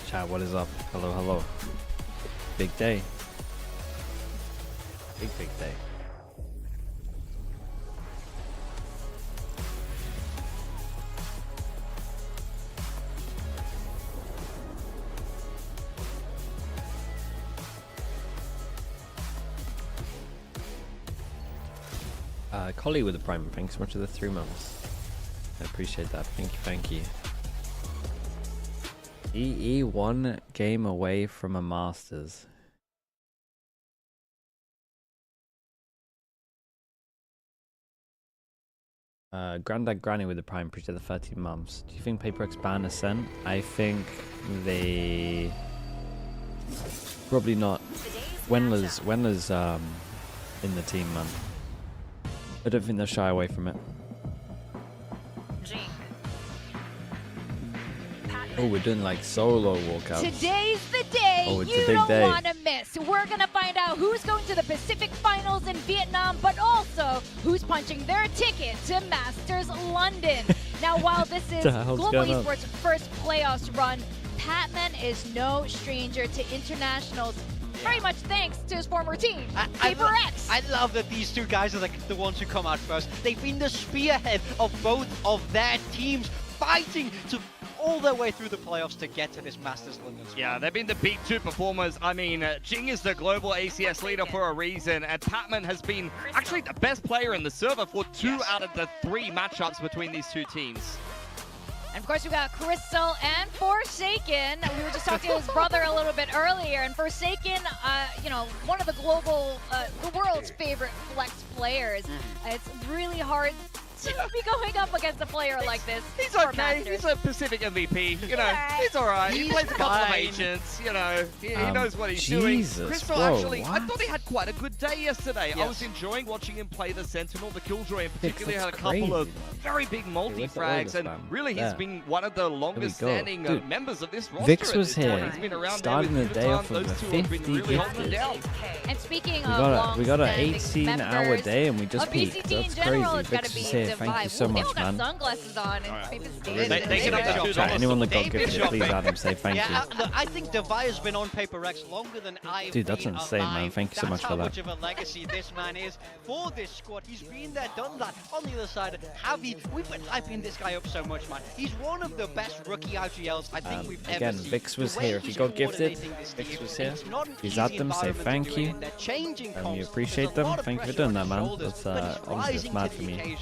Chat, what is up? Hello, hello. Big day. Big day. Collie with the prime, thanks so much for the 3 months. I appreciate that. Thank you. EE 1 game away from a Masters. Grandad Granny with the prime, appreciate the 13 months. Do you think PRX ban Ascent? I think they probably not. Wendler's in the team, man. I don't think they'll shy away from it. Oh, we're doing like solo walkouts. Today's the day you don't want to miss. We're going to find out who's going to the Pacific Finals in Vietnam, but also who's punching their ticket to Masters London. Now, while this is Global Esports' first playoffs run, Patman is no stranger to internationals. Very much thanks to his former team, PRX. I love that these two guys are like the ones who come out first. They've been the spearhead of both of their teams, fighting to all their way through the playoffs to get to this Masters London squad. Yeah, they've been the big two performers. I mean, Jing is the global ACS leader for a reason, and Patman has been actually the best player in the server for 2 out of the 3 matchups between these two teams. And of course, we got Crystal and Forsaken. We were just talking to his brother a little bit earlier, and Forsaken, you know, one of the global, the world's favorite flex players. It's really hard to be going up against a player like this. He's okay. He's a Pacific MVP. You know, he's all right. He plays a couple of agents. You know, he knows what he's doing. Crystal, actually, I thought he had quite a good day yesterday. I was enjoying watching him play the Sentinel. The Killjoy in particular had a couple of very big multi-frags, and really he's been one of the longest-standing members of this roster. Vix was here, starting the day off of a 50 gifted. And speaking of we got an 18-hour day, and we just peaked. That's crazy. Vix was here. Thank you so much, man. Sunglasses on and Anyone that got gifted, please add him. Say thank you. Look, I think Devi has been on PRX longer than I've Dude, that's insane, man. Thank you so much for that. That's how much of a legacy this man is for this squad. He's been there, done that. On the other side, Javi, we've been hyping this guy up so much, man. He's one of the best rookie IGLs I think we've ever seen. Again, Vix was here. If you got gifted, Vix was here. Please add them. Say thank you. We appreciate them. Thank you for doing that, man. That's honestly, it's mad for me.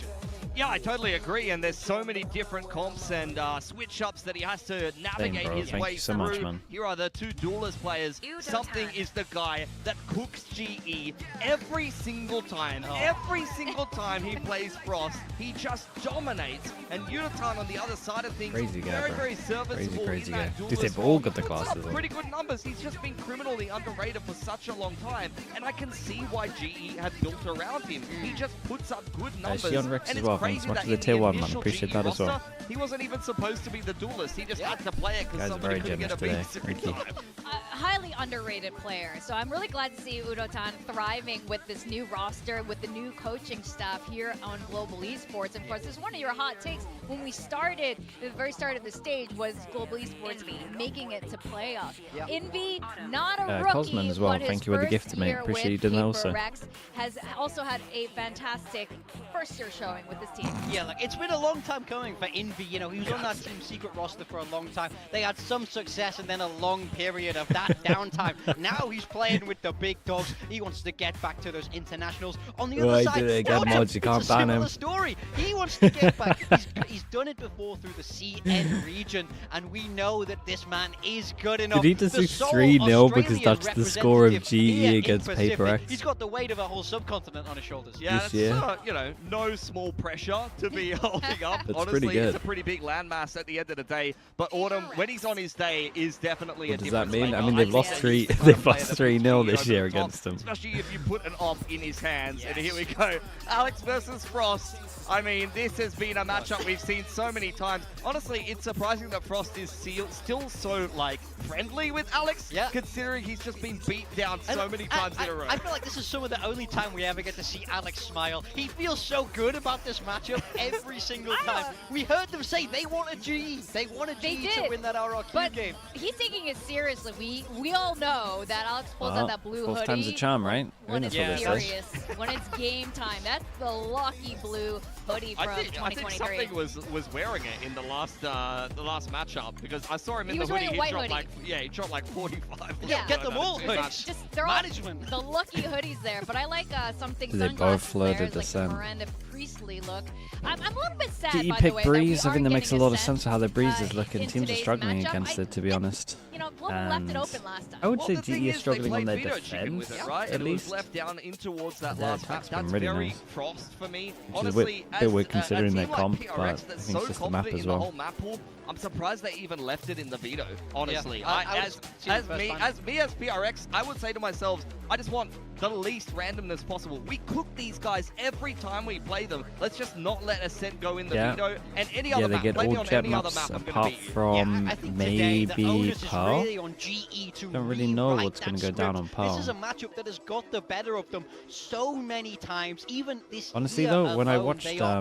Yeah, I totally agree, and there's so many different comps and switch-ups that he has to navigate his way through. Much, man. Here are the 2 Duelist players. Something is the guy that cooks GE every single time. Every single time he plays Frost, he just dominates. And Unitime on the other side of things, very serviceable. Crazy guy. Dude, they've all got the classes. Pretty good numbers. He's just been criminally underrated for such a long time, and I can see why GE have built around him. He just puts up good numbers. As well. Thanks so much for the tier 1, man. Appreciate that as well. He wasn't even supposed to be the Duelist. He just had to play it because somebody couldn't get a beat. Highly underrated player. So I'm really glad to see Udotan thriving with this new roster, with the new coaching staff here on Global Esports. And of course, this is one of your hot takes when we started, the very start of the stage was Global Esports making it to playoffs. Envy, not a rookie, Cosman as well. Thank you for the gift, mate. Appreciate you doing that also. PRX has also had a fantastic first year showing with this team. Yeah, like it's been a long time coming for Envy. You know, he was on that Team Secret roster for a long time. They had some success and then a long period of that downtime. Now he's playing with the big dogs. He wants to get back to those internationals. On the other side, you can't ban him. Story. He wants to get back. He's done it before through the CN region, and we know that this man is good enough. Did he just do 3-0 because that's the score of GE against PRX? He's got the weight of a whole subcontinent on his shoulders. Yeah, that's, you know, no small pressure to be holding up. Honestly, it's a pretty big landmass at the end of the day. But Autumn, when he's on his day, is definitely a different. What does that mean? I mean, they've lost 3-0 this year against him. Especially if you put an op in his hands. And here we go. Alex versus Frost. I mean, this has been a matchup we've seen so many times. Honestly, it's surprising that Frost is still so, like, friendly with Alex, considering he's just been beat down so many times in a row. I feel like this is some of the only time we ever get to see Alex smile. He feels so good about this match. matchup every single time. We heard them say they want a GE. They want a GE to win that RRQ game. He's taking it seriously. We all know that Alex pulls out that blue hoodie. Fourth time's a charm, right? When it's serious, when it's game time. That's the lucky blue hoodie from 2023. I think something was wearing it in the last matchup because I saw him in the hoodie. He dropped like 45. Yeah, get them all. Just they're all the lucky hoodies there. But I like something they both floated the sun. Miranda Priestley look. I'm a little bit sad. GE pick Breeze. I think that makes a lot of sense for how the Breeze is looking. Teams are struggling against it, to be honest. You know, Global left it open last time. I would say GE is struggling on their defense, at least. Left down in towards that Their last attack's map. been That's really very nice. Frost for me. Which Honestly, is a bit weird considering their comp, PRX but I that's think it's just the map as well. I'm surprised they even left it in the veto, honestly. Yeah. As PRX, I would say to myself, I just want the least randomness possible. We cook these guys every time we play them. Let's just not let Ascent go in the veto. And any other map, they get all jet maps apart from maybe Pearl. Don't really know what's going to go down on Pearl. This is a matchup that has got the better of them so many times. Even this honestly though, when I watched I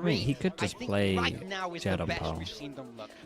mean, he could just play Jet on Pearl.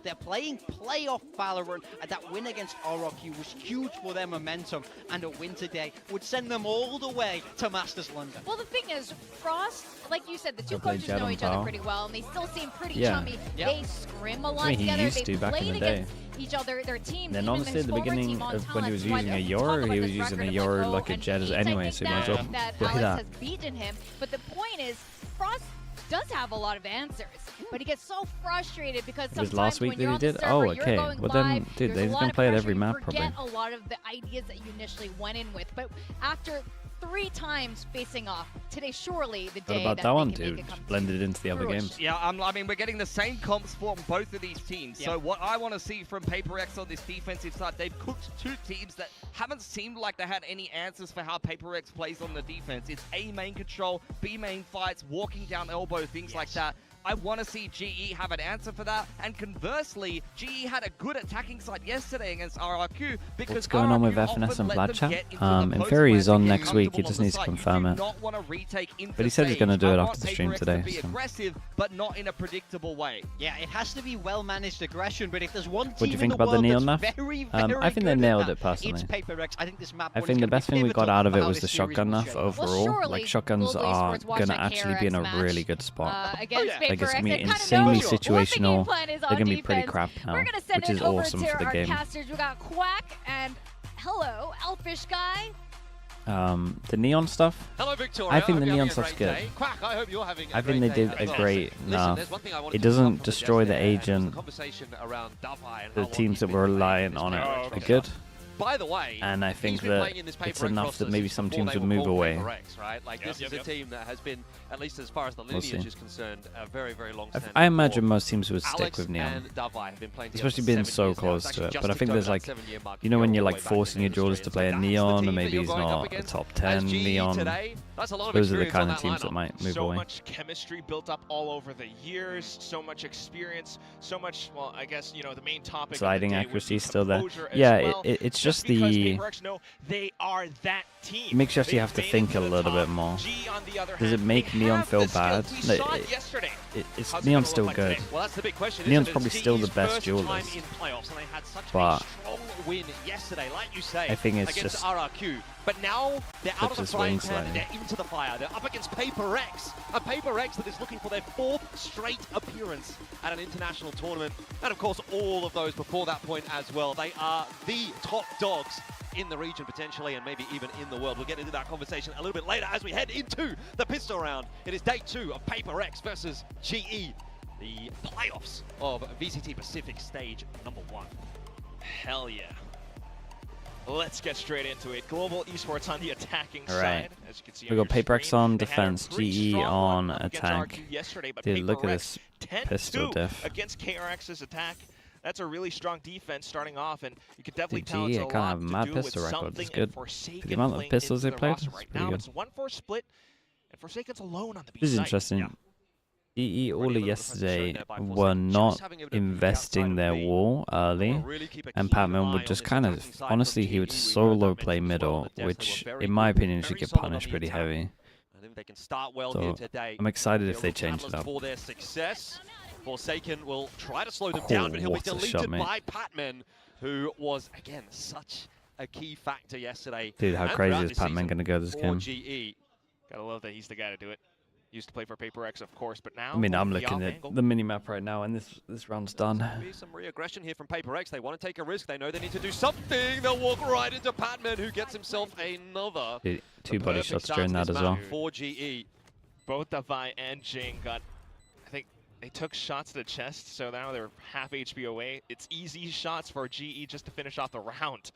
They're playing playoff Valorant, and that win against RRQ was huge for their momentum, and a win today would send them all the way to Masters London. Well, the thing is, Frost, like you said, the two coaches know each other pretty well, and they still seem pretty chummy. They scrim a lot together. They played against each other, their teams. Then honestly, at the beginning of when he was using a Yor, he was using a Yor like a Jet anyway, so he might as well play that. Has beaten him, but the point is, Frost does have a lot of answers, but he gets so frustrated because sometimes last week when you're that he on the did? server, Oh, you're okay. going Well then, live, dude, there's he's a lot gonna of play at pressure, every map you probably. forget a lot of the ideas that you initially went in with, but after 3 times facing off, today surely the day what about that one, dude? Blended into the other games. Yeah, I mean, we're getting the same comps from both of these teams. So what I want to see from PaperX on this defensive side, they've cooked 2 teams that haven't seemed like they had any answers for how PaperX plays on the defense. It's A main control, B main fights, walking down elbow, things like that. I want to see GE have an answer for that, and conversely, GE had a good attacking side yesterday against RRQ because what's going on with FNS and Vlad chat? In theory, he's on next week. He just needs to confirm it. But he said he's going to do it after the stream today. So. Aggressive, but not in a predictable way. Yeah, it has to be well-managed aggression. But if there's one team what do you think about the Neon nerf? I think they nailed it personally. I think the best thing we got out of it was the shotgun nerf overall. Like shotguns are going to actually be in a really good spot. Like it's going to be insanely situational. They're going to be pretty crap now, which is awesome for the game. We got Quack and hello, Elfish Guy. The Neon stuff. Hello, Victoria. I think the Neon stuff's good. Quack, I hope you're having I think they did a great nerf. It doesn't destroy the agent. The teams that were relying on it are good. By the way, and I think that it's enough that maybe some teams would move away. PRX, right? Like this is a team that has been, at least as far as the lineage is concerned, a very, very long standing. I imagine most teams would stick with Neon, especially being so close to it. But I think there's like, you know, when you're like forcing your Duelist to play a Neon, or maybe he's not a top 10 Neon. Those are the kind of teams that might move away. So much chemistry built up all over the years, so much experience, so much, well, I guess, you know, the main topic. Sliding accuracy is still there. Yeah, it's just the. They are that team. It makes you actually have to think a little bit more. Does it make Neon feel bad? It's Neon's still good. Well, that's the big question. Neon's probably still the best Duelist. But win yesterday, like you say, I think it's against just RRQ. But now they're out of the frying pan and they're into the fire. They're up against PaperX, a PaperX that is looking for their 4th straight appearance at an international tournament. And of course, all of those before that point as well. They are the top dogs in the region potentially, and maybe even in the world. We'll get into that conversation a little bit later as we head into the pistol round. It is day 2 of PaperX versus GE, the playoffs of VCT Pacific Stage #1. Hell yeah. Let's get straight into it. Global Esports on the attacking side. As you can see, we got PaperX on defense, GE on attack. Dude, look at this pistol diff Against KRX's attack. That's a really strong defense starting off, and you could definitely tell it's a lot have a mad pistol record. It's good. The amount of pistols they played, it's pretty good. It's 1-4 split, and Forsaken's alone on the B This is side. interesting. EE all of yesterday were not investing their wall early, and Patman would just kind of, honestly, he would solo play middle, which, in my opinion, should get punished pretty heavy. they can start well here today. I'm excited if they change it up. For their success, Forsaken will try to slow them down, but he'll be deleted by Patman, who was, again, such a key factor yesterday. Dude, how crazy is Patman going to go this game? GE. Gotta love that he's the guy to do it. Used to play for PRX, of course, but now... I mean, I'm looking at the mini-map right now, and this round's done. There's be some re-aggression here from PRX. They want to take a risk. They know they need to do something. They'll walk right into Patman, who gets himself another. Dude, 2 body shots during that as well. For GE. Both Devi and Jing got... I think they took shots to the chest, so now they're half HP away. It's easy shots for GE just to finish off the round.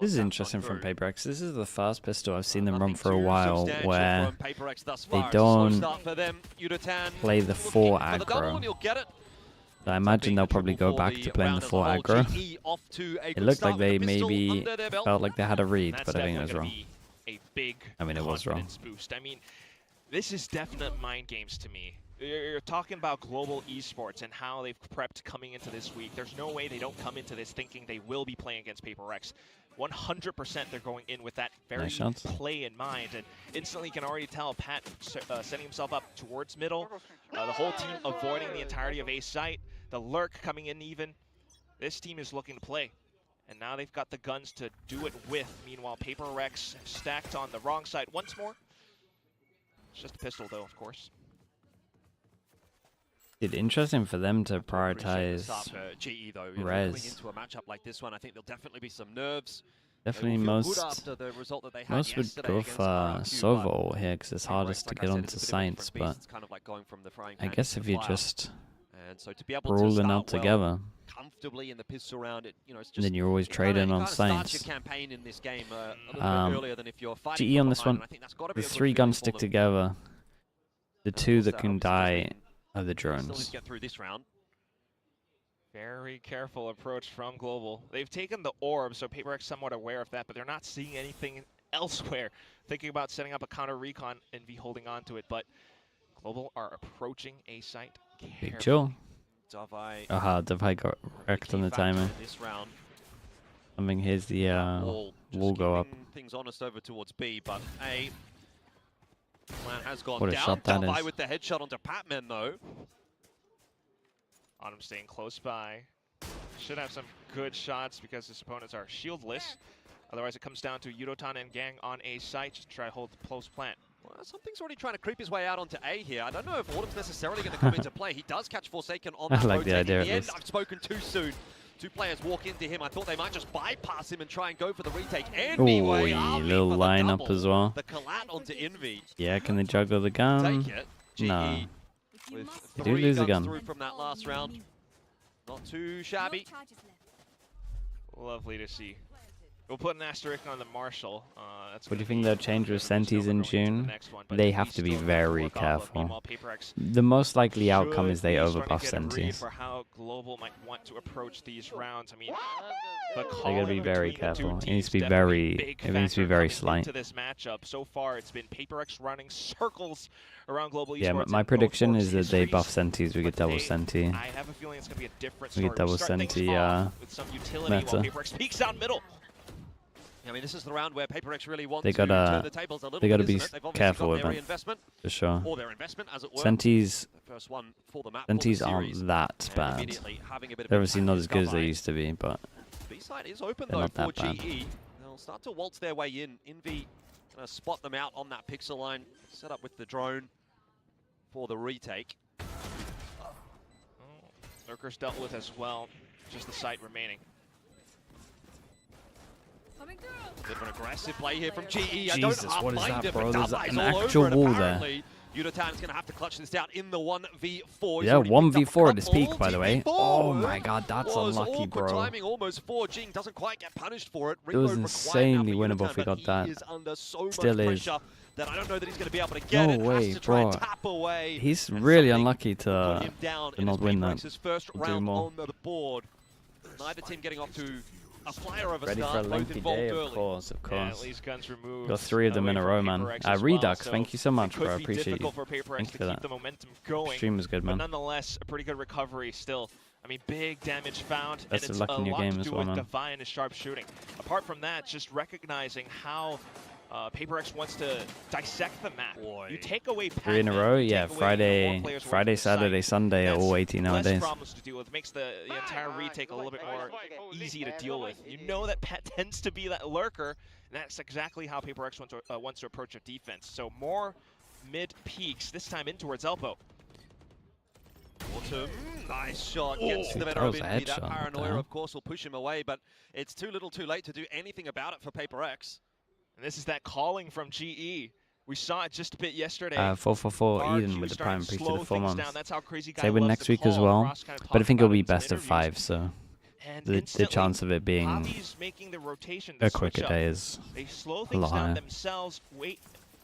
This is interesting from PRX. This is the first pistol I've seen them run for a while where they don't play the 4 aggro. I imagine they'll probably go back to playing the 4 aggro. It looked like they maybe felt like they had a read, but I think it was wrong. I mean, it was wrong. Boost. I mean, this is definite mind games to me. You're talking about global esports and how they've prepped coming into this week. There's no way they don't come into this thinking they will be playing against PRX. 100% they're going in with that very play in mind, and instantly you can already tell Pat setting himself up towards middle, the whole team avoiding the entirety of A site, the lurk coming in even. This team is looking to play, and now they've got the guns to do it with. Meanwhile, PRX stacked on the wrong side once more. It's just a pistol though, of course. It's interesting for them to prioritize GE though. res. Into a matchup like this one, I think there'll definitely be some nerves. Definitely most would go for Sovo here because it's hardest to get onto Science, but I guess if you just rolling out together, comfortably in the pistol round, then you're always trading on Science. GE on this one, the 3 guns stick together. The 2 that can die are the drones. Get through this round. Very careful approach from Global. They've taken the orb, so PRX somewhat aware of that, but they're not seeing anything elsewhere. Thinking about setting up a counter recon and be holding on to it, but Global are approaching A site. Big chill. Devi got wrecked on the timer. I mean, here's the wall go up. Things honest over towards B, but A plan has gone what a down. Shot that Devi is. with the headshot onto Patman though. Autumn staying close by. Should have some good shots because his opponents are shieldless. Otherwise, it comes down to Yudotan and Gang on A site just to try to hold the close plant. Well, something's already trying to creep his way out onto A here. I don't know if Autumn's necessarily going to come into play. He does catch Forsaken on that like the idea in the of end, this. I've spoken too soon. 2 players walk into him. I thought they might just bypass him and try and go for the retake. Anyway, little lineup as well. The collat onto Envy. Yeah, can they juggle the gun? Take it. No. With They do lose a gun. through from that last round. Not too shabby. Lovely to see. We'll put an asterisk on the Marshall. What do you think they'll change with Sentis in June? They have to be very careful. The most likely outcome is they overbuff Sentis. For how Global might want to approach these rounds. I mean, they gotta be very careful. It needs to be very slight. To this matchup. So far, it's been PRX running circles around Global Esports. Yeah, my prediction is that they buff Sentis. We get double Senti. I have a feeling it's gonna be a different story. We get double Senti with some utility while PRX peeks out middle. I mean, this is the round where PRX really want to turn the tables a little bit. They gotta be careful with that, for sure. Or their investment, as it were. Sentis Sentis aren't that bad. They're obviously not as good as they used to be, but B-side is open they're though not for that bad. GE. They'll start to waltz their way in. Envy gonna spot them out on that pixel line. Set up with the drone for the retake. Lurkers dealt with as well. Just the site remaining. Bit of an aggressive play here from GE. Jesus, what is that, bro? There's an all actual over wall there. Yudotan's going to have to clutch this down in the 1v4. Yeah, 1v4 at his peak, by the way. Oh my god, that's unlucky, bro. Timing almost 4. Jing doesn't quite get punished for it. It was insanely winnable if he got that. Still is. That I don't know that he's going to be able to get no way, bro. He's really unlucky to not win that. First round on the board. Neither team getting off to a flyer of a Ready start, for a both lengthy involved day, early. of course. Yeah, at least guns removed. Got 3 of them in a row, man. Redux, so thank you so much, bro. I It could be appreciate you. difficult for PRX Thank you to for keep that. the momentum going. Stream was good, man. But nonetheless, a pretty good recovery still. I mean, big damage found, Best and of it's luck a in your lot game to as do well, with man. Divine and sharp shooting. Apart from that, just recognizing how PRX wants to dissect the map. You take away 3 in a row, yeah. Friday, Saturday, Sunday are all 80 nowadays. Less problems to deal with. Makes the entire retake a little bit more easy to deal with. You know that Pat tends to be that lurker, and that's exactly how PRX wants to approach a defense. So more mid peaks, this time in towards elbow. Autumn, nice shot, gets the better of Invi. That paranoia, of course, will push him away, but it's too little too late to do anything about it for PRX. And this is that calling from GE. We saw it just a bit yesterday. 444 Eden with the prime priest of the 4 months. That's how Crazy Guy Say with next week as well, but I think it'll be best of 5, so the chance of it being a quicker day is a lot higher. Themselves, wait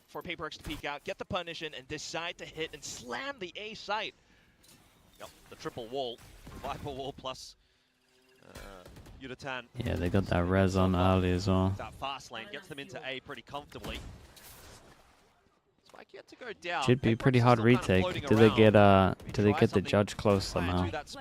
for PRX to peek out, get the punish in, and decide to hit and slam the A site. Yep, the triple wall, Viper wall plus Yudutan. Yeah, they got that res on early as well. That fast lane gets them into A pretty comfortably. Spike yet to go down. Should be a pretty hard retake. Do they get the judge close somehow? Does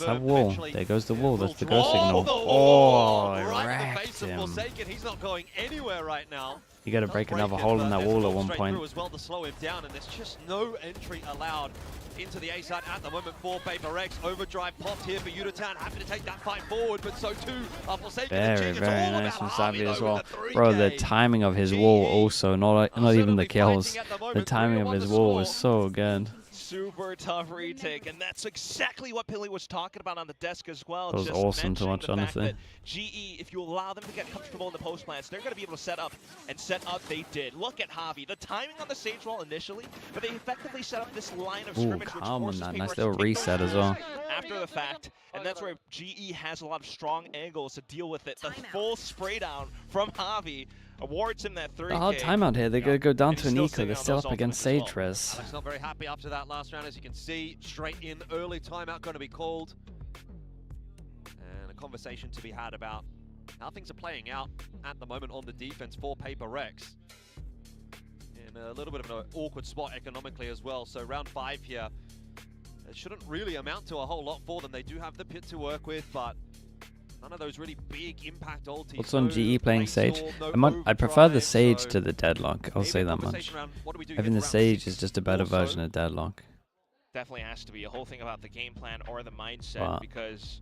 have wall. There goes the wall. That's the go signal. Oh, wrecked him. He's not going anywhere right now. You got to break another hole in that wall at one point. As well to slow him down, and there's just no entry allowed into the A side at the moment for PRX. Overdrive popped here for Yudutan. Happy to take that fight forward, but so too are Forsaken. Very, very nice from Savvy as well. Bro, the timing of his wall also, not even the kills. The timing of his wall was so good. Super tough retake, and that's exactly what Pilly was talking about on the desk as well. That was awesome to watch, honestly. GE, if you allow them to get comfortable in the post plants, they're going to be able to set up, and set up they did. Look at Javi, the timing on the Sage wall initially, but they effectively set up this line of scrimmage, which forces that PRX nice to little take reset as well. After the fact, and that's where GE has a lot of strong angles to deal with it. The full spray down from Javi awards him that 3K. A hard timeout here. They're going to go down to an eco. They're still up against Sage res. Alex not very happy after that last round, as you can see. Straight in, early timeout going to be called. And a conversation to be had about how things are playing out at the moment on the defense for PRX. In a little bit of an awkward spot economically as well. So round 5 here, it shouldn't really amount to a whole lot for them. They do have the pit to work with, but none of those really big impact ultis. What's on GE playing Sage? I prefer the Sage to the Deadlock. I'll say that much. I think the Sage is just a better version of Deadlock. Definitely has to be a whole thing about the game plan or the mindset, because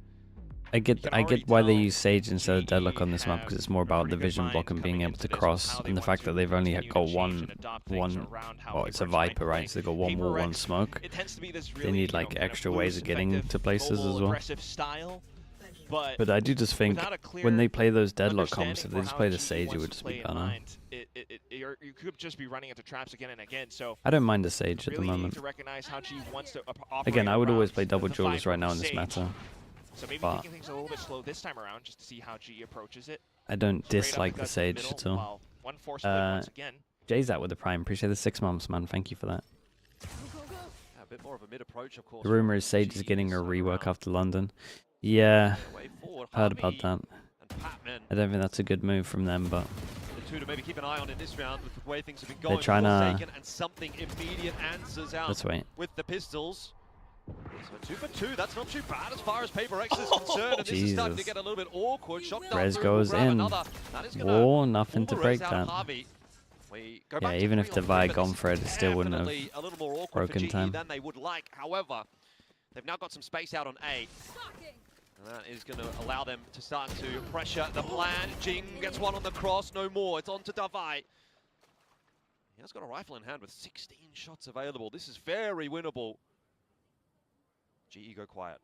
I get why they use Sage instead of Deadlock on this map, because it's more about the vision block and being able to cross, and the fact that they've only got one. Well, it's a Viper, right? So they got one wall, one smoke. They need like extra ways of getting to places as well. But I do just think when they play those Deadlock comps, if they just play the Sage, it would just be better. You could just be running into traps again and again. So I don't mind the Sage at the moment. Again, I would always play double Duelist right now in this meta. So maybe taking things a little bit slow this time around, just to see how GE approaches it. I don't dislike the Sage at all. Jay's out with the Prime. Appreciate the 6 months, man. Thank you for that. A bit more of a mid approach, of course. The rumor is Sage is getting a rework after London. Yeah, heard about that. I don't think that's a good move from them, but the two to maybe keep an eye on in this round with the way things have been going. They're trying to. And something immediate answers out. Let's wait. With the pistols. So 2 for 2. That's not too bad as far as PRX is concerned. And this is starting to get a little bit awkward. Rez goes in. Whoa, nothing to break that. Yeah, even if Devi gone for it, it still wouldn't have broken time. Than they would like. However, they've now got some space out on A. And that is going to allow them to start to pressure the plan. Jing gets one on the cross, no more. It's on to Davai. He has got a rifle in hand with 16 shots available. This is very winnable. GE go quiet.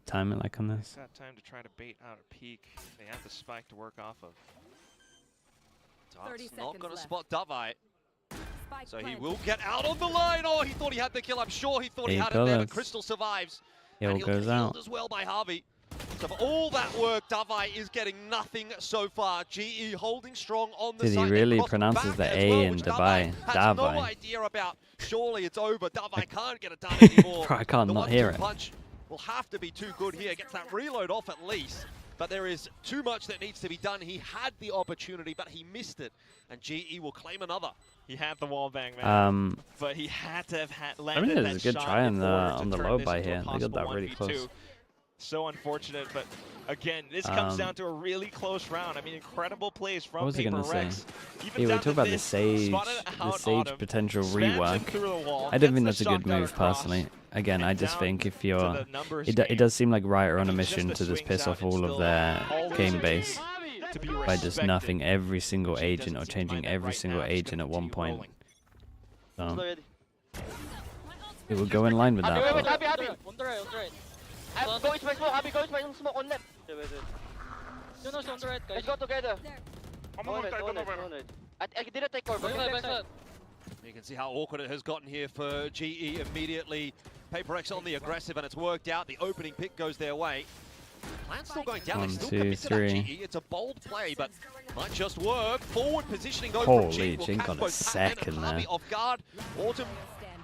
Timing like on this. It's that time to try to bait out a peak. They have the spike to work off of. Dark's not going to spot Davai. So he will get out on the line. Oh, he thought he had the kill. I'm sure he thought he had it there, but Crystal survives. He'll goes out as well by Harvey. So for all that work, Davai is getting nothing so far. GE holding strong on the side. He really pronounces the A in Davai. Has no idea about. Surely it's over. Davai can't get it done anymore. I can't not hear it. will have to be too good here. Gets that reload off at least. But there is too much that needs to be done. He had the opportunity, but he missed it. And GE will claim another. He had the wall bang, man. But he had to have landed that it was a good try on the low by here. They got that really 1v2. close. So unfortunate, but again, this comes down to a really close round. I mean, incredible plays from PRX. Yeah, we talk about the Sage potential rework. I don't think that's a good move, personally. Again, I just think if you're... It does seem like Riot are on a mission to just piss off all of their game base by just nerfing every single agent or changing every single agent at one point. So, it will go in line with that. You can see how awkward it has gotten here for GE immediately. PRX on the aggressive, and it's worked out. The opening pick goes their way. Plan's still going down. 1, They still 2, commit to that 3. GE. It's a bold play, but might just work. Forward positioning though Holy, from GE. Jink got a second there. Off guard. Autumn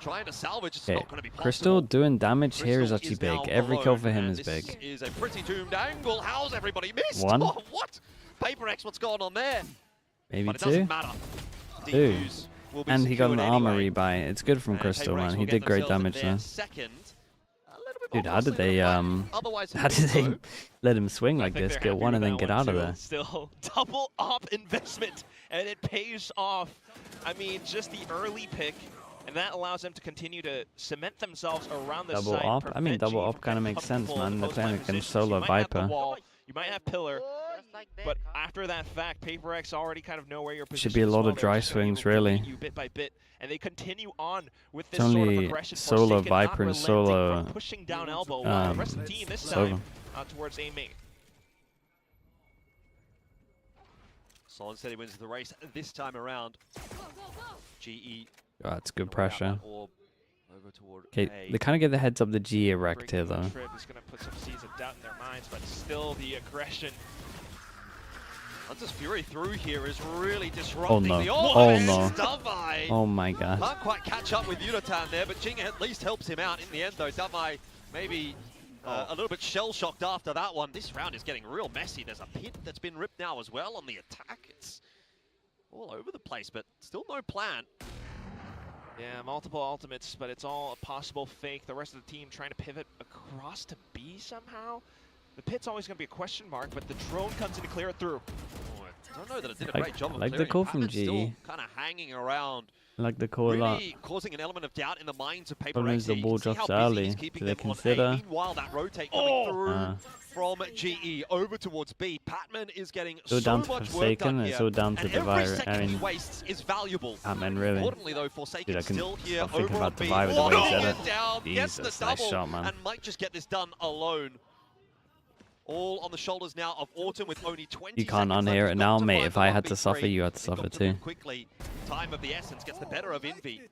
trying to salvage. It's not going to be possible. Crystal doing damage here is actually big. Every kill for him is big. This is a pretty doomed angle. How's everybody missed? 1. Oh, what? PRX, what's going on there? Maybe but it 2. doesn't matter. 2. Will be And he got an armor anyway. rebuy. It's good from Crystal, man. He did great damage there. Dude, how did they let him swing like this, get one and then get out of there? Still double up investment, and it pays off. I mean, just the early pick, and that allows them to continue to cement themselves around the Double site. op? I mean, double op kind of makes sense, man. They're playing against solo Viper. You might have pillar, but after that fact, PRX already kind of know where your position Should be a lot of dry swings, really. You bit by bit, and they continue on with this It's sort only of aggression. solo Forsaken, Viper and solo pushing down elbow. While the rest of the team this time towards A main. Solon said he wins the race this time around. GE. Oh, that's good pressure. Over toward Okay, they kind of get the heads up the G erect here, though. Is going to put some seeds of doubt in their minds, but still the aggression. Hunter's Fury through here is really disrupting the Oh no. Duvai. Oh my god. Can't quite catch up with Unatan there, but Jing at least helps him out in the end though. Duvai maybe a little bit shell-shocked after that one. This round is getting real messy. There's a pit that's been ripped now as well on the attack. It's all over the place, but still no plan. Yeah, multiple ultimates, but it's all a possible fake. The rest of the team trying to pivot across to B somehow. The pit's always going to be a question mark, but the drone comes in to clear it through. Oh, I don't know that it did a great job of like the clearing. call from Patman's GE. still kind of hanging around. I like the call a lot. Really causing an element of doubt in the minds of PRX. Sometimes the ball drops early. Do they consider? Meanwhile, that rotate coming through from GE over towards B. Patman is getting so down to much work Forsaken, done it's here. all down to And Divide. every second he wastes is valuable. Patman, really. Importantly, though, Forsaken Dude, I can still here stop thinking over on about B. Divide with the way he said it. Down, gets the Jesus, double, nice shot, man. and might just get this done alone. All on the shoulders now of Autumn with only 20 You can't seconds unhear left. it now, Got to mate. find If the I had to 1v3. suffer, you had to They've got suffer to too. move quickly. Time of the essence gets the better of Envy.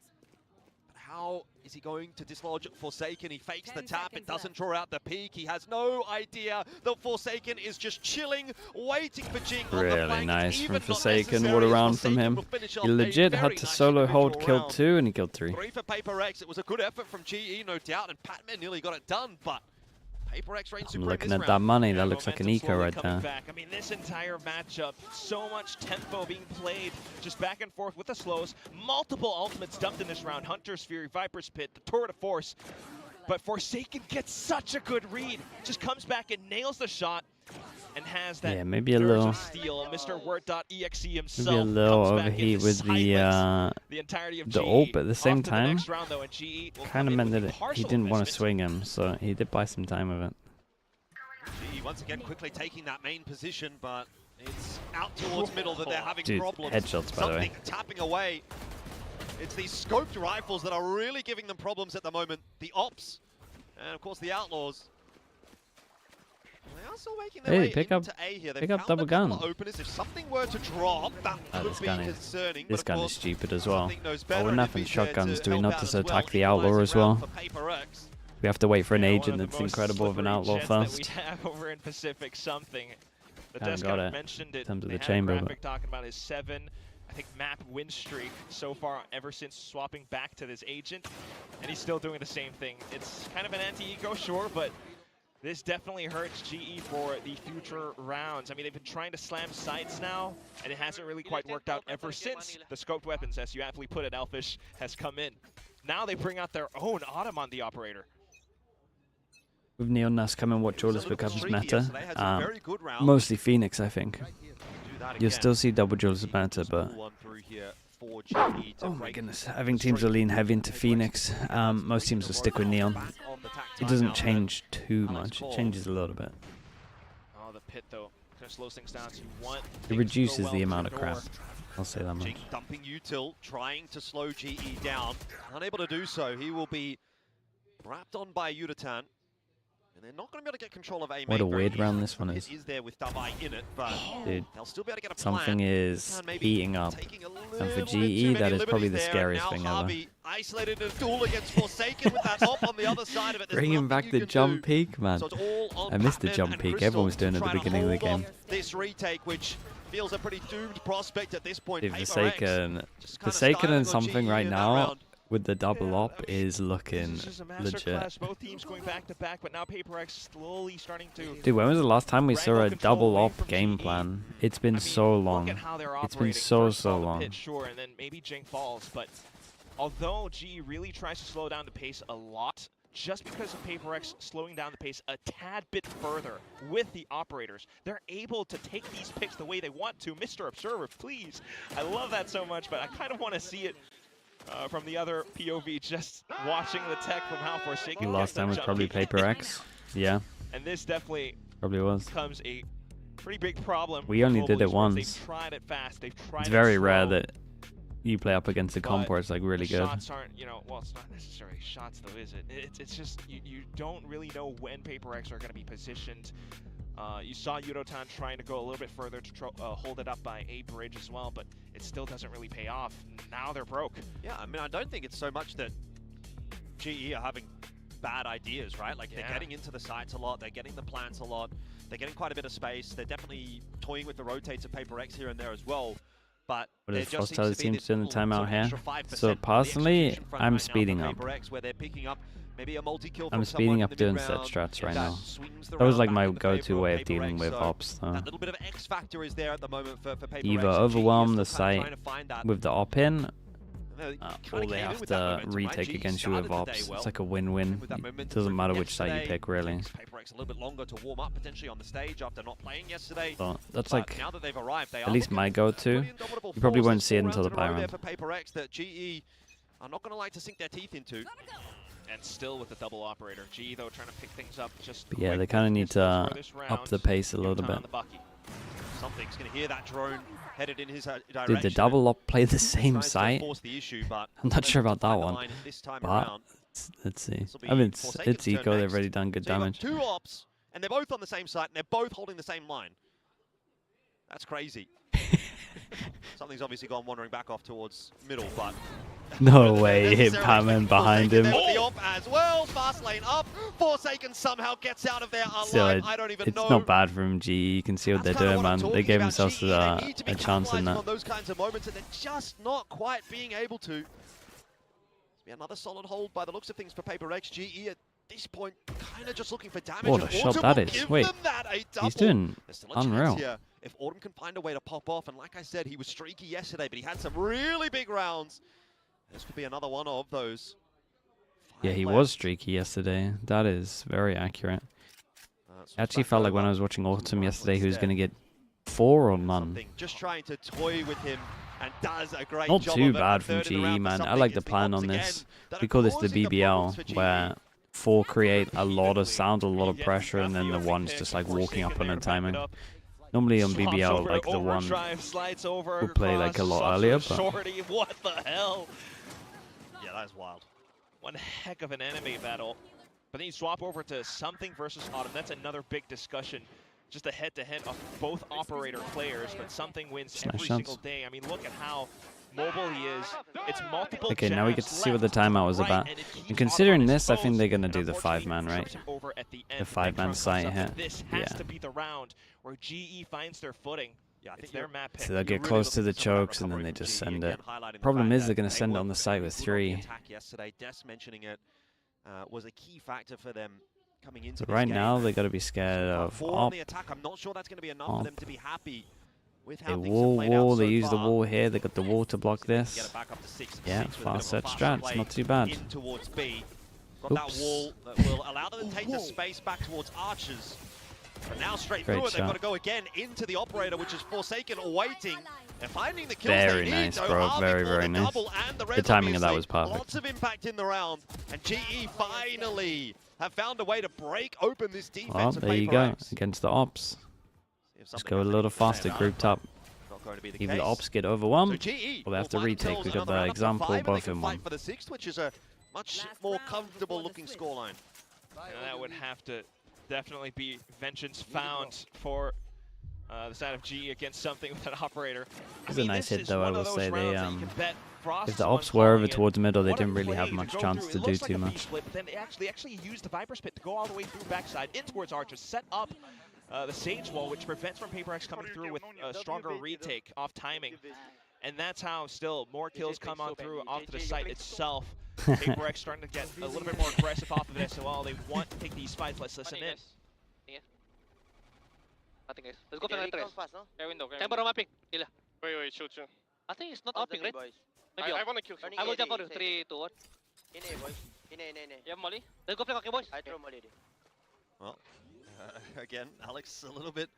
How is he going to dislodge Forsaken? He fakes the tap, it doesn't draw out the peak. He has no idea that Forsaken is just chilling, waiting for Jing on the Really flank. nice Even from not Forsaken. necessary What a as round from Forsaken him. will finish off He a legit very had to nice solo hold, individual killed 2, and he killed 3. 3 for PRX. It was a good effort from GE, no doubt, and Patman nearly got it done, but PRX reigns I'm supreme looking this at that round. money. That looks like an Momentum eco slowly right coming there. back. I mean, this entire matchup, so much tempo being played, just back and forth with the slows. Multiple ultimates dumped in this round. Hunter's Fury, Viper's Pit, the Tour de Force. But Forsaken gets such a good read. Just comes back and nails the shot. And has that maybe a little steal. Mr. Word.exe himself maybe a little comes back overheat into with the entirety of the GE. ult, but at the same Off to time, next round, though, and GE will kind come of in meant with that the he partial didn't want to investment. swing him, so he did buy some time of it. GE once again quickly taking that main position, but it's out towards middle that they're having Dude, problems. headshots, by the way. Something tapping away. It's these scoped rifles that are really giving them problems at the moment. The Ops, and of course the Outlaws. They are still making their way pick up, into A here. pick up double gun. Openers. If something were to drop, that could be concerning. This gun is stupid as well. I wouldn't have any shotguns. Do we not just attack the Outlaw as well? We have to wait for an agent that's incredible of an Outlaw first. We have over in Pacific something. The Haven't desk got it mentioned it. in terms of They the had a chamber, graphic but talking about his 7, I think, map win streak so far ever since swapping back to this agent. and he's still doing the same thing. It's kind of an anti-eco, sure, but this definitely hurts GE for the future rounds. I mean, they've been trying to slam sights now, and it hasn't really quite worked out ever since the scoped weapons, as you aptly put it, Elfish, has come in. Now they bring out their own Autumn on the operator. With Neon Nast coming, what Duelist becomes meta. Mostly Phoenix, I think. You'll still see double Duelist meta, but... Oh my goodness, I think teams will lean heavy into Phoenix. Most teams will stick with Neon. It doesn't change too much, it changes a little bit. Oh, the pit though, kind of slows things down. So you want it reduces the amount of crap. I'll say that much. Dumping util, trying to slow GE down. Unable to do so, he will be wrapped on by Yutatan. And they're not going to be able to get control of A main. What a weird round this one is. Is there with Dabai in it, but dude, they'll still be able to get a something is heating up. And for GE, that is probably the scariest thing ever. Isolated in a duel against Forsaken with that op on the other side of it. Bringing back the jump peak, man. So I missed the jump peak. Everyone was doing it at the beginning of the game. This retake, which feels a pretty doomed prospect at this point. Forsaken and something right now with the double op is looking legit. Both teams going back to back, but now PRX slowly starting to. Dude, when was the last time we saw a double op game plan? It's been so long. It's been so long. Sure, and then maybe Jing falls, but although G really tries to slow down the pace a lot, just because of PRX slowing down the pace a tad bit further with the operators, they're able to take these picks the way they want to. Mr. Observer, please. I love that so much, but I kind of want to see it from the other POV, just watching the tech from how Forsaken. The last time was probably PRX. Yeah. And this definitely probably was. becomes a pretty big problem. We only did it once. They've tried it fast. They've tried it's very rare that you play up against a comp where it's like really good. Shots aren't, you know, well, it's not necessarily shots though, is it? It's just you don't really know when PRX are going to be positioned. You saw Yudotan trying to go a little bit further to hold it up by a bridge as well, but it still doesn't really pay off. Now they're broke. Yeah, I mean, I don't think it's so much that GE are having bad ideas, right? Like, they're getting into the sites a lot, they're getting the plants a lot, they're getting quite a bit of space, they're definitely toying with the rotates of PRX here and there as well. But there just seems to be doing the timeout here. So personally, I'm speeding up. Where they're picking up maybe a multi-kill. I'm speeding up doing set strats right now. That was like my go-to way of dealing with ops. That little bit of X factor is there at the moment for PRX. Either overwhelm the site with the op in, or they have to retake against you with ops. It's like a win-win. It doesn't matter which site you pick, really. PRX a little bit longer to warm up potentially on the stage after not playing yesterday. So that's like now that they've arrived, at least my go-to. You probably won't see it until the buy round. For PRX that GE are not going to like to sink their teeth into. And still with the double operator. G though trying to pick things up just. But yeah, they kind of need to up the pace a little bit. Something's going to hear that drone headed in his direction. Did the double op play the same site? I'm not sure about that one. But let's see. I mean, it's eco. They've already done good damage. 2 ops, and they're both on the same site, and they're both holding the same line. That's crazy. Something's obviously gone wandering back off towards middle, but no way, hit Batman behind him. The op as well, fast lane up. Forsaken somehow gets out of there alive. I don't even know. It's not bad for him, GE. You can see what they're doing, man. They gave themselves a chance in that. On those kinds of moments, and they're just not quite being able to. Another solid hold by the looks of things for PRX. GE at this point, kind of just looking for damage. What a shot that is! Wait, he's doing unreal. If Autumn can find a way to pop off, and like I said, he was streaky yesterday, but he had some really big rounds. This could be another one of those. Yeah, he was streaky yesterday. That is very accurate. I actually felt like when I was watching Autumn yesterday, he was going to get 4 or none. Just trying to toy with him, and does a great Not job too of bad from GE, man. I like the plan on this. We call this the BBL, where 4 create a lot of sound, a lot of pressure, and then the 1's just like walking up on the timing. Normally on BBL, like the 1 will play like a lot earlier, but what the hell? Yeah, that is wild. One heck of an enemy battle. But then you swap over to something versus Autumn. That's another big discussion. Just a head-to-head of both operator players, but something wins every single day. I mean, look at how mobile he is. It's multiple. Okay, now we get to see what the timeout was about. And considering this, I think they're going to do the 5-man, right? The 5-man site here. This has to be the round where GE finds their footing. Yeah, I think their map pick. So they'll get close to the chokes and then they just send it. Problem is they're going to send it on the site with 3. Yesterday, Des mentioning it was a key factor for them coming into so right game. now they got to be scared of op. The attack. I'm not sure that's going to be enough for them to be happy with how they things have played out they so use the far. wall here. They got the wall to block this. Get it back up to 6, Yeah, 6 with a fast bit of set a fast strats, play not too bad. in towards B. Got that wall that will allow them to take the space back towards Archers. But now straight through it, they've got to go again into the operator, which is Forsaken waiting. They're finding the kills Very they nice, need, bro. Very nice. The timing of that was perfect. Lots of impact in the round, and GE finally have found a way to break open this defense. Well, there you go, against the ops. Just go a little faster, grouped up. Either the ops get overwhelmed, or they have to retake. We got the example, both in one. For the 6th, which is a much more comfortable looking scoreline. That would have to definitely be vengeance found for the side of G against something with an operator. It's a nice hit though, I will say. They if the ops were over towards middle, they didn't really have much chance to do too much. But then they actually used the Viper Spit to go all the way through backside in towards Archer, set up the Sage Wall, which prevents from PRX coming through with a stronger retake off timing. And that's how still more kills come on through off to the site itself. PRX starting to get a little bit more aggressive off of this, so while they want to take these fights, let's listen in. Let's go for the fast, no? Camera mapping. Wait, shoot. I think it's not upping, right? Maybe I want to kill. I will jump for you. 3, 2, 1. In A, boys. In A. You have molly? Let's go play okay, boys. I throw molly. Well, again, Alex a little bit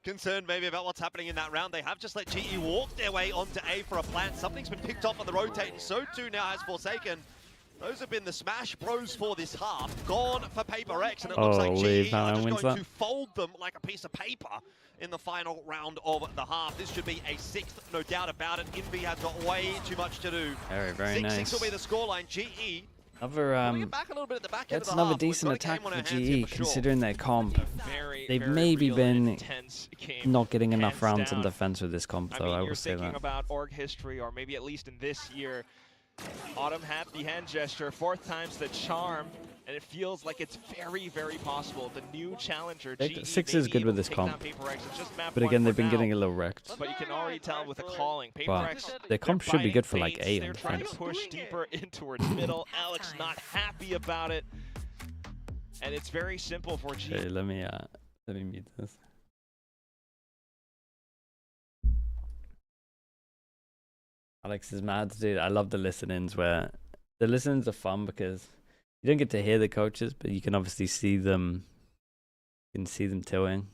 concerned maybe about what's happening in that round. They have just let GE walk their way onto A for a plant. Something's been picked off on the rotate, and so too now has Forsaken. Those have been the Smash Bros for this half. Gone for PRX, and it looks like GE are just going to fold them like a piece of paper in the final round of the half. This should be a 6th, no doubt about it. Envy has got way too much to do. Very nice. 6-6 will be the scoreline. GE. That's another decent attack for GE, considering their comp. They've maybe been not getting enough rounds in defense with this comp, though, I will say that. Thinking about org history, or maybe at least in this year, Autumn had the hand gesture, 4th time's the charm, and it feels like it's very possible. The new challenger, GE, 6 is good with this comp, but again, they've been getting a little wrecked. But you can already tell with the calling. PRX, their comp should be good for like A in They're trying to push deeper in towards middle. Alex not happy about it, and it's very simple for GE. Okay, let me mute this. Alex is mad, dude. I love the listen-ins where the listen-ins are fun because you don't get to hear the coaches, but you can obviously see them. You can see them tilting.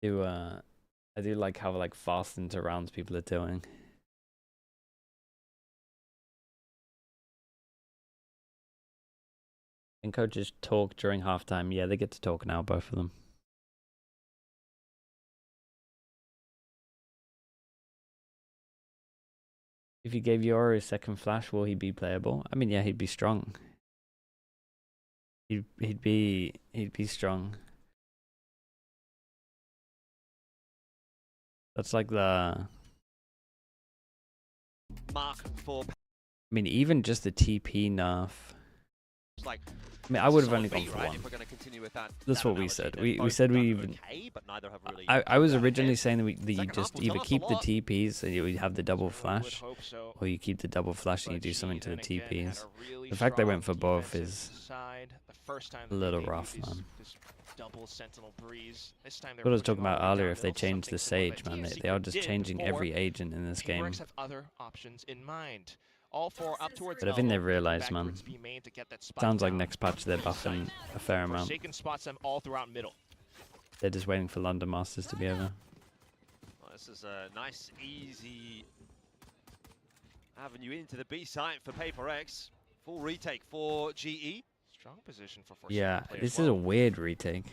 I do like how like fast into rounds people are tilting. And coaches talk during halftime. Yeah, they get to talk now, both of them. If you gave Yoru a second flash, will he be playable? I mean, yeah, he'd be strong. He'd be strong. That's like the mark for. I mean, even just the TP nerf. Like, I mean, I would have only gone for right, one. if we're going to continue with that, that's what we said. We said we even. Okay, but neither have really I was originally saying that you just either keep the TPs and you have the double flash, or you keep the double flash and you do something to the TPs. The fact they went for both is a little rough, man. What I was talking about earlier, if they change the Sage, man, they are just changing every agent in this game. All 4 up towards but I think they've realized, man. Sounds like next patch they're buffing a fair amount. Spots them all throughout middle. They're just waiting for London Masters to be over. Well, this is a nice, easy avenue into the B site for PRX. Full retake for GE. Strong position for yeah, this is a weird retake.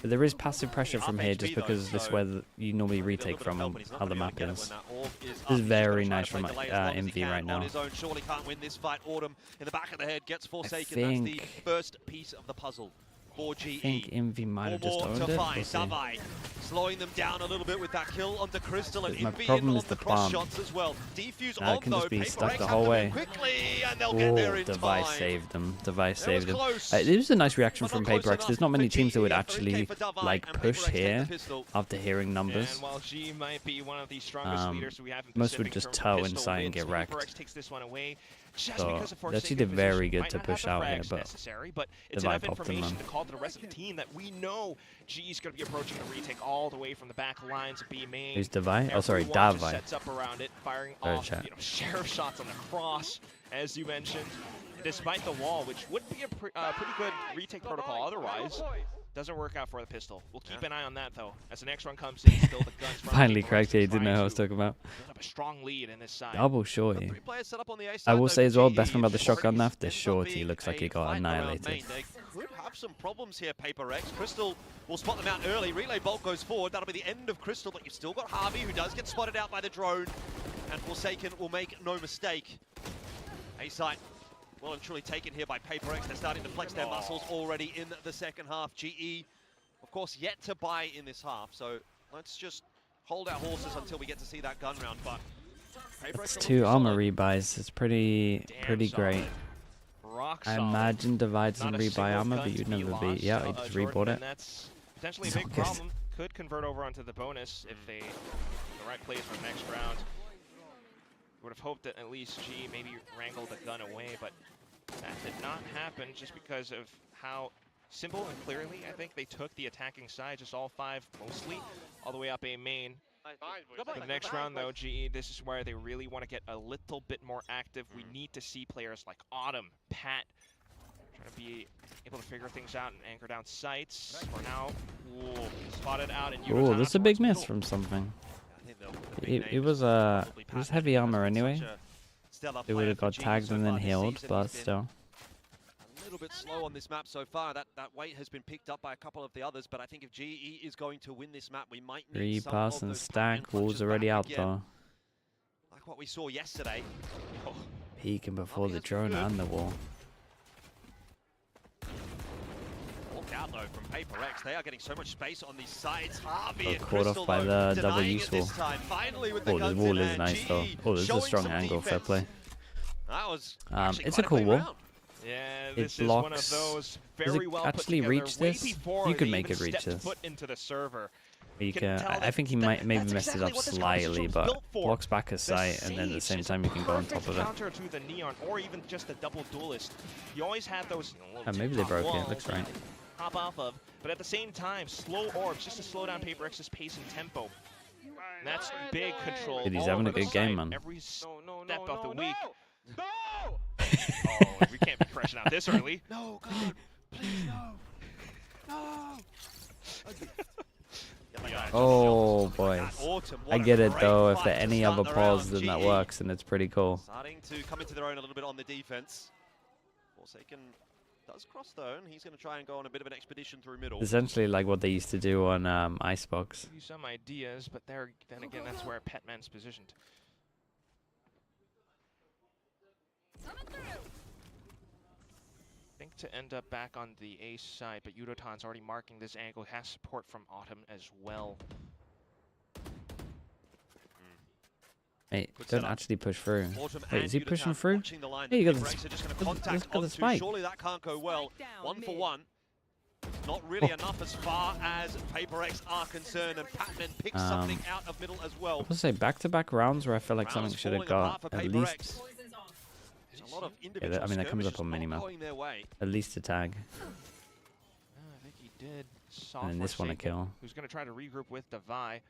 But there is passive pressure from here just because this is where you normally retake from and how the map is. This is very nice from MV right now. Surely can't win this fight. Autumn in the back of the head gets Forsaken. That's the first piece of the puzzle. for GE. I think Envy might have just owned it. We'll see. Slowing them down a little bit with that kill onto Crystal, and my Envy problem in is on the the cross bomb. shots as well. Defuse Now on it can though, just be PRX stuck the have whole to way. move quickly, and they'll get there in Device time. saved them. Device It saved was them. close, It was a nice reaction but from not close PRX. enough There's not many for teams that would GE. actually For Davai, like and push PRX take the here pistol. after hearing numbers. And while G might be one of the strongest leaders we have in Most would Pacific just in terms of toe pistol inside and wins, get wrecked. PRX takes this one away just So because of they actually did very good to push out here, but necessary, but it's Divide enough popped them, information man. to call to the rest of the team that we know G is going to be approaching a retake all the way from the back lines of B main. Who's Divide? Oh, sorry, Everyone just Davai. sets up around it, firing Sorry, off, chat. sheriff shots on the cross, as you mentioned. Despite the wall, which would be a pretty good retake protocol otherwise, doesn't work out for the pistol. We'll keep an eye on that though. As the next run comes in, still the guns from Finally PRX cracked it. He is didn't know trying who I was to talking about. build up a strong lead in this side. Double shorty. 3 players set up on the A I side, will though, say for as well, GE. best thing about the Already shotgun left, the ends up shorty being looks like he a got fight around annihilated. main. They could have some problems here, PRX. Crystal will spot them out early. Relay Bolt goes forward. That'll be the end of Crystal, but you've still got Harvey, who does get spotted out by the drone. And Forsaken will make no mistake. A site well and truly taken here by PRX. They're starting to flex their muscles already in the second half. GE, of course, yet to buy in this half. So let's just hold our horses until we get to see that gun round. But It's 2 armor rebuys. It's pretty great. Rock I solid. imagine Divide's Not and a rebuy single armor, gun but to you'd be never be. lost, Yeah, he just Jordan, rebought it. and that's potentially a So big good. problem. Could convert over onto the bonus if they the right plays for the next round. Would have hoped that at least G maybe wrangled the gun away, but that did not happen just because of how simple and clearly I think they took the attacking side, just all 5 mostly, all the way up A main. For the next round though, GE, this is where they really want to get a little bit more active. We need to see players like Autumn, Pat, trying to be able to figure things out and anchor down sights. For now, spotted out and Oh, that's a big miss from something. It was heavy armor anyway. It would have got tagged and then healed, but still. A little bit slow on this map so far. That weight has been picked up by a couple of the others, but I think if GE is going to win this map, we might need some Repass of and those stack. punches Wall's already back out again, though. like what we saw yesterday. Oh, Peeking before the drone and the wall. walk out though from PRX. They are getting so much space on these sides. Harvey Got and caught Crystal, off by though, the double denying it useful. this time. Finally with the Oh, the guns wall in is hand, nice though. GE Oh, this is a showing strong some angle. Fair defense. play. That was It's a cool wall. round. Yeah, It this is one of blocks- those Does very it well actually put reach together way this? before You could they make even it reach stepped this. foot into the server. You can can. tell I that think he maybe that's messed it exactly up what this slightly, construction was but built for. blocks back a The sight, and then at the Sage same is time you can go on perfect top of it. counter to the Neon, or even just the double Duelist. You always had those. Maybe they broke it. Looks right. Hop off of, but at the same time, slow orbs just to slow down PRX's pace and tempo. And that's big control. Dude, he's all having a over the good game, site, man. Every step of the week. No! Oh, we can't be crashing out this early. No, God, please no. No. Oh, boys. I get it though. If there are any other pause, then that works, and it's pretty cool. Starting to come into their own a little bit on the defense. Forsaken does cross though, and he's going to try and go on a bit of an expedition through middle. Essentially like what they used to do on Icebox. Give you some ideas, but then again, that's where Petman's positioned. I think to end up back on the ace side, but Yudotan's already marking this angle. Has support from Autumn as well. Mate, don't actually push through. Autumn Wait, and is he Yudotan pushing through? watching the line. Hey, you got PRX the, are just gonna look contact at the onto. spike. Surely that can't go well. 1 for 1. Not really Oh. enough as far as PRX are concerned, and Patman picks something out of middle as well. I was say back-to-back rounds where I feel like something should have got at least. A lot of Yeah, I mean that comes up on minimap. At least a tag, I think he did. and then this one a kill. Who's going to try to regroup with Davai.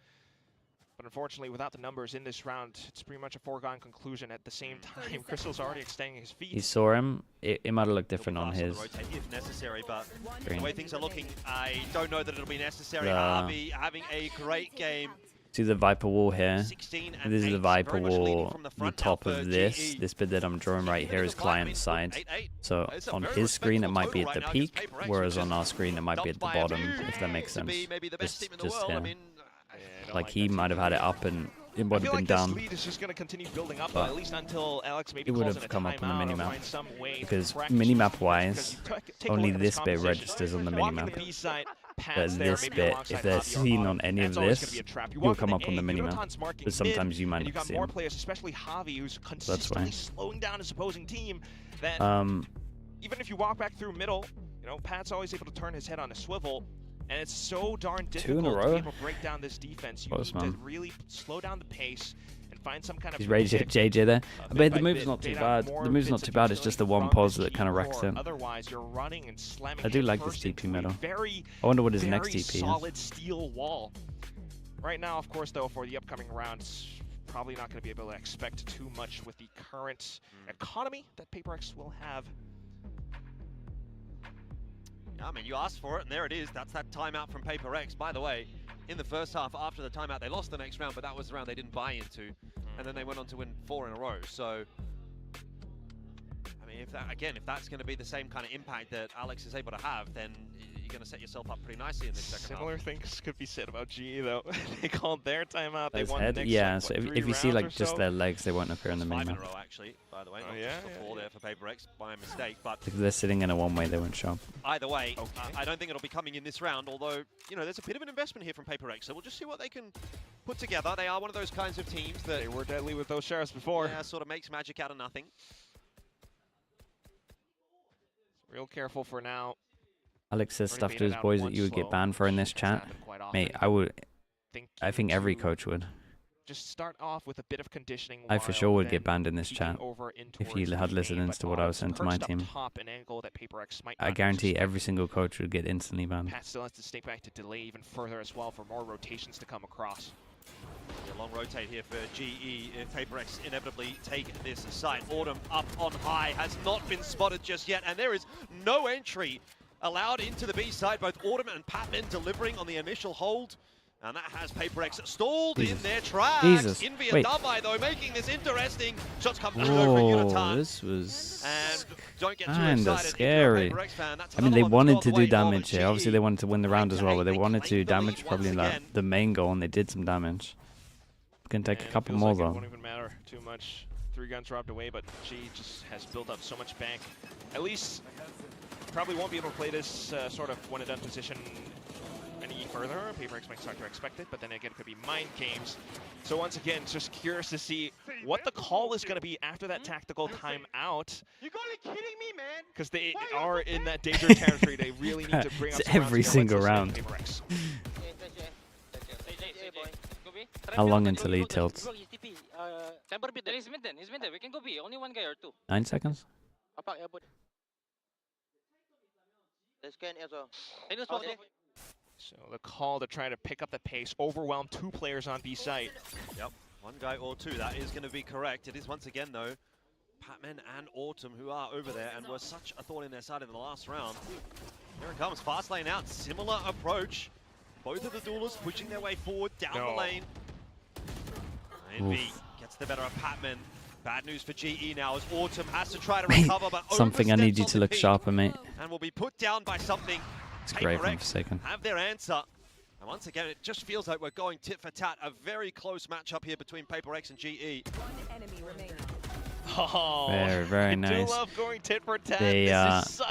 But unfortunately, without the numbers in this round, it's pretty much a foregone conclusion. At the same time, Crystal's already extending his feet. He saw him. It might have looked different on his. If necessary, but Green. the way things are looking, I don't know that it'll be necessary. Yeah. Harvey having a great game. See the Viper wall here. 16 and This is the 8, Viper very much leading wall. from the The front top now for of this. GE. This bit that I'm drawing right here is client side. 8-8. So It's a on very his screen it respectable might be at total the right now against peak, PRX, whereas which on our screen it might be at the dumped by a bottom, few if that makes to sense. be maybe the best team in the Just world. I here. mean, Like he might have had it up and it would have been down. Lead is just going to continue building up, at least until Alex maybe it would have come up on the minimap. Because minimap-wise, only this bit registers on the minimap. But this bit, if they're seen on any of this, you'll come up on the minimap. But sometimes you might not see them. Especially Javi, who's consistently slowing down his opposing team. That even if you walk back through middle, you know, Pat's always able to turn his head on a swivel. And it's so darn difficult to be able to break down this defense. You need to really slow down the pace and find some kind of... He's ready to hit JJ there. But the move's not too bad. The move's not too bad. It's just the one pause that kind of wrecks him. Otherwise, you're running and slamming. I do like this TP middle. I wonder what his next TP is. Solid steel wall. Right now, of course, though, for the upcoming rounds, probably not going to be able to expect too much with the current economy that PRX will have. I mean, you asked for it, and there it is. That's that timeout from PRX. By the way, in the first half, after the timeout, they lost the next round, but that was the round they didn't buy into. And then they went on to win 4 in a row. So, I mean, if that's going to be the same kind of impact that Alex is able to have, then you're going to set yourself up pretty nicely in this second Similar half. things could be said about GE, though. They called their timeout. They won the next, yeah, like, so what, if you see like just their legs, they won't appear on the minimap. 5 in a row, actually, by the way. Not just the 4 there for PRX by mistake. But if they're sitting in a one-way, they won't show up. Either way, I don't think it'll be coming in this round, although, you know, there's a bit of an investment here from PRX, so we'll just see what they can put together. They are one of those kinds of teams that... They were deadly with those sheriffs before. Yeah, sort of makes magic out of nothing. Real careful for now. Alex says stuff to his boys that you would get banned for in this chat. Mate, I think every coach would. Just start off with a bit of conditioning. I for sure would get banned in this chat if you had listened to what I was saying to my team. I guarantee every single coach would get instantly banned. Pat still has to stay back to delay even further as well for more rotations to come across. A long rotate here for GE if PRX inevitably take this site. Autumn up on high has not been spotted just yet, and there is no entry allowed into the B side. Both Autumn and Patman delivering on the initial hold. And that has PRX stalled in their tracks. In via Dumai, though, making this interesting. Shots come through for Unitarn. This was kind of scary. I mean, they wanted to do damage here. Obviously, they wanted to win the round as well, but they wanted to do damage probably in the main goal, and they did some damage. Can take a couple more, though. It won't even matter too much. 3 guns robbed away, but G just has built up so much bank. At least, probably won't be able to play this sort of one-and-done position any further. PRX might start to expect it, but then again, it could be mind games. So once again, just curious to see what the call is going to be after that tactical timeout. You gotta be kidding me, man! Because they are in that danger territory. They really need to bring up some every single round. How long until he tilts? 9 seconds? So the call to try to pick up the pace, overwhelm 2 players on B site. Yep, 1 guy or 2, that is going to be correct. It is once again, though, Patman and Autumn who are over there and were such a thorn in their side in the last round. Here it comes, fast lane out, similar approach. Both of the duelists pushing their way forward down the lane. Envy gets the better of Patman. Bad news for GE now as Autumn has to try to recover, but something I need you to look sharper, mate. And will be put down by something. It's great from Forsaken. Have their answer. And once again, it just feels like we're going tit for tat. A very close matchup here between PRX and GE. Oh, very nice. I do love going tit for tat.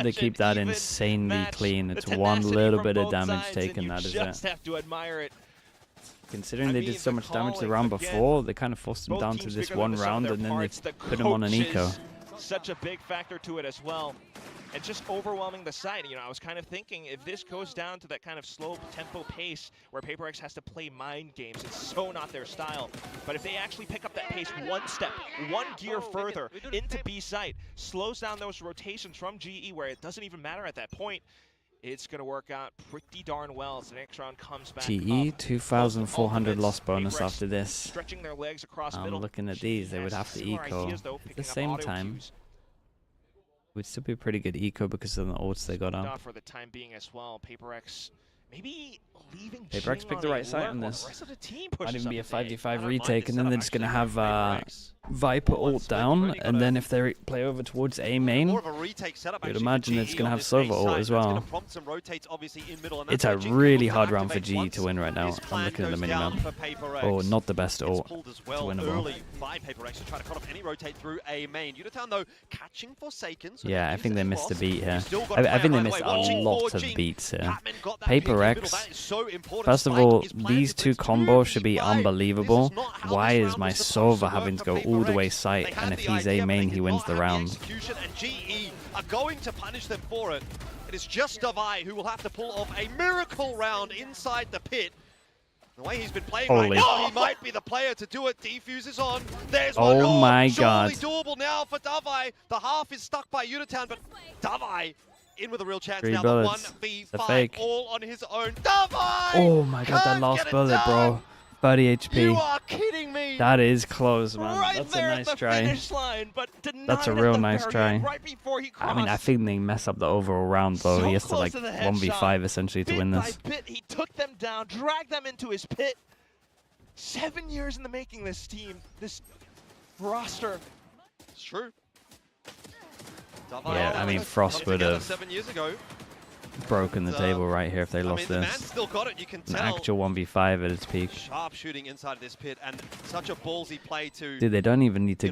They keep that insanely clean. It's one little bit of damage taken. That is it. Just have to admire it. Considering they did so much damage the round before, they kind of forced them down to this one round, and then they put them on an eco. Such a big factor to it as well. And just overwhelming the side. You know, I was kind of thinking if this goes down to that kind of slow tempo pace where PRX has to play mind games, it's so not their style. But if they actually pick up that pace 1 step, 1 gear further into B site, slows down those rotations from GE where it doesn't even matter at that point, it's going to work out pretty darn well as the next round comes back. GE 2,400 loss bonus after this. Stretching their legs across I'm middle. looking at these, they would have to eco. At the same time, would still be a pretty good eco because of the ults they got up. For the time being as well, PRX maybe leaving. PRX picked the right side on this. Might even be a 5v5 retake, and then they're just gonna have Viper ult down, and then if they play over towards A main, you'd imagine it's going to have Sova ult as well. It's a really hard round for GE to win right now. I'm looking at the minimap. Oh, not the best ult to win a ball. Yeah, I think they missed a beat here. I think they missed a lot of beats here. PRX, first of all, these two combos should be unbelievable. Why is my Sova having to go all the way site, and if he's A main, he wins the round? And GE are going to punish them for it. It is just Davai who will have to pull off a miracle round inside the pit. The way he's been playing right now, he might be the player to do it. Defuse is on. There's one. Oh my god. Doable now for Davai. The half is stuck by Unitown, but Davai in with a real chance 3 now. bullets. The 1v5 all on his own. Davai! Oh my god, that last bullet, bro. 30 HP. You are kidding me. That is close, man. Right That's there a nice at the try. finish line, but That's a real nice try. Right before he I mean, I think they mess up the overall round, though. He has to like 1v5 essentially to win this. Bit, he took them down, dragged them into his pit. 7 years in the making, this team, this roster. It's true. Yeah, I mean, Frost would have 7 years ago. Broken the table right here if they lost this. Still got it, you can An tell. actual 1v5 at its peak. Sharp shooting inside of this pit, and such a ballsy play to. Dude, they don't even need to.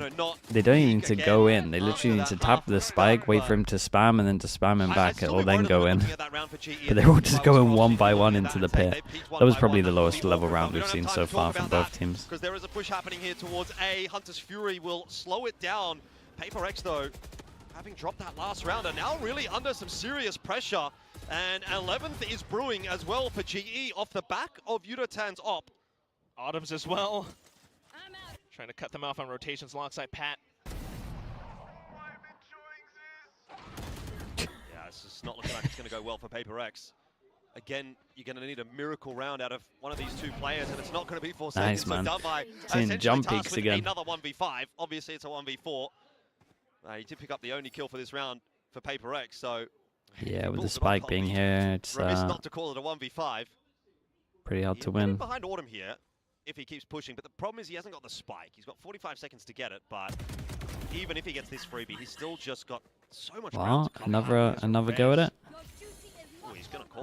They don't even need to go in. They literally need to tap the spike, wait for him to spam, and then to spam him back. It will then go in. But they're all just going one by one into the pit. That was probably the lowest level round we've seen so far from both teams. Because there is a push happening here towards A. Hunter's Fury will slow it down. PRX though, having dropped that last round, are now really under some serious pressure. And 11th is brewing as well for GE off the back of Udotan's op. Autumn's as well. Trying to cut them off on rotations alongside Pat. Yeah, it's just not looking like it's going to go well for PRX. Again, you're going to need a miracle round out of one of these two players, and it's not going to be 4 seconds. Nice, man. Davai Seeing jump peaks again. Another 1v5. Obviously, it's a 1v4. He did pick up the only kill for this round for PRX, so... Yeah, with the spike being here, it's not to call it a 1v5. Pretty hard to win. Behind Autumn here, if he keeps pushing, but the problem is he hasn't got the spike. He's got 45 seconds to get it, but even if he gets this freebie, he's still just got so much. Well, another go at it.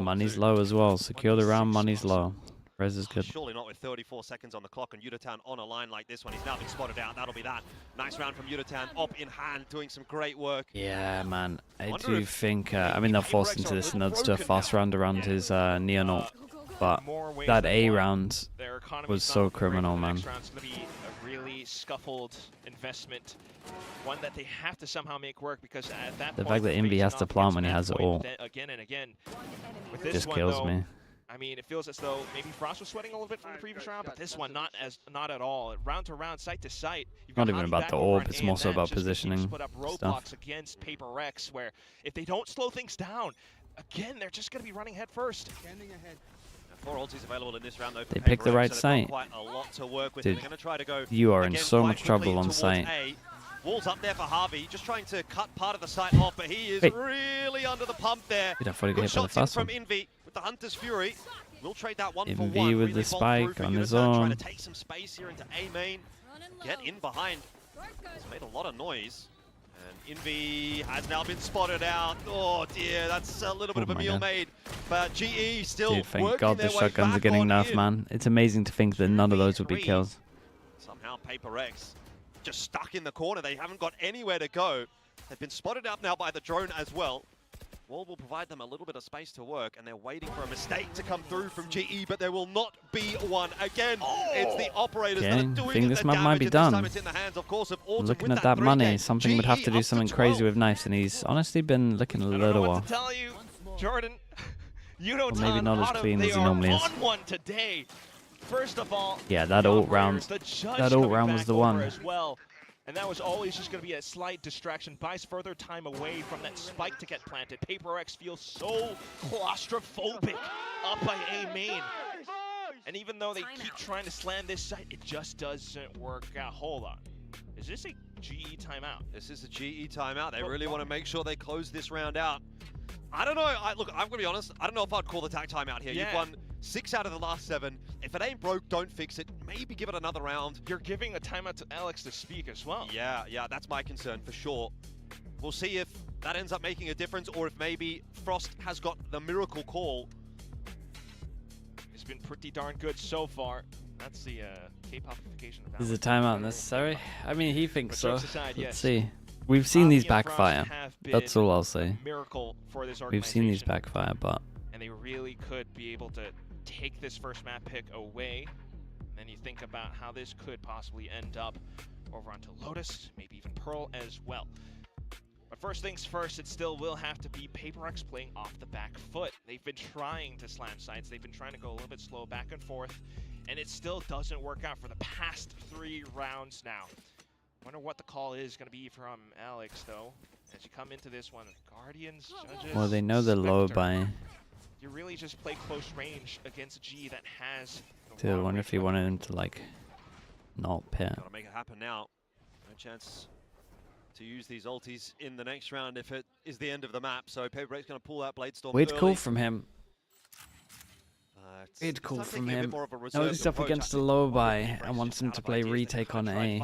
Money's low as well. Secure the round. Money's low. Res is good. Surely not with 34 seconds on the clock, and Udotan on a line like this one. He's now been spotted out. That'll be that. Nice round from Udotan. Op in hand, doing some great work. Yeah, man. I do think... I mean, they'll force into this and they'll just do a fast round around his Neon ult. But that A round was so criminal, man. Round's going to be a really scuffled investment. One that they have to somehow make work, because at that the point, fact that Envy has to plant when he has it all again and again. With this just one, kills though, me. I mean, it feels as though maybe Frost was sweating a little bit from the previous round, but this one not at all. Round to round, site to site. Not even about the orb, it's more so about positioning put up roadblocks stuff against PRX, where if they don't slow things down, again, they're just going to be running head first. Standing ahead. 4 ultis available in this round, though. They pick the right so site. Quite a lot to work with. Dude, they're going to try to go you are in so much trouble on site. Walls up there for Harvey, just trying to cut part of the site off, but he is really under the pump there. Dude, I thought he got Good hit by the shots in first from one. Envy with the Hunter's Fury. We'll trade that 1 for 1. Envy with the spike on his own. Trying to take some space here into A main. Get in behind. It's made a lot of noise. And Envy has now been spotted out. Oh dear, that's a little bit of a meal made. But GE still Dude, thank God the shotguns are getting nerfed, man. It's amazing to think that none of those would be kills. Somehow PRX just stuck in the corner. They haven't got anywhere to go. They've been spotted out now by the drone as well. Wall will provide them a little bit of space to work, and they're waiting for a mistake to come through from GE, but there will not be one. Again, it's the operators that are doing think this map might be done. Looking at that money, something would have to do something crazy with knives, and he's honestly been looking a little while. To tell you, Jordan, well, maybe not as clean as he normally is. One today. First of all, yeah, that ult round was the one. As well. And that was always just going to be a slight distraction, buys further time away from that spike to get planted. PRX feels so claustrophobic up by A main. And even though they keep trying to slam this site, it just doesn't work out. Hold on. Is this a GE timeout? This is a GE timeout. They really want to make sure they close this round out. I don't know. Look, I'm going to be honest. I don't know if I'd call the tag timeout here. Yeah. You've won 6 out of the last 7. If it ain't broke, don't fix it. Maybe give it another round. You're giving a timeout to Alex to speak as well. Yeah, that's my concern for sure. We'll see if that ends up making a difference or if maybe Frost has got the miracle call. It's been pretty darn good so far. That's the K-popification of Valorant. Is a timeout necessary? I mean, he thinks so. Aside, Let's see. We've seen these backfire. That's all I'll say. Miracle for this We've seen these backfire, but... And they really could be able to take this first map pick away. And then you think about how this could possibly end up over onto Lotus, maybe even Pearl as well. But first things first, it still will have to be PRX playing off the back foot. They've been trying to slam sites. They've been trying to go a little bit slow back and forth. And it still doesn't work out for the past 3 rounds now. Wonder what the call is going to be from Alex, though. As you come into this one, Guardians, Judges, well, they know they're low by... You really just play close range against a G that has... Dude, I wonder if he wanted him to, like, not pit. Gotta make it happen now. No chance to use these ultis in the next round if it is the end of the map. So PRX going to pull that Bladestorm Weird early. call from him. Weird call from him. No, he's up against the low buy and wants him to play retake on A.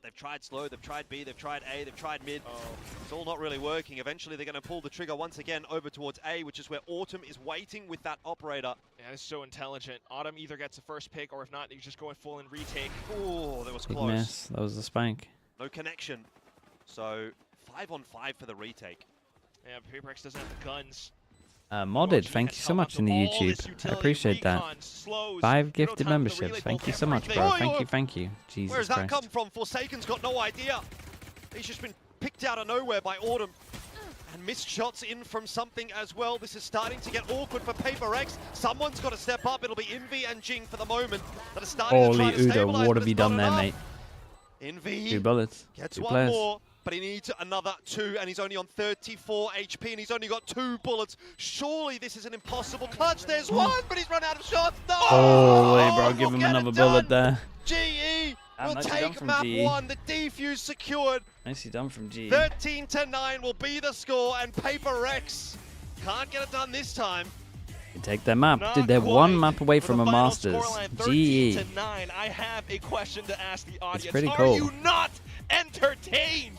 They've tried slow, they've tried B, they've tried A, they've tried mid. It's all not really working. Eventually they're going to pull the trigger once again over towards A, which is where Autumn is waiting with that operator. Yeah, it's so intelligent. Autumn either gets the first pick, or if not, he's just going full in retake. Oh, that was Big close. miss. That was the spank. No connection. So 5 on 5 for the retake. Yeah, PRX doesn't have the guns. Modded, thank you so much in the YouTube. I appreciate that. 5 gifted memberships. Thank you so much, bro. Thank you. Jesus Where's that Christ. come from? Forsaken's got no idea. He's just been picked out of nowhere by Autumn. And missed shots in from something as well. This is starting to get awkward for PRX. Someone's got to step up. It'll be Envy and Jing for the moment that are starting to try to Udo, stabilize, what have you done there, mate? Envy 2 bullets. gets 2 one players. more. But he needs another 2, and he's only on 34 HP, and he's only got 2 bullets. Surely this is an impossible clutch. There's 1, but he's run out of shots. No! Holy, bro, give him another bullet there. GE will take map 1. The defuse secured. Nicely done from GE. 13-9 will be the score, and PRX can't get it done this time. You take their map. Dude, they're 1 map away from a Masters. GE. 13-9. I have a question to ask the audience. It's pretty cool. Are you not entertained?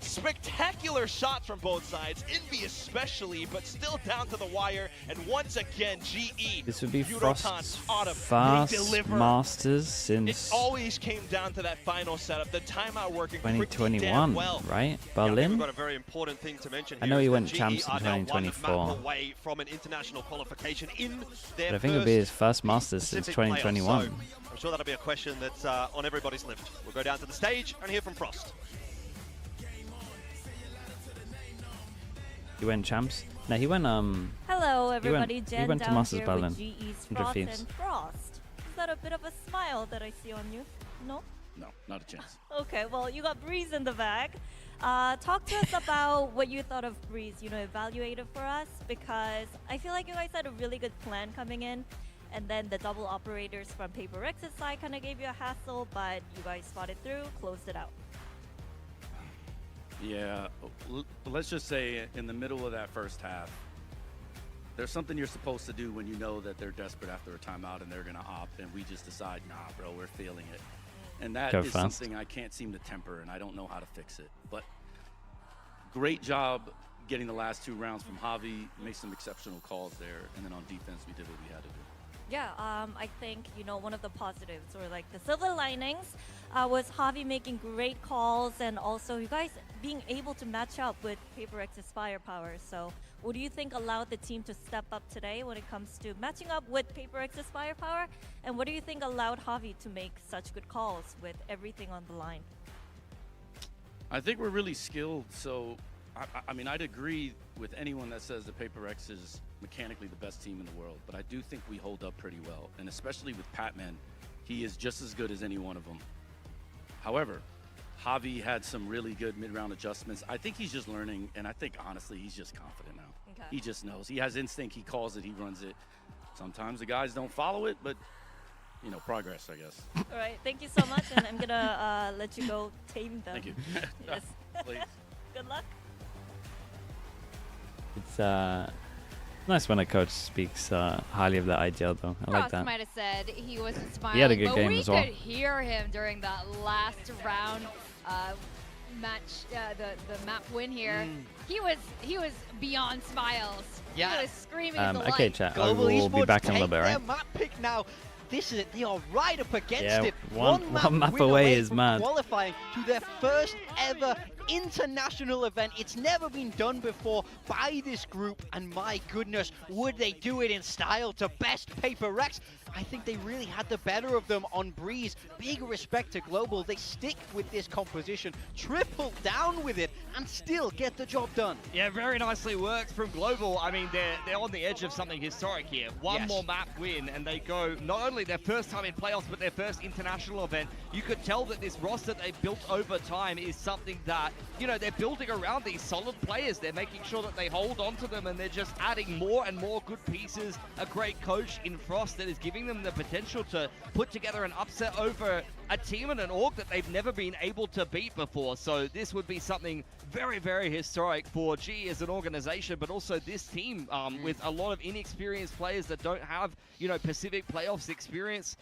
Spectacular shots from both sides, Envy especially, but still down to the wire. And once again, GE. This would be Frost's Autumn, first Masters since it always came down to that final setup. The timeout working 2021, well. right? Yeah, Berlin? we've got a very important thing to mention here. I know he went GE champs in are now 2024. 1 map away from an international qualification in their But I think it'll be his first Masters since Pacific playoffs. 2021. So I'm sure that'll be a question that's on everybody's lips. We'll go down to the stage and hear from Frost. He went champs. No, he went Hello everybody, he went to down Masters here Berlin. with GE's Frost and Frost. Is that a bit of a smile that I see on you? No? No, not a chance. Okay, well you got Breeze in the back. Talk to us about what you thought of Breeze, evaluate it for us, because I feel like you guys had a really good plan coming in, and then the double operators from PRX's side kind of gave you a hassle, but you guys fought it through, closed it out. Yeah, let's just say in the middle of that first half, there's something you're supposed to do when you know that they're desperate after a timeout and they're going to opt, and we just decide, nah, bro, we're feeling it. And that is something I can't seem to temper, and I don't know how to fix it. But great job getting the last 2 rounds from Javi, made some exceptional calls there, and then on defense, we did what we had to do. Yeah, I think, one of the positives or like the silver linings was Javi making great calls, and also you guys being able to match up with PRX's firepower. So what do you think allowed the team to step up today when it comes to matching up with PRX's firepower? And what do you think allowed Javi to make such good calls with everything on the line? I think we're really skilled, so I mean, I'd agree with anyone that says that PRX is mechanically the best team in the world, but I do think we hold up pretty well, and especially with Patman, he is just as good as any one of them. However, Javi had some really good mid-round adjustments. I think he's just learning, and I think, honestly, he's just confident now. Okay. He just knows. He has instinct. He calls it. He runs it. Sometimes the guys don't follow it, but, progress, I guess. All right. Thank you so much, and I'm going to let you go tame them. Thank you. Yes. Please. Good luck. It's Nice when a coach speaks highly of the IGL, though. I like that. Might have said he wasn't smiling, he had a good game as well. We could hear him during that last round match, the map win here. He was beyond smiles. Yeah. He was screaming delight. Okay, chat. I will be back in a little bit, right? Map pick now. This is it. They are right up against it. One map away is mad. Qualifying to their first ever international event. It's never been done before by this group, and my goodness, would they do it in style to best PRX? I think they really had the better of them on Breeze. Big respect to Global. They stick with this composition, triple down with it, and still get the job done. Yeah, very nicely worked from Global. I mean, they're on the edge of something historic here. One more map win, and they go not only their first time in playoffs, but their first international event. You could tell that this roster they built over time is something that, you know, they're building around these solid players. They're making sure that they hold on to them, and they're just adding more and more good pieces. A great coach in Frost that is giving them the potential to put together an upset over a team and an org that they've never been able to beat before. So this would be something very, very historic for GE as an organization, but also this team with a lot of inexperienced players that don't have, you know, Pacific playoffs experience.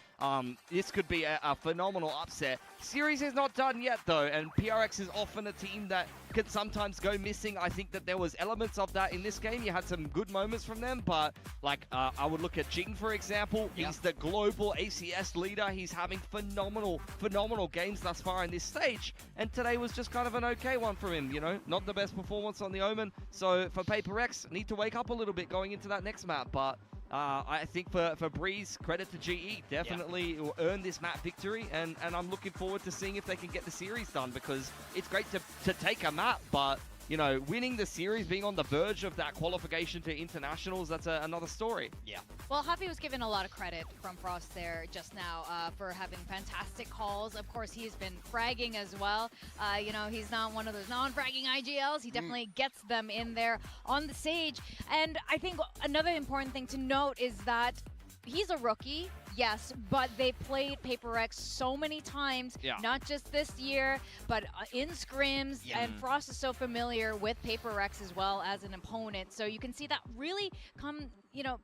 This could be a phenomenal upset. Series is not done yet, though, and PRX is often a team that can sometimes go missing. I think that there was elements of that in this game. You had some good moments from them, but like I would look at Jing, for example. He's the global ACS leader. He's having phenomenal games thus far in this stage, and today was just kind of an okay one for him, you know, not the best performance on the Omen. So for PRX, need to wake up a little bit going into that next map, but I think for Breeze, credit to GE, definitely will earn this map victory, and I'm looking forward to seeing if they can get the series done, because it's great to take a map, but you know, winning the series, being on the verge of that qualification to internationals, that's another story. Yeah. Well, Huffy was given a lot of credit from Frost there just now for having fantastic calls. Of course, he's been fragging as well. You know, he's not one of those non-fragging IGLs. He definitely gets them in there on the stage. And I think another important thing to note is that he's a rookie. Yes, but they played PRX so many times, not just this year, but in scrims, and Frost is so familiar with PRX as well as an opponent, so you can see that really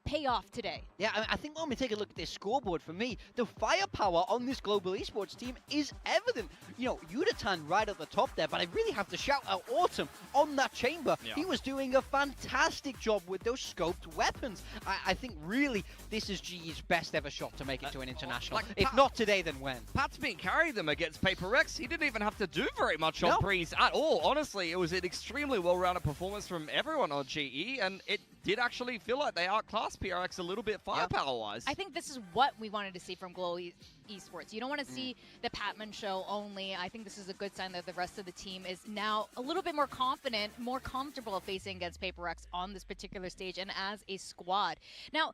pay off today. Yeah, I think when we take a look at this scoreboard, for me, the firepower on this global esports team is evident. You know, Yudatan right at the top there, but I really have to shout out Autumn on that chamber. He was doing a fantastic job with those scoped weapons. I think really this is GE's best ever shot to make it to an international. Like, if not today, then when? Pat's been carrying them against PRX. He didn't even have to do very much on Breeze at all. Honestly, it was an extremely well-rounded performance from everyone on GE, and it did actually feel like they outclassed PRX a little bit firepower-wise. I think this is what we wanted to see from Global Esports. You don't want to see the Patman show only. I think this is a good sign that the rest of the team is now a little bit more confident, more comfortable facing against PRX on this particular stage and as a squad. Now,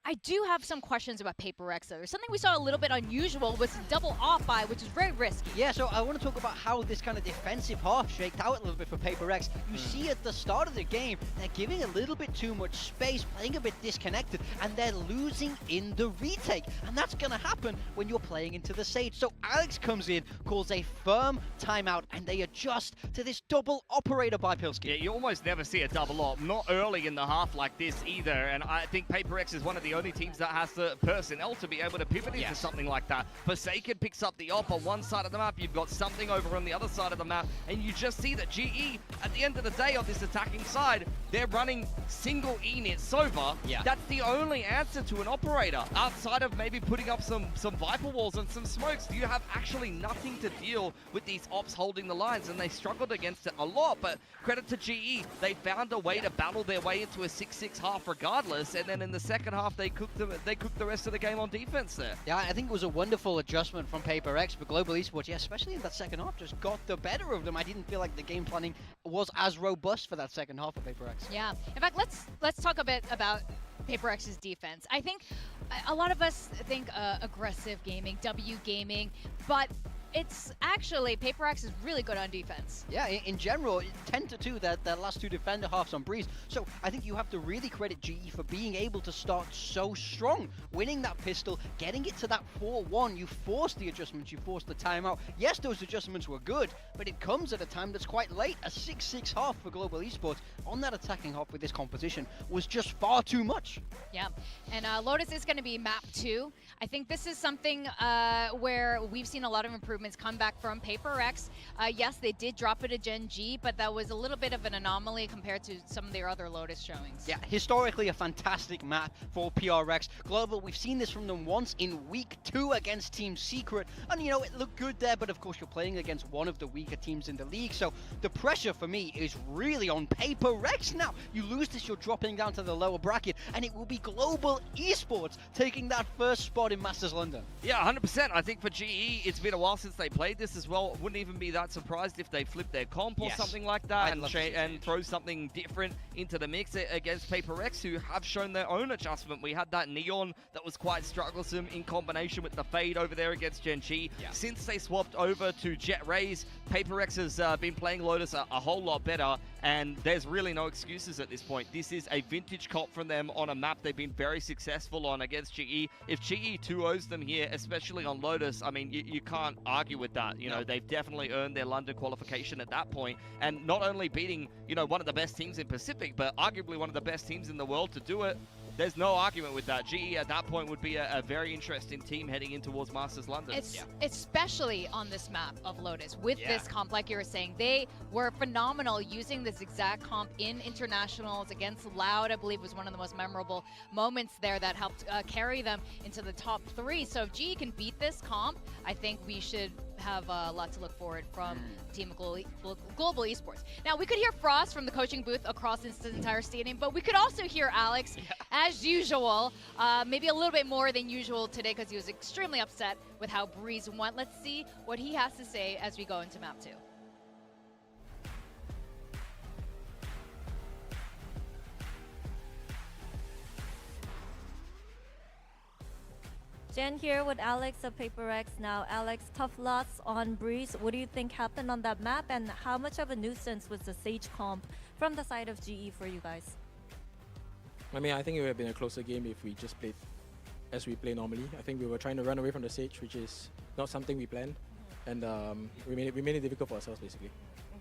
I do have some questions about PRX, though. Something we saw a little bit unusual was double off buy, which is very risky. Yeah, so I want to talk about how this kind of defensive half shaked out a little bit for PRX. You see at the start of the game, they're giving a little bit too much space, playing a bit disconnected, and they're losing in the retake. And that's going to happen when you're playing into the Sage. So Alex comes in, calls a firm timeout, and they adjust to this double operator by Pilski. Yeah, you almost never see a double op, not early in the half like this either. And I think PRX is one of the only teams that has the personnel to be able to pivot into something like that. Forsaken picks up the op on one side of the map, you've got something over on the other side of the map, and you just see that GE, at the end of the day on this attacking side, they're running single Enit Sova. That's the only answer to an operator, outside of maybe putting up some Viper walls and some smokes. You have actually nothing to deal with these ops holding the lines, and they struggled against it a lot, but credit to GE, they found a way to battle their way into a 6-6 half regardless, and then in the second half, they cooked the rest of the game on defense there. Yeah, I think it was a wonderful adjustment from PRX, but Global Esports, especially in that second half, just got the better of them. I didn't feel like the game planning was as robust for that second half of PRX. Yeah, in fact, let's talk a bit about PRX's defense. I think a lot of us think aggressive gaming, W gaming, but it's actually, PRX is really good on defense. Yeah, in general, 10-2, their last 2 defender halves on Breeze. So I think you have to really credit GE for being able to start so strong, winning that pistol, getting it to that 4-1. You forced the adjustments, you forced the timeout. Yes, those adjustments were good, but it comes at a time that's quite late. A 6-6 half for Global Esports on that attacking half with this composition was just far too much. Yeah, and Lotus is going to be map 2. I think this is something where we've seen a lot of improvements come back from PRX. Yes, they did drop it to Gen G, but that was a little bit of an anomaly compared to some of their other Lotus showings. Yeah, historically a fantastic map for PRX. Global, we've seen this from them once in week 2 against Team Secret, and you know, it looked good there, but of course you're playing against one of the weaker teams in the league, so the pressure for me is really on PRX now. You lose this, you're dropping down to the lower bracket, and it will be Global Esports taking that first spot in Masters London. Yeah, 100%. I think for GE, it's been a while since they played this as well. Wouldn't even be that surprised if they flip their comp or something like that and throw something different into the mix against PRX, who have shown their own adjustment. We had that Neon that was quite strugglesome in combination with the Fade over there against Gen G. Since they swapped over to Jet Rays, PRX has been playing Lotus a whole lot better, and there's really no excuses at this point. This is a vintage comp from them on a map they've been very successful on against GE. If GE 2-0s them here, especially on Lotus, I mean, you can't argue with that. You know, they've definitely earned their London qualification at that point, and not only beating, you know, one of the best teams in Pacific, but arguably one of the best teams in the world to do it. There's no argument with that. GE at that point would be a very interesting team heading in towards Masters London. Especially on this map of Lotus. With this comp, like you were saying, they were phenomenal using this exact comp in internationals against Loud. I believe was one of the most memorable moments there that helped carry them into the top 3. So if GE can beat this comp, I think we should have a lot to look forward from Team Global Esports. Now, we could hear Frost from the coaching booth across this entire stadium, but we could also hear Alex, as usual, maybe a little bit more than usual today because he was extremely upset with how Breeze went. Let's see what he has to say as we go into map 2. Jen here with Alex of PRX. Now, Alex, tough loss on Breeze. What do you think happened on that map, and how much of a nuisance was the Sage comp from the side of GE for you guys? I mean, I think it would have been a closer game if we just played as we play normally. I think we were trying to run away from the Sage, which is not something we planned, and we made it difficult for ourselves, basically.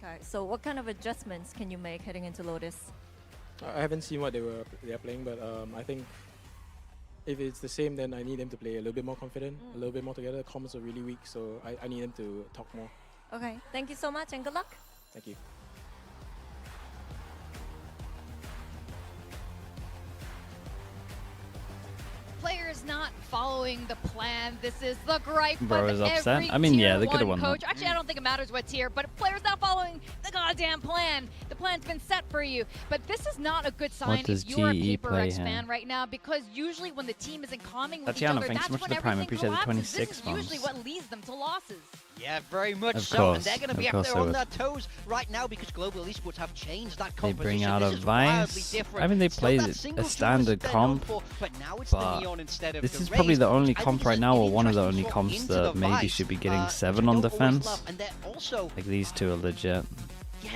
Okay, so what kind of adjustments can you make heading into Lotus? I haven't seen what they are playing, but I think if it's the same, then I need them to play a little bit more confident, a little bit more together. Comms are really weak, so I need them to talk more. Okay, thank you so much and good luck. Thank you. Players not following the plan. This is the gripe Bro of is upset. every I mean, yeah, they tier could have 1 won coach. that. Actually, I don't think it matters what tier, but if players not following the goddamn plan, the plan's been set for you. But this is not a good sign if you're a PRX fan right now, because usually when the team isn't calming with each other, that's when everything collapses. This is usually what leads them to losses. Yeah, very much so. And they're going to be up there on their toes right now because Global Esports have changed that composition. They bring out a Vice. I mean, they played a standard comp, but now it's but the Neon instead of this is the probably Rays. the only comp right now, or one of the only comps that maybe should be getting 7 on defense. And they're also, like, these two are legit. Yeah,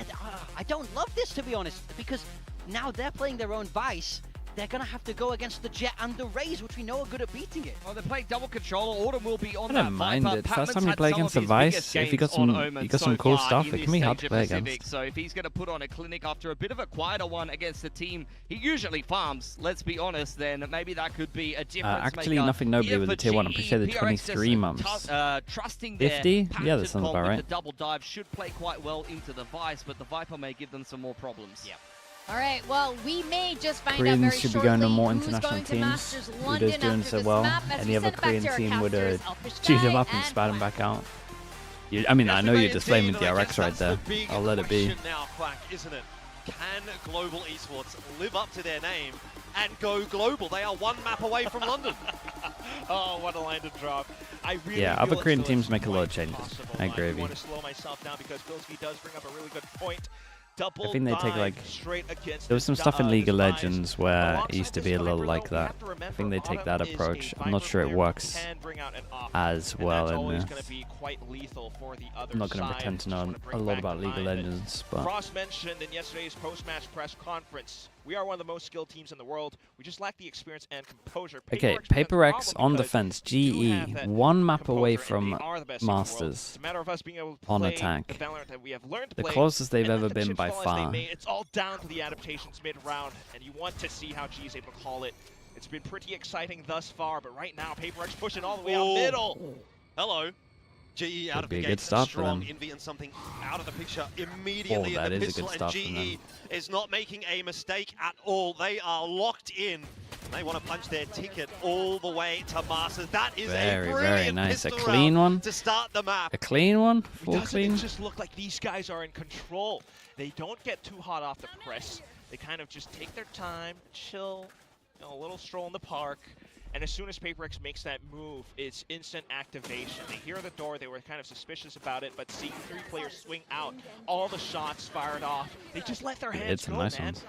I don't love this, to be honest, because now they're playing their own Vice. They're going to have to go against the Jet and the Rays, which we know are good at beating it. Well, they're playing double controller. Autumn will be on I that. don't mind it. First time you had play some against of a his Vice, biggest if you got games some so cool far stuff, in it this can be hard stage to play of Pacific. against. So if he's going to put on a clinic after a bit of a quieter one against the team he usually farms, let's be honest, then maybe that could be a difference actually, nothing nobody with a tier 1. I'm pretty sure they're 23 months. Trusting 50? Yeah, that sounds about right. The double dive should play quite well into the Vice, but the Viper may give them some more problems. Yeah. All right, well, we may just find Koreans out very should be shortly going to more who's international going to teams. Masters London Ludo's doing after so this well. map. As Any we other send it back Korean to our team would casters, have chewed him up and and spat him back out. I mean, I know you're just blaming DRX right there. I'll let it be. Now, Quack, isn't it? Can Global Esports live up to their name and go global? They are 1 map away from London. Oh, what a landed drop. I really Yeah, other Korean teams make a lot of changes. I agree with I you. want to slow myself down because Bilski does bring up a really good point. I think they take like, there was some stuff in League of Legends where it used to be a little like that. I think they take that approach. I'm not sure it works as well in this. I'm not going to pretend to know a lot about League of Legends, but Frost mentioned in yesterday's post-match press conference, we are one of the most skilled teams in the world. We just lack the experience and composure. Okay, PRX on defense, GE, one map away from Masters on attack. The closest they've ever been by far. It's all down to the adaptations mid-round, and you want to see how G is able to call it. It's been pretty exciting thus far, but right now, PRX pushing all the way out middle. Hello. GE out of the gate, strong, Envy and something out of the picture immediately. That in the is a good start and from them. GE is not making a mistake at all. They are locked in. They want to punch their ticket all the way to Masters. That is very nice. A clean one to start the map. A clean one, full clean. It just look like these guys are in control. They don't get too hot off the press. They kind of just take their time, chill, you know, a little stroll in the park. And as soon as PRX makes that move, it's instant activation. They hear the door, they were kind of suspicious about it, but seeing 3 players swing out, all the shots fired off, they just let their hands go, nice man. ones.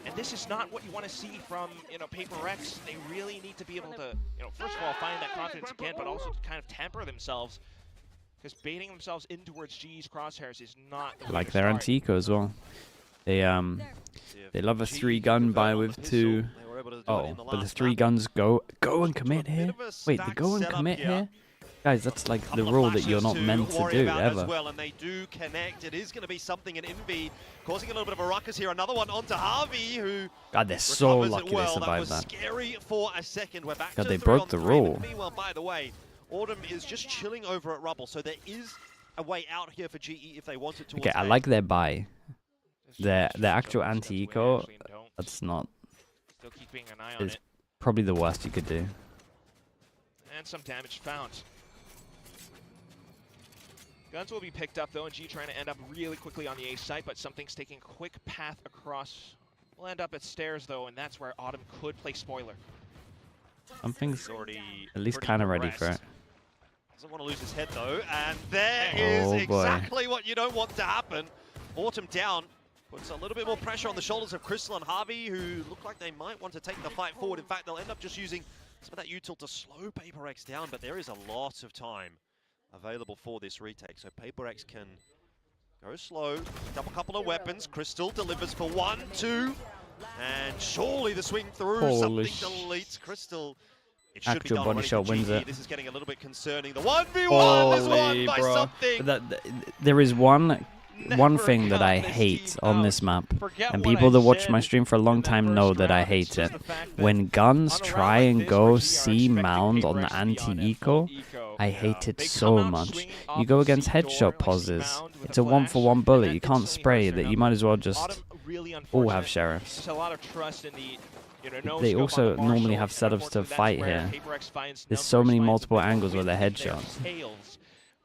And this is not what you want to see from, you know, PRX. They really need to be able to, you know, first of all, find that confidence again, but also to kind of temper themselves. Because baiting themselves in towards G's crosshairs is not the way like to their start. anti-eco as well. They love a 3-gun buy with 2. Oh, but the 3 guns go and commit here? Wait, they go and commit here? Guys, that's like the rule that you're not meant to do, ever. Well, and they do connect. It is going to be something in Envy, causing a little bit of a ruckus here. Another one onto Harvey, who God, they're so lucky they survived that. Was scary for a second. We're back God, to they broke the rule. Meanwhile, by the way, Autumn is just chilling over at Rubble, so there is a way out here for GE if they wanted to. Okay, I like their buy. Their actual anti-eco, that's not... Still keeping an eye on is it. probably the worst you could do. And some damage found. Guns will be picked up though, and G trying to end up really quickly on the A site, but something's taking a quick path across. We'll end up at stairs though, and that's where Autumn could play spoiler. Something's at least kind of ready for it. Doesn't want to lose his head though, and there is exactly what you don't want to happen. Autumn down. Puts a little bit more pressure on the shoulders of Crystal and Harvey, who look like they might want to take the fight forward. In fact, they'll end up just using some of that util to slow PRX down, but there is a lot of time available for this retake. So PRX can go slow, pick up a couple of weapons. Crystal delivers for 1, 2, and surely the swing through. Something deletes Crystal. It should Actual be body shot wins it. This is getting a little bit concerning. The 1v1 is won by something. There is one thing that I hate on this map, and people that watch my stream for a long time know that I hate it. When guns try and go C-mound on the anti-eco, I hate it so much. You go against headshot pauses, it's a 1-for-1 bullet, you can't spray that, you might as well just all have sheriffs. They also normally have setups to fight here. There's so many multiple angles with their headshots.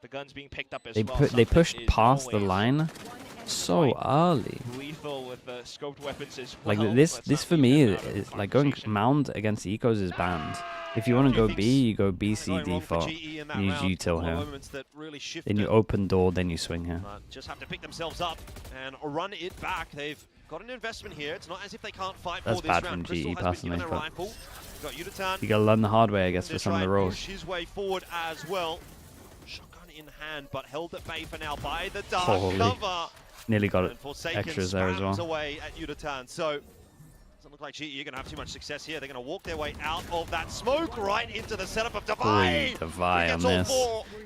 The guns being picked up as They pushed past the line so early. Lethal with the scoped weapons as well. Like this for me is like going mound against ecos is banned. If you want to go B, you go B, C, default. You use util here. Then you open door, then you swing here. Just have to pick themselves up and run it back. They've got an investment here. It's not as if they can't fight for this round. That's bad from GE personally, but you gotta learn the hard way, I guess, for some of the roles. His way forward as well. Shotgun in hand, but held at bay for now by the dark cover. Nearly got it. Extras there as well. Away at Yutatan. So doesn't look like GE are going to have too much success here. They're going to walk their way out of that smoke right into the setup of Devi. Devi on this.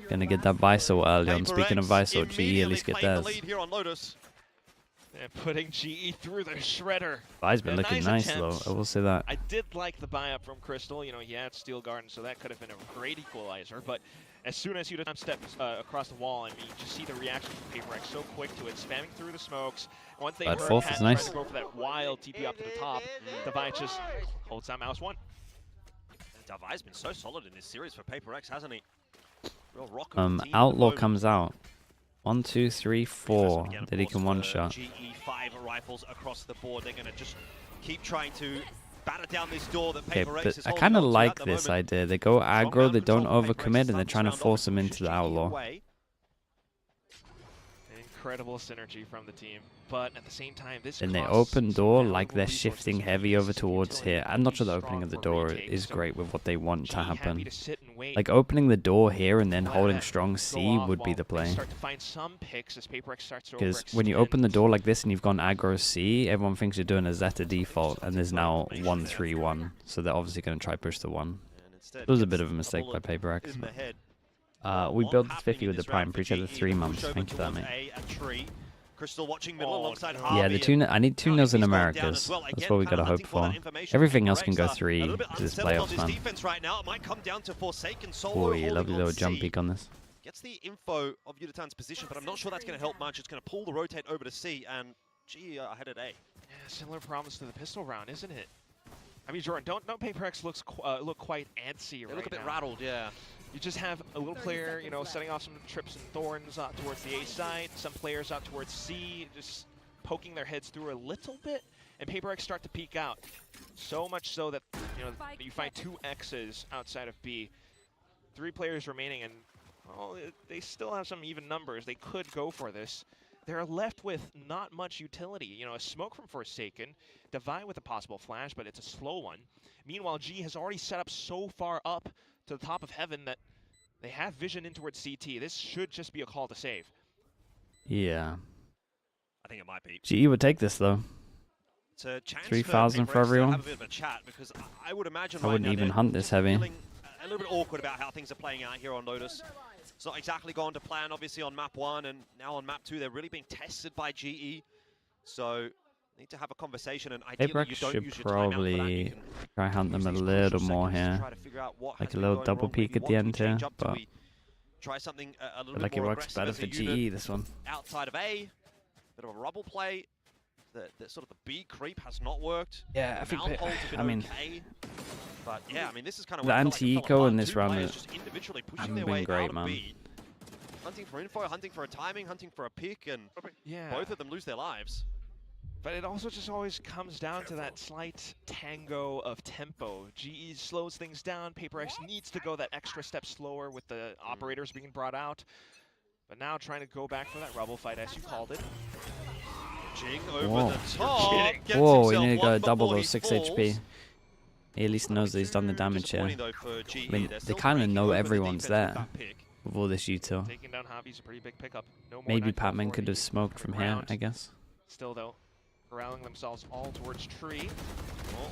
Gonna get that Visor early on. Speaking of Visor, GE at least get theirs. Here on Lotus. They're putting GE through their shredder. Vi's been looking nice though, I will say that. I did like the buy up from Crystal. You know, he had Steel Garden, so that could have been a great equalizer. But as soon as Yutatan steps across the wall, I mean, you just see the reaction from PRX so quick to it, spamming through the smokes. Once they heard Pat trying to go for that wild TP up to the top, Devi just holds that mouse one. Devi's been so solid in this series for PRX, hasn't he? Real rock Outlaw comes out. 1, 2, 3, 4 that he can one-shot. GE 5 rifles across the board. They're going to just keep trying to batter down this door that PRX is I kind of like this idea. They go aggro, they don't overcommit, and they're trying to force them into the Outlaw. incredible synergy from the team. But at the same time, this and they open door like they're shifting heavy over towards here. I'm not sure the opening of the door is great with what they want to happen. Like opening the door here and then holding strong C would be the play. Because when you open the door like this and you've gone aggro C, everyone thinks you're doing a Zeta default, and there's now 1-3-1. So they're obviously going to try push the 1. It was a bit of a mistake by PRX. We built this 50 with the Prime. Appreciate the 3 months. Thank you for that, mate. Crystal watching middle alongside Yeah, the 2 I need 2 nils in Americas. That's what we gotta hope for. Everything else can go 3 because it's playoffs, man. Boy, lovely little jump peek on this. Gets the info of Yudatan's position, but I'm not sure that's going to help much. It's going to pull the rotate over to C, and G ahead at A. Yeah, similar problems to the pistol round, isn't it? I mean, Jordan, don't PRX look quite antsy right now. They look a bit rattled, yeah. You just have a little player, you know, setting off some trips and thorns towards the A side, some players out towards C, just poking their heads through a little bit, and PRX start to peek out. So much so that, you know, you find 2 X's outside of B. 3 players remaining, and well, they still have some even numbers. They could go for this. They're left with not much utility. You know, a smoke from Forsaken, Divide with a possible flash, but it's a slow one. Meanwhile, G has already set up so far up to the top of heaven that they have vision in towards CT. This should just be a call to save. Yeah. I think it might be. GE would take this, though. 3,000 for everyone. Have a bit of a chat because I would imagine I wouldn't even hunt this heavy. A little bit awkward about how things are playing out here on Lotus. It's not exactly gone to plan, obviously, on map 1, and now on map 2, they're really being tested by GE. So, need to have a conversation, and ideally, you don't use your timeout for that. You can try hunt them a little more here. Like a little double peek at the end here, but try something a little like bit it more works better for GE, this one. Outside of A, bit of a rubble play. The sort of the B creep has not worked. Yeah, I think. I mean, okay. But yeah, I mean, this is kind of the anti-eco in this round has hasn't been great, man. Hunting for info, hunting for a timing, hunting for a pick, and yeah, both of them lose their lives. But it also just always comes down to that slight tango of tempo. GE slows things down. PRX needs to go that extra step slower with the operators being brought out. But now trying to go back for that rubble fight, as you called it. Jing over the top. Whoa, he nearly got double those 6 HP. He at least knows that he's done the damage here. I mean, they kind of know everyone's there with all this util. Taking down Javi's a pretty big pickup. No more maybe Patman could have smoked from here, I guess. Still, though, corralling themselves all towards tree.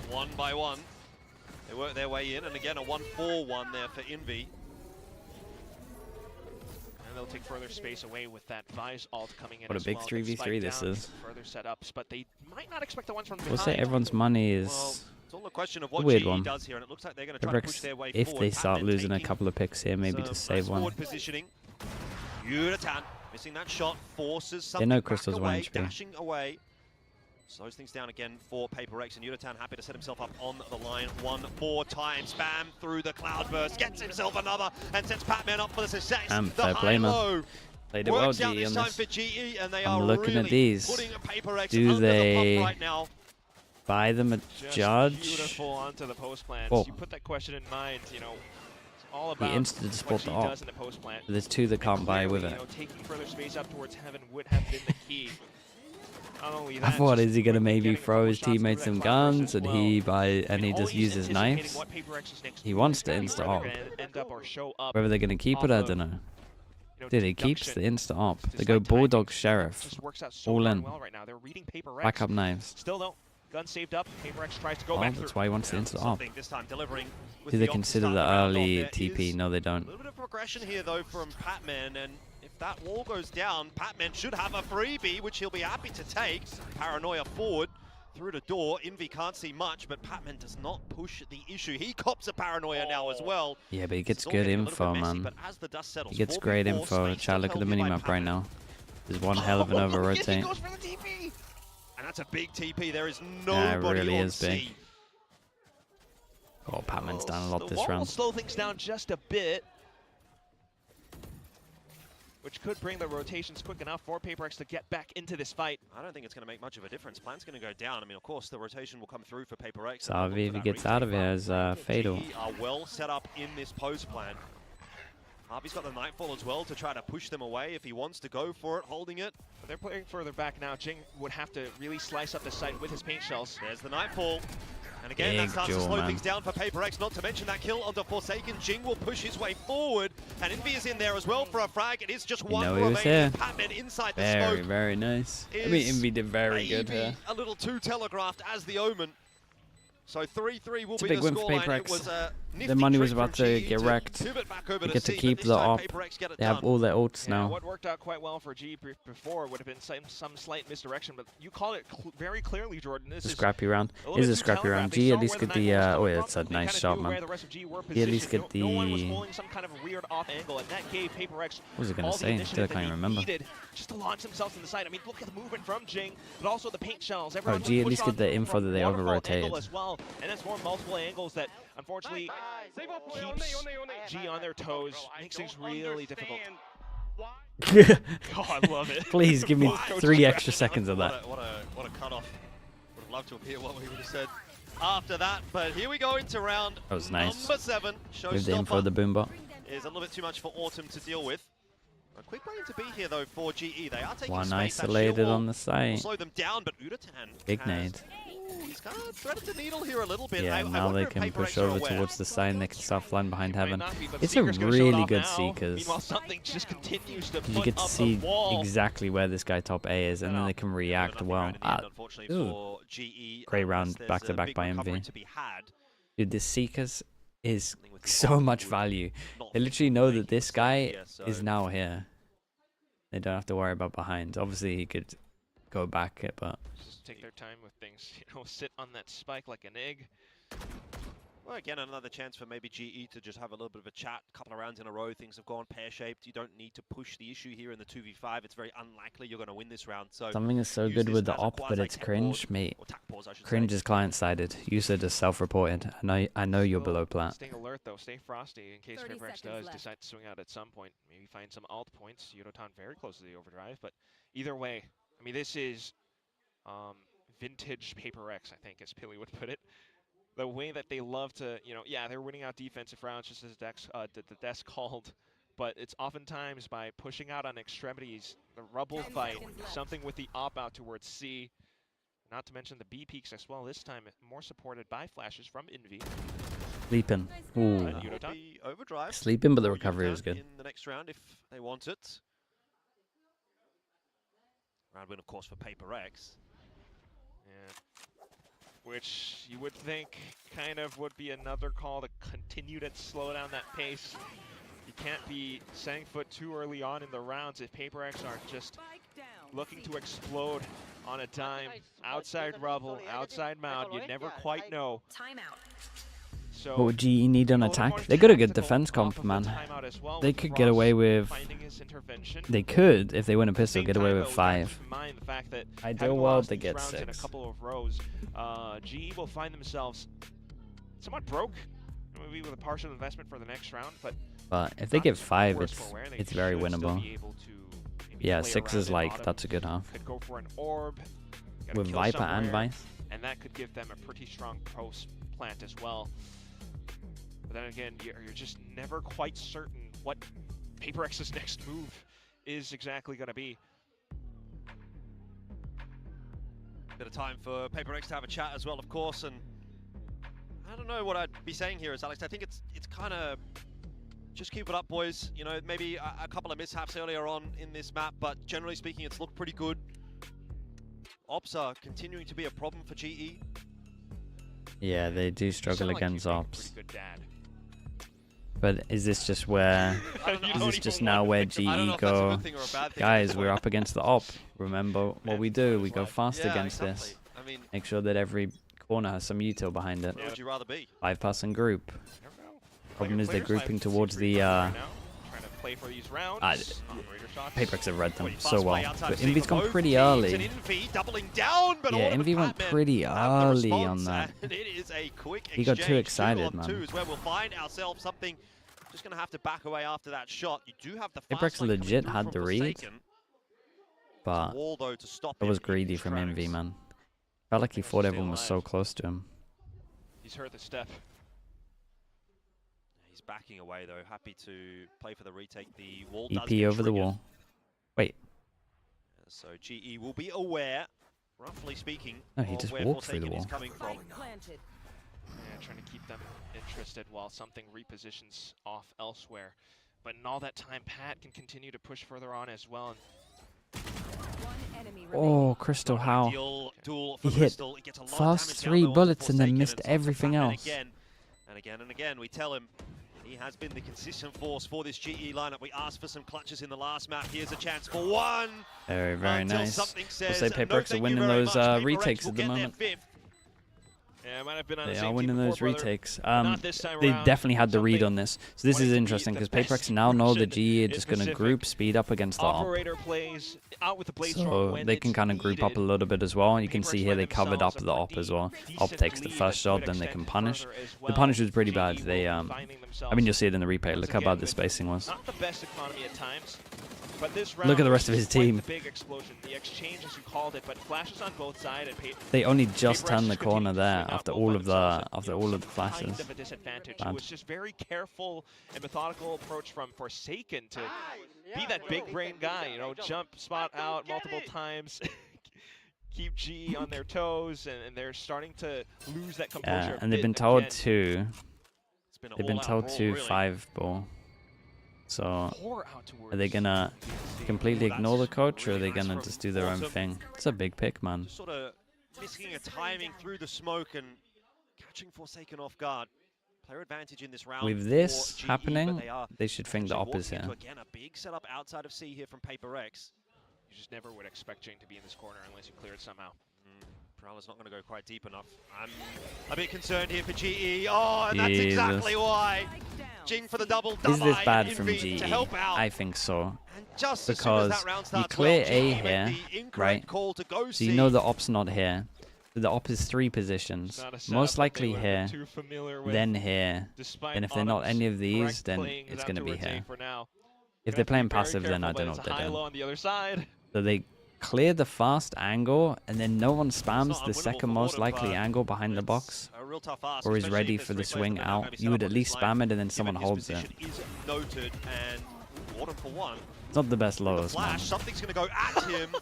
Well, 1 by 1. They work their way in, and again, a 1-4-1 there for Envy. And they'll take further space away with that Vise ult coming in. What a big 3v3 this is. Further setups, but they might not expect the ones from behind. We'll say everyone's money is it's all a question of what weird GE one. does here, and it looks like they're going to try to push their way if forward. they start losing a couple of picks here, maybe to save one. Positioning. Yudatan missing that shot, forces They something know Crystal's 1 HP. dashing away. Slows things down again for PRX, and Yudatan happy to set himself up on the line one more time. Spam through the cloudburst, gets himself another, and sets Patman up for the success. Fair play, man. Played it well, GE on this. I'm looking at these. Do they buy them a judge? Beautiful onto the post plants. You put that question in mind, you know. All about he insta to support the op. There's 2 that can't buy with it. You know, taking further space up towards heaven would have been the key. Not only that, I thought, is he gonna maybe throw his teammates some guns and he just use his knives? He wants to insta op. Whether they're gonna keep it, I don't know. Dude, he keeps the insta op. They go Bulldog Sheriff, all in. Backup knives. Still though, gun saved up. PRX tries to go back. That's why he wants to insta op. Do they consider the early TP? No, they don't. A little bit of progression here though from Patman, and if that wall goes down, Patman should have a freebie, which he'll be happy to take. Paranoia forward through the door. Envy can't see much, but Patman does not push the issue. He cops a Paranoia now as well. Yeah, but he gets good info, man. He gets great info. Chat, look at the minimap right now. There's one hell of an over rotate. And that's a big TP. There is nobody it really on is big. Oh, Patman's down a lot this round. Will slow things down just a bit, which could bring the rotations quick enough for PRX to get back into this fight. I don't think it's going to make much of a difference. Plan's going to go down. I mean, of course, the rotation will come through for PRX. Savi, if he gets out of here, is fatal. GE are well set up in this post plan. Harvey's got the Nightfall as well to try to push them away if he wants to go for it, holding it. But they're playing further back now. Jing would have to really slice up the site with his paint shells. There's the Nightfall. And again, that starts to slow things down for PRX, not to mention that kill onto Forsaken. Jing will push his way forward, and Envy is in there as well for a frag. It is just one remaining. Patman inside the smoke. Very nice. I mean, Envy did very good here. A little too telegraphed as the Omen. So 3-3 will it's a be big the win for scoreline. The money was about to get wrecked. They get to keep the op. They have all their ults now. What worked out quite well for G before would have been some slight misdirection, but you call it very clearly, Jordan. This is a scrappy round. It is a scrappy round. G at least get the. Oh yeah, it's a nice shot, man. He at least get the. Some kind of weird off angle, and that gave PRX. What was it gonna say? I can't even remember. Just to launch themselves to the side. I mean, look at the movement from Jing, but also the paint shells. Oh, G at least get the info that they over rotated. As well, and that's more multiple angles that unfortunately keeps G on their toes, makes things really difficult. Oh, I love it. Please give me 3 extra seconds of that. What a cutoff. Would have loved to hear what we would have said after that, but here we go into round that was nice. number 7. With the info of the boombot. Is a little bit too much for Autumn to deal with. A quick brain to be here though for GE. They are taking one space. Isolated on the site. Slow them down, but Udatan. Big nade. He's kind of threaded the needle here a little bit. Yeah, now they can push over towards the side and they can start flying behind heaven. It's a really good Seekers. You get to see exactly where this guy top A is, and then they can react well. Great round back to back by MV. Dude, this Seekers is so much value. They literally know that this guy is now here. They don't have to worry about behind. Obviously, he could go back it, but just take their time with things. You know, sit on that spike like an egg. Well, again, another chance for maybe GE to just have a little bit of a chat. A couple of rounds in a row, things have gone pear-shaped. You don't need to push the issue here in the 2v5. It's very unlikely you're going to win this round. So something is so good with the op, but it's cringe, mate. Cringe is client-sided. User is self-reported. I know you're below plat. Stay alert though. Stay frosty in case PRX does decide to swing out at some point. Maybe find some alt points. Yodotan very close to the overdrive, but either way, I mean, this is vintage PRX, I think, as Pilly would put it. The way that they love to, you know, yeah, they're winning out defensive rounds just as the desk called, but it's oftentimes by pushing out on extremities, the rubble fight, something with the op out towards C, not to mention the B peaks as well, this time more supported by flashes from Envy. Sleeping. Ooh. Overdrive. Sleeping, but the recovery was good. In the next round if they want it. Round win, of course, for PRX. Yeah. Which you would think kind of would be another call to continue to slow down that pace. You can't be setting foot too early on in the rounds if PRX are just looking to explode on a dime. Outside rubble, outside mound, you never quite know. So what would GE need on attack? They got a good defense comp, man. They could get away with... They could, if they win a pistol, get away with 5. Ideal world, they get 6. In a couple of rows, GE will find themselves somewhat broke, maybe with a partial investment for the next round. But if they get 5, it's very winnable. Yeah, 6 is like, that's a good half. Could go for an orb, with Viper and Vice. And that could give them a pretty strong post plant as well. But then again, you're just never quite certain what PRX's next move is exactly going to be. Bit of time for PRX to have a chat as well, of course, and I don't know what I'd be saying here, Alex. I think it's kind of just keep it up, boys. You know, maybe a couple of mishaps earlier on in this map, but generally speaking, it's looked pretty good. Ops are continuing to be a problem for GE. Yeah, they do struggle against ops. But is this just where, is this just now where GE go, guys, we're up against the op. Remember what we do, we go fast against this. Make sure that every corner has some util behind it. Where would you rather be? 5-person group. Problem is they're grouping towards the, PRX have read them so well. But Envy's gone pretty early. Yeah, Envy went pretty early on that. He got too excited, man. Just gonna have to back away after that shot. You do have the PRX legit had the read, but it was greedy from Envy, man. Felt like he thought everyone was so close to him. He's heard the step. Just backing away though, happy to play for the retake. The wall EP over the wall. Wait. So GE will be aware, roughly speaking, no, he just walked through the wall. Coming from. Yeah, trying to keep them interested while something repositions off elsewhere. But in all that time, Pat can continue to push further on as well. Oh, Crystal, how? He hit first 3 bullets and then missed everything else. And again, we tell him he has been the consistent force for this GE lineup. We asked for some clutches in the last map. Here's a chance for one. Very, very nice. We'll say PRX are winning those retakes at the moment. Yeah, it might have been on they the are winning those retakes. They around. definitely had the read on this. So this is interesting because PRX now know the GE are just going to group speed up against the op. Plays out with the so they can kind of group up a little bit as well. You can see here they covered up the op as well. Op takes the first shot, then they can punish. The punish was pretty bad. They, I mean, you'll see it in the replay. Look how bad the spacing was. Not the best economy at times. But this look at the rest of his team. The big explosion, the exchange as you called it, but flashes on both sides. They only just turned the corner there after all of the flashes. Kind of a disadvantage. It was just very careful and methodical approach from Forsaken to be that big brain guy. You know, jump, spot out multiple times, keep GE on their toes, and they're starting to lose that composure. Yeah, and they've been told to. They've been told to 5-ball. So, are they gonna completely ignore the coach, or are they gonna just do their own thing? It's a big pick, man. Sort of missing a timing through the smoke and catching Forsaken off guard. Player advantage in this round. With this happening, they should think the op is here. Again, a big setup outside of C here from PRX. You just never would expect Jing to be in this corner unless you clear it somehow. Prowler's not going to go quite deep enough. I'm a bit concerned here for GE. Oh, and that's exactly why. Jing for the double. Is this bad from GE? I think so. Because you clear A here, right? So you know the op's not here. So the op is 3 positions. Most likely here, then here. And if they're not any of these, then it's going to be here. If they're playing passive, then I don't know what they're doing. So they clear the fast angle, and then no one spams the second most likely angle behind the box, or is ready for the swing out. You would at least spam it, and then someone holds it. It's not the best Lotus, man.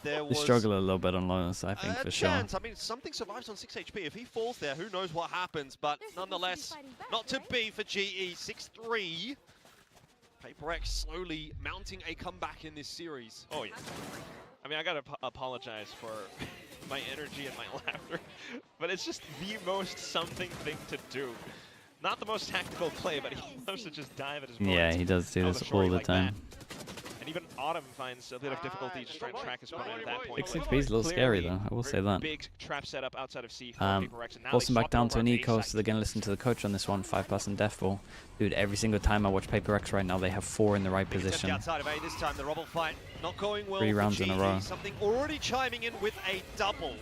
They struggle a little bit on Lotus, I think, for sure. I mean, something survives on 6 HP. If he falls there, who knows what happens, but nonetheless, not to be for GE. 6-3. PRX slowly mounting a comeback in this series. Oh, yeah. I mean, I gotta apologize for my energy and my laughter, but it's just the most something thing to do. Not the most tactical play, but he loves to just dive at his opponent. Yeah, he does do this all the time. And even Autumn finds a bit of difficulty just trying to track his opponent at that point. 6 HP is a little scary, though. I will say that. Big trap setup outside of C. Forcing back down to an eco, so they're going to listen to the coach on this one. 5-person death ball. Dude, every single time I watch PRX right now, they have 4 in the right position. Outside of A this time, the Rubble fight not going well. 3 rounds in a row. Something already chiming in with a double.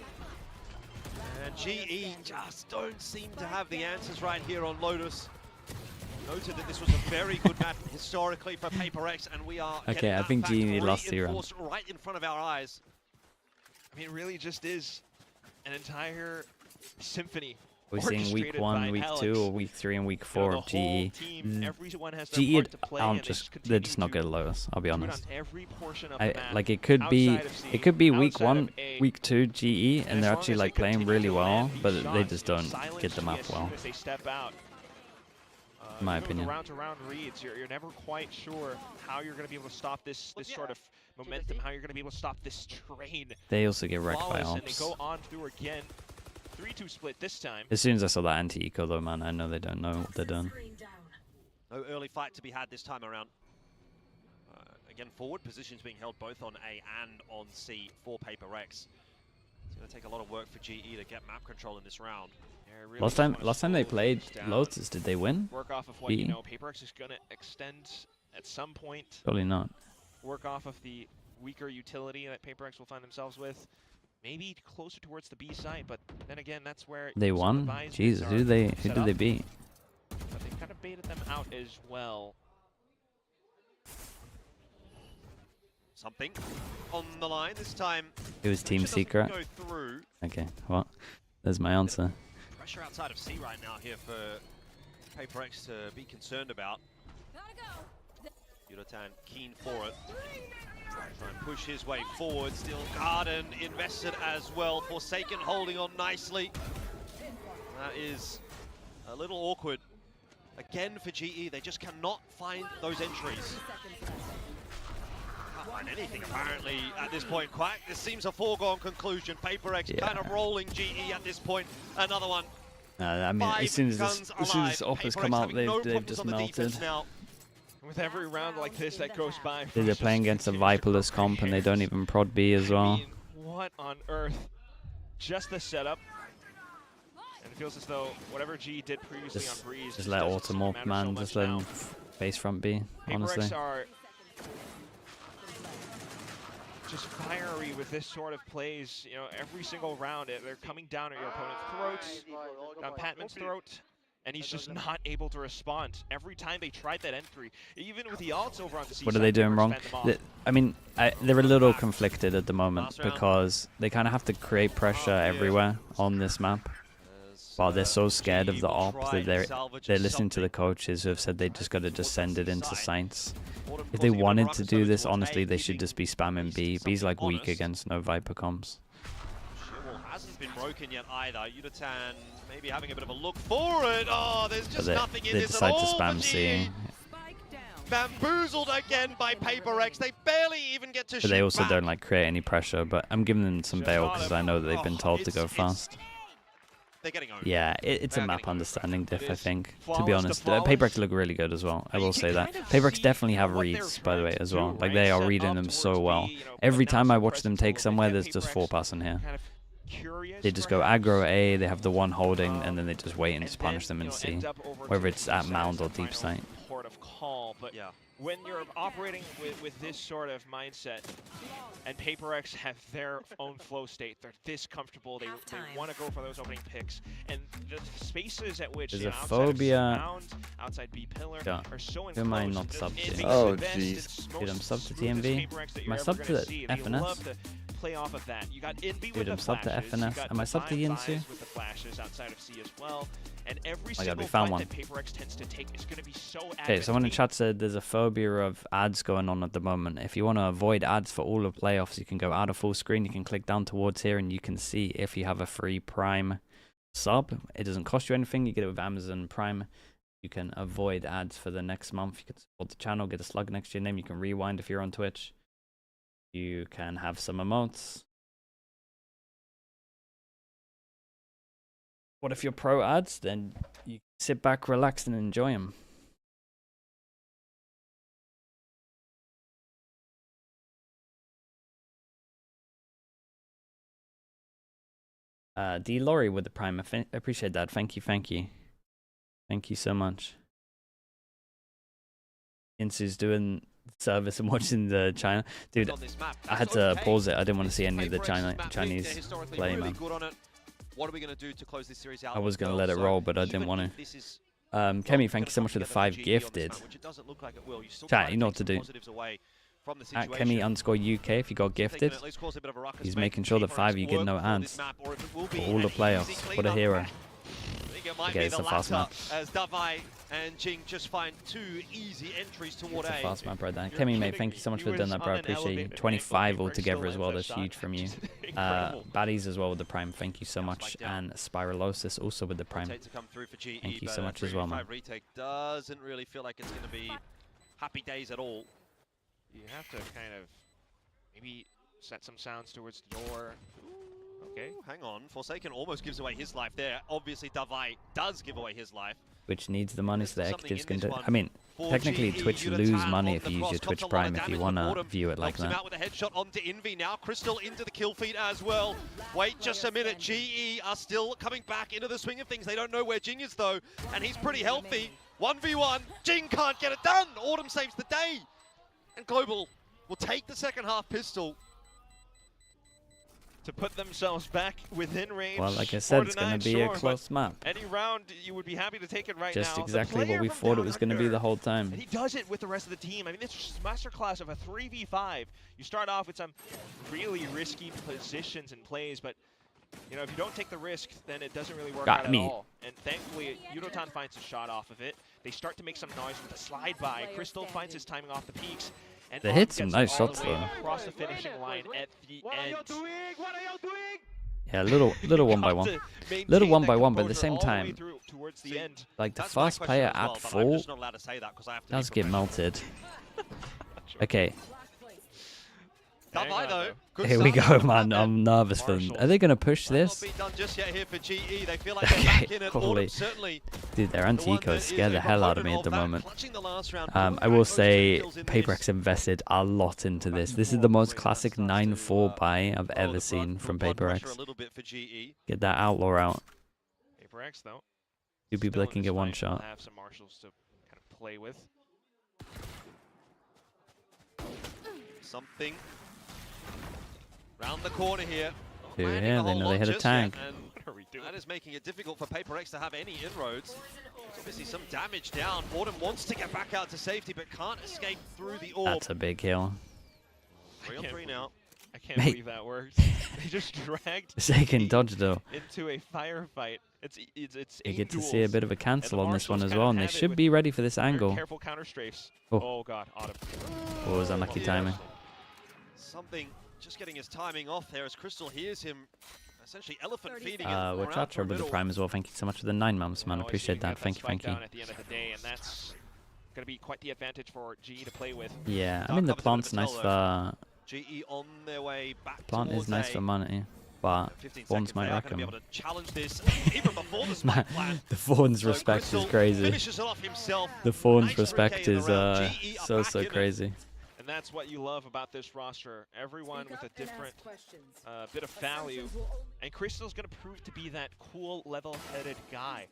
And GE just don't seem to have the answers right here on Lotus. Noted that this was a very good map historically for PRX, and we are okay. I think GE lost 2 rounds right in front of our eyes. I mean, it really just is an entire symphony. We're seeing week 1, week 2, or week 3, and week 4 of GE. GE, they're just not good at Lotus. I'll be honest. Like it could be week 1, week 2 GE, and they're actually like playing really well, but they just don't get the map well. In my opinion. Round-to-round reads, you're never quite sure how you're going to be able to stop this sort of momentum, how you're going to be able to stop this train. They also get wrecked by ops. And they go on through again. 3-2 split this time. As soon as I saw that anti-eco though, man, I know they don't know what they're doing. No early fight to be had this time around. Again, forward positions being held both on A and on C for PRX. It's going to take a lot of work for GE to get map control in this round. Yeah, really last time they played Lotus, did they win? Work off of what you know. PRX is going to extend at some point. Probably not. Work off of the weaker utility that PRX will find themselves with. Maybe closer towards the B side, but then again, that's where they won. Jesus, who did they beat? But they kind of baited them out as well. Something on the line this time. It was Team Secret. Okay, well, there's my answer. Pressure outside of C right now here for PRX to be concerned about. Yudotan keen for it. Try and push his way forward. Still Garden invested as well. Forsaken holding on nicely. That is a little awkward. Again for GE, they just cannot find those entries. Can't find anything apparently at this point. Quack, this seems a foregone conclusion. PRX kind of rolling GE at this point. Another one. I mean, as soon as this offers come out, they've just melted. With every round like this that goes by, they're playing against a Viperless comp and they don't even prod B as well. I mean, what on earth? Just the setup. And it feels as though whatever G did previously on Breeze just let Autumn up, man. Just let him face front B, honestly. PRX are just fiery with this sort of plays. You know, every single round, they're coming down at your opponent's throats, down Patman's throat. And he's just not able to respond. Every time they tried that entry, even with the ults over on the C What are they doing wrong? I mean, they're a little conflicted at the moment because they kind of have to create pressure everywhere on this map. While they're so scared of the op that they're listening to the coaches who have said they just got to just send it into Science. If they wanted to do this, honestly, they should just be spamming B. B's like weak against no Viper comps. Hasn't been broken yet either. Yudotan maybe having a bit of a look for it. Oh, there's just nothing in this at all. They decide to spam C. Bamboozled again by PRX. They barely even get to shoot. But they also don't like create any pressure. But I'm giving them some bail because I know that they've been told to go fast. They're getting over. Yeah, it's a map understanding diff, I think. To be honest, PRX look really good as well. I will say that. PRX definitely have reads, by the way, as well. Like they are reading them so well. Every time I watch them take somewhere, there's just 4 passing here. They just go aggro A, they have the one holding, and then they just wait and just punish them in C, whether it's at mound or deep sight. But when you're operating with this sort of mindset, and PRX have their own flow state, they're this comfortable, they want to go for those opening picks, and the spaces at which there's a phobia. Outside B pillar are so enclosed. Who am I not sub to? Oh jeez. Dude, I'm sub to TMV. Am I sub to FNS? Play off of that. You got Envy with the sub to FNS. Am I sub to Yinsu? With the flashes outside of C as well. And every I single found fight one. that PRX tends to take is going to be so Okay, someone in chat said there's a phobia of ads going on at the moment. If you want to avoid ads for all the playoffs, you can go out of full screen. You can click down towards here and you can see if you have a free Prime sub. It doesn't cost you anything. You get it with Amazon Prime. You can avoid ads for the next month. You can support the channel, get a slug next to your name. You can rewind if you're on Twitch. You can have some emotes. What if you're pro ads? Then you sit back, relax, and enjoy them. D. Laurie with the Prime. Appreciate that. Thank you, thank you. Thank you so much. Insu's doing service and watching the China. Dude, I had to pause it. I didn't want to see any of the Chinese play, man. What are we going to do to close this series out? I was going to let it roll, but I didn't want to. Kemi, thank you so much for the 5 gifted. Chat, you know what to do. At Kemi_UK, if you got gifted, he's making sure that 5 you get no ads for all the playoffs. What a hero. Okay, it's a fast map. As Davai and Jing just find 2 easy entries toward A. It's a fast map right there. Kemi, mate, thank you so much for doing that, bro. I appreciate you. 25 altogether as well. That's huge from you. Baddies as well with the Prime. Thank you so much. And Spiralosis also with the Prime. Thank you so much as well, man. Retake doesn't really feel like it's going to be happy days at all. You have to kind of maybe set some sounds towards the door. Okay. Ooh, hang on. Forsaken almost gives away his life there. Obviously, Davai does give away his life. Twitch needs the money so the executives can do. I mean, technically, Twitch lose money if you use your Twitch Prime if you want to view it like that. Out with a headshot onto Envy now. Crystal into the kill feed as well. Wait just a minute. GE are still coming back into the swing of things. They don't know where Jing is though, and he's pretty healthy. 1v1. Jing can't get it done. Autumn saves the day, and Global will take the second half pistol to put themselves back within range. Well, like I said, it's going to be a close map. Any round, you would be happy to take it right now. Just exactly what we thought it was going to be the whole time. And he does it with the rest of the team. I mean, it's just a masterclass of a 3v5. You start off with some really risky positions and plays, but You know, if you don't take the risk, then it doesn't really work out at all. And thankfully, Yudotan finds a shot off of it. They start to make some noise with a slide by. Crystal finds his timing off the peaks. And they hit some nice shots though. Across the finishing line at the end. What are you doing? Yeah, little one by one. Little one by one, but at the same time, like the first player at full does get melted. Okay. Here we go, man. I'm nervous for them. Are they going to push this? Okay, holy. Dude, their anti-ecos scare the hell out of me at the moment. I will say PRX invested a lot into this. This is the most classic 9-4 buy I've ever seen from PRX. Get that outlaw out. PRX, though. Two people that can get one shot. Have some marshals to kind of play with. Something round the corner here. Yeah, they know they hit a tank. That is making it difficult for PRX to have any inroads. There's obviously some damage down. Autumn wants to get back out to safety, but can't escape through the orb. That's a big kill. 3 on 3 now. I can't believe that worked. They just dragged they can dodge though into a firefight. It's you get to see a bit of a cancel on this one as well, and they should be ready for this angle. Careful counter strafes. Oh God, Autumn. What was unlucky timing? Something just getting his timing off there as Crystal hears him essentially elephant feeding. WATCHPARTY with the prime as well. Thank you so much for the 9 months, man. Appreciate that. Thank you. At the end of the day, and that's going to be quite the advantage for GE to play with. Yeah, I mean the plant's nice for. GE on their way back. The plant is nice for money, but Thorns might wreck him. The Thorns respect is crazy. The Thorns respect is so crazy. And that's what you love about this roster. Everyone with a different bit of value. And Crystal's going to prove to be that cool, level-headed guy.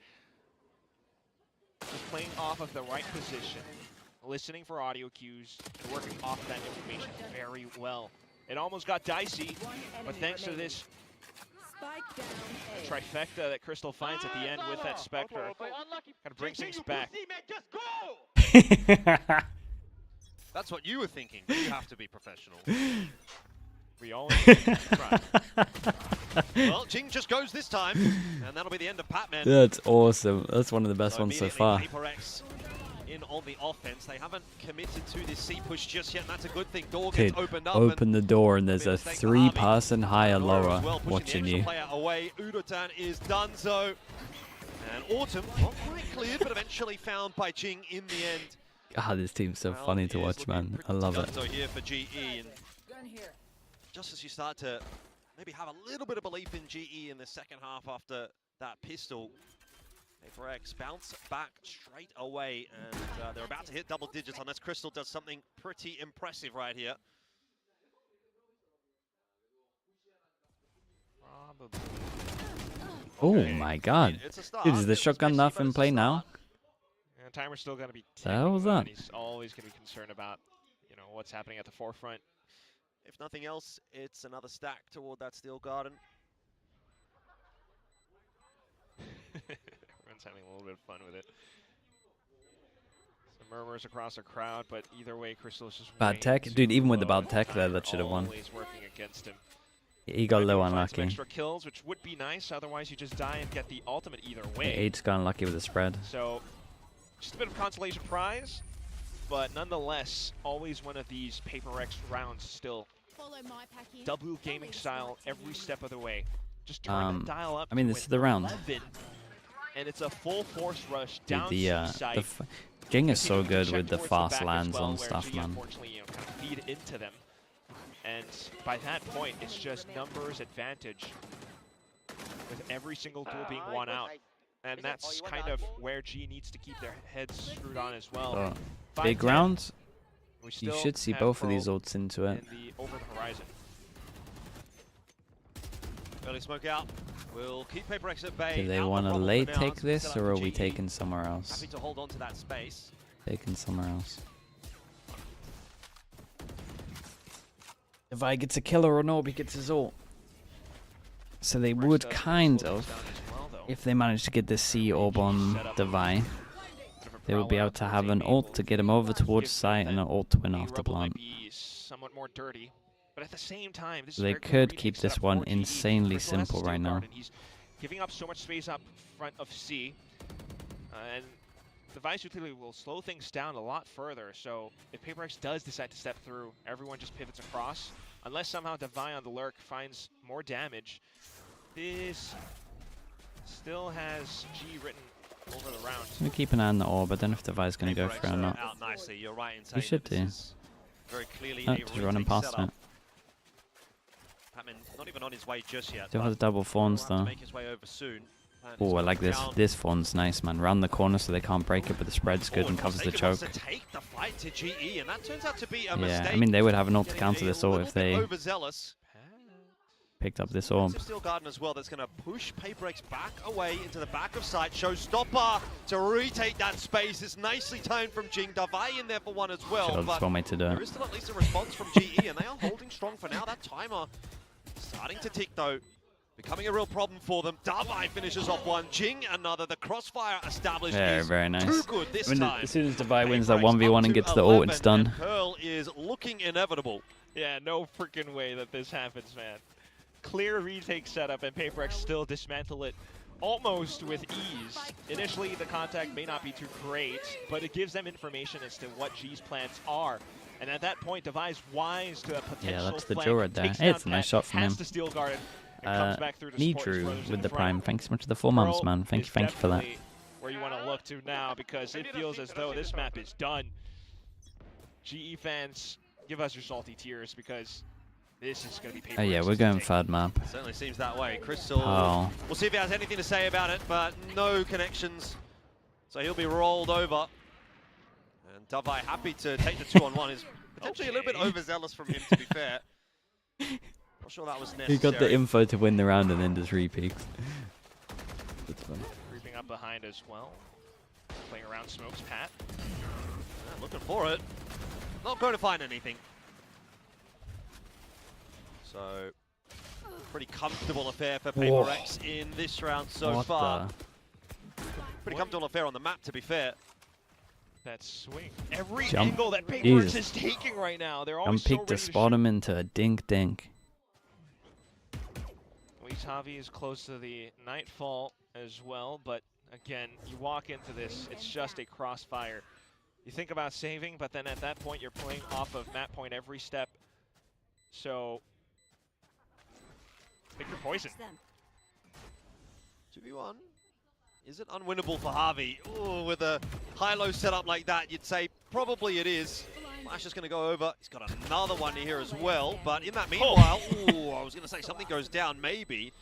Just playing off of the right position, listening for audio cues, and working off that information very well. It almost got dicey, but thanks to this trifecta that Crystal finds at the end with that Spectre, kind of brings things back. That's what you were thinking. You have to be professional. We always try. Well, Jing just goes this time, and that'll be the end of Patman. That's awesome. That's one of the best ones so far. PRX in on the offense. They haven't committed to this C push just yet, and that's a good thing. Door gets opened up. Open the door, and there's a 3-person higher lower watching you. Away. Udotan is done so. And Autumn, not quite cleared, but eventually found by Jing in the end. God, this team's so funny to watch, man. I love it. So here for GE, and just as you start to maybe have a little bit of belief in GE in the second half after that pistol, PRX bounce back straight away, and they're about to hit double digits unless Crystal does something pretty impressive right here. Oh my God. Dude, is the shotgun enough in play now? And Timer's still going to be hell was that? He's always going to be concerned about, you know, what's happening at the forefront. If nothing else, it's another stack toward that steel garden. Everyone's having a little bit of fun with it. Some murmurs across the crowd, but either way, Crystal's just bad tech, dude. Even with the bad tech there, that should have won. Working against him. He got a little unlucky. Extra kills, which would be nice. Otherwise, you just die and get the ultimate either way. H got unlucky with the spread. So, just a bit of consolation prize, but nonetheless, always one of these PRX rounds still. W gaming style every step of the way. Just turn the dial up. I mean, this is the round. 11, and it's a full force rush down the Jing is so good with the fast lands on stuff, man. Unfortunately, you know, kind of feed into them. And by that point, it's just numbers advantage with every single duel being won out. And that's kind of where G needs to keep their heads screwed on as well. Big round. You should see both of these ults into it. Over the horizon. Early smoke out. We'll keep PRX at bay. Do they want to late take this, or are we taking somewhere else? Happy to hold on to that space. Taking somewhere else. If I gets a killer or Nobi gets his ult. So they would kind of, if they manage to get this C orb on the Vi, they will be able to have an ult to get him over towards site and an ult to win off the plant. Somewhat more dirty, But at the same time, this they could keep this one insanely simple right now. He's giving up so much space up front of C, and the Vice utility will slow things down a lot further. So if PRX does decide to step through, everyone just pivots across. Unless somehow Devi on the lurk finds more damage, this still has G written over the round. We keep an eye on the orb, but then if Devi's going to go for it or not. Out nicely. You're right in He should do. Very clearly Just running past it. Patman not even on his way just yet. Still has double fawns though. Make his way over soon. Oh, I like this. This fawn's nice, man. Round the corner so they can't break it, but the spread's good and covers the choke. Take the fight to GE, and that turns out to be a Yeah, mistake. I mean, they would have an ult to counter this ult if they overzealous. picked up this orb. Steel Garden as well, that's going to push PRX back away into the back of sight. Showstopper to retake that space. It's nicely timed from Jing. Davai in there for one as well. Should've just one way to do it. There is still at least a response from GE, and they are holding strong for now. That timer starting to tick though. Becoming a real problem for them. Davai finishes off one. Jing another. The crossfire established is very nice. too good this time. As soon as Davai wins that 1v1 and gets the ult, it's done. Pearl is looking inevitable. Yeah, no freaking way that this happens, man. Clear retake setup, and PRX still dismantle it almost with ease. Initially, the contact may not be too great, but it gives them information as to what G's plans are. And at that point, Devi's wise to a potential Yeah, that's the flank, Joe right there. takes Hey, it's a down nice Cat, shot from has him. the steel guard, and comes back through to support his Drew brothers with in the front. prime. Thanks so much for the 4 months, man. Thank you for that. Where you want to look to now, because it feels as though this map is done. GE fans, give us your salty tears, because this is going to be PRX's Oh yeah, we're going third map. Certainly seems that way. Crystal, Oh. we'll see if he has anything to say about it, but no connections. So he'll be rolled over. And Davai happy to take the 2-on-1 is potentially a little bit overzealous from him, to be fair. Not sure that was necessary. He got the info to win the round and then just repeats. That's fun. Creeping up behind as well. Playing around smokes, Pat. Yeah, looking for it. Not going to find anything. So, pretty comfortable affair for PRX in this round so far. Pretty comfortable affair on the map, to be fair. That swing. Every Jump. angle that PRX is taking right now, they're always so Jump ready peek to to spot shoot. him into a dink. Tavi is close to the Nightfall as well, but again, you walk into this, it's just a crossfire. You think about saving, but then at that point, you're playing off of map point every step. So, pick your poison. 2v1. Is it unwinnable for Harvey? Ooh, with a high-low setup like that, you'd say probably it is. Flash is going to go over. He's got another one here as well, but in that meanwhile, ooh, I was going to say something goes down, maybe.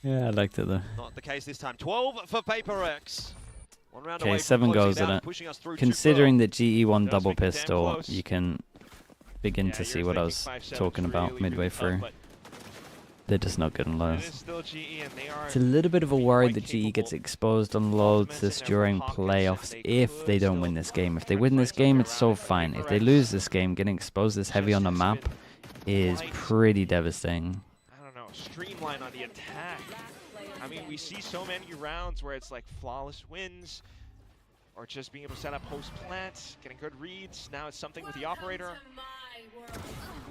Yeah, I liked it though. Not the case this time. 12 for PRX. One round Okay, away 7 from goals closing in down, it. pushing us through to Considering Pearl. the GE won Does double make it damn pistol, close. you can begin to see what I was talking about midway through. They're just not good on It lows. is still GE, and they are It's a little bit of a worry quite that GE capable. gets exposed on loads during playoffs if they don't win this game. If they win this game, it's so fine. If they lose this game, getting exposed this heavy on the map is pretty devastating. I don't know, streamline on the attack. I mean, we see so many rounds where it's like flawless wins, or just being able to set up post plants, getting good reads. Now it's something with the operator.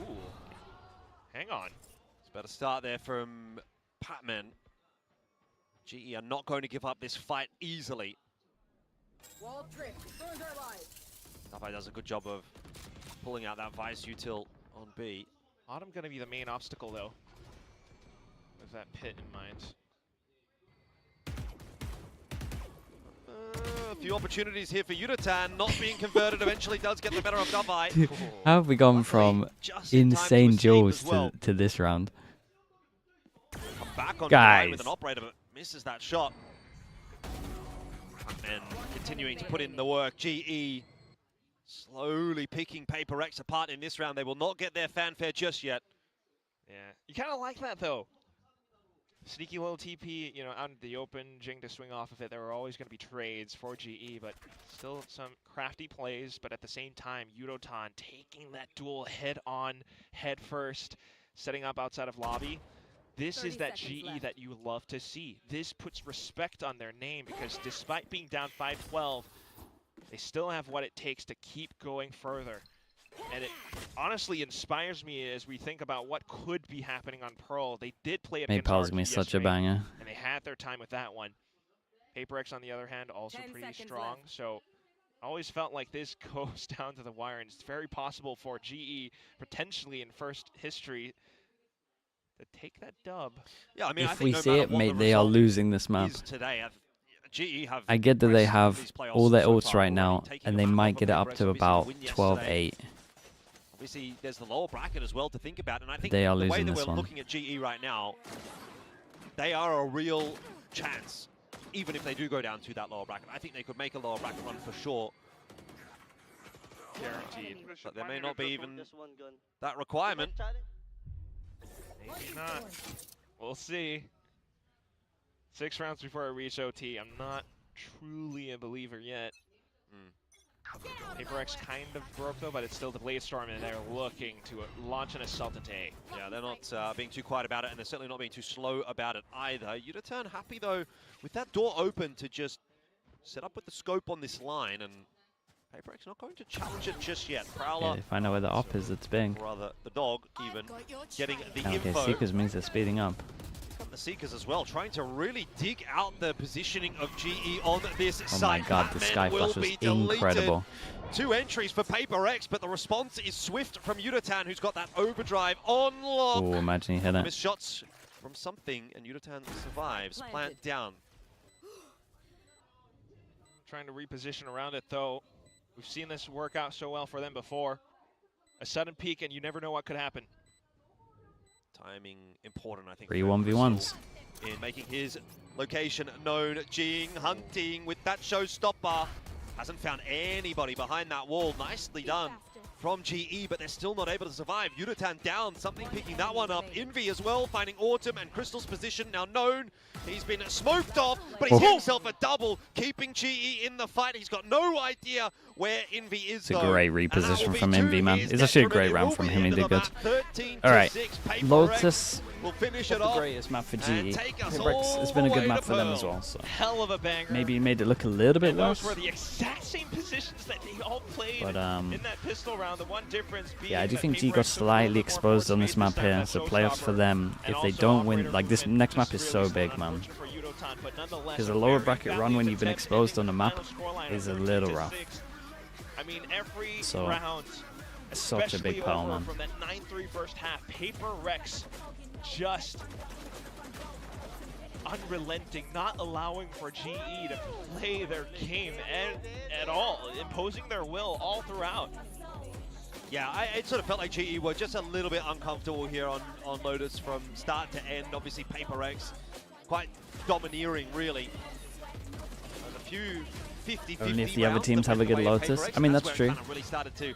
Ooh. Hang on. It's a better start there from Patman. GE are not going to give up this fight easily. Davai does a good job of pulling out that Vice util on B. Autumn going to be the main obstacle, though, with that pit in mind. A few opportunities here for Yutatan. Not being converted eventually does get the better of Davai. How have we gone from insane duels to this round? Come back on Guys. with an operator, but misses that shot. And continuing to put in the work. GE slowly picking PRX apart in this round. They will not get their fanfare just yet. Yeah, you kind of like that, though. Sneaky little TP, you know, out in the open, Jing to swing off of it. There were always going to be trades for GE, but still some crafty plays. But at the same time, Yudotan taking that duel head on, head first, setting up outside of lobby. This is that GE that you love to see. This puts respect on their name, because despite being down 5-12, they still have what it takes to keep going further. And it honestly inspires me as we think about what could be happening on Pearl. They did play it against Maypal's gonna be such a banger. And they had their time with that one. PRX, on the other hand, also pretty strong. Left. So I always felt like this goes down to the wire, and it's very possible for GE, potentially in first history, to take that dub. Yeah, I mean, if we see it, mate, they are losing this map. Today, GE have I get that they have all their ults right now, and they might get it up to about 12-8. Obviously, there's the lower bracket as well to think about, and I think they are the way losing that this we're one. looking at GE right now, they are a real chance. Even if they do go down to that lower bracket, I think they could make a lower bracket run for sure. Guaranteed. But there may not be even that requirement. Maybe not. We'll see. 6 rounds before I reach OT. I'm not truly a believer yet. PRX kind of broke though, but it's still the Blaze Storm, and they're looking to launch an assault into A. Yeah, they're not being too quiet about it, and they're certainly not being too slow about it either. Udaturn happy though with that door open to just set up with the scope on this line, and PRX not going to challenge it just yet. Prowler, if I know where the op is, it's big. Rather, the dog even getting the okay, info. Seekers means they're speeding up. The Seekers as well, trying to really dig out the positioning of GE on this side. Oh my god, the Sky Flash was incredible. 2 entries for PRX, but the response is swift from Udaturn, who's got that overdrive on lock. Oh, imagine he hit it. Missed shots from something, and Udaturn survives. Plant down. Trying to reposition around it, though. We've seen this work out so well for them before. A sudden peek, and you never know what could happen. Timing important, I think. 3 1v1s. In making his location known. Jing hunting with that showstopper. Hasn't found anybody behind that wall. Nicely done from GE, but they're still not able to survive. Udaturn down, something picking that one up. Envy as well, finding Autumn, and Crystal's position now known. He's been smoked off, but he's hit himself a double, keeping GE in the fight. He's got no idea where Envy is, It's a great reposition from Envy, man. It's actually a great round from him. He did good. Alright, Lotus. We'll finish it the off. Greatest map for GE. It's been a good map for them as well. So hell of a banger. Maybe he made it look a little bit worse. Those were the exact same positions that they all played in that pistol round. The one difference being yeah, I do think G got slightly exposed on this map here. So playoffs for them. If they don't win, like this next map is so big, man. Because a lower bracket run when you've been exposed on a map is a little rough. I mean, every so round, such a big pile, man. From that 9-3 first half, PRX just unrelenting, not allowing for GE to play their game at all, imposing their will all throughout. Yeah, it sort of felt like GE were just a little bit uncomfortable here on Lotus from start to end. Obviously, PRX quite domineering, really. There's a few 50-50 Only if the other teams have a good Lotus. I mean, that's true. Kind of really started to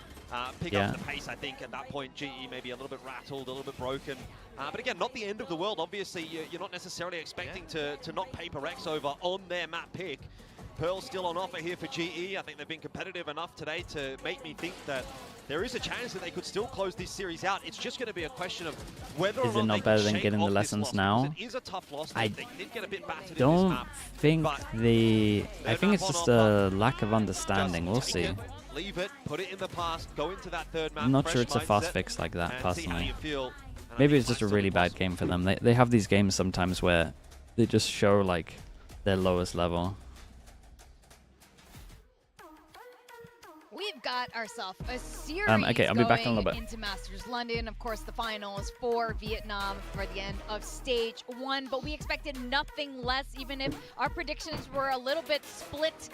pick up the pace, I think. At that point, GE maybe a little bit rattled, a little bit broken. But again, not the end of the world. Obviously, you're not necessarily expecting to knock PRX over on their map pick. Pearl's still on offer here for GE. I think they've been competitive enough today to make me think that there is a chance that they could still close this series out. It's just going to be a question of whether or not better than getting the lessons now. It is a tough loss. I they did get a bit battered don't in this map, think I think it's just a lack of understanding. We'll see. Leave it, put it in the past, go into that third map. I'm not sure it's a fast fix like that, personally. Maybe it's just a really bad game for them. They have these games sometimes where they just show like their lowest level. We've got ourselves a series okay, I'll be back in a little bit. Into Masters London. Of course, the finals for Vietnam for the end of stage 1, but we expected nothing less, even if our predictions were a little bit split.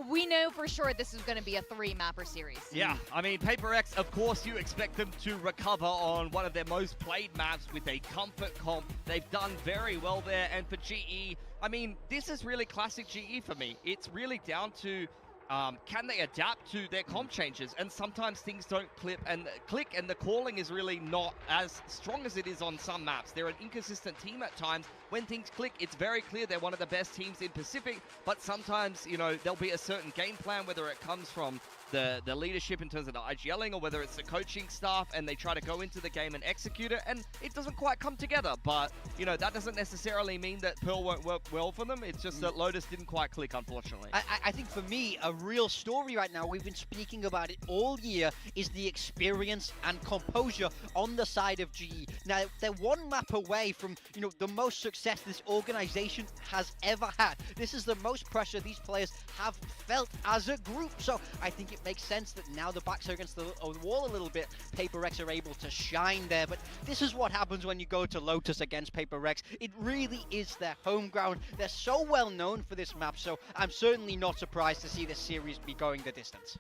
We know for sure this is going to be a 3-mapper series. Yeah, I mean, PRX, of course, you expect them to recover on one of their most played maps with a comfort comp. They've done very well there, and for GE, I mean, this is really classic GE for me. It's really down to can they adapt to their comp changes? And sometimes things don't click, and the calling is really not as strong as it is on some maps. They're an inconsistent team at times. When things click, it's very clear they're one of the best teams in Pacific, but sometimes, you know, there'll be a certain game plan, whether it comes from the leadership in terms of the IGLing, or whether it's the coaching staff, and they try to go into the game and execute it, and it doesn't quite come together. But, you know, that doesn't necessarily mean that Pearl won't work well for them. It's just that Lotus didn't quite click, unfortunately. I think for me, a real story right now, we've been speaking about it all year, is the experience and composure on the side of GE. Now, they're one map away from, you know, the most success this organization has ever had. This is the most pressure these players have felt as a group. So I think it makes sense that now the backs are against the wall a little bit. PRX are able to shine there, but this is what happens when you go to Lotus against PRX. It really is their home ground. They're so well known for this map, so I'm certainly not surprised to see this series be going the distance.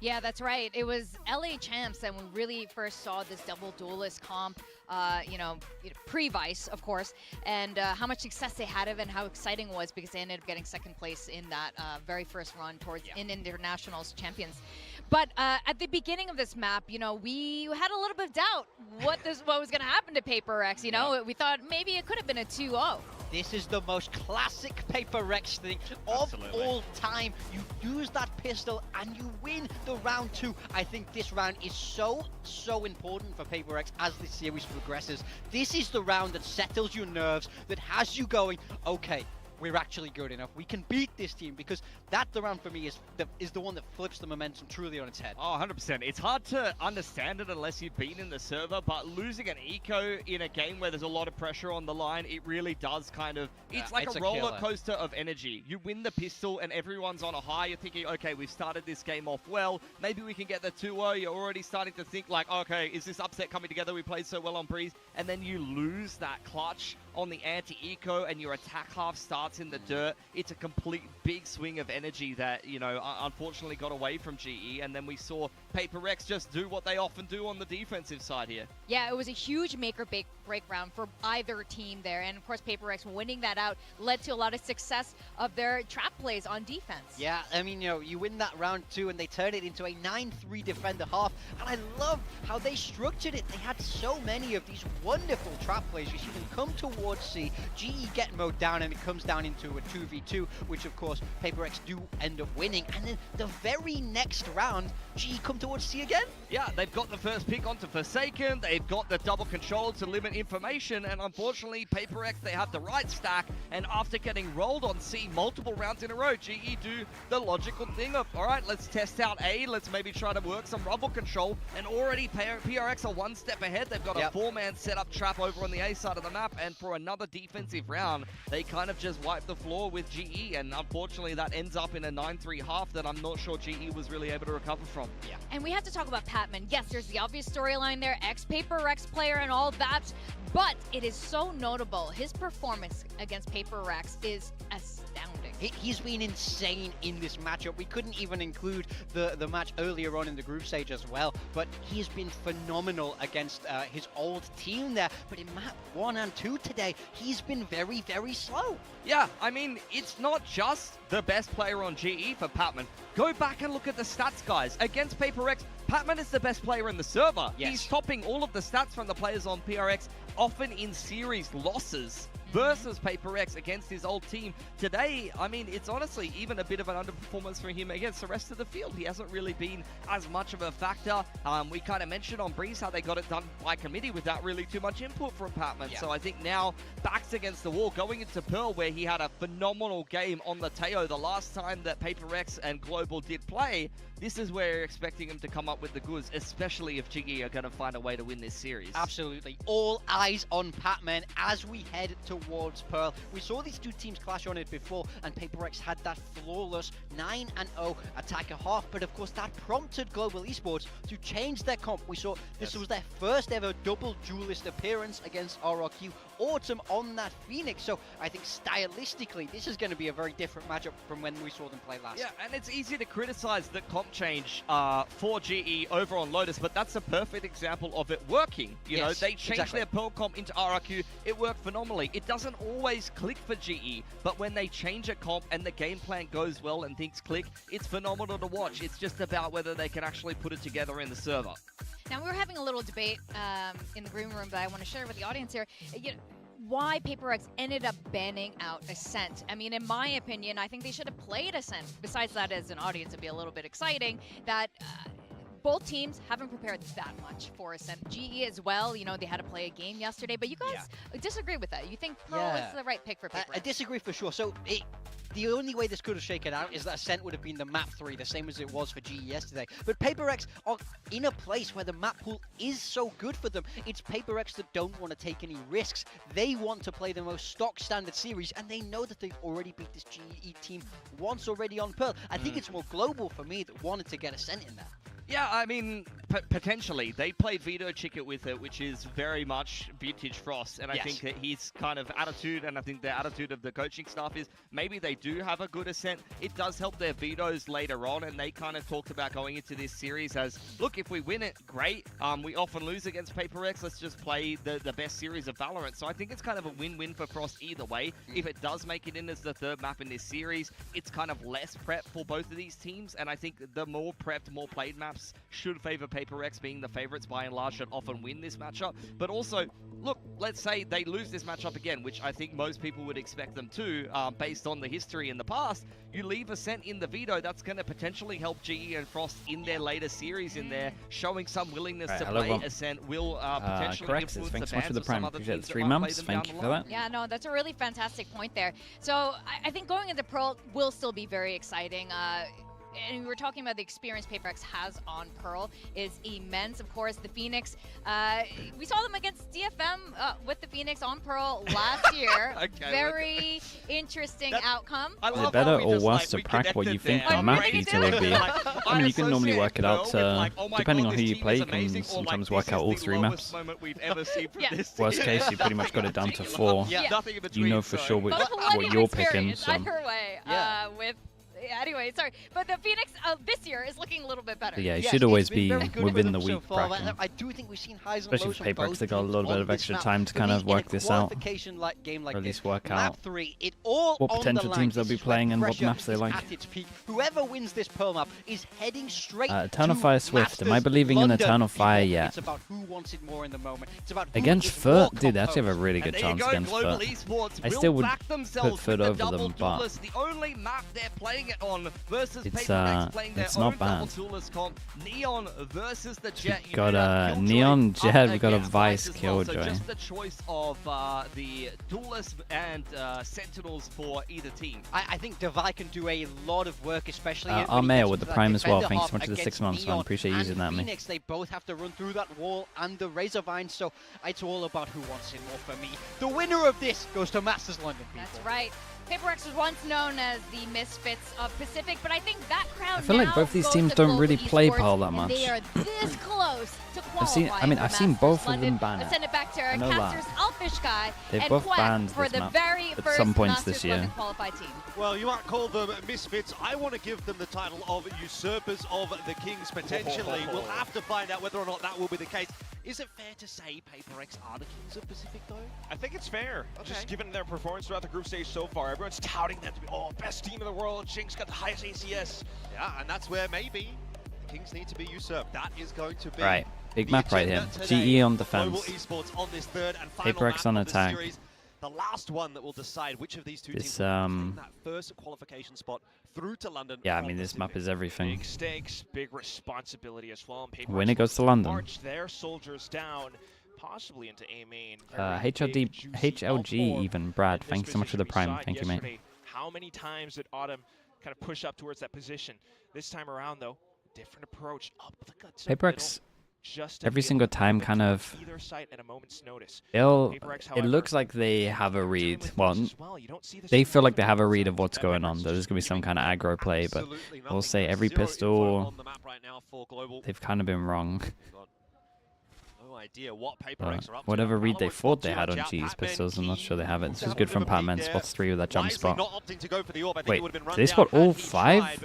Yeah, that's right. It was LA Champs that we really first saw this double duelist comp, you know, pre-Vice, of course, and how much success they had of it and how exciting it was, because they ended up getting second place in that very first run towards in Internationals champions. But at the beginning of this map, you know, we had a little bit of doubt what was going to happen to PRX. You know, we thought maybe it could have been a 2-0. This is the most classic PRX thing of all time. You use that pistol and you win the round 2. I think this round is so important for PRX as this series progresses. This is the round that settles your nerves, that has you going, okay, we're actually good enough. We can beat this team, because that the round for me is the one that flips the momentum truly on its head. Oh, 100%. It's hard to understand it unless you've been in the server, but losing an eco in a game where there's a lot of pressure on the line, it really does kind of, it's like a roller coaster of energy. You win the pistol and everyone's on a high. You're thinking, okay, we've started this game off well. Maybe we can get the 2-0. You're already starting to think like, okay, is this upset coming together? We played so well on Breeze. And then you lose that clutch on the anti-eco and your attack half starts in the dirt. It's a complete big swing of energy that, you know, unfortunately got away from GE, and then we saw PRX just do what they often do on the defensive side here. Yeah, it was a huge make or break round for either team there, and of course PRX winning that out led to a lot of success of their trap plays on defense. Yeah, I mean, you know, you win that round 2 and they turn it into a 9-3 defender half, and I love how they structured it. They had so many of these wonderful trap plays. You see them come towards C, GE get mowed down, and it comes down into a 2v2, which of course PRX do end up winning, and then the very next round GE come towards C again. Yeah, they've got the first pick onto Forsaken, they've got the double control to limit information, and unfortunately PRX, they have the right stack, and after getting rolled on C multiple rounds in a row, GE do the logical thing of, all right, let's test out A, let's maybe try to work some rubble control, and already PRX are one step ahead. They've got a 4-man setup trap over on the A side of the map, and for another defensive round, they kind of just wipe the floor with GE, and unfortunately that ends up in a 9-3 half that I'm not sure GE was really able to recover from. Yeah. And we have to talk about Patman. Yes, there's the obvious storyline there, ex-PRX player and all that, but it is so notable. His performance against PRX is astounding. He's been insane in this matchup. We couldn't even include the match earlier on in the group stage as well, but he's been phenomenal against his old team there. But in map 1 and 2 today, he's been very, very slow. Yeah, I mean, it's not just the best player on GE for Patman. Go back and look at the stats, guys. Against PRX, Patman is the best player in the server. Yes. He's topping all of the stats from the players on PRX, often in series losses versus PRX against his old team. Today, I mean, it's honestly even a bit of an underperformance for him against the rest of the field. He hasn't really been as much of a factor. We kind of mentioned on Breeze how they got it done by committee without really too much input from Patman. Yeah. So I think now, backs against the wall, going into Pearl, where he had a phenomenal game on the Teo the last time that PRX and Global did play, this is where you're expecting him to come up with the goods, especially if GE are going to find a way to win this series. Absolutely. All eyes on Patman as we head towards Pearl. We saw these two teams clash on it before, and PRX had that flawless 9-0 attacker half, but of course that prompted Global Esports to change their comp. We saw this was their first ever double duelist appearance against RRQ Autumn on that Phoenix, so I think stylistically this is going to be a very different matchup from when we saw them play last. Yeah, and it's easy to criticize the comp change for GE over on Lotus, but that's a perfect example of it working. You know, they changed their Pearl comp into RRQ, it worked phenomenally. It doesn't always click for GE, but when they change a comp and the game plan goes well and things click, it's phenomenal to watch. It's just about whether they can actually put it together in the server. Now, we were having a little debate in the green room that I want to share with the audience here. You know, why PaperX ended up banning out Ascent. I mean, in my opinion, I think they should have played Ascent. Besides that, as an audience, it'd be a little bit exciting that both teams haven't prepared that much for Ascent. GE as well, you know, they had to play a game yesterday, but you guys disagree with that. You think Pearl is the right pick for PaperX? I disagree for sure. So the only way this could have shaken out is that Ascent would have been the map 3, the same as it was for GE yesterday. But PaperX are in a place where the map pool is so good for them. It's PaperX that don't want to take any risks. They want to play the most stock standard series, and they know that they've already beat this GE team once already on Pearl. I think it's more global for me that wanted to get Ascent in there. Yeah, I mean, potentially. They played Veto Chicket with it, which is very much vintage Frost. And I think that his kind of attitude, and I think the attitude of the coaching staff is maybe they do have a good Ascent. It does help their Vetoes later on, and they kind of talked about going into this series as, look, if we win it, great. We often lose against PaperX. Let's just play the best series of Valorant. So I think it's kind of a win-win for Frost either way. If it does make it in as the 3rd map in this series, it's kind of less prep for both of these teams. And I think the more prepped, more played maps should favor PaperX being the favorites by and large and often win this matchup. But also, look, let's say they lose this matchup again, which I think most people would expect them to, based on the history in the past. You leave Ascent in the Veto, that's going to potentially help GE and Frost in their later series in there, showing some willingness to play Ascent will potentially influence thanks the so much for the prime. Appreciate the 3 months. Thank you for that. Yeah, no, that's a really fantastic point there. So I think going into Pearl will still be very exciting. And we were talking about the experience PaperX has on Pearl is immense. Of course, the Phoenix, we saw them against DFM with the Phoenix on Pearl last year. Very interesting outcome. Is it better or worse to prac what you think the map veto would be? I mean, you can normally work it out, depending on who you play, you can sometimes work out all 3 maps. Worst case, you pretty much got it down to 4. You know for sure what you're picking. So. Either way, anyway, sorry, but the Phoenix this year is looking a little bit better. Yeah, it should always be within the week bracket. I do think we've seen highs and lows. Especially for PaperX, they got a little bit of extra time to kind of work this out. Game like or at least work out what potential teams they'll be playing and what maps they like. Whoever wins this Pearl map is heading straight Eternal Fire Swift. Am I believing in Eternal Fire yet? It's about who wants it more in the moment. It's about against Foot, dude, they actually have a really good chance against Foot. I still would put Foot over them, but the only map they're playing it on versus it's not bad. Neon versus the Jet. We got Neon Jet. We got a Vice Killjoy. Just the choice of the Duelist and Sentinels for either team. I think Devi can do a lot of work, especially Armeo with the Prime as well. Thanks so much for the 6 months, man. Appreciate you using that, man. Phoenix, they both have to run through that wall and the Razorvine, so it's all about who wants it more for me. The winner of this goes to Masters London, people. That's right. PaperX was once known as the misfits of Pacific, but I think that crowd I feel like both these teams don't really play Pearl that much. They are this close to qualify. I've seen both of them ban it. Let's send it back to our casters, Alfish Guy They've both banned for this the very at first some points Masters this year. qualified team. Well, you might call them misfits. I want to give them the title of usurpers of the Kings, potentially. We'll have to find out whether or not that will be the case. Is it fair to say PaperX are the Kings of Pacific, though? I think it's fair. Just given their performance throughout the group stage so far, everyone's touting them to be, best team in the world. Jinx got the highest ACS. Yeah, and that's where maybe the Kings need to be usurped. That is going to be right. Big map right here. GE on defense. Esports on this 3rd and final PaperX on attack. The last one that will decide which of these two teams will take that first qualification spot through to London. Yeah, I mean, this map is everything. Big stakes, big responsibility as well. When it goes to London. March their soldiers down, possibly into A main. HLG even. Brad, thanks so much for the prime. Thank you, mate. How many times did Autumn kind of push up towards that position? This time around, though, different approach. Up the guts. PaperX, every single time, kind of. Either site at a moment's notice. It looks like they have a read. Well, they feel like they have a read of what's going on. There's going to be some kind of aggro play, but we'll say every pistol, they've kind of been wrong. Whatever read they thought they had on GE's pistols, I'm not sure they have it. This is good from Patman. Spots 3 with that jump spot. Wait, did they spot all 5?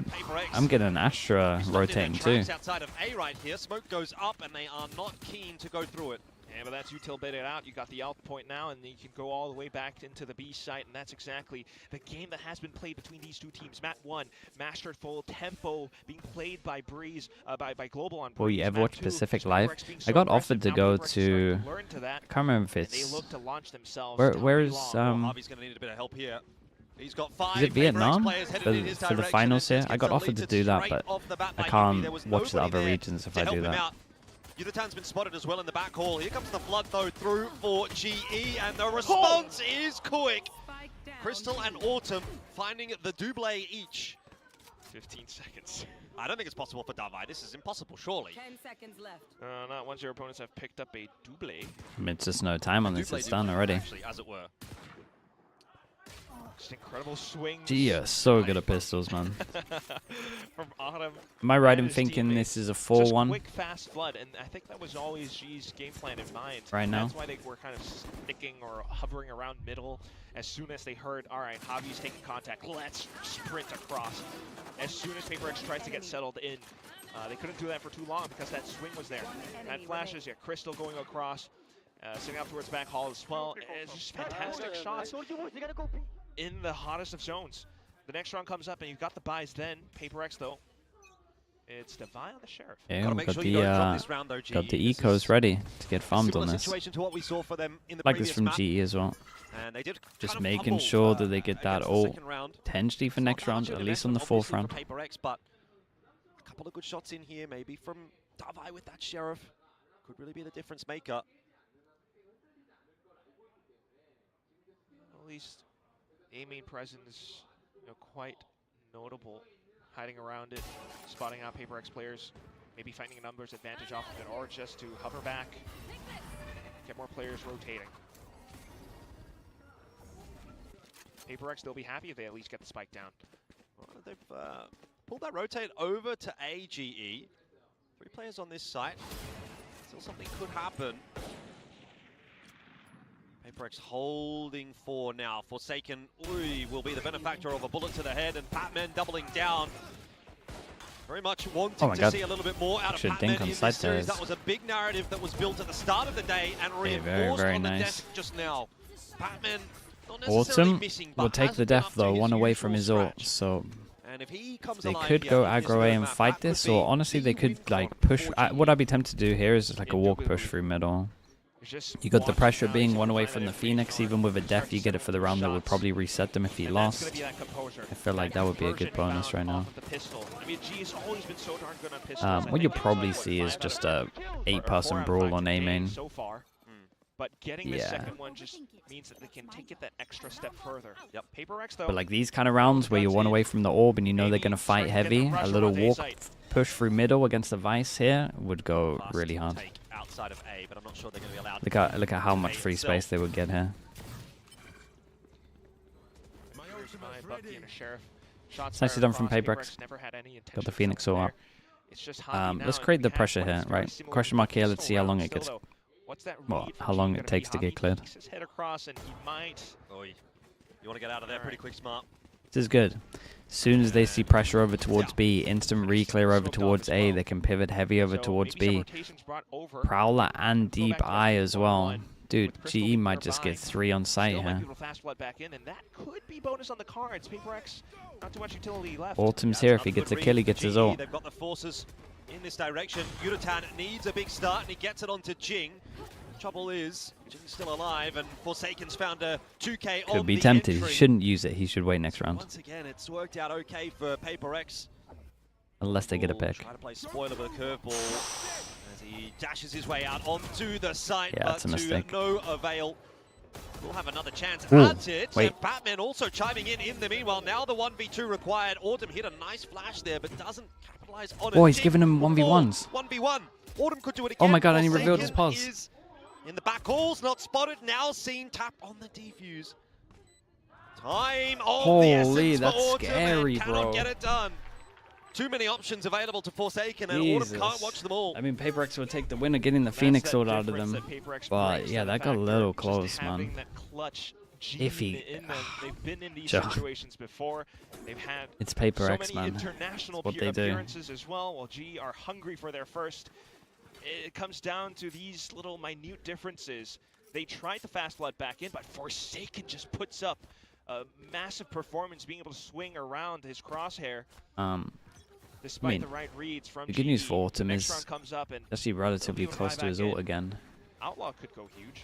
I'm getting an Astra rotating too. Outside of A right here, smoke goes up and they are not keen to go through it. Yeah, but that's util baited out. You got the alt point now, and you can go all the way back into the B site, and that's exactly the game that has been played between these two teams. Map 1, masterful tempo being played by Breeze, by Global on Breeze. Will you ever watch Pacific live? I got offered to go to, I can't remember if it's, where is, Harvey's going to need a bit of help here. He's got 5 is it Vietnam for the finals here? I got offered to do that, but I can't watch the other regions if I do that. Yudatan's been spotted as well in the back hall. Here comes the flood though through for GE, and the response is quick. Crystal and Autumn finding the double each. 15 seconds. I don't think it's possible for Davai. This is impossible, surely. 10 seconds left. Not once your opponents have picked up a double. I mean, it's just no time on this. It's done already. Actually, as it were. Just incredible swings. Gee, yeah, so good at pistols, man. From Autumn. Am I right in thinking this is a 4-1? Quick, fast flood, and I think that was always G's game plan in mind. Right now. That's why they were kind of sticking or hovering around middle. As soon as they heard, all right, Javi's taking contact, let's sprint across. As soon as PaperX tries to get settled in, they couldn't do that for too long because that swing was there. That flashes, yeah, Crystal going across, sitting up towards back hall as well. It's just fantastic shots in the hottest of zones. The next round comes up and you've got the buys then. PaperX though, it's Davai on the Sheriff. Yeah, we've got the ecos ready to get farmed on this. Like this from GE as well. And they did just making sure that they get that all potentially for next round, at least on the 4th round. PaperX, but a couple of good shots in here, maybe from Davai with that Sheriff. Could really be the difference maker. At least A-main presence, quite notable. Hiding around it, spotting out PaperX players, maybe finding a numbers advantage off of it, or just to hover back, get more players rotating. PaperX, they'll be happy if they at least get the spike down. Well, they've pulled that rotate over to AGE. 3 players on this site. Still something could happen. PaperX holding 4 now. Forsaken will be the benefactor of a bullet to the head, and Patman doubling down. Very much wanting to see a little bit more out of Patman in this series. That was a big narrative that was built at the start of the day and reinforced on the desk just now. Patman not necessarily missing, but will take the death though, one away from his ult, so they could go aggro A and fight this, or honestly they could like push. What I'd be tempted to do here is just like a walk push through middle. You got the pressure being one away from the Phoenix. Even with a death, you get it for the round that would probably reset them if he lost. I feel like that would be a good bonus right now. What you'll probably see is just a 8-person brawl on A main. But getting the second one just means that they can take it that extra step further. Yep. PaperX though. But like these kind of rounds where you're one away from the orb and you know they're going to fight heavy, a little walk push through middle against the Vice here would go really hard. Outside of A, but I'm not sure they're going to be allowed. Look at how much free space they would get here. It's nicely done from PaperX. Got the Phoenix all up. Let's create the pressure here, right? Question mark here. Let's see how long it gets. Well, how long it takes to get cleared. You want to get out of there pretty quick, Smart. This is good. As soon as they see pressure over towards B, instant re-clear over towards A, they can pivot heavy over towards B. Prowler and Deep Eye as well. Dude, GE might just get 3 on site here. Autumn's here. If he gets a kill, he gets his ult. They've got the forces in this direction. Yudatan needs a big start, and he gets it onto Jing. Trouble is, Jing's still alive, and Forsaken's found a 2K on Could be tempted. He shouldn't use it. He should wait next round. Once again, it's worked out okay for PaperX. Unless they get a pick. Try to play spoiler with a curveball as he dashes his way out onto the site, yeah, but a mistake. To no avail. We'll have another chance at it. Wait. And Batman also chiming in the meanwhile. Now the 1v2 required. Autumn hit a nice flash there, but doesn't capitalize on it. Oh, he's giving him 1v1s. 1v1. Autumn could do it again. Oh my god, and he revealed his pause. In the back halls, not spotted, now seen, tap on the defuse. Time of the essence that's for Autumn, scary, and cannot bro. get it done. Too many options available to Forsaken, and Autumn can't watch them all. I mean, PaperX would take the win of getting the Phoenix sword out of them. But yeah, that got a little close, man. Iffy. They've been in these situations before. They've had it's PaperX, so many man. international What they do. appearances as well, while G are hungry for their first. it comes down to these little minute differences. They tried to fast flood back in, but Forsaken just puts up a massive performance, being able to swing around his crosshair. Despite the right reads from the good news for Autumn is actually relatively close to his ult again. Outlaw could go huge.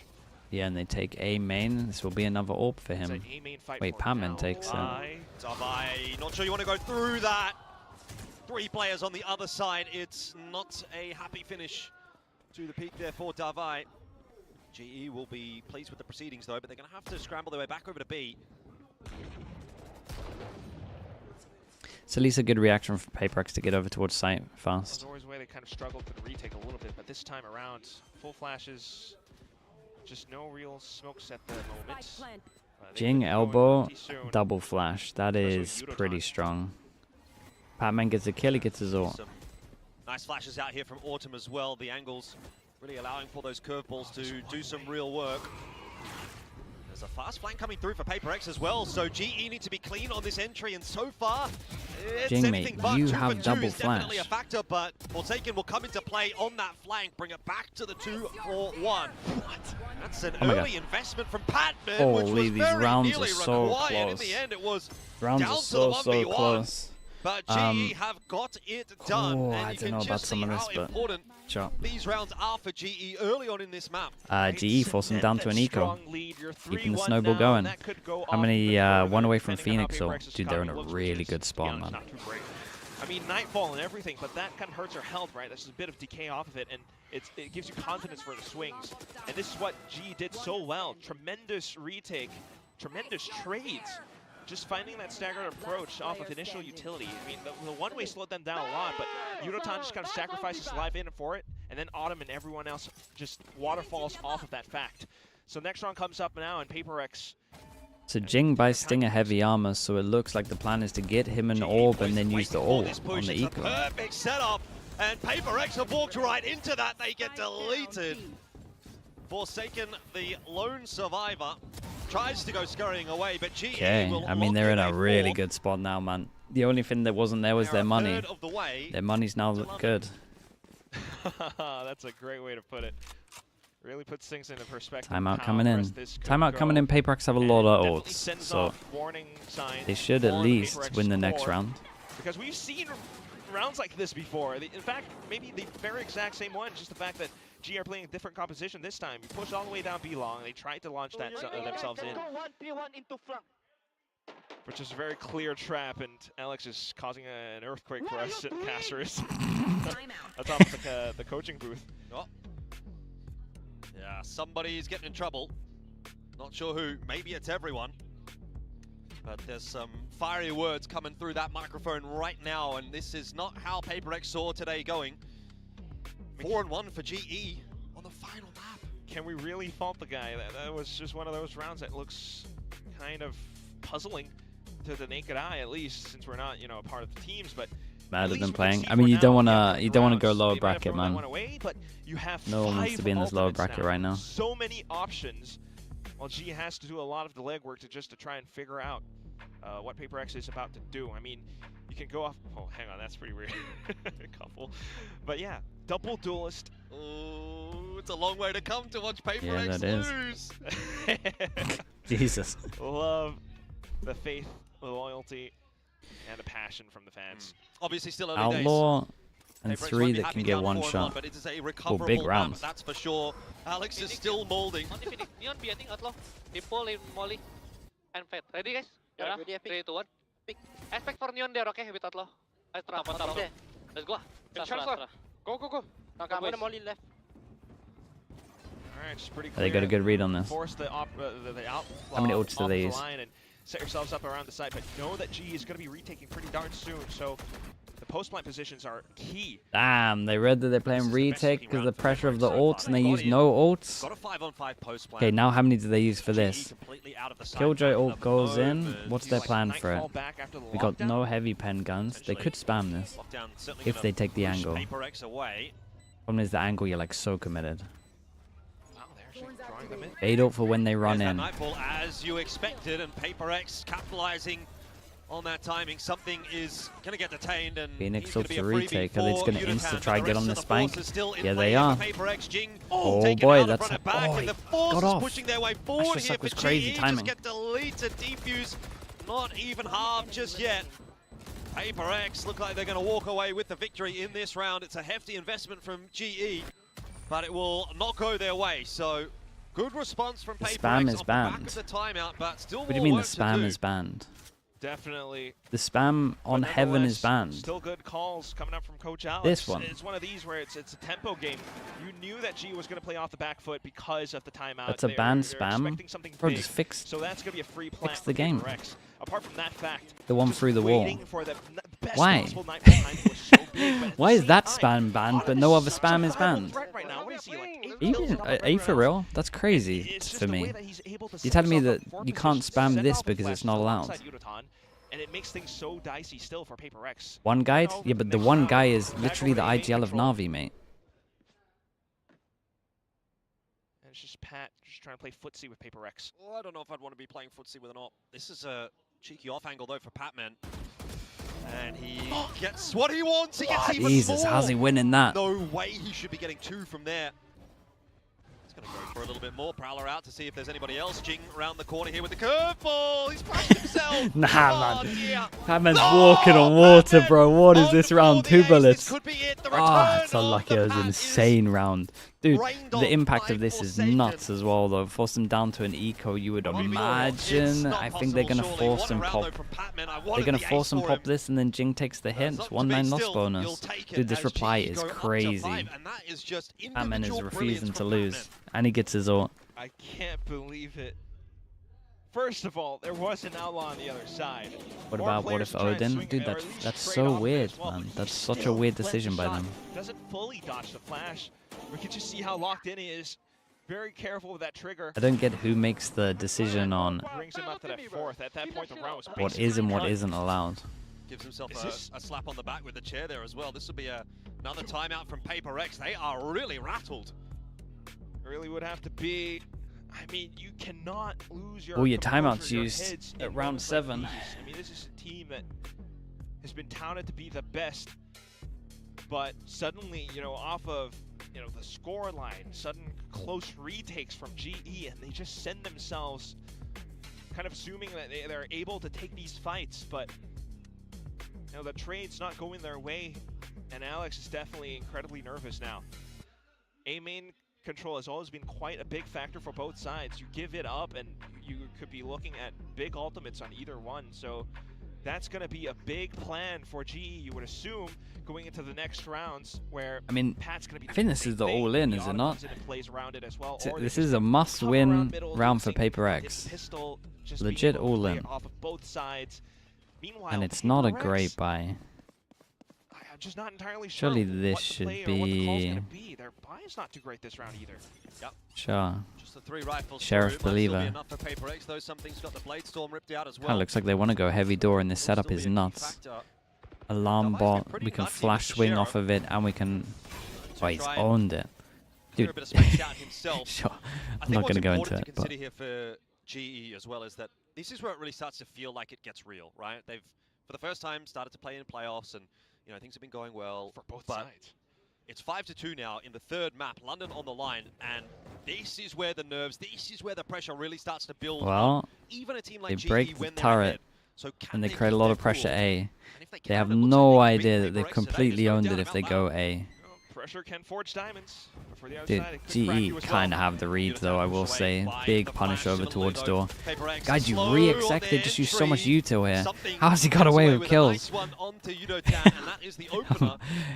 Yeah, and they take A main. This will be another AWP for him. Wait, Patman takes it. Davai, not sure you want to go through that. 3 players on the other side. It's not a happy finish to the peak there for Davai. GE will be pleased with the proceedings though, but they're going to have to scramble their way back over to B. It's at least a good reaction from PRX to get over towards site fast. There's always a way they kind of struggled for the retake a little bit, but this time around, full flashes, just no real smokes at the moment. Jing elbow, double flash. That is pretty strong. Patman gets a kill, he gets his ult. Nice flashes out here from Autumn as well. The angles really allowing for those curveballs to do some real work. There's a fast flank coming through for PRX as well, so GE need to be clean on this entry, and so far, it's Jing, anything mate, but. you 2 have for 2 double is flash. definitely a factor, but Forsaken will come into play on that flank, bring it back to the 2-4-1. What? That's an early investment from Patman, Holy, which was these very rounds nearly are so required. close. In the end, it was Rounds down are to so, the 1v1. so close. But GE have got it done, and I you don't can know about just some see of this, how but important sure. these rounds are for GE early on in this map. GE forced him down to an eco, keeping the snowball going. How many one away from Phoenix? Or dude, they're in a really good spot, man. I mean, Nightfall and everything, but that kind of hurts her health, right? There's a bit of decay off of it, and it gives you confidence for the swings. And this is what GE did so well. Tremendous retake, tremendous trades. Just finding that staggered approach off of initial utility. I mean, the one-way slowed them down a lot, but Yudotan just kind of sacrifices life in for it, and then Autumn and everyone else just waterfalls off of that fact. So next round comes up now, and PRX. So Jing buys Stinger heavy armor, so it looks like the plan is to get him an orb and then use the ult on the eco. Perfect setup, and PRX have walked right into that. They get deleted. Forsaken, the lone survivor, tries to go scurrying away, but GE will I mean, they're in a really good spot now, man. The only thing that wasn't there was their money. Their money's now good. That's a great way to put it. Really puts things into perspective. Timeout coming in. Timeout coming in. PRX have a lot of ults, so they should at least win the next round. Because we've seen rounds like this before. In fact, maybe the very exact same one, just the fact that G are playing a different composition this time. You push all the way down B long. They tried to launch that themselves in, which is a very clear trap, and Alex is causing an earthquake for us at Casters. That's almost like the coaching booth. Oh. Yeah, somebody's getting in trouble. Not sure who. Maybe it's everyone. But there's some fiery words coming through that microphone right now, and this is not how PRX saw today going. 4-1 for GE on the final map. Can we really fault the guy? That was just one of those rounds that looks kind of puzzling to the naked eye, at least, since we're not, a part of the teams. But mad at them playing. I mean, you don't wanna go lower bracket, man. Away, but you have no one wants to be in this lower bracket right now. So many options. Well, G has to do a lot of the legwork to try and figure out what PRX is about to do. I mean, you can go off. Oh, hang on, that's pretty weird. Couple, but yeah, double duelist. Oh, it's a long way to come to watch PRX lose. Jesus. Love the faith, the loyalty, and the passion from the fans. Obviously, still early Outlaw days. and PRX 3 that can get one shot. But it is a recoverable big rounds. That's for sure. Alex is still molding. Neon B, I think Outlaw. People in Molly and Fed. Ready, guys? Yeah. 3, 2, 1. Pick. Expect for Neon there, okay? With Outlaw. Let's go. Go. Molly left. Alright, just pretty clear. They got a good read on this. Force the out How many ults do they use? And set yourselves up around the side, but know that G is going to be retaking pretty darn soon, so the post-plant positions are key. Damn, they read that they're playing retake because of the pressure of the ults, and they use no ults. Got a 5-on-5 post-plant. Okay, now how many do they use for this? Killjoy ult goes in. What's their plan for it? We got no heavy pen guns. They could spam this if they take the angle. Problem is the angle, you're like so committed. Bait ult for when they run in. Nightfall as you expected, and PRX capitalizing on that timing. Something is going to get detained, and Phoenix up to retake. Are they just going to insta try get on the spike? Yeah, they are. Oh boy, that's got off. Pushing their way forward here for crazy timing. Just get deleted. Defuse not even half just yet. PRX look like they're going to walk away with the victory in this round. It's a hefty investment from GE, but it will not go their way. So good response from PRX. Spam is banned. The timeout, but still what do you mean the spam is banned? Definitely. The spam on Heaven is banned. Still good calls coming up from Coach Alex. This one. It's one of these where it's a tempo game. You knew that G was going to play off the back foot because of the timeout. That's a ban spam. Bro, just fix. So that's going to be a free plan fix the game. PRX. Apart from that fact, the one through the wall. Why? Why is that spam banned, but no other spam is banned? Even are you for real? That's crazy for me. You're telling me that you can't spam this because it's not allowed. And it makes things so dicey still for PRX. One guide? Yeah, but the one guy is literally the IGL of Na'Vi, mate. And it's just Pat just trying to play footsie with PRX. Oh, I don't know if I'd want to be playing footsie with or not. This is a cheeky off angle though for Patman. And he gets what he wants. He gets even Jesus, more. How's he winning that? No way he should be getting 2 from there. Going to go for a little bit more. Prowler out to see if there's anybody else. Jing around the corner here with the curveball. He's crashed himself. Nah, man. That man's walking on water, bro. What is this round? 2 bullets. Ah, it's unlucky. It was an insane round. Dude, the impact of this is nuts as well, though. Force them down to an eco, you would imagine. I think they're going to force them pop. They're going to force them pop this, and then Jing takes the hit. 1-9 loss bonus. Dude, this reply is crazy. Batman is refusing to lose. And he gets his ult. I can't believe it. First of all, there was an outlaw on the other side. What about what if Odin? Dude, that's so weird, man. That's such a weird decision by them. Doesn't fully dodge the flash. We can just see how locked in he is. Very careful with that trigger. I don't get who makes the decision on brings him up to that 4th. At that point, the round was what is and what isn't allowed. Gives himself a slap on the back with the chair there as well. This will be another timeout from PRX. They are really rattled. Really would have to be. I mean, you cannot lose your. Oh, your timeouts used at round 7. I mean, this is a team that has been touted to be the best, but suddenly, you know, off of the score line, sudden close retakes from GE, and they just send themselves kind of assuming that they're able to take these fights, but the trade's not going their way, and Alex is definitely incredibly nervous now. A-main control has always been quite a big factor for both sides. You give it up and you could be looking at big ultimates on either one, so that's going to be a big plan for GE, you would assume, going into the next rounds, where Pat's going to be. I think this is the all-in, is it not? Well, this is a must-win round for PRX. Legit all-in. And it's not a great buy. I'm just not entirely sure. Surely this should be. Their buy is not too great this round either. Yep. Sure. Just the 3 rifles. Sheriff Believer. Well. Looks like they want to go heavy door, and this setup is nuts. Alarm bot. We can flash swing off of it, and we can. Oh, he's owned it. Dude. Sure. I'm not going to go into it. But here for GE as well is that this is where it really starts to feel like it gets real, right? They've, for the first time, started to play in playoffs, and things have been going well for both sides. It's 5-2 now in the 3rd map. London on the line, and this is where the nerves, this is where the pressure really starts to build. Well, even a team like they break GE the turret, and they create a lot of pressure A. They have no idea that they've completely owned it if they go A. Pressure can forge diamonds. Dude, GE kind of have the read, though, I will say. Big punish over towards door. Guys, you re-exec, they just use so much util here. How has he got away with kills?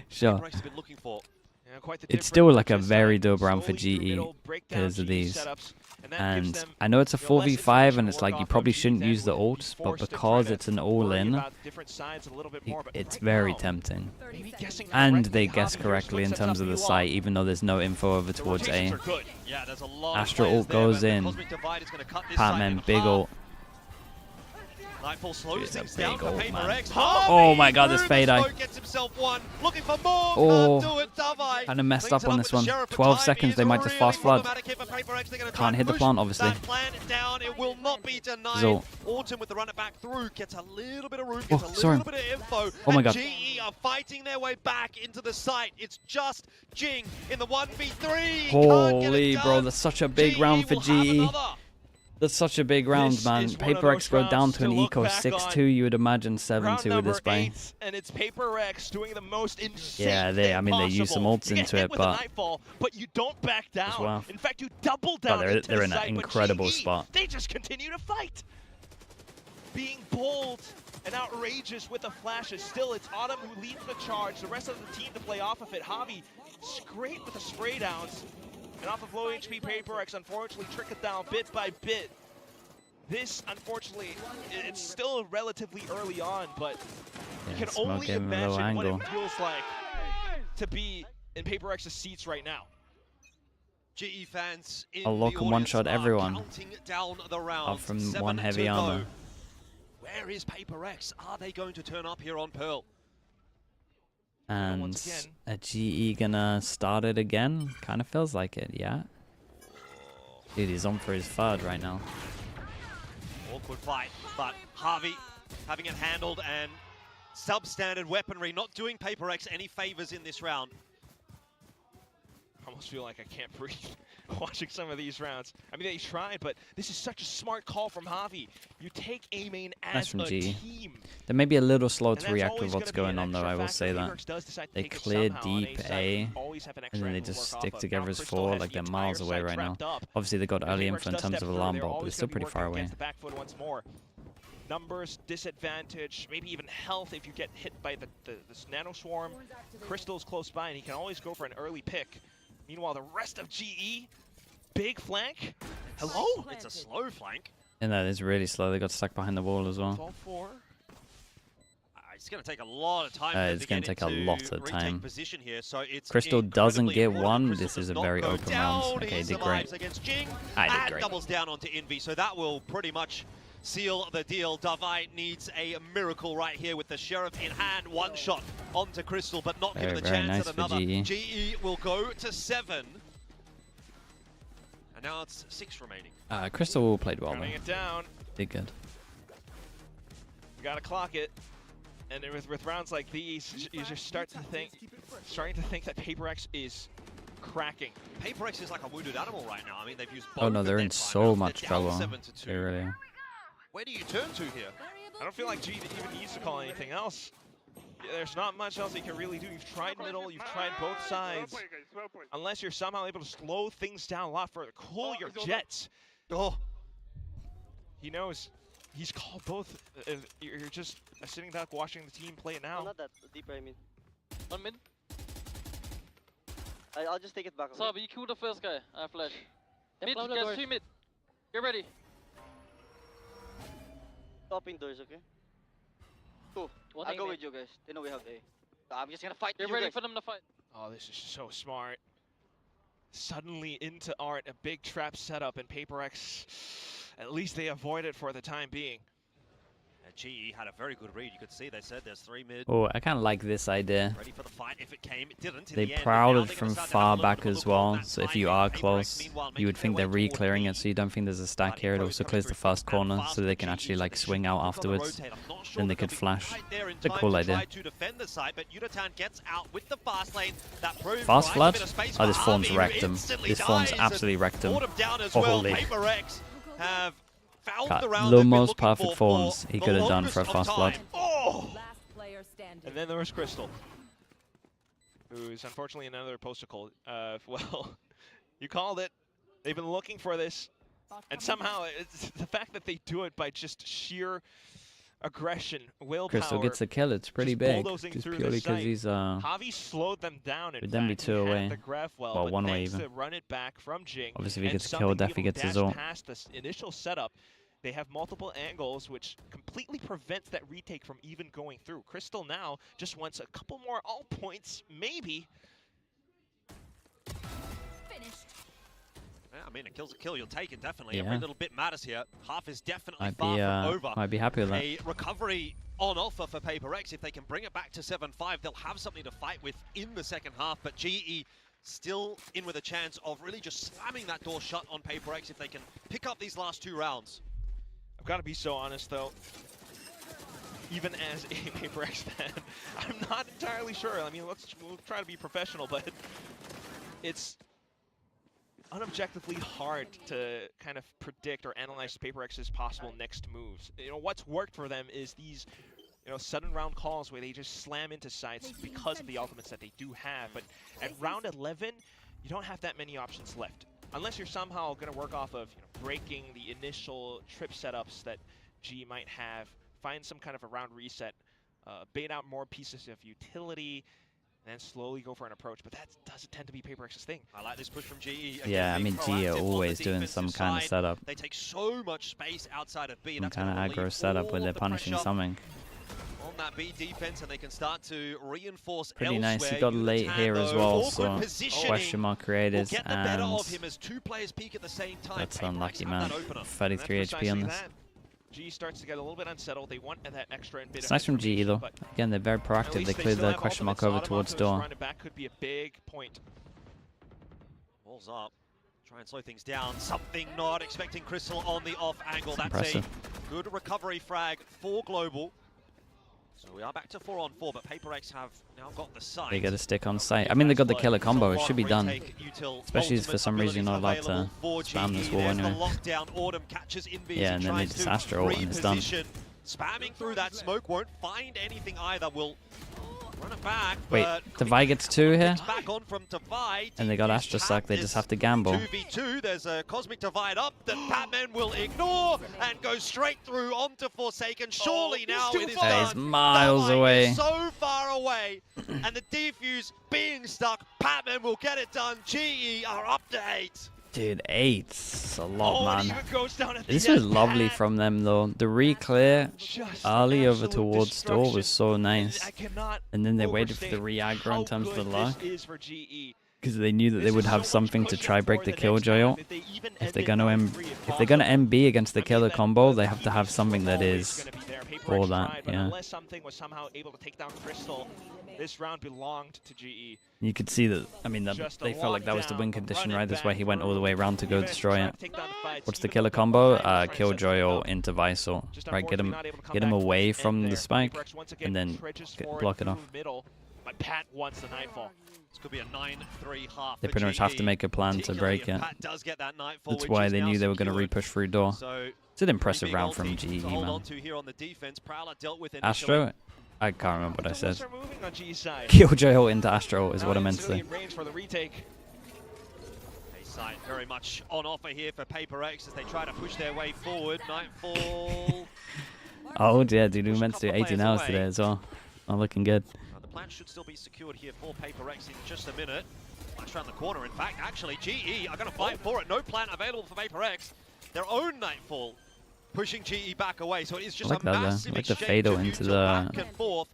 Sure. It's still like a very dope round for GE because of these. And I know it's a 4v5 and it's like you probably shouldn't use the ults, but because it's an all-in, it's very tempting. And they guess correctly in terms of the site, even though there's no info over towards A. Astra ult goes in. Patman, big ult. Nightfall slows things down for old PRX. Oh my god, this fade eye. Gets himself one. Looking for more. Oh, Can't do it. Davai kind of messed up on this one. 12 seconds, they might just fast flood. Can't hit the plant, obviously. That plant down. It will not be denied. So, Autumn with the run it back through. Gets a little bit of room. oh, Gets a sorry. little bit of info. Oh my god. GE are fighting their way back into the site. It's just Jing in the 1v3. Holy bro, that's such a big round for GE. That's such a big round, man. PRX go down to an eco 6-2. You would imagine 7-2 with this play. And it's PRX doing the most insane. Yeah, they use some ults into it, but you don't back down. Well. In fact, you double down. They're in an incredible spot. They just continue to fight. Being bold and outrageous with the flashes. Still, it's Autumn who leads the charge. The rest of the team to play off of it. Javi great with the spray downs. And off of low HP PRX, unfortunately, trick it down bit by bit. This, unfortunately, it's still relatively early on, but you can only imagine what it feels like to be in PRX's seats right now. GE fans in I'll lock and one-shot everyone down the round. off from one heavy armor. Where is PRX? Are they going to turn up here on Pearl? And a GE gonna start it again? Kind of feels like it, yeah. Dude, he's on for his third right now. Awkward fight, but Harvey having it handled and substandard weaponry, not doing PRX any favors in this round. I almost feel like I can't breathe watching some of these rounds. I mean, they tried, but this is such a smart call from Javi. You take A main as a team. They may be a little slow to react with what's going on, though, I will say that. They clear deep A, and then they just stick together as 4, like they're miles away right now. Obviously, they got early info in terms of alarm bot, but they're still pretty far away. Numbers, disadvantage, maybe even health if you get hit by this nano swarm. Crystal's close by, and he can always go for an early pick. Meanwhile, the rest of GE, big flank. Hello? It's a slow flank. And that is really slow. They got stuck behind the wall as well. It's going to take a lot of time. It's going to take a lot of time. Position here, so it's Crystal doesn't get one. This is a very open round. Okay, did great. I did great. Doubles down onto Envy, so that will pretty much seal the deal. Davai needs a miracle right here with the Sheriff in hand. One shot onto Crystal, but not given the chance at another. GE will go to 7. And now it's 6 remaining. Crystal played well, though. It down. Did good. You gotta clock it. And with rounds like these, you just starting to think that PRX is cracking. PRX is like a wounded animal right now. I mean, they've used both. Oh no, they're in so much trouble. They really are. Where do you turn to here? I don't feel like G even needs to call anything else. There's not much else he can really do. You've tried middle, you've tried both sides. Unless you're somehow able to slow things down a lot further. Cool your jets. Oh, he knows. He's called both. You're just a sitting back watching the team play it now. Not that deeper, I mean. One mid. I'll just take it back. So, you kill the first guy. I flash. Mid, guys, 2 mid. Get ready. Stopping doors, okay? Cool. I'll go with you guys. They know we have A. I'm just gonna fight. Get ready for them to fight. Oh, this is so smart. Suddenly into Art, a big trap setup, and PRX, at least they avoid it for the time being. GE had a very good read. You could see they said there's 3 mid. Oh, I kind of like this idea. Ready for the fight if it came. It didn't. They prowled from far back as well, so if you are close, you would think they're re-clearing it, so you don't think there's a stack here. It also clears the first corner, so they can actually like swing out afterwards. Then they could flash. It's a cool idea. Fast flood? Oh, this form's wrecked him. This form's absolutely wrecked him. Holy. The most perfect forms he could have done for a fast flood. Oh! And then there was Crystal, who's unfortunately another posticle. Well, you called it. They've been looking for this, and somehow it's the fact that they do it by just sheer aggression, willpower. Crystal gets a kill. It's pretty big, just purely because he's Javi slowed them down. Would then be 2 away. Well, 1 way even. Run it back from Jing. Obviously, if he gets a kill, Def, he gets his ult. Past this initial setup, they have multiple angles, which completely prevents that retake from even going through. Crystal now just wants a couple more ult points, maybe. And I mean, a kill's a kill. You'll take it, definitely. Every little bit matters here. Half is definitely far from over. I'd be happy with that. A recovery on offer for PRX. If they can bring it back to 7-5, they'll have something to fight with in the second half. But GE still in with a chance of really just slamming that door shut on PRX if they can pick up these last 2 rounds. I've got to be so honest, though. Even as a PRX fan, I'm not entirely sure. I mean, we'll try to be professional, but it's unobjectively hard to kind of predict or analyze PRX's possible next moves. You know, what's worked for them is these, you know, sudden round calls where they just slam into sites because of the ultimates that they do have. But at round 11, you don't have that many options left. Unless you're somehow going to work off of, you know, breaking the initial trip setups that G might have, find some kind of a round reset, bait out more pieces of utility, and then slowly go for an approach. But that doesn't tend to be PRX's thing. I like this push from GE. Yeah, I mean, GE are always doing some kind of setup. They take so much space outside of B. Some kind of aggro setup where they're punishing something. On that B defense, and they can start to reinforce pretty nice. He elsewhere. got late here as well, so question mark creators, get the better of him as 2 players peak at the same time. That's unlucky, man. 33 HP on this. G starts to get a little bit unsettled. They want that extra bit. It's nice from GE though. Again, they're very proactive. They cleared the question mark over towards door. Running back could be a big point. Balls up. Try and slow things down. Something not expecting Crystal on the off angle. That's impressive. A good recovery frag for Global. So we are back to 4-on-4, but PRX have now got the site. They get a stick on site. I mean, they got the killer combo. It should be done. Especially if for some reason you're not allowed to spam this wall anyway. Yeah, and then they just Astro ult and it's done. Spamming through that smoke, won't find anything either. Will run it back. Wait, Divide gets 2 here? Back on from Divide. And they got Astro Suck. They just have to gamble. 2v2, there's a Cosmic Divide up that Batman will ignore and go straight through onto Forsaken. Surely now it is done. He's miles away. So far away. And the defuse being stuck. Batman will get it done. GE are up to 8. Dude, 8's a lot, man. This was lovely from them, though. The re-clear early over towards store was so nice. And then they waited for the re-aggro in terms of the luck. Because they knew that they would have something to try break the Killjoy ult. If they're gonna MB against the killer combo, they have to have something that is all that, yeah. Unless something was somehow able to take down Crystal, this round belonged to GE. You could see that, I mean, they felt like that was the win condition, right? That's why he went all the way around to go destroy it. What's the killer combo? Killjoy ult into Visor. Right, get him away from the spike, and then block it off. But Pat wants the Nightfall. This could be a 9-3 half. They pretty much have to make a plan to break it. That's why they knew they were going to re-push through door. It's an impressive round from GE, man. Astro? I can't remember what I said. Killjoy ult into Astro is what I meant to say. Very much on offer here for PRX as they try to push their way forward. Nightfall. Oh, yeah, dude, we meant to do 18 hours today as well. Not looking good. The plan should still be secured here for PRX in just a minute. Flash around the corner, in fact. Actually, GE are going to fight for it. No plan available for PRX. Their own Nightfall pushing GE back away. So it is just a massive like the Fatal into the back and forth.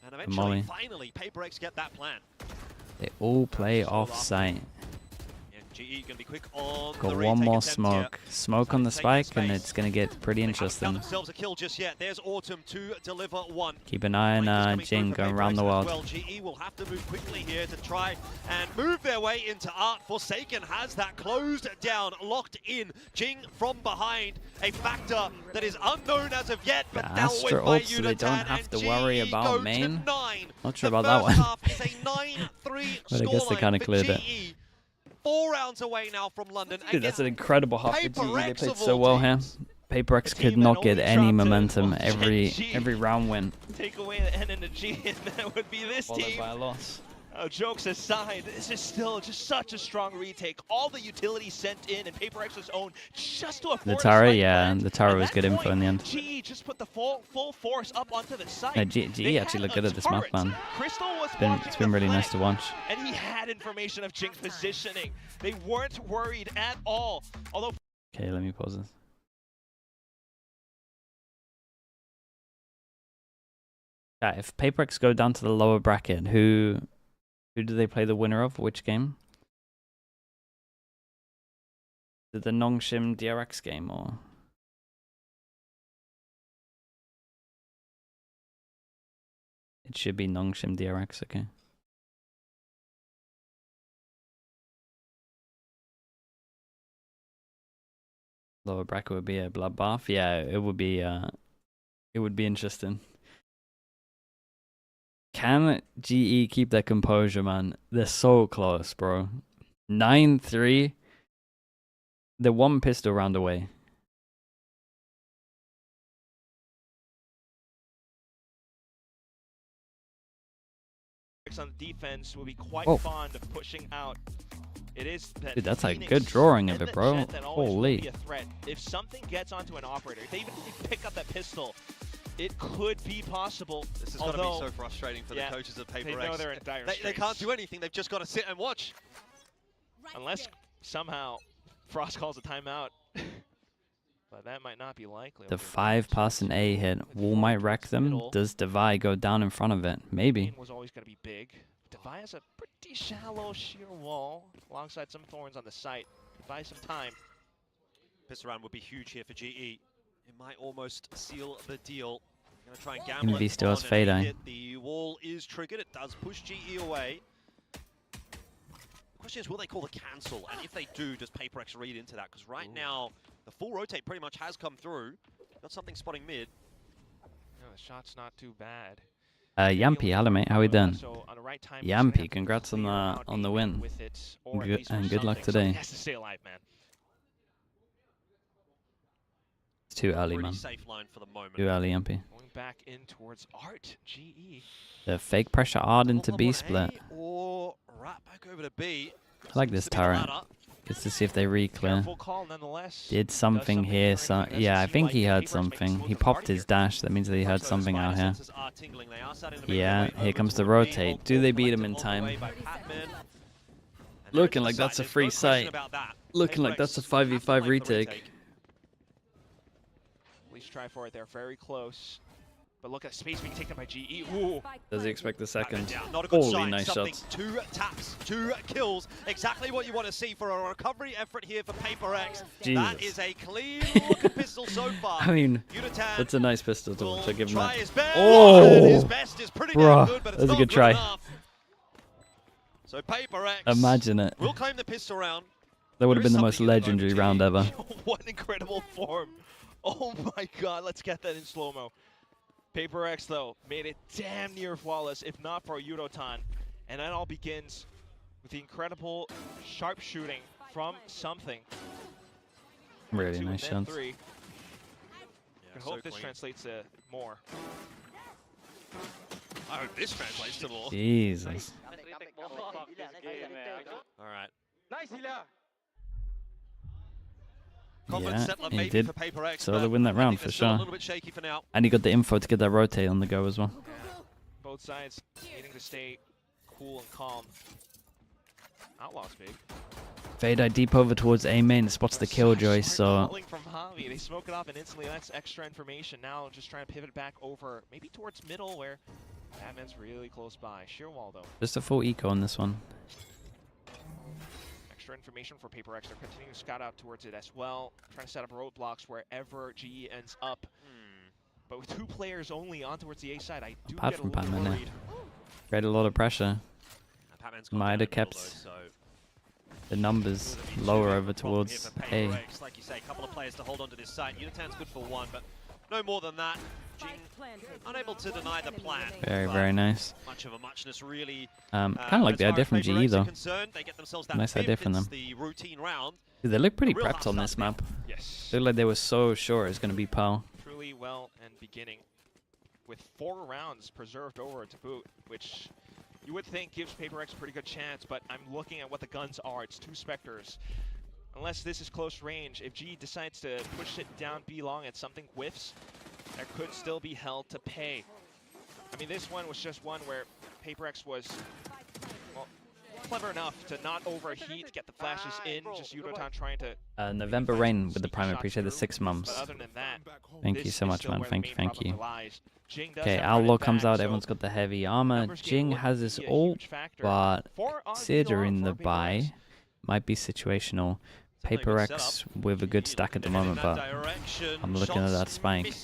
And eventually, finally, PRX get that plan. They all play off-site. GE gonna be quick on got one more smoke. Smoke on the spike, and it's going to get pretty interesting. Themselves a kill just yet. There's Autumn to deliver one. Keep an eye on Jing going around the world. Well, GE will have to move quickly here to try and move their way into Art. Forsaken has that closed down, locked in. Jing from behind, a factor that is unknown as of yet, but dealt with by so they don't have to worry about main. Not sure about that one. Is a 9-3 but I guess they kind of cleared it. 4 rounds away now from London. Dude, that's an incredible half for GE. They played so well here. PRX could not get any momentum. Every round win. Take away the N and the G, and that would be this team. Followed by a loss. Jokes aside, this is still just such a strong retake. All the utilities sent in, and PRX's own just to afford the Tara, yeah, the Tara was good info in the end. GE just put the full force up onto the site. No, GE actually looked good at this map, man. It's been really nice to watch. And he had information of Jing's positioning. They weren't worried at all. Although. Okay, let me pause this. Yeah, if PRX go down to the lower bracket, who do they play the winner of? Which game? The Nongshim DRX game, or? It should be Nongshim DRX, okay. Lower bracket would be a bloodbath. Yeah, it would be interesting. Can GE keep their composure, man? They're so close, bro. 9-3. They're one pistol round away. On defense will be quite fond of pushing out. It is that dude, that's a good drawing of it, bro. Holy. If something gets onto an operator, if they even pick up that pistol, it could be possible. This is going to be so frustrating for the coaches of PRX. They know they're in dire straits. They can't do anything. They've just got to sit and watch. Unless somehow Frost calls a timeout. But that might not be likely. The 5-person A hit. Wall might wreck them. Does Devi go down in front of it? Maybe. Was always going to be big. Devi has a pretty shallow sheer wall alongside some thorns on the site. Buy some time. Pistol round would be huge here for GE. It might almost seal the deal. Going to try and gamble. MV still has Fade Eye. The wall is triggered. It does push GE away. The question is, will they call the cancel? And if they do, does PRX read into that? Because right now, the full rotate pretty much has come through. Got something spotting mid. No, the shot's not too bad. Yampy, hello mate, how we doing? Yampy, congrats on the win. And good luck today. Has to stay alive, man. It's too early, man. Safe line for the moment. Too early, Yampy. Going back in towards Art, GE. The fake pressure Art into B split. Or right back over to B. I like this turret. Just to see if they re-clear. Did something here, so yeah, I think he heard something. He popped his dash, that means that he heard something out here. Yeah, here comes the rotate. Do they beat him in time? Looking like that's a free site. Looking like that's a 5v5 retake. At least try for it, they're very close. But look at space being taken by GE. Ooh. Does he expect the second? Not a good Holy sign. Nice shots. 2 taps, 2 kills. Exactly what you want to see for a recovery effort here for PRX. Jesus. That is a clean looking pistol so far. I mean, Unitan that's a nice pistol to watch. I'll give him that. his best. Oh! His best is pretty damn good, but it's that's a not good try. enough. So PRX Imagine it. will claim the pistol round. That would have been the most legendary round ever. What an incredible form. Oh my god, let's get that in slow-mo. PRX, though, made it damn near flawless, if not for Yudotan. And that all begins with the incredible sharpshooting from something. Really nice shots. I hope this translates to more. I hope this translates to more. Jesus. All right. Yeah, he did. So they win that round for sure. A little bit shaky for now. And he got the info to get that rotate on the go as well. Both sides needing to stay cool and calm. Outlaw's big. Fade Eye deep over towards A main, spots the killjoy, so... From Javi. They smoke it off and instantly that's extra information. Now just trying to pivot back over, maybe towards middle where Batman's really close by. Sheer wall though. Just a full eco on this one. Information for PRX. They're continuing to scout out towards it as well, trying to set up roadblocks wherever GE ends up. But with 2 players only on towards the A side, I do Apart get from a little Batman, worried. Created a lot of pressure. Might have kept the numbers lower over towards A. Like you say, a couple of players to hold on to this site. Unitan's good for 1, but no more than that. Jing unable to deny the plan. Very, very nice. Much of a muchness, really. Kind of like the idea from GE though. Nice idea from them. Dude, they look pretty prepped on this map. Yes. They look like they were so sure it's going to be PAL. Truly well and beginning with 4 rounds preserved over to boot, which you would think gives PRX a pretty good chance, but I'm looking at what the guns are. It's 2 Spectres. Unless this is close range, if G decides to push it down B long and something whiffs, there could still be hell to pay. I mean, this one was just one where PRX was, well, clever enough to not overheat, get the flashes in, just Yudotan trying to... November Rain with the Prime, appreciate the 6 months. But other than that, thank you so much, man. Thank you. Okay, Outlaw comes out, everyone's got the heavy armor. Jing has his ult, but Sidra in the buy might be situational. PRX with a good stack at the moment, but I'm looking at that spike.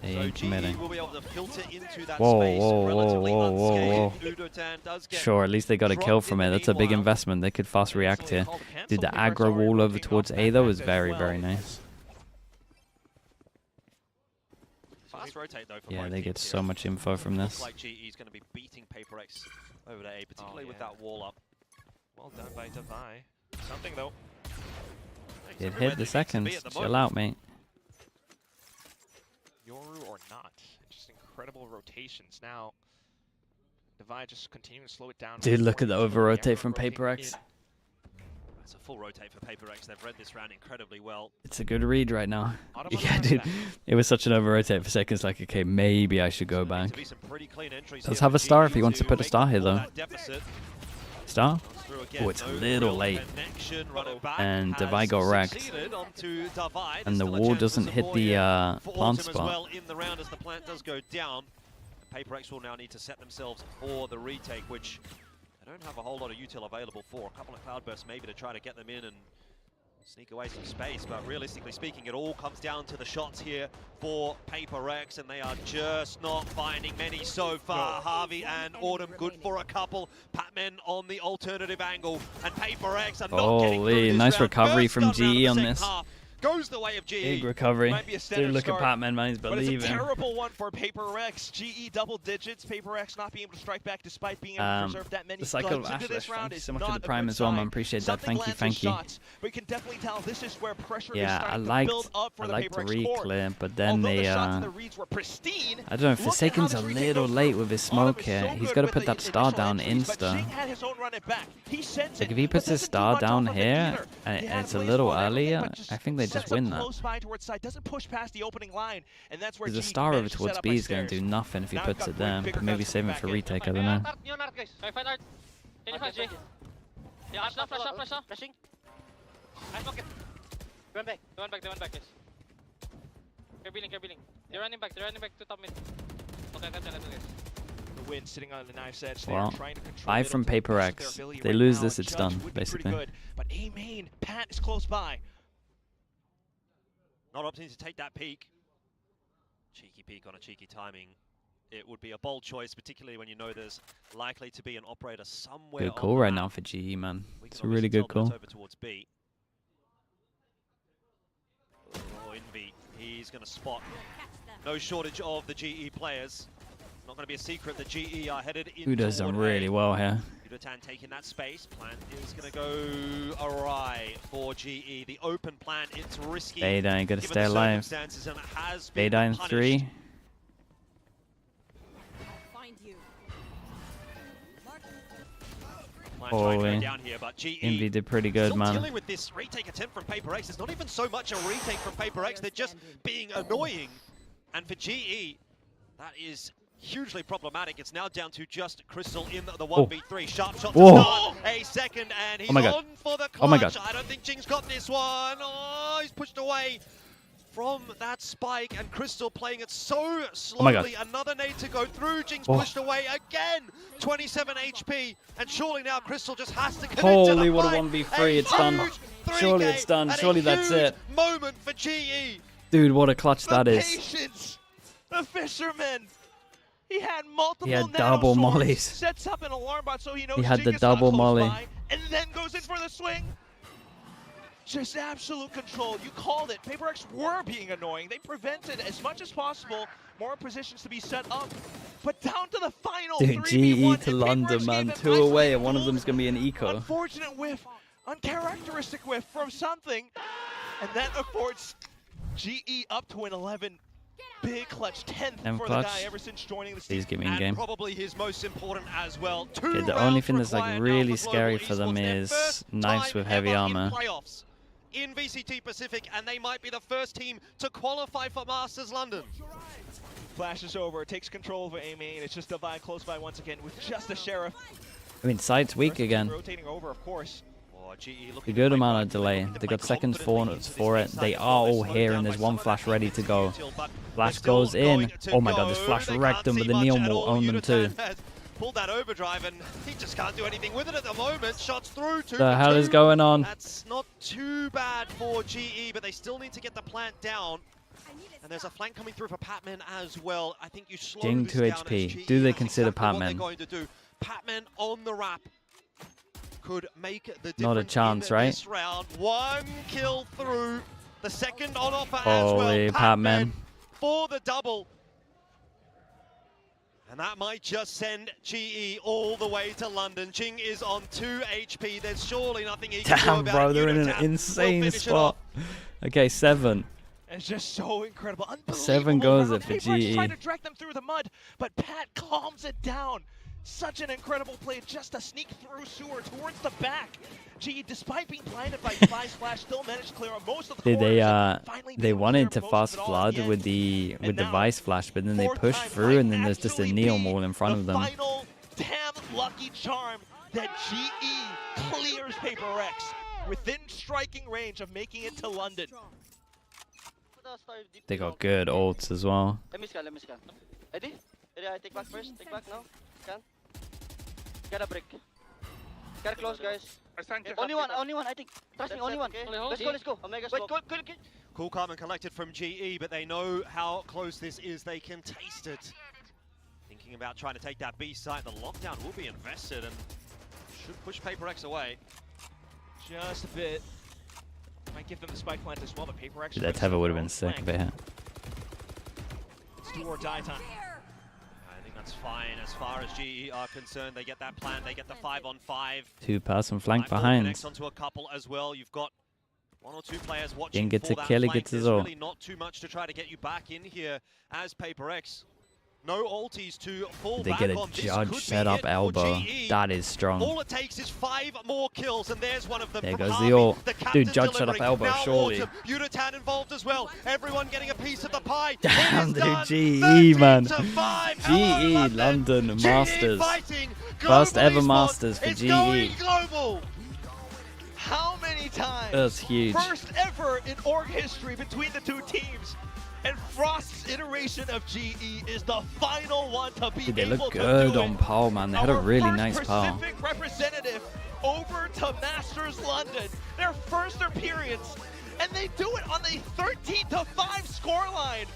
They ain't committing. Whoa. Sure, at least they got a kill from it. That's a big investment. They could fast react here. Dude, the aggro wall over towards A, though, is very, very nice. Yeah, they get so much info from this. Like GE is going to be beating PRX over to A, particularly with that wall up. Well done by Devi. Something, though. It hit the seconds. Chill out, mate. Yoru or not. Just incredible rotations. Now, Devi just continuing to slow it down. Dude, look at the over-rotate from PRX. It's a full rotate for PRX. They've read this round incredibly well. It's a good read right now. Yeah, dude. It was such an over-rotate for seconds. Like, okay, maybe I should go back. Let's have a star if he wants to put a star here, though. Star? Oh, it's a little late. And Devi got wrecked. And the wall doesn't hit the plant spot. PRX will now need to set themselves for the retake, which they don't have a whole lot of util available for. A couple of cloudbursts maybe to try to get them in and sneak away some space, but realistically speaking, it all comes down to the shots here for PRX, and they are just not finding many so far. Harvey and Autumn good for a couple. Patmen on the alternative angle, and PRX are not getting through this nice round. recovery from GE on this. Goes the way of GE. Big recovery. Dude, look at Patman, man. He's believing. But it's a terrible one for PRX. GE double digits. PRX not being able to strike back despite being able to preserve that many. The cycle of Ashley. Thank you so much for the prime as well, man. Appreciate that. Thank you. But you can definitely tell this is where pressure is I starting to build up for I the liked the PRX core. reclear, but then they the reads were pristine, I don't know, Forsaken's a little late with his smoke here. He's got to put that star down insta. Like if he puts his star down here and it's a little earlier, I think they just win that. Doesn't push past the opening line, and that's where the star over towards B is going to do nothing if he puts it there, but maybe save it for retake, I don't know. The win sitting on the knife's edge. Well, 5 from PRX. If they lose this, it's done, basically. But A main, Pat is close by. Not opportunity to take that peek. Cheeky peek on a cheeky timing. It would be a bold choice, particularly when you know there's likely to be an operator somewhere. Good call right now for GE, man. It's a really good call. Over towards B. Oh, Envy. He's going to spot. No shortage of the GE players. Not going to be a secret that GE are headed in. Who does them really well here? Udotan taking that space. Plan is going to go awry for GE. The open plan, it's risky. Beta, got to stay alive. Beta in 3. Envy did pretty good, man. Dealing with this retake attempt from PRX. It's not even so much a retake from PRX. They're just being annoying. And for GE, that is hugely problematic. It's now down to just Crystal in the 1v3. Sharp shot to start a second, and he's on for the clutch. Oh my God. I don't think Jing's got this one. Oh, he's pushed away from that spike, and Crystal playing it so slowly. Another nade to go through. Jing's pushed away again. 27 HP, and surely now Crystal just has to connect to the Holy, what a 1v3. It's done. Surely it's done. Surely that's it. Moment for GE. Dude, what a clutch that is. Patience. The fisherman. He had multiple double mollies. Sets up an alarm bot so he knows he had the double molly. And then goes in for the swing. Just absolute control. You called it. PRX were being annoying. They prevented as much as possible more positions to be set up. But down to the final 3v1, GE to London, man. 2 away, and one of them's going to be an eco. Unfortunate whiff. Uncharacteristic whiff from something. And that affords GE up to an 11. Big clutch, 10th for the guy ever since joining the team. Please give me in game. Probably his most important as well. Okay, the only thing that's like really scary for them is knives with heavy armor. In VCT Pacific, and they might be the first team to qualify for Masters London. Flashes over, takes control over A main. It's just Devi close by once again with just a Sheriff. I mean, Sight's weak again. Rotating over, of course. A good amount of delay. They got seconds for it. They are all here, and there's one flash ready to go. Flash goes in. Oh my God, this flash wrecked them, but the Neon will own them too. pulled that overdrive, and he just can't do anything with it at the moment. Shots through. The hell is going on? That's not too bad for GE, but they still need to get the plant down. And there's a flank coming through for Patman as well. I think you slow Jing this 2 down HP. as Do they GE. consider Exactly what Patman? they're going to do. Patman on the wrap could make the difference. Not a chance, in right? This round. 1 kill through. The second on offer as Holy well. Patman for the double. And that might just send GE all the way to London. Jing is on 2 HP. There's surely nothing he can do Damn, about bro, it. they're in an Unitab insane will finish it spot. off. Okay, 7. It's just so incredible. 7 goes it for GE. Trying to drag them through the mud, but Pat calms it down. Such an incredible play just to sneak through sewer towards the back. GE, despite being blinded by Fly's flash, still managed to clear out most of the corners. They wanted to fast flood with the Vice Flash, but then they pushed through, and then there's just a Neon wall in front of them. Final damn lucky charm that GE clears PRX within striking range of making it to London. They got good ults as well. Let me scan. Ready? Ready, I take back first. Take back now. Scan. Got a brick. Got close, guys. Only one, I think. Trust me, only one. Let's go. Omega smoke. Cool, calm, and collected from GE, but they know how close this is. They can taste it. Thinking about trying to take that B site. The lockdown will be invested and should push PRX away. Just a bit. Might give them the spike plant as well, but PRX. That Tether would have been sick if it hit. It's do or die time. I think that's fine as far as GE are concerned. They get that plan. They get the 5-on-5. 2-person flank behind. Connects onto a couple as well. You've got 1 or 2 players watching. Didn't get to kill, he gets his ult. Really not too much to try to get you back in here as PRX. No ulties to fall They back get a on. judge set up elbow. That is strong. All it takes is 5 more kills, and there's one of them. There from goes Harvey, the ult. captain Dude, judge set up delivering. elbow, Now surely. Butan involved as well. Everyone getting a piece of the pie. Damn, dude, done. GE, man. 13-5. GE London Masters. Fighting. First Global ever Esports. Masters for It's GE. going global. How many times? That's huge. First ever in org history between the two teams. And Frost's iteration of GE is the final one to be Dude, they able look to good do on it. pole, man. They had a really nice pole. Pacific representative over to Masters London. Their first appearance. And they do it on the 13-5 scoreline.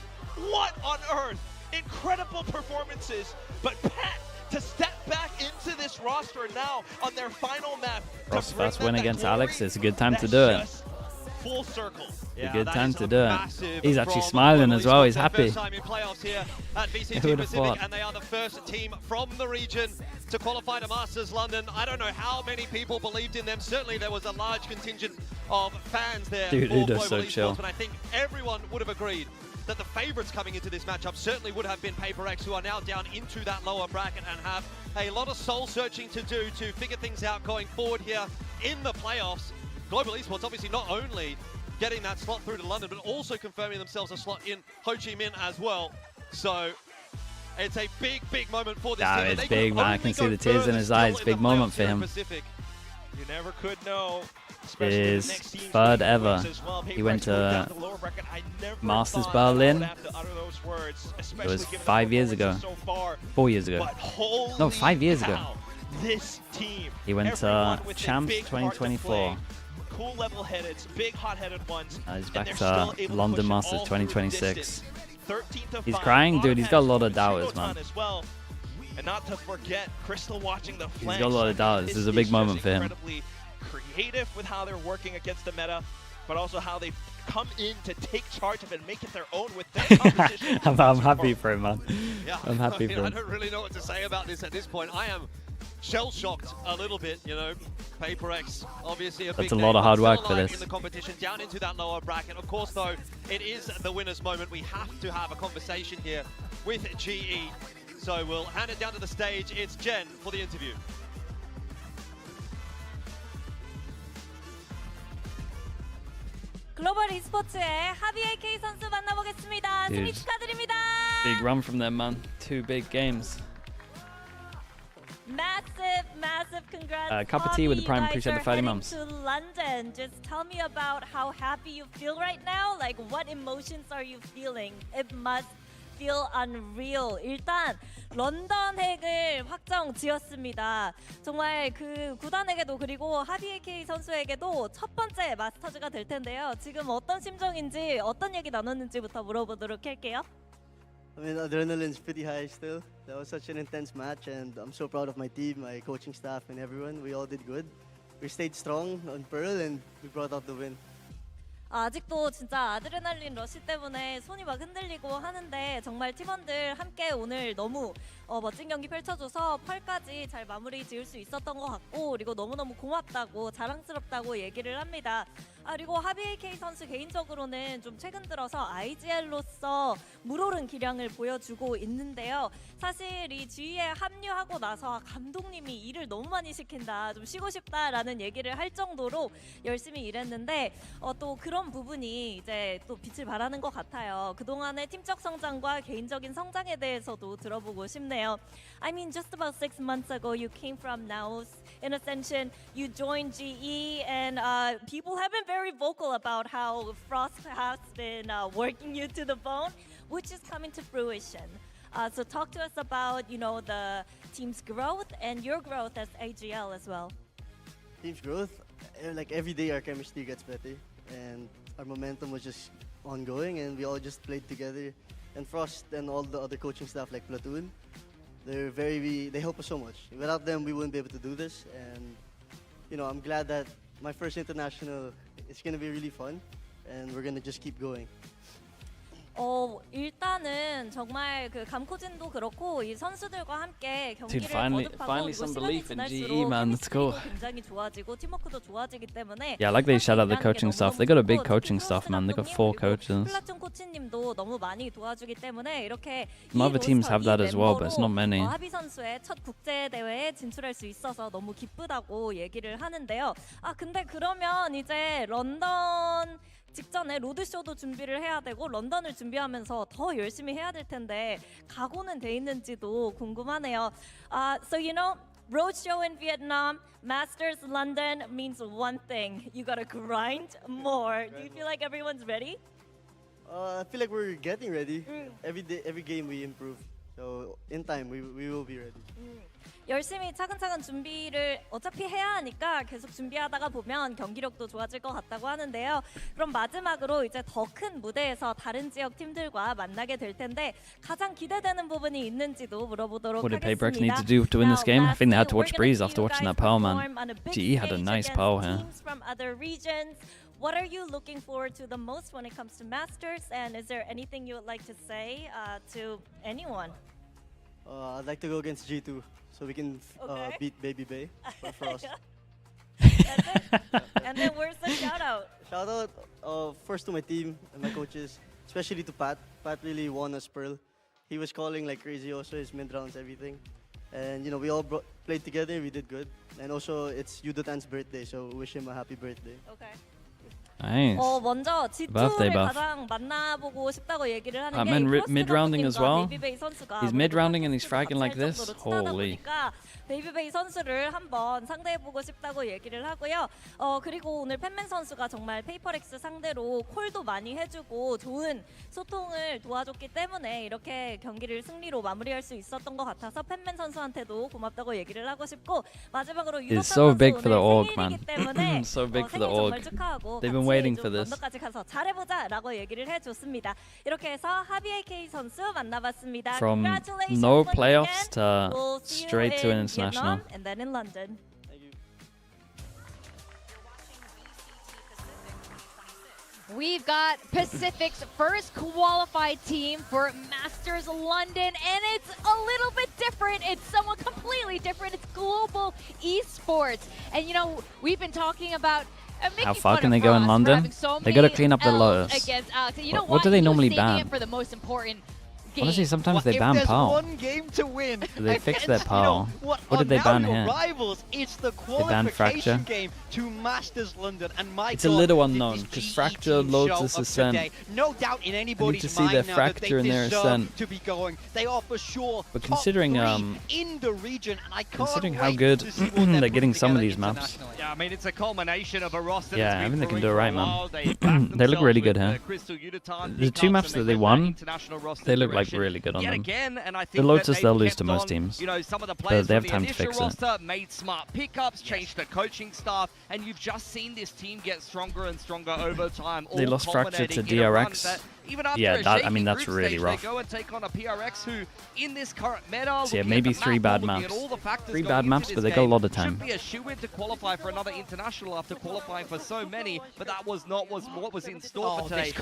What on earth? Incredible performances. But Pat to step back into this roster now on their final map. Frost's first win against Alex. It's a good time to do it. Full circle. A good time to do it. He's actually smiling as well. He's happy. First time in playoffs here at VCT Who would've Pacific, thought? and they are the first team from the region to qualify to Masters London. I don't know how many people believed in them. Certainly there was a large contingent of fans there. Dude, for Udo's Global so Esports, chill. But I think everyone would have agreed that the favorites coming into this matchup certainly would have been PRX, who are now down into that lower bracket and have a lot of soul searching to do to figure things out going forward here in the playoffs. Global Esports obviously not only getting that slot through to London, but also confirming themselves a slot in Ho Chi Minh as well. So it's a big, big moment for this team. It's big, man. I can see the tears in his eyes. Big moment for him. You never could know. It is third ever. He went to Masters Berlin. It was 5 years ago. 4 years ago. No, 5 years ago. This team. He went to Champs 2024. Cool level-headed, big hot-headed ones. He's back to London Masters 2026. He's crying, dude. He's got a lot of doubters, man. And not to forget, Crystal watching the He's got a lot of doubters. This is a big moment for him. Incredibly creative with how they're working against the meta, but also how they've come in to take charge of it and make it their own with their competition. I'm happy for him, man. Yeah, I'm happy for him. I don't really know what to say about this at this point. I am shell-shocked a little bit, you know. PRX, obviously That's a lot of hard work for this. In the competition, down into that lower bracket. Of course, though, it is the winner's moment. We have to have a conversation here with GE. So we'll hand it down to the stage. It's Jen for the interview. 글로벌 e스포츠의 하비엘 K 선수 만나보겠습니다. 승리 축하드립니다. Big run from them, man. 2 big games. Massive congrats. Cup of tea with the Prime. Appreciate the 30 mums. To London. Just tell me about how happy you feel right now. Like, what emotions are you feeling? It must feel unreal. 일단 런던 핵을 확정 지었습니다. 정말 그 구단에게도 그리고 하비 AK 선수에게도 첫 번째 마스터즈가 될 텐데요. 지금 어떤 심정인지 어떤 얘기 나눴는지부터 물어보도록 할게요. I mean, adrenaline's pretty high still. That was such an intense match, and I'm so proud of my team, my coaching staff, and everyone. We all did good. We stayed strong on Pearl, and we brought out the win. 아직도 진짜 아드레날린 러시 때문에 손이 막 흔들리고 하는데 정말 팀원들 함께 오늘 너무 멋진 경기 펼쳐줘서 펄까지 잘 마무리 지을 수 있었던 것 같고 그리고 너무너무 고맙다고 자랑스럽다고 얘기를 합니다. 그리고 하비 AK 선수 개인적으로는 좀 최근 들어서 IGL로서 물오른 기량을 보여주고 있는데요. 사실 이 G에 합류하고 나서 감독님이 일을 너무 많이 시킨다, 좀 쉬고 싶다라는 얘기를 할 정도로 열심히 일했는데 또 그런 부분이 이제 또 빛을 발하는 것 같아요. 그동안의 팀적 성장과 개인적인 성장에 대해서도 들어보고 싶네요. I mean, just about 6 months ago, you came from Naos in Ascension. You joined GE, and people have been very vocal about how Frost has been working you to the bone, which is coming to fruition. So talk to us about, you know, the team's growth and your growth as AGL as well. Team's growth, like every day our chemistry gets better, and our momentum was just ongoing, and we all just played together. And Frost and all the other coaching staff like Platoon, they help us so much. Without them, we wouldn't be able to do this. And you know, I'm glad that my first international, it's gonna be really fun, and we're gonna just keep going. 일단은 정말 그 감코진도 그렇고 이 선수들과 함께 경기를 Dude, finally some belief in GE, man. Let's go. 굉장히 좋아지고 팀워크도 좋아지기 때문에 Yeah, I like they shout out the coaching staff. They got a big coaching staff, man. They got 4 coaches. 플라톤 코치님도 너무 많이 도와주기 때문에 이렇게 Some other teams have that as well, but it's not many. 하비 선수의 첫 국제 대회에 진출할 수 있어서 너무 기쁘다고 얘기를 하는데요. 근데 그러면 이제 런던 직전에 로드쇼도 준비를 해야 되고 런던을 준비하면서 더 열심히 해야 될 텐데 각오는 돼 있는지도 궁금하네요. So you know, roadshow in Vietnam, Masters London means one thing: you gotta grind more. Do you feel like everyone's ready? I feel like we're getting ready. Every day, every game we improve. So in time, we will be ready. 열심히 차근차근 준비를 어차피 해야 하니까 계속 준비하다가 보면 경기력도 좋아질 것 같다고 하는데요. 그럼 마지막으로 이제 더 큰 무대에서 다른 지역 팀들과 만나게 될 텐데 가장 기대되는 부분이 있는지도 물어보도록 What did 하겠습니다. PRX need to do to win this game? I think they had to watch Breeze after watching that power, man. GE had a nice power here. From other regions. What are you looking forward to the most when it comes to Masters? And is there anything you would like to say to anyone? I'd like to go against G2 so we can beat Baby Bay for us. And then where's the shout out? Shout out first to my team and my coaches, especially to Pat. Pat really won us Pearl. He was calling like crazy also, his mid rounds, everything. And you know, we all played together, we did good. And also it's Yudotan's birthday, so wish him a happy birthday. Okay. Nice. 먼저 G2를 가장 만나보고 싶다고 얘기를 하는 게 man mid-rounding as well. 베이비베이 선수가 He's mid-rounding and he's fragging like this. Holy. 베이비베이 선수를 한번 상대해보고 싶다고 얘기를 하고요. 그리고 오늘 팬맨 선수가 정말 페이퍼렉스 상대로 콜도 많이 해주고 좋은 소통을 도와줬기 때문에 이렇게 경기를 승리로 마무리할 수 있었던 것 같아서 팬맨 선수한테도 고맙다고 얘기를 하고 싶고 마지막으로 유덕 선수 오늘 생일이기 때문에 so big for the 생일 org. 정말 축하하고 They've been waiting for this. 런던까지 가서 잘해보자라고 얘기를 해줬습니다. 이렇게 해서 하비 AK 선수 만나봤습니다. From Congratulations no once playoffs again. to We'll see you straight to in an international. Vietnam and then in London. Thank you. We've got Pacific's first qualified team for Masters London, and it's a little bit different. It's somewhat completely different. It's global esports. And you know, we've been talking about how far can they go in London? They got to clean up the Lotus. You know what do they normally ban? For the most important Honestly, sometimes they ban PAL. One game to win. They fixed their PAL. What did they ban here? Rivals, it's the qualification game to Masters London, and my it's a little unknown because Fracture, Lotus, Ascent. No doubt in anybody's to see mind their now Fracture that and they their deserve Ascent. to be going. They are for sure But considering in the region, and I can't considering how wait good to see what they're getting some of these maps. Yeah, I mean it's a culmination of a roster. Yeah, I think they can do it right, man. They They look really good here. Crystal Unitarn, The 2 maps that they won, they look like like really good on them. Again, and I think the Lotus, they'll lose to most teams. You know, some of the players they have from time the to fix roster made smart pickups, changed the coaching staff, and you've just seen this team get stronger and stronger over time. They lost Fracture to DRX. Even after that's really rough. They go and take on a PRX who, in this current meta, so yeah, maybe 3 bad maps. 3 bad maps, but they got a lot of time. Should be a shoe-in to qualify for another international after qualifying for so many, but that was not what was in store for today.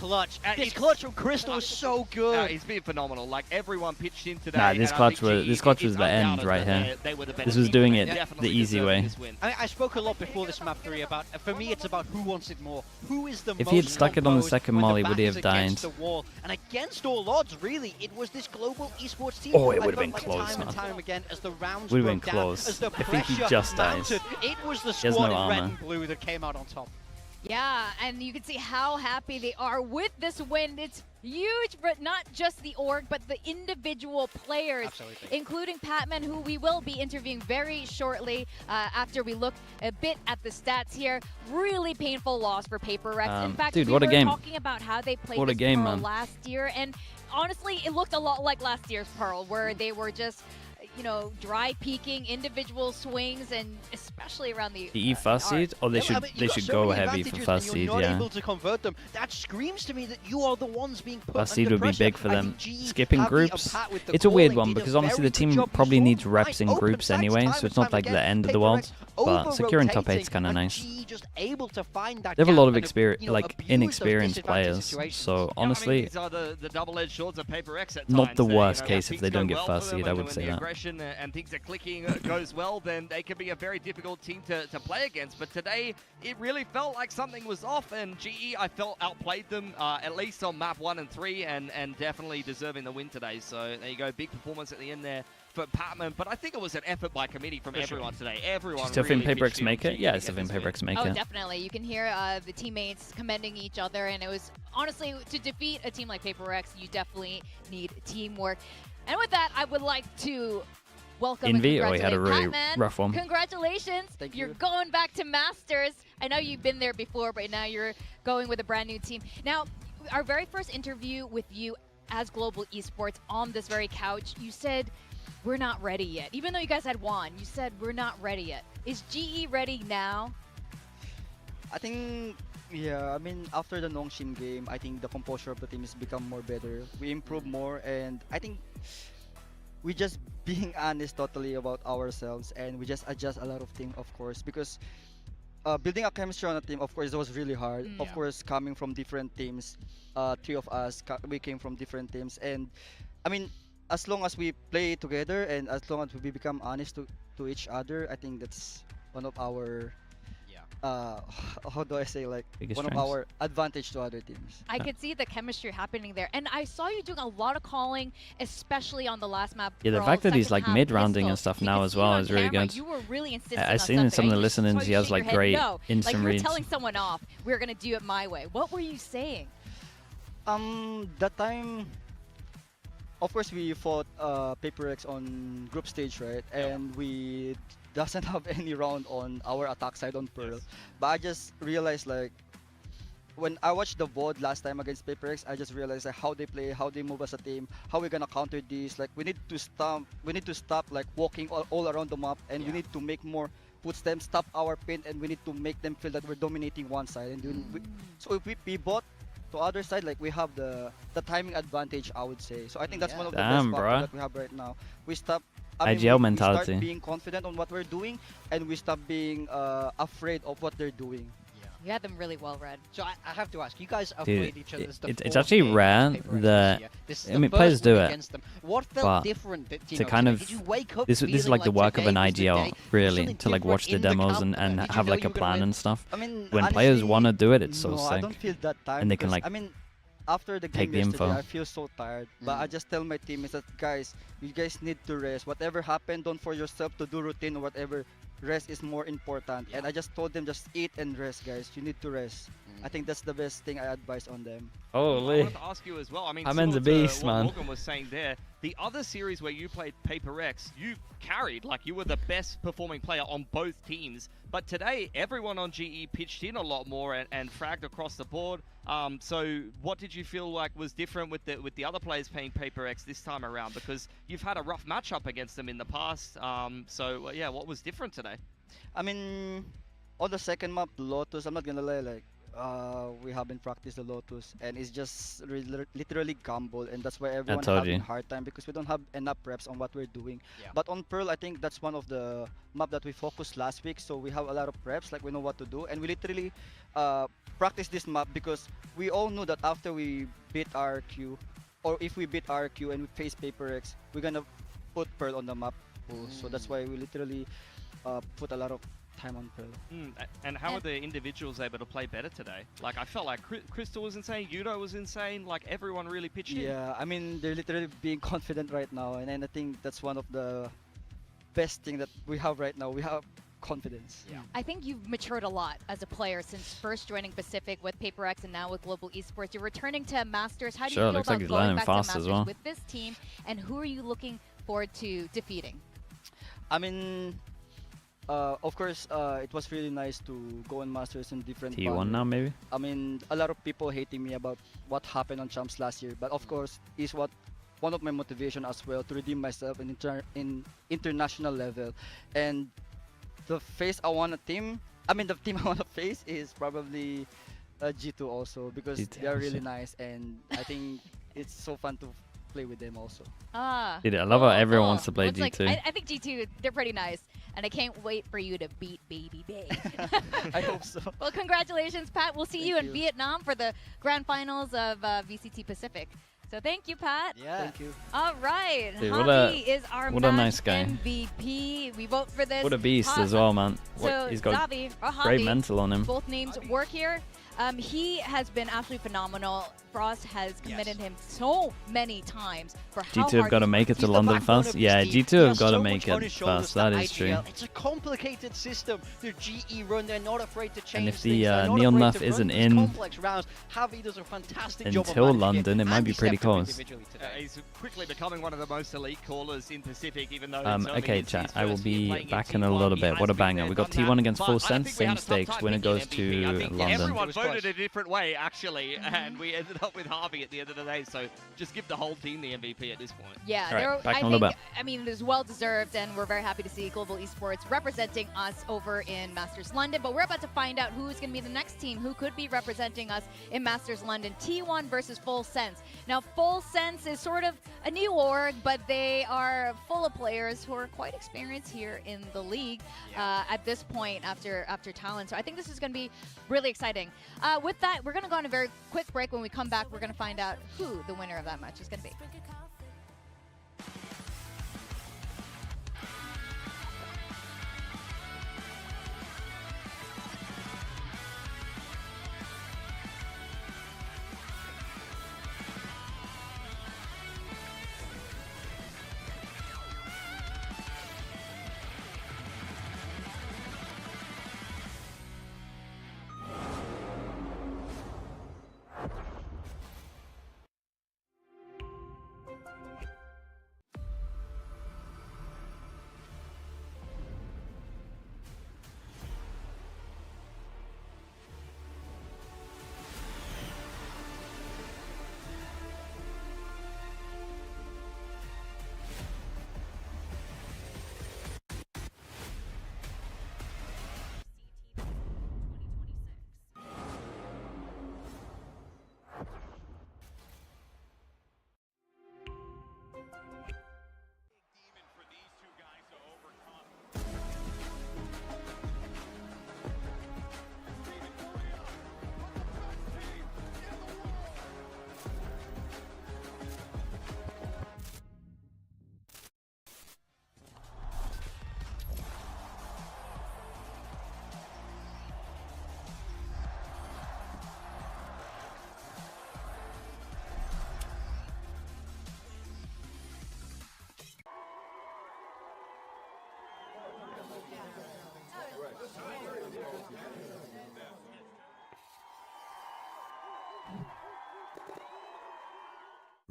This clutch from Crystal was so good. He's been phenomenal. Like everyone pitched in today. Nah, this clutch was the end right here. This was doing it the easy way. I spoke a lot before this map 3 about. For me, it's about who wants it more. Who is the most? If he had stuck it on the second molly, would he have died? Wall. And against all odds, really, it was this global esports team. Oh, it would have been close, time and time again, as the rounds would have been close. As the I think he just dies. It was the squad in red and blue that came out on top. Yeah, and you can see how happy they are with this win. It's huge for not just the org, but the individual players, including Patman, who we will be interviewing very shortly after we look a bit at the stats here. Really painful loss for PRX. In fact, dude, we what a were game. talking about how they played what this a game, Pearl man. last year, and honestly, it looked a lot like last year's Pearl, where they were just, you know, dry peaking individual swings, and especially around the first seed, or they should go heavy for first seed. You're not Yeah, able to convert them. That screams to me that you are the ones being put first seed under would be pressure. big for them. Skipping have the groups, upper with the it's a weird calling. one Did a because honestly very the good team job probably before. needs reps Nice in open groups sides anyway, time so and it's not time like the again. end of the world. But securing top 8 is kind of nice. Just able to find that They have a lot of gap and, inexperienced players. So honestly, these are the double-edged swords of PRX at not times. the worst case if things they don't go get well first for them seed. I would when say the that. aggression and things are clicking goes well, then they can be a very difficult team to play against. But today, it really felt like something was off, and GE, I felt, outplayed them, at least on map 1 and 3, and definitely deserving the win today. So there you go, big performance at the end there for Patman, but I think it was an effort by committee from everyone today. Everyone Still really think PRX pitched in make it? to Yeah, I get still think this win. PRX make Oh, it. definitely. You can hear the teammates commending each other, and it was, honestly, to defeat a team like PRX, you definitely need teamwork. And with that, I would like to welcome Envy, and he had a really Patman. rough one. Congratulations. Thank You're you. going back to Masters. I know you've been there before, but now you're going with a brand new team. Now, our very first interview with you as Global Esports on this very couch, you said, we're not ready yet. Even though you guys had won, you said, we're not ready yet. Is GE ready now? I think, yeah, I mean, after the Nongshim game, I think the composure of the team has become more better. We improve more, and I think we just being honest totally about ourselves, and we just adjust a lot of things, of course, because building a chemistry on a team, of course, it was really hard. Of course, coming from different teams, 3 of us, we came from different teams, and I mean, as long as we play together and as long as we become honest to each other, I think that's one of our how do I say, like, biggest one strengths. of our advantage to other teams. I could see the chemistry happening there, and I saw you doing a lot of calling, especially on the last map. Yeah, the Pearl, fact that he's second like half mid-rounding pistol. and stuff You now could as see well on is really camera, good. You were really insisting I've on seen in some of the something. listenings So he you has shake your like head great no. instant like, you reads. were telling someone off, we're gonna do it my way. What were you saying? That time, of course, we fought PRX on group stage, right? And we doesn't have any round on our attack side on Pearl. But I just realized, like, when I watched the VOD last time against PRX, I just realized like how they play, how they move as a team, how we're gonna counter this. Like, we need to stop like walking all around the map, and we need to make more footsteps, stop our pin, and we need to make them feel that we're dominating one side. And so if we pivot to other side, like, we have the timing advantage, I would say. So I think that's one of the best factors that we have right now. We stop. IGL we mentality. start being confident on what we're doing, and we stop being afraid of what they're doing. You had them really well read. So I have to ask, you guys have Dude, played each other. it's actually rare that I mean players do it, what felt different that, to kind of did you wake up this is like the work of an IGL really, to like watch the demos and have like a plan and stuff. I mean, when honestly, players want to do it, it's so no, sick. I don't feel that time, and they can like I mean, after the take game the yesterday, info. I feel so tired. But I just tell my teammates that, guys, you guys need to rest. Whatever happened, don't force yourself to do routine or whatever. Rest is more important. And I just told them, just eat and rest, guys. You need to rest. I think that's the best thing I advise on them. Holy. I wanted to ask you as well. I mean, a beast, man. Morgan was saying there, the other series where you played PRX, you carried, like you were the best performing player on both teams. But today, everyone on GE pitched in a lot more and fragged across the board. So what did you feel like was different with the other players playing PRX this time around? Because you've had a rough matchup against them in the past. Yeah, what was different today? I mean, on the second map, Lotus, I'm not gonna lie, like, we haven't practiced the Lotus, and it's just literally gamble, and that's why everyone having a hard time because we don't have enough reps on what we're doing. Yeah. But on Pearl, I think that's one of the map that we focused last week, so we have a lot of reps, like we know what to do, and we literally practice this map because we all knew that after we beat RQ, or if we beat RQ and we face PRX, we're gonna put Pearl on the map. So that's why we literally put a lot of time on Pearl. And how are the individuals able to play better today? Like, I felt like Crystal was insane, Yudo was insane, like everyone really pitched in. Yeah, I mean, they're literally being confident right now, and I think that's one of the best thing that we have right now. We have confidence. Yeah. I think you've matured a lot as a player since first joining Pacific with PRX and now with Global Esports. You're returning to Masters. How do you feel about going back to Masters with this team, and who are you looking forward to defeating? I mean, of course, it was really nice to go on Masters in different T1 now, maybe? I mean, a lot of people hating me about what happened on Champs last year, but of course, is one of my motivation as well to redeem myself in international level. And the face I want to team, I mean, the team I want to face is probably G2 also, because they are really nice, and I think it's so fun to play with them also. Dude, I love how everyone wants to play G2. Like, I think G2, they're pretty nice, and I can't wait for you to beat Baby Bay. I hope so. Well, congratulations, Pat. We'll see you in Vietnam for the grand finals of VCT Pacific. So thank you, Pat. Yeah. Thank you. All right. Dude, Javi is our what a nice guy. MVP. We vote for this. What a beast as well, man. So He's got Javi, or Javi, great mental on him. Both names work here. He has been absolutely phenomenal. Frost has committed him so many times for how G2 have got to make it to London first. Yeah, G2 have got to make it first. That is true. It's a complicated system. The GE run, they're not afraid to change. And if the Neon Nuff isn't in Javi does a fantastic until London, it might be pretty close. He's quickly becoming one of the most elite callers in Pacific, even though okay, chat. I will be back in a little bit. What a banger. We got T1 against Full Sense, same stakes. Winner goes to London. Everyone voted a different way, actually, and we ended up with Harvey at the end of the day. So just give the whole team the MVP at this point. Yeah, I mean, it is well deserved, and we're very happy to see Global Esports representing us over in Masters London. But we're about to find out who's going to be the next team who could be representing us in Masters London. T1 versus Full Sense. Now, Full Sense is sort of a new org, but they are full of players who are quite experienced here in the league at this point after Talon. So I think this is going to be really exciting. With that, we're going to go on a very quick break. When we come back, we're going to find out who the winner of that match is going to be.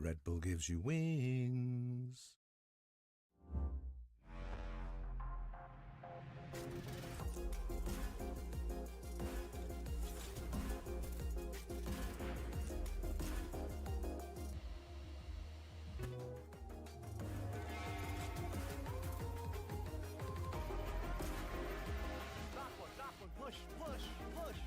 Red Bull gives you wings. Push, push, push.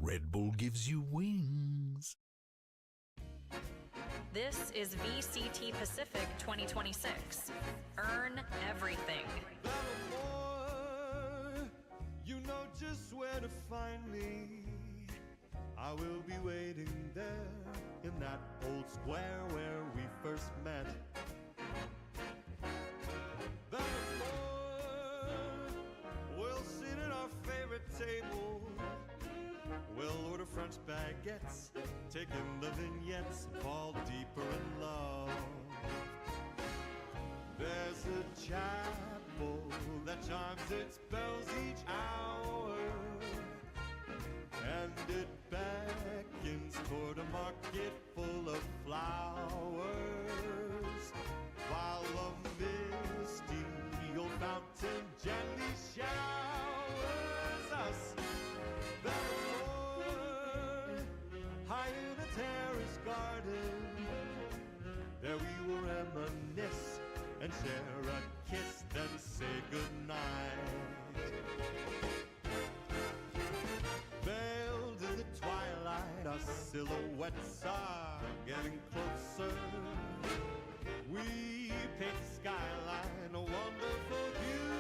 Red Bull gives you wings. This is VCT Pacific 2026. Earn everything. Boy, you know just where to find me. I will be waiting there in that old square where we first met. That boy, we'll sit at our favorite table. We'll order French baguettes, take in the vignettes, fall deeper in love. There's a chapel that chimes its bells each hour, and it beckons toward a market full of flowers, while a misty old fountain gently showers us. High in a terrace garden, there we will reminisce and share a kiss, then say goodnight. Veiled in the twilight, our silhouettes are getting closer. We paint the skyline a wonderful view.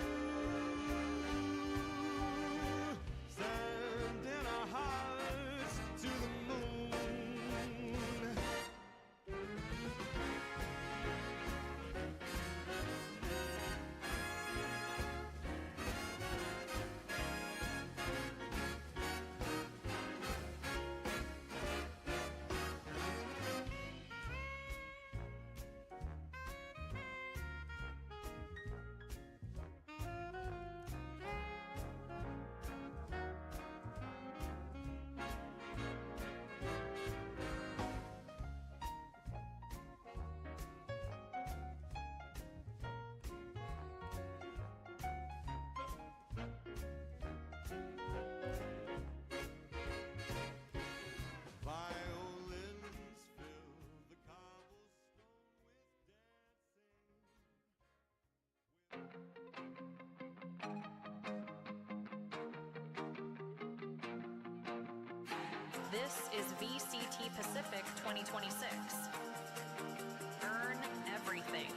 Send in our hearts to the moon. This is VCT Pacific 2026. Earn everything.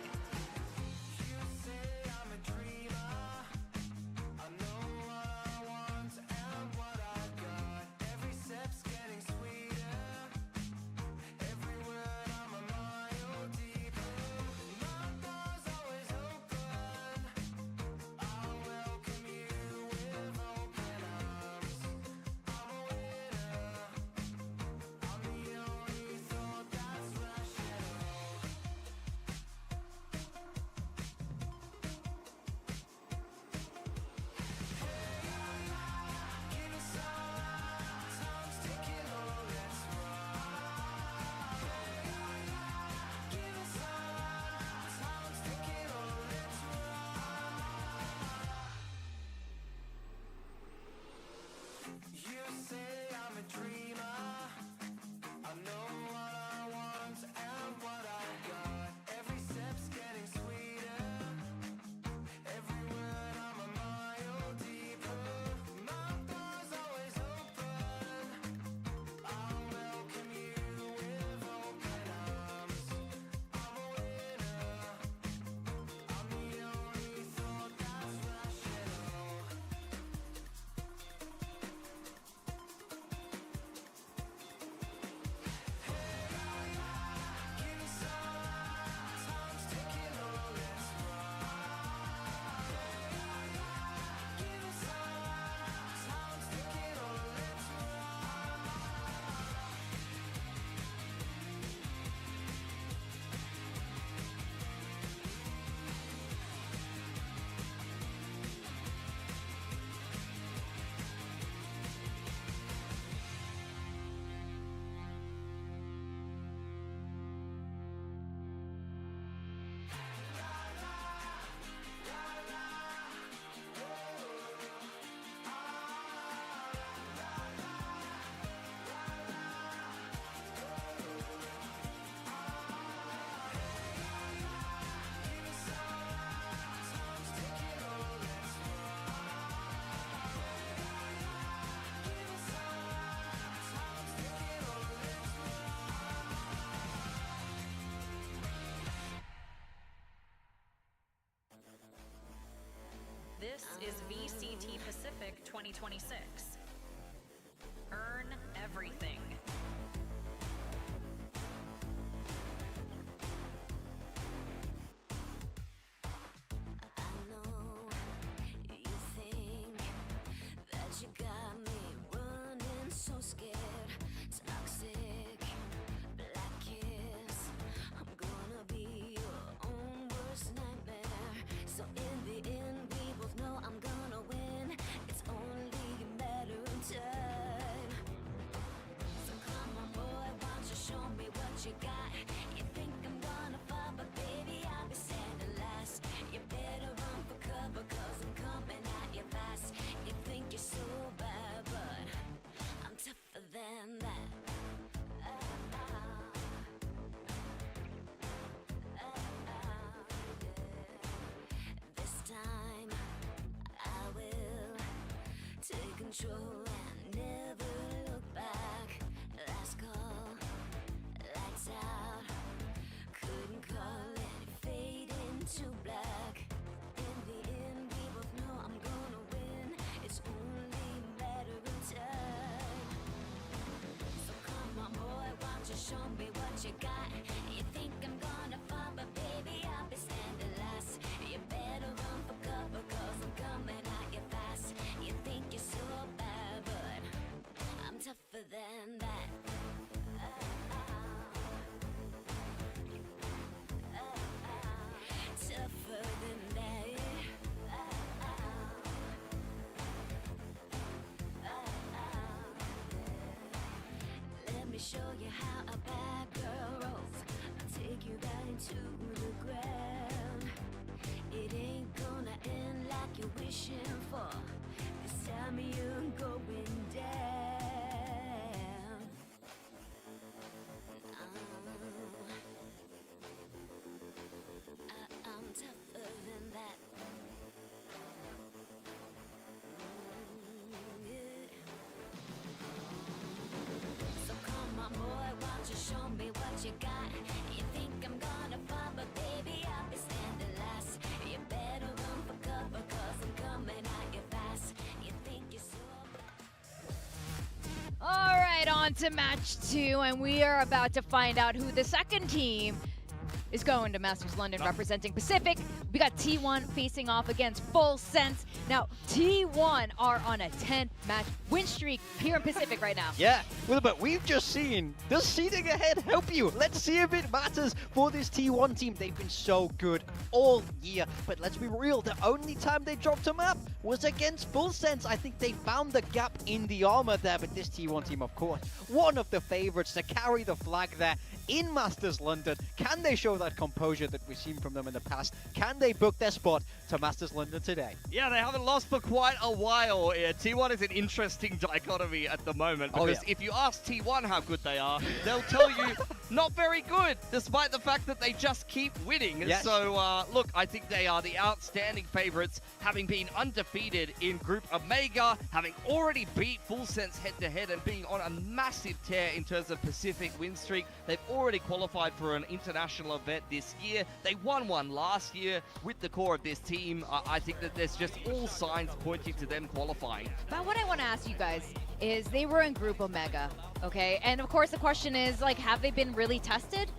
2026. Earn everything. You got me running so scared. Toxic, black kiss. I'm gonna be your own worst nightmare. So in the end, we both know I'm gonna win. It's only a matter of time. So come on, boy, why don't you show me what you got? You think I'm gonna fall, but baby, I'll be standing last. You better run for cover, cause I'm coming at you fast. You think you're so bad, but I'm tougher than that. This time I will take control and never look back. Last call, lights out. Couldn't call it, fade into black. In the end, we both know I'm gonna win. It's only a matter of time. So come on, boy, why don't you show me what you got? You think I'm gonna fall, but baby, I'll be standing last. You better run for cover, cause I'm coming at you fast. You think you're so bad, but I'm tougher than that. Tougher than that. Let me show you how a bad girl rolls. I'll take you down to the ground. It ain't gonna end like you're wishing for. This time you're going down. I'm tougher than that. So come on, boy, why don't you show me what you got? You think I'm gonna fall, but baby, I'll be standing last. You better run for cover, cause I'm coming at you fast. You think you're so... All right, on to match 2, and we are about to find out who the second team is going to Masters London representing Pacific. We got T1 facing off against Full Sense. Now, T1 are on a 10-match win streak here in Pacific right now. Yeah, well, but we've just seen, does seeding ahead help you? Let's see if it matters for this T1 team. They've been so good all year, but let's be real, the only time they dropped a map was against Full Sense. I think they found the gap in the armor there, but this T1 team, of course, one of the favorites to carry the flag there in Masters London. Can they show that composure that we've seen from them in the past? Can they book their spot to Masters London today? Yeah, they haven't lost for quite a while. Yeah, T1 is an interesting dichotomy at the moment, because if you ask T1 how good they are, they'll tell you not very good, despite the fact that they just keep winning. Yes. So, look, I think they are the outstanding favorites, having been undefeated in Group Omega, having already beat Full Sense head-to-head and being on a massive tear in terms of Pacific win streak. They've already qualified for an international event this year. They won one last year with the core of this team. I think that there's just all signs pointing to them qualifying. But what I want to ask you guys is they were in Group Omega, okay? And of course the question is, like, have they been really tested?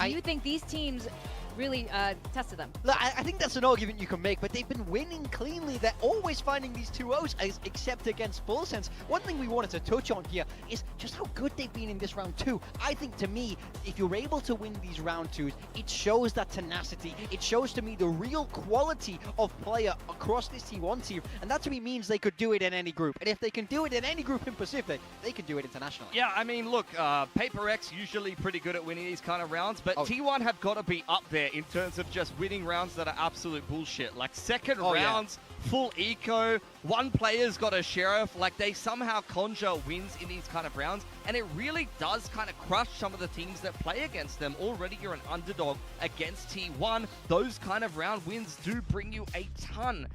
Do you think these teams really tested them? Look, I think that's an argument you can make, but they've been winning cleanly. They're always finding these 2-0s, except against Full Sense. One thing we wanted to touch on here is just how good they've been in this round 2. I think, to me, if you're able to win these round 2s, it shows that tenacity. It shows to me the real quality of player across this T1 team, and that to me means they could do it in any group. And if they can do it in any group in Pacific, they can do it internationally. Yeah, I mean, look, PRX usually pretty good at winning these kind of rounds, but T1 have got to be up there in terms of just winning rounds that are absolute bullshit. Like second rounds, full eco, one player's got a sheriff, like they somehow conjure wins in these kind of rounds, and it really does kind of crush some of the teams that play against them. Already you're an underdog against T1. Those kind of round wins do bring you a ton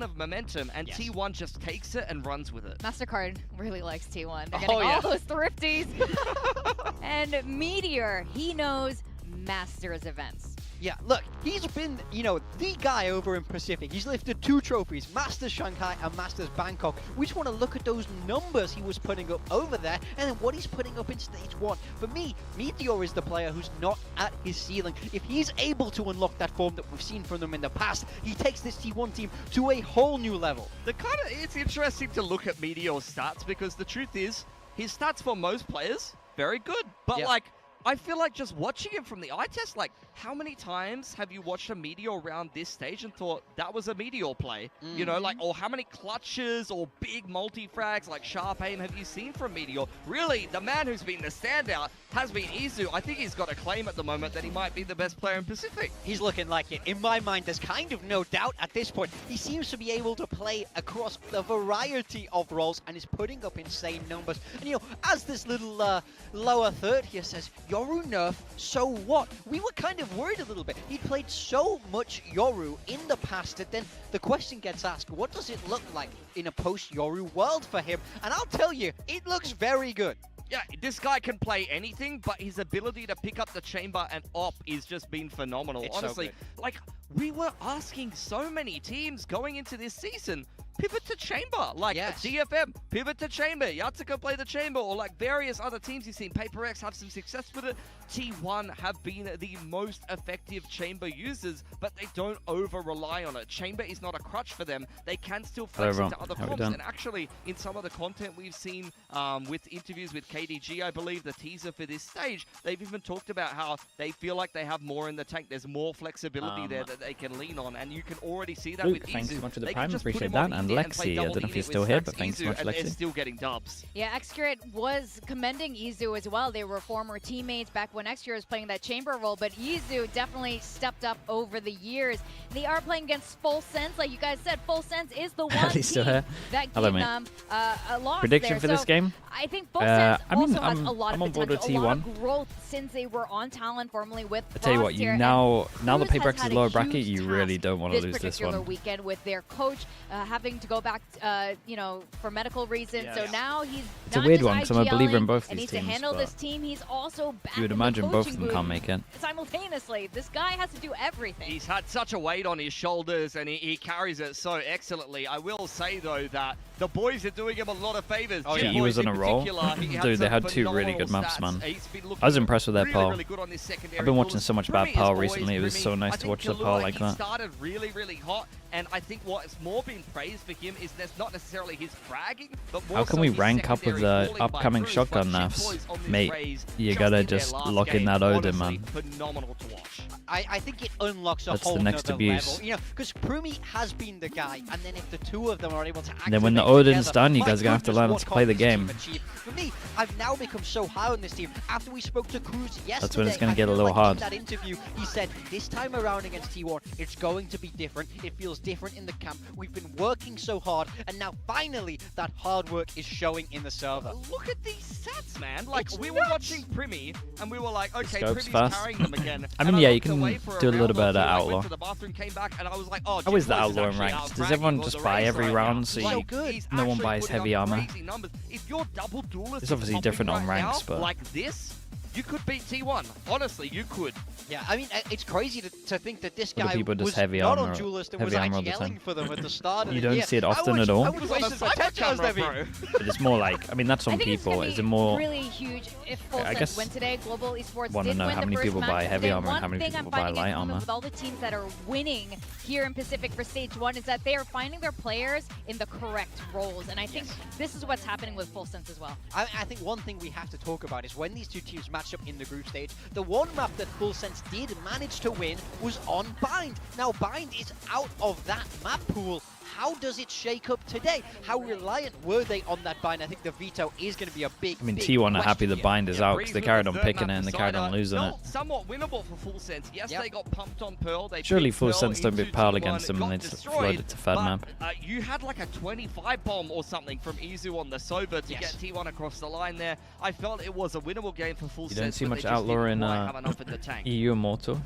of momentum, and T1 just takes it and runs with it. MasterCard really likes T1. They're getting all those thrifties. And Meteor, he knows Masters events. Yeah, look, he's been, you know, the guy over in Pacific. He's lifted 2 trophies, Masters Shanghai and Masters Bangkok. We just want to look at those numbers he was putting up over there and then what he's putting up in Stage 1. For me, Meteor is the player who's not at his ceiling. If he's able to unlock that form that we've seen from them in the past, he takes this T1 team to a whole new level. It's interesting to look at Meteor's stats because the truth is, his stats for most players, very good. But like, I feel like just watching him from the eye test, like, how many times have you watched a Meteor around this stage and thought that was a Meteor play? You know, like, or how many clutches or big multi-frags, like sharp aim, have you seen from Meteor? Really, the man who's been the standout has been Izu. I think he's got a claim at the moment that he might be the best player in Pacific. He's looking like it. In my mind, there's kind of no doubt at this point. He seems to be able to play across a variety of roles and is putting up insane numbers. And, you know, as this little lower third here says, Yoru nerf, so what? We were kind of worried a little bit. He played so much Yoru in the past that then the question gets asked, what does it look like in a post-Yoru world for him? And I'll tell you, it looks very good. Yeah, this guy can play anything, but his ability to pick up the chamber and op is just been phenomenal. It's honestly, so good. like, we were asking so many teams going into this season, pivot to chamber, like DFM, pivot to chamber, Yatsuka play the chamber, or like various other teams you've seen. PaperX have some success with it. T1 have been the most effective chamber users, but they don't over-rely on it. Chamber is not a crutch for them. They can still flex into other comps, and actually, in some of the content we've seen with interviews with KDG, I believe, the teaser for this stage, they've even talked about how they feel like they have more in the tank. There's more flexibility there that they can lean on, and you can already see that Luke, with Izu. thanks so much for the prime, appreciate that. And Lexi, I don't know if you're still here, but thanks so much, Lexi. And still getting dubs. Yeah, Xcrit was commending Izu as well. They were former teammates back when Xcrit was playing that chamber role, but Izu definitely stepped up over the years. They are playing against Full Sense. Like you guys said, Full Sense is the one team that gave them a loss Prediction there. for this game? I think Full Sense also has a lot I'm of on board with potential, T1. a lot of growth since they were on Talon formerly with I tell you what, here, now the Cruz PaperX has is lower had a bracket, huge you really don't want to lose this particular one. weekend with their coach having to go back, you know, for medical reasons. So now he's it's a weird one because I'm a believer in both and these needs teams. to handle this team. He's also back You would in the imagine both of coaching them can't booth make it. simultaneously. This guy has to do everything. He's had such a weight on his shoulders, and he carries it so excellently. I will say, though, that the boys are doing him a lot of favors. Oh, yeah. He was on a roll. Dude, they had 2 really good maps, man. I was impressed with their power. I've been watching so much bad power recently. It was so nice to watch the power like that. He started really, really hot, and I think what's more been praised for him is that's not necessarily his fragging, but more How can we rank up with the upcoming shotgun nerfs? Mate, you gotta just lock in that Odin, man. Phenomenal to watch. I think it unlocks a That's whole the next nother abuse. level. You know, because Prumi has been the guy, and then if the two of them are able to And then when the Odin's done, you guys are gonna have to learn how to play the game. For me, I've now become so high on this team. After we spoke to Cruz yesterday, That's when it's gonna get a I feel little like hard. in that interview, he said, this time around against T1, it's going to be different. It feels different in the camp. We've been working so hard, and now finally, that hard work is showing in the server. Look at these stats, man. Like, we were watching Primi, and we were like, okay, Scope's Primi's fast. carrying them again. I mean, yeah, you can do a little bit of that outlaw. To the bathroom, came back, and I was like, oh, How is the Jim Boyce outlaw in actually ranks? Does out-fragging everyone all just the buy race every right round now. so Like, you, he's no one actually buys putting heavy up armor? crazy numbers. If you're double duelist, It's obviously different on right ranks, now, but like this, you could beat T1. Honestly, you could. Yeah, I mean, it's crazy to think that this Other guy people just was heavy not armor- on Duelist and heavy was armor all the yelling time. for them at the start of You the don't year. see it often at all. I would have wasted my touchdowns there, bro. But it's more like, I mean, that's on I think it's people. gonna Is be it more? really huge if Full I Sense guess win today. Global Esports wanna did know win how the many first people match buy of heavy today. armor and One how many thing people I'm buy finding light in common armor. with all the teams that are winning here in Pacific for Stage 1 is that they are finding their players in the correct roles, and I think this is what's happening with Full Sense as well. I think one thing we have to talk about is when these two teams matched up in the group stage, the one map that Full Sense did manage to win was on Bind. Now Bind is out of that map pool. How does it shake up today? How reliant were they on that Bind? I think the veto is going to be a big, I mean, big T1 are happy the question. Bind is out because they carried on picking it and they carried on losing it. Somewhat winnable for Full Sense. Yes, they got pumped on Pearl. They Surely picked Full Pearl Sense don't into beat Pearl T1, against them and got they just destroyed, flood it to Fed but, map. You had like a 25 bomb or something from Izu on the Sober to get T1 across the line there. I felt it was a winnable game for Full Sense. You don't see but much they just outlaw didn't in quite have enough in the tank. EU Immortal.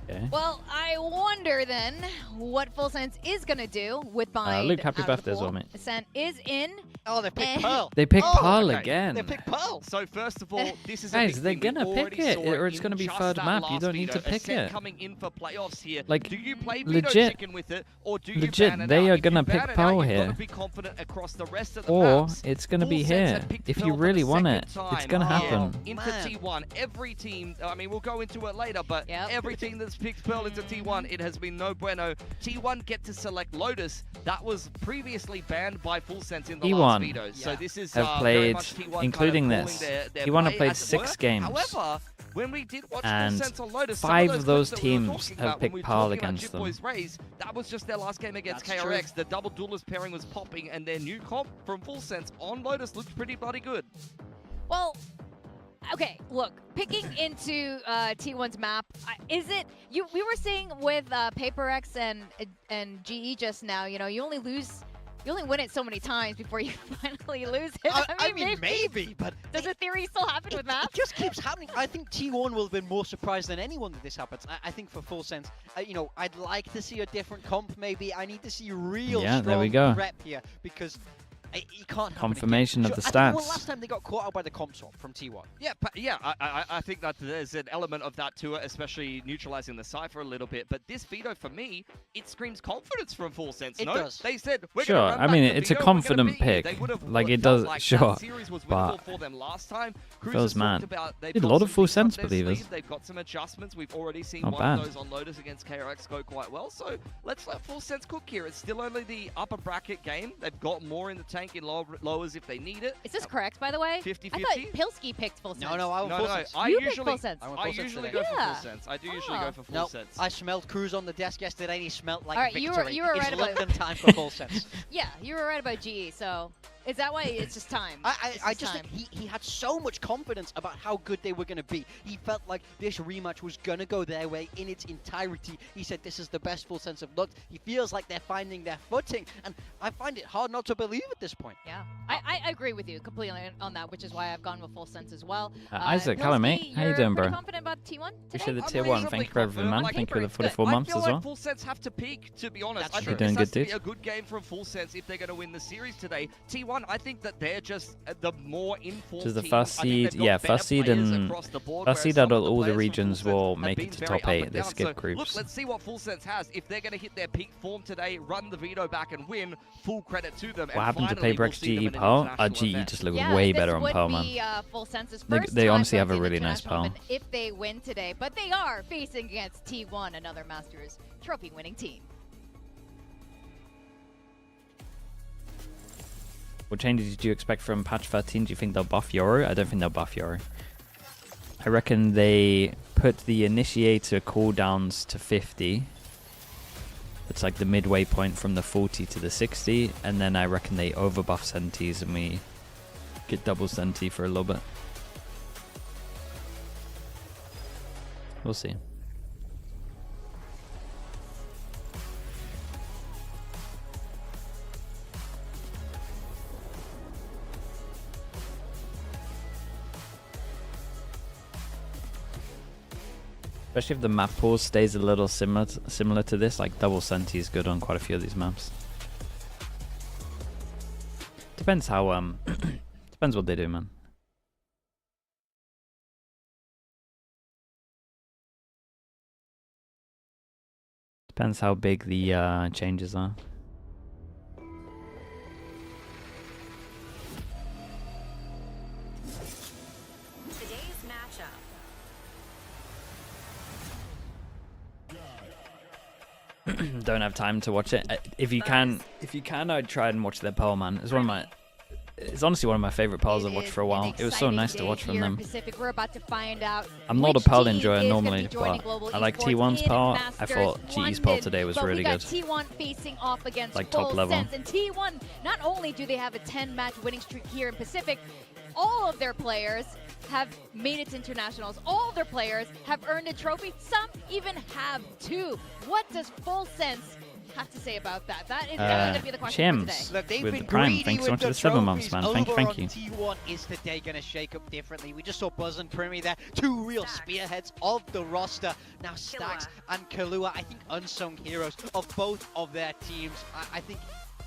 Okay. Well, I wonder then what Full Sense is going to do with Bind. Luke, happy birthday as well, mate. Ascent is in. Oh, they picked Pearl. They picked Pearl again. They picked Pearl. So first of all, this is guys, they're gonna pick it, or it's gonna be third map. You don't need to pick it. Coming in for playoffs here. Like, do you play legit, chicken with it, or do legit, you ban it they out? are gonna pick Pearl here. Be confident across the rest of the Or maps. it's gonna be Full Sense here. had picked If Pearl you for really the want it, second it's gonna time happen. into T1. Every team, I mean, we'll go into it later, but every team that's picked Pearl into T1, it has been no bueno. T1 get to select Lotus. That was previously banned by Full Sense in the last veto. So this is have played, including this. T1 have played 6 games. However, when we did watch and Full Sense on Lotus, 5 of those teams have picked Pearl against them. That was just their last game against KRX. The double duelist pairing was popping, and their new comp from Full Sense on Lotus looked pretty bloody good. Well, okay, look, picking into T1's map, is it, we were saying with PRX and GE just now, you know, you only win it so many times before you finally lose it. I mean, maybe, but does the theory still happen with maps? It just keeps happening. I think T1 will have been more surprised than anyone that this happens. I think for Full Sense, you know, I'd like to see a different comp maybe. I need to see real strong there we go. rep here because you can't confirmation of the I stats. think, well, last time they got caught out by the comp swap from T1. Yeah, I think that there's an element of that to it, especially neutralizing the Cypher a little bit. But this veto, for me, it screams confidence from Full Sense. It does. They said, we're sure, gonna run I mean, back the it's a veto, confident pick. Like, it does, like sure. That series was winnable But for them last time. feels man. They've Did a got lot some of Full things up Sense their believers. sleeve. They've got some adjustments. We've already seen Not one bad. of those on Lotus against KRX go quite well. So let's let Full Sense cook here. It's still only the upper bracket game. They've got more in the tank in lowers if they need it. Is this correct, by the way? 50-50? I thought Pilsky picked Full Sense. No, I went Full Sense. I You usually, picked Full Sense. I usually go for Full Sense. I do usually go for Full Sense. I smelled Cruz on the desk yesterday and he smelled like Alright, victory. you were right it's about London time for Full Sense. Yeah, you were right about GE, so is that why it's just time? I just think he had so much confidence about how good they were going to be. He felt like this rematch was going to go their way in its entirety. He said this is the best Full Sense of luck. He feels like they're finding their footing, and I find it hard not to believe at this point. Yeah, I agree with you completely on that, which is why I've gone with Full Sense as well. Isaac, hello mate. How you doing, bro? Confident about T1 Appreciate the tier 1. Thank you for everything, man. Thank you for the 44 months I feel as well. like Full Sense have to peak, to be honest. That's I think true. this Doing has good, to be a good game from Full Sense if they're going to win the series today. T1, I think that they're just the more informed Just the team. first seed, yeah, first seed and first seed out of all the regions will make it to top 8. They skip groups. Look, let's see what Full Sense has. If they're going to hit their peak form today, run the veto back and win, full credit to them. What happened to PRX GE Pearl? GE just looked way better on Pearl, man. Full Sense's They honestly have a really nice Pearl. If they win today, but they are facing against T1, another Masters trophy winning team. What changes do you expect from patch 13? Do you think they'll buff Yoru? I don't think they'll buff Yoru. I reckon they put the initiator cooldowns to 50. It's like the midway point from the 40 to the 60, and then I reckon they overbuff Sentis and we get double Senti for a little bit. We'll see. Especially if the map pool stays a little similar to this, like double Senti is good on quite a few of these maps. Depends how depends what they do, man. Depends how big the changes are. Don't have time to watch it. If you can, I'd try and watch their Pearl, man. It's honestly one of my favorite Pearls I've watched for a while. It was so nice to watch from them. We're about to find out I'm not a Pearl enjoyer normally, but I like T1's Pearl. I thought GE's Pearl today was really good. T1 facing off against like top level. Sense. And T1, not only do they have a 10-match winning streak here in Pacific, all of their players have made it to internationals. All of their players have earned a trophy. Some even have 2. What does Full Sense have to say about that? That is going to be the question for today. Look, they've with been the Prime. greedy Thanks so with much for the the 7 months, man. Thank you. T1 is today going to shake up differently. We just saw Buzz and Primi there, 2 real spearheads of the roster. Now Stacks and Kahlua, I think unsung heroes of both of their teams. I think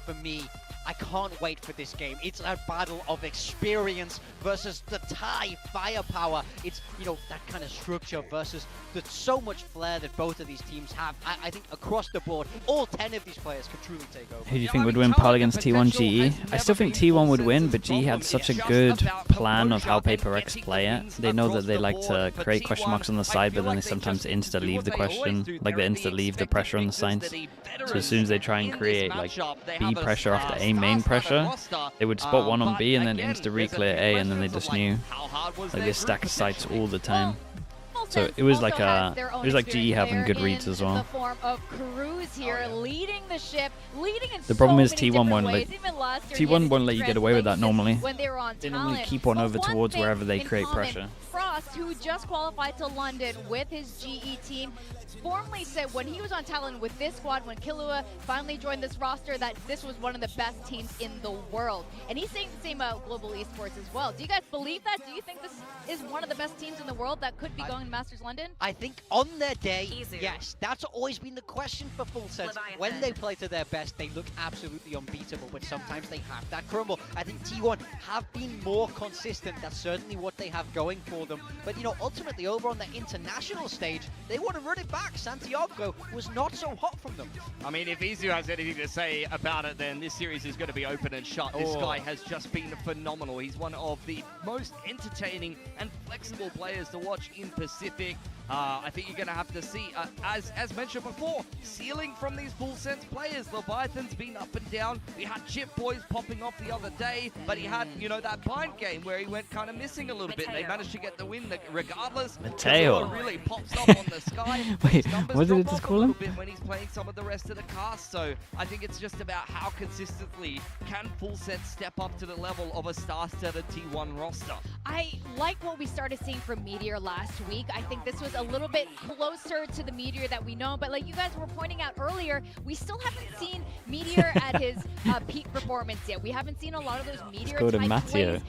for me, I can't wait for this game. It's a battle of experience versus the Thai firepower. It's, you know, that kind of structure versus the so much flair that both of these teams have. I think across the board, all 10 of these players could truly take over. Who do you think would win PAL against T1 GE? I still think T1 would win, but GE had such a good plan of how PaperX play it. They know that they like to create question marks on the side, but then they sometimes insta-leave the question, like they insta-leave the pressure on the sides. So as soon as they try and create like B pressure after A main pressure, they would spot one on B and then insta-reclear A, and then they just knew. Like they stacked sites all the time. So it was like GE having good reads as well. The form of Cruz here, leading the ship, leading in the problem is so T1 won't let you get away with that normally. When they were on they normally keep on over towards wherever they create pressure. Frost, who just qualified to London with his GE team, formally said when he was on Talon with this squad, when Kahlua finally joined this roster, that this was one of the best teams in the world. And he's saying the same about Global Esports as well. Do you guys believe that? Do you think this is one of the best teams in the world that could be going to Masters London? I think on their day, yes. That's always been the question for full sets. When they play to their best, they look absolutely unbeatable, but sometimes they have that crumble. I think T1 have been more consistent. That's certainly what they have going for them. But, you know, ultimately over on the international stage, they want to run it back. Santiago was not so hot from them. I mean, if Izu has anything to say about it, then this series is going to be open and shut. This guy has just been phenomenal. He's one of the most entertaining and flexible players to watch in Pacific. I think you're going to have to see, as mentioned before, ceiling from these full sense players. Leviathan's been up and down. We had Chip Boys popping off the other day, but he had, you know, that bind game where he went kind of missing a little bit. They managed to get the win regardless. Mateo really pops up on the sky. Wait, what did it just call him? When he's playing some of the rest of the cast, so I think it's just about how consistently can full sets step up to the level of a star-studded T1 roster. I like what we started seeing from Meteor last week. I think this was a little bit closer to the Meteor that we know, but like you guys were pointing out earlier, we still haven't seen Meteor at his peak performance yet. We haven't seen a lot of those Meteor type plays.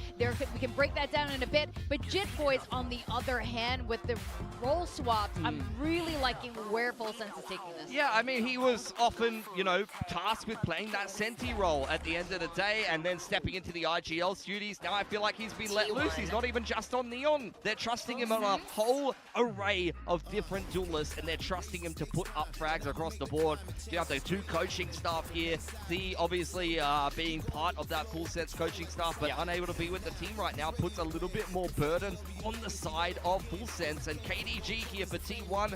We can break that down in a bit, but Jit Boys on the other hand with the role swaps, I'm really liking where Full Sense is taking this. Yeah, I mean, he was often, you know, tasked with playing that Senti role at the end of the day and then stepping into the IGL duties. Now I feel like he's been let loose. He's not even just on Neon. They're trusting him on a whole array of different duelists, and they're trusting him to put up frags across the board. You have the 2 coaching staff here. The obviously being part of that full sets coaching staff, but unable to be with the team right now, puts a little bit more burden on the side of full sense. And KDG here for T1,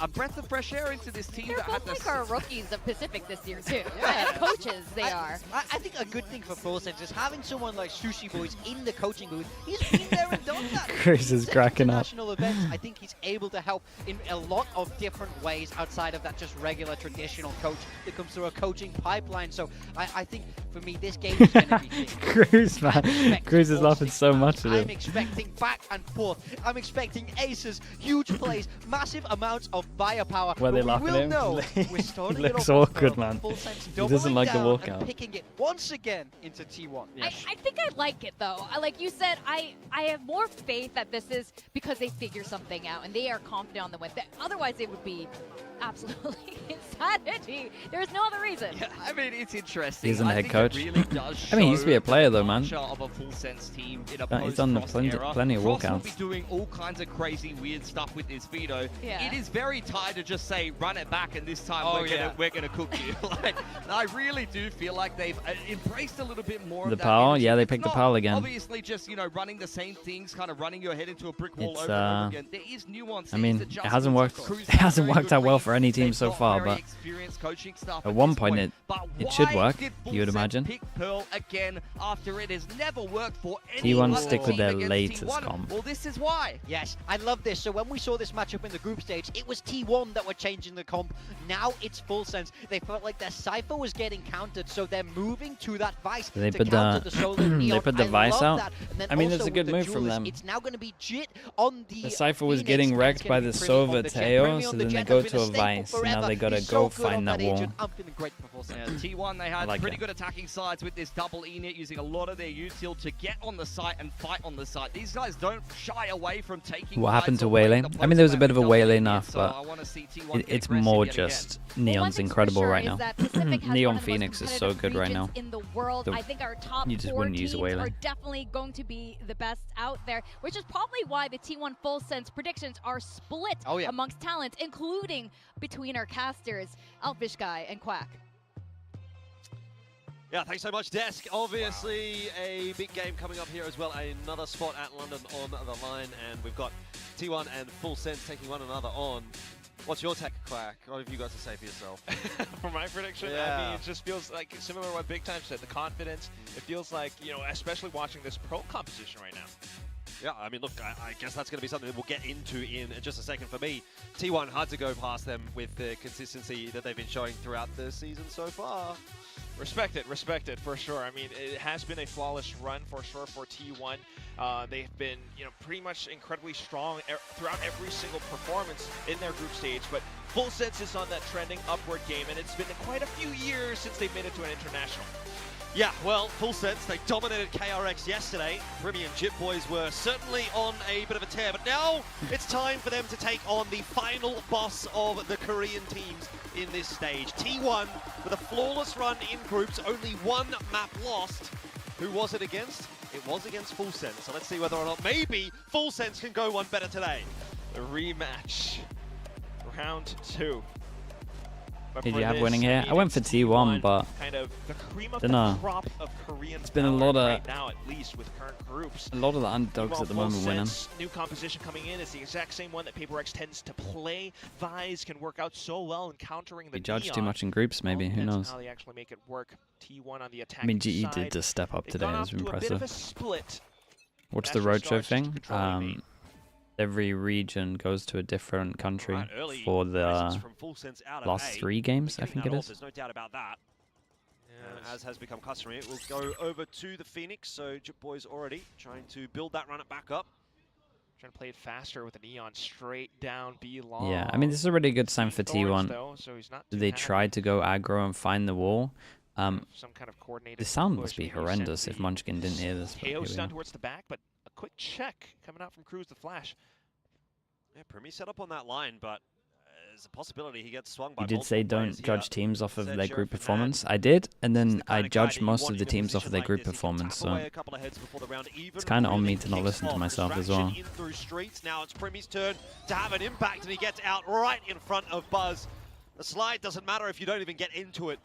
a breath of fresh air into this team. They're that both had like our rookies of Pacific this year too. As coaches, they are. I think a good thing for Full Sense is having someone like Sushi Boys in the coaching booth. He's been there and done that. Chris is cracking up. International events, I think he's able to help in a lot of different ways outside of that just regular traditional coach that comes through a coaching pipeline. So I think for me, this game is going to be big. Cruz, man. Cruz is laughing so much at it. I'm expecting back and forth. I'm expecting aces, huge plays, massive amounts of firepower. Where they laughing at him? He looks awkward, man. He doesn't like the walkout. And picking it once again into T1. Yes. I think I like it though. Like you said, I have more faith that this is because they figure something out and they are confident on the win. Otherwise, it would be absolutely insanity. There's no other reason. Yeah, I mean, it's interesting. He's the head coach. Really does I mean, he used to be a player though, man. Of a full sense team in a He's done plenty of walkouts. Will be doing all kinds of crazy, weird stuff with his veto. Yeah. It is very tight to just say, run it back, and this time we're gonna cook you. Like, I really do feel like they've embraced a little bit more the of that PAL. energy. Yeah, they It's picked the not PAL again. Obviously, just running the same things, kind of running your head into a brick wall over and over again. There is nuance. I mean, it hasn't worked. It hasn't worked out well for any team so far, but at one point it should work. You would imagine. Pick Pearl again after it has never worked for any T1 other stick with team their against latest T1. comp. Well, this is why. Yes, I love this. So when we saw this matchup in the group stage, it was T1 that were changing the comp. Now it's Full Sense. They felt like their Cypher was getting countered, so they're moving to that Vice They to put counter the Solar Neon. They put the Vice love out. that. And then I mean, also it's a good with the move from Duelist, them. It's now going to be Jit on the The Cypher was Phoenix, getting and wrecked it's by gonna the be Primi on Sova the Jet. Teo, Primi so on then the they Jet go has to a been device, and now they gotta go find that wall. I'm feeling great for Fullsense. Yeah, T1, they had pretty good attacking sides with this double init, using a lot of their util to get on the site and fight on the site. These guys don't shy away from taking. What happened to Waylay? I mean, there was a bit of a Waylay nerf, but it's more just Neon's incredible right now. Neon Phoenix is so good right now. In the world, I think our top you just 4 wouldn't use a teams Waylay. are definitely going to be the best out there, which is probably why the T1 Fullsense predictions are split amongst talents, including between our casters, Elfish Guy and Quack. Yeah, thanks so much, Desk. Obviously, a big game coming up here as well. Another spot at London on the line, and we've got T1 and Fullsense taking one another on. What's your tech, Quack? What have you got to say for yourself? For my prediction, I mean, it just feels like similar to what Big Time said, the confidence. It feels like, you know, especially watching this pro composition right now. Yeah, I mean, look, I guess that's going to be something that we'll get into in just a second. For me, T1, hard to go past them with the consistency that they've been showing throughout the season so far. Respect it for sure. I mean, it has been a flawless run for sure for T1. They've been, you know, pretty much incredibly strong throughout every single performance in their group stage, but Fullsense is on that trending upward game, and it's been quite a few years since they've made it to an international. Yeah, well, Fullsense, they dominated KRX yesterday. Remy and Jip Boys were certainly on a bit of a tear, but now it's time for them to take on the final boss of the Korean teams in this stage. T1 with a flawless run in groups, only one map lost. Who was it against? It was against Fullsense, so let's see whether or not maybe Fullsense can go one better today. The rematch, round 2. Did you have winning here? I went for T1, but kind of the cream of the crop of Korean it's been a lot of right now, at least with current groups. A lot of the underdogs at the moment winning. New composition coming in is the exact same one that PRX tends to play. Vise can work out so well in countering the We judged too much in groups, maybe. Who knows? How they actually make it work. T1 on the attack. I mean, GE did just step up today. It was impressive. What's the roadshow thing? Every region goes to a different country for the last 3 games, I think it is. There's no doubt about that. As has become customary, it will go over to the Phoenix. So Jip Boys already trying to build that run it back up. Trying to play it faster with a Neon straight down B long. Yeah, I mean, this is a really good sign for T1. Though, so he's not they tried to go aggro and find the wall. Some kind of coordinated the sound must be horrendous if Munchkin didn't hear this. KO's down towards the back, but a quick check coming out from Cruz the Flash. Yeah, Primi set up on that line, but there's a possibility he gets swung by. You did say don't judge teams off of their group performance. I did, and then I judged most of the teams off of their group performance, so it's kind of on me to not listen to myself as well. Now it's Primi's turn to have an impact, and he gets out right in front of Buzz. The slide doesn't matter if you don't even get into it.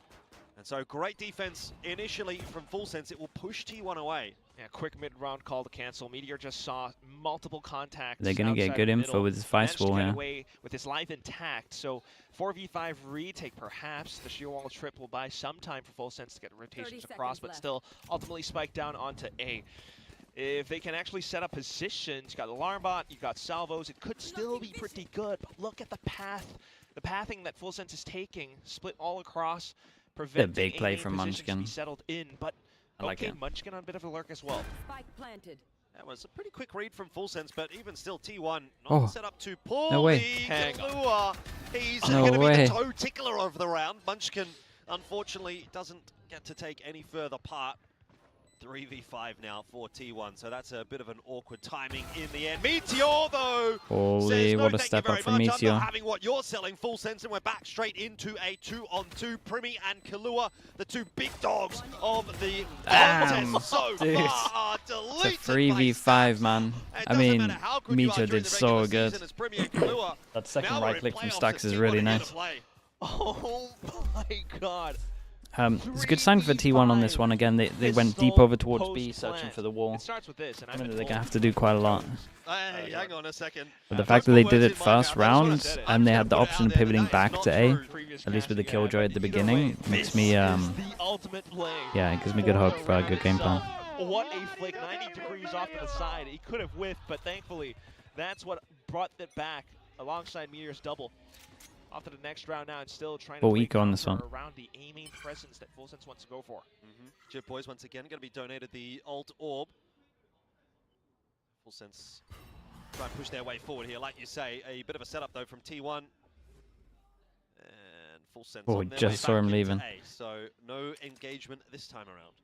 And so great defense initially from Fullsense. It will push T1 away. Yeah, quick mid-round call to cancel. Meteor just saw multiple contacts. They're going to get good info with his Vice Wall here. Away with his life intact. So 4v5 retake perhaps. The sheer wall trip will buy some time for Fullsense to get rotations across, but still ultimately spike down onto A. If they can actually set up positions, you got Alarm Bot, you got Salvos, it could still be pretty good. But look at the path. The pathing that Fullsense is taking, split all across. A big play from Munchkin. Settled in, but I like it. Munchkin on a bit of a lurk as well. Spike planted. That was a pretty quick read from Fullsense, but even still, T1 not set up to poorly. No way. He's going to be the toe tickler of the round. Munchkin, unfortunately, doesn't get to take any further part. 3v5 now for T1, so that's a bit of an awkward timing in the end. Meteor, though, holy, what a step up from Meteor. Having what you're selling, Fullsense, and we're back straight into a 2-on-2. Primi and Kalua, the 2 big dogs of the contest so far, deleted. It's a 3v5, man. I mean, Meteor did so good. That second right click from Stacks is really nice. Oh my god. It's a good sign for T1 on this one. Again, they went deep over towards B, searching for the wall. It starts with this, and they're going to have to do quite a lot. Hey, hang on a second. But the fact that they did it first round, and they had the option of pivoting back to A, at least with the Killjoy at the beginning, makes me, yeah, it gives me good hope for a good game plan. What a flick, 90 degrees off to the side. He could have whiffed, but thankfully, that's what brought it back alongside Meteor's double. Off to the next round now, and still trying to eco on this one. Around the A-main presence that Fullsense wants to go for. Jip Boys once again going to be donated the Alt Orb. Fullsense try and push their way forward here, like you say. A bit of a setup though from T1. Full Sense Oh, on their just way saw back him into leaving. A, so no engagement this time around.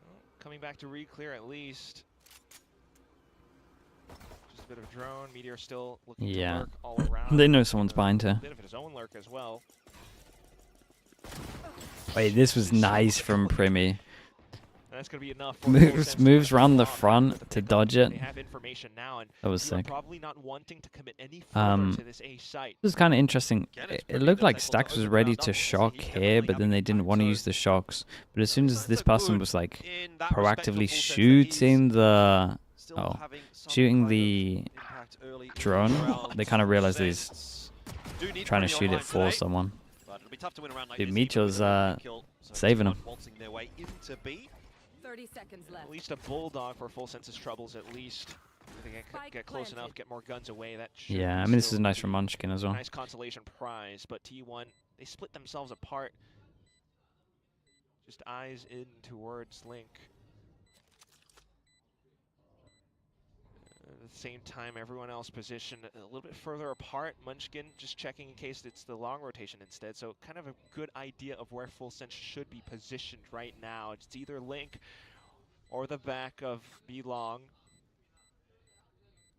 Well, coming back to re-clear at least. Just a bit of a drone. Meteor still looking to lurk all around. They know someone's behind her. A bit of his own lurk as well. Wait, this was nice from Primy. That's going to be enough. For Moves around the front to dodge it. They have information now, and that was sick. Probably not wanting to commit any further to this A site. This was kind of interesting. It looked like Stax was ready to shock here, but then they didn't want to use the shocks. But as soon as this person was like proactively shooting the drone, they kind of realized he's trying to shoot it for someone. Dude, Micho's saving him. 30 seconds left. At least a bulldog for Full Sense's troubles. At least if they can get close enough, get more guns away. That Yeah, I mean this is nice from Munchkin as well. Nice consolation prize, but T1 they split themselves apart. Just eyes in towards Link. At the same time, everyone else positioned a little bit further apart. Munchkin just checking in case it's the long rotation instead. So kind of a good idea of where Full Sense should be positioned right now. It's either Link or the back of B long.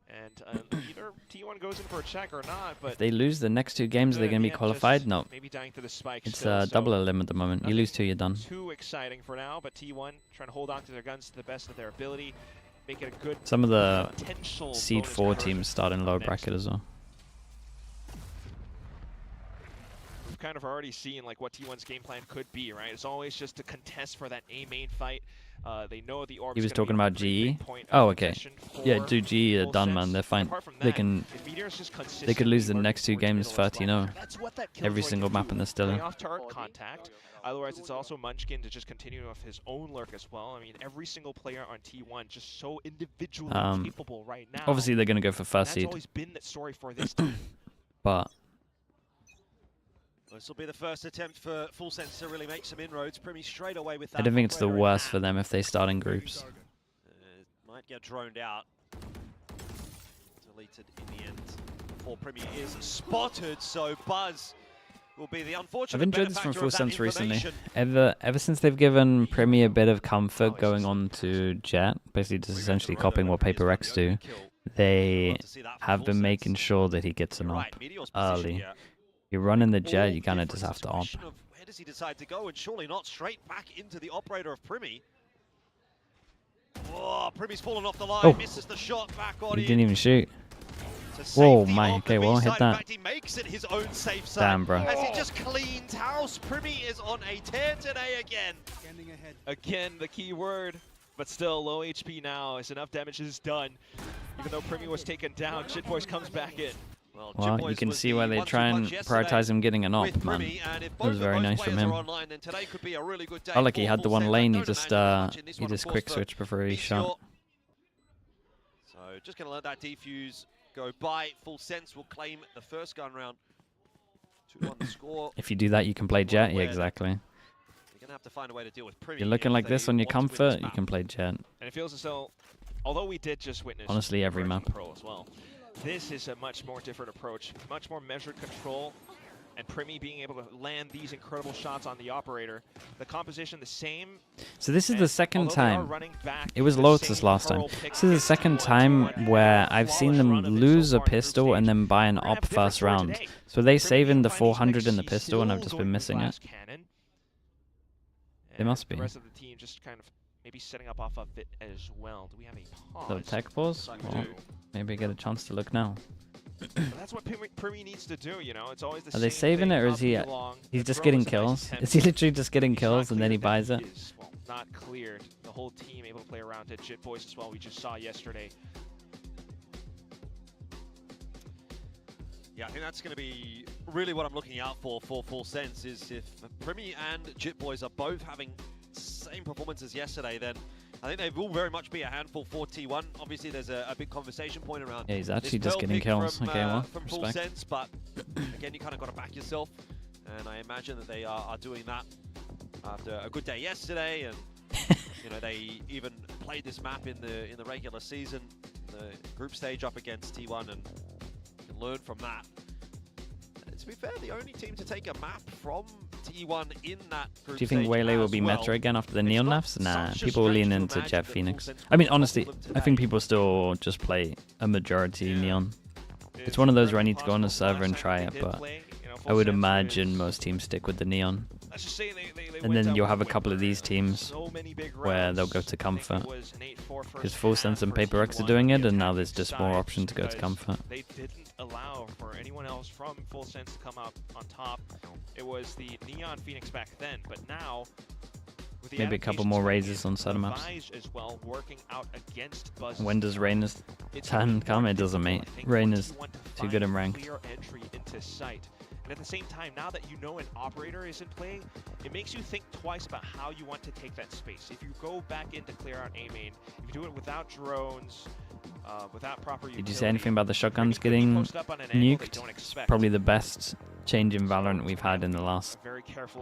And either T1 goes in for a check or not. But if they lose the next two games, they're going to be qualified? No. Maybe dying to the spike it's still, double elim at the moment. You lose two, you're done. Too exciting for now, but T1 trying to hold on to their guns to the best of their ability. Make it a good some of the Seed 4 teams start in low bracket as well. We've kind of already seen like what T1's game plan could be, right? It's always just to contest for that A main fight. They know the orb's He was talking about GE. Oh, okay. Yeah, dude, GE are done, man. They're fine. They can. They could lose the next two games 13-0. Every single map, and they're still in. Off turret contact. Otherwise, it's also Munchkin to just continue off his own lurk as well. I mean, every single player on T1 just so individually capable right now. Obviously, they're going to go for first seed. That's always been the story for this team. But this will be the first attempt for Full Sense to really make some inroads. Primy straight away with that. I don't think it's the worst for them if they start in groups. Might get droned out. Deleted in the end before Primy is spotted. So Buzz will be the unfortunate. I've enjoyed this from Full Sense recently. Ever since they've given Primy a bit of comfort going on to Jet, basically just essentially copying what PRX do, they have been making sure that he gets an op early. You're running the Jet, you kind of just have to op. Where does he decide to go? And surely not straight back into the operator of Primy. Whoa, Primy's fallen off the line, misses the shot back on. He didn't even shoot. Whoa, my, okay, well, hit that. In fact, he makes it his own safe side. Damn, bro. As he just cleans house. Primy is on a tear today again. Again, the key word, but still low HP now as enough damage is done. Even though Primy was taken down, Jitboys comes back in. Well, you can see why they try and prioritize him getting an op, man. That was very nice from him. Oh, like he had the one lane, he just quick switched before he shot. So just gonna let that defuse go by. Full Sense will claim the first gun round. 2-1 the score. If you do that, you can play Jet. Yeah, exactly. You're gonna have to find a way to deal with Primy. You're looking like this on your comfort, you can play Jet. And it feels as though, although we did just witness honestly every map Pro as well, this is a much more different approach, much more measured control, and Primy being able to land these incredible shots on the operator. The composition the same. So this is the second time. It was Lotus last time. This is the second time where I've seen them lose a pistol and then buy an op first round. So they saving the 400 in the pistol and I've just been missing it. They must be. The rest of the team just kind of maybe setting up off of it as well. Do we have a pause? So tech pause? Well, maybe get a chance to look now. That's what Primy needs to do, you know. It's always the Are they saving it or is he? He's just getting kills. Is he literally just getting kills and then he buys it? Well, not cleared. The whole team able to play around it. Jitboys as well. We just saw yesterday. Yeah, I think that's going to be really what I'm looking out for Full Sense is if Primy and Jitboys are both having same performance as yesterday, then I think they will very much be a handful for T1. Obviously, there's a big conversation point around. Yeah, he's actually just getting kills. Okay, well, from Full Sense, but again, you kind of got to back yourself, and I imagine that they are doing that after a good day yesterday, and you know they even played this map in the regular season, the group stage up against T1, and you can learn from that. It's to be fair, the only team to take a map from T1 in that group. Do you think Waylay will be meta again after the Neon nerfs? Nah, people will lean into Jet Phoenix. I mean, honestly, I think people still just play a majority Neon. It's one of those where I need to go on a server and try it, but I would imagine most teams stick with the Neon. And then you'll have a couple of these teams where they'll go to Comfort. Because Full Sense and PRX are doing it, and now there's just more option to go to Comfort. They didn't allow for anyone else from Full Sense to come out on top. It was the Neon Phoenix back then, but now with the maybe a couple more raises on certain maps. As well, working out against Buzz. When does Reyna's turn come? It doesn't, mate. Reyna's too good in rank. Clear entry into sight. And at the same time, now that you know an operator isn't playing, it makes you think twice about how you want to take that space. If you go back in to clear out A main, if you do it without drones, without proper utility, did you say anything about the shotguns getting nuked? It's probably the best change in Valorant we've had in the last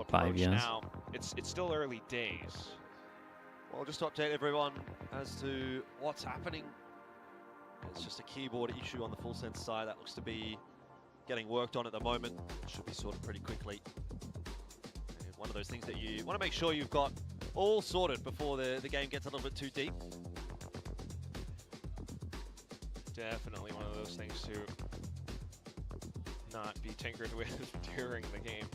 5 years. Now, it's still early days. Well, just to update everyone as to what's happening. It's just a keyboard issue on the Full Sense side that looks to be getting worked on at the moment. Should be sorted pretty quickly. And one of those things that you want to make sure you've got all sorted before the game gets a little bit too deep. Definitely one of those things to not be tinkered with during the game.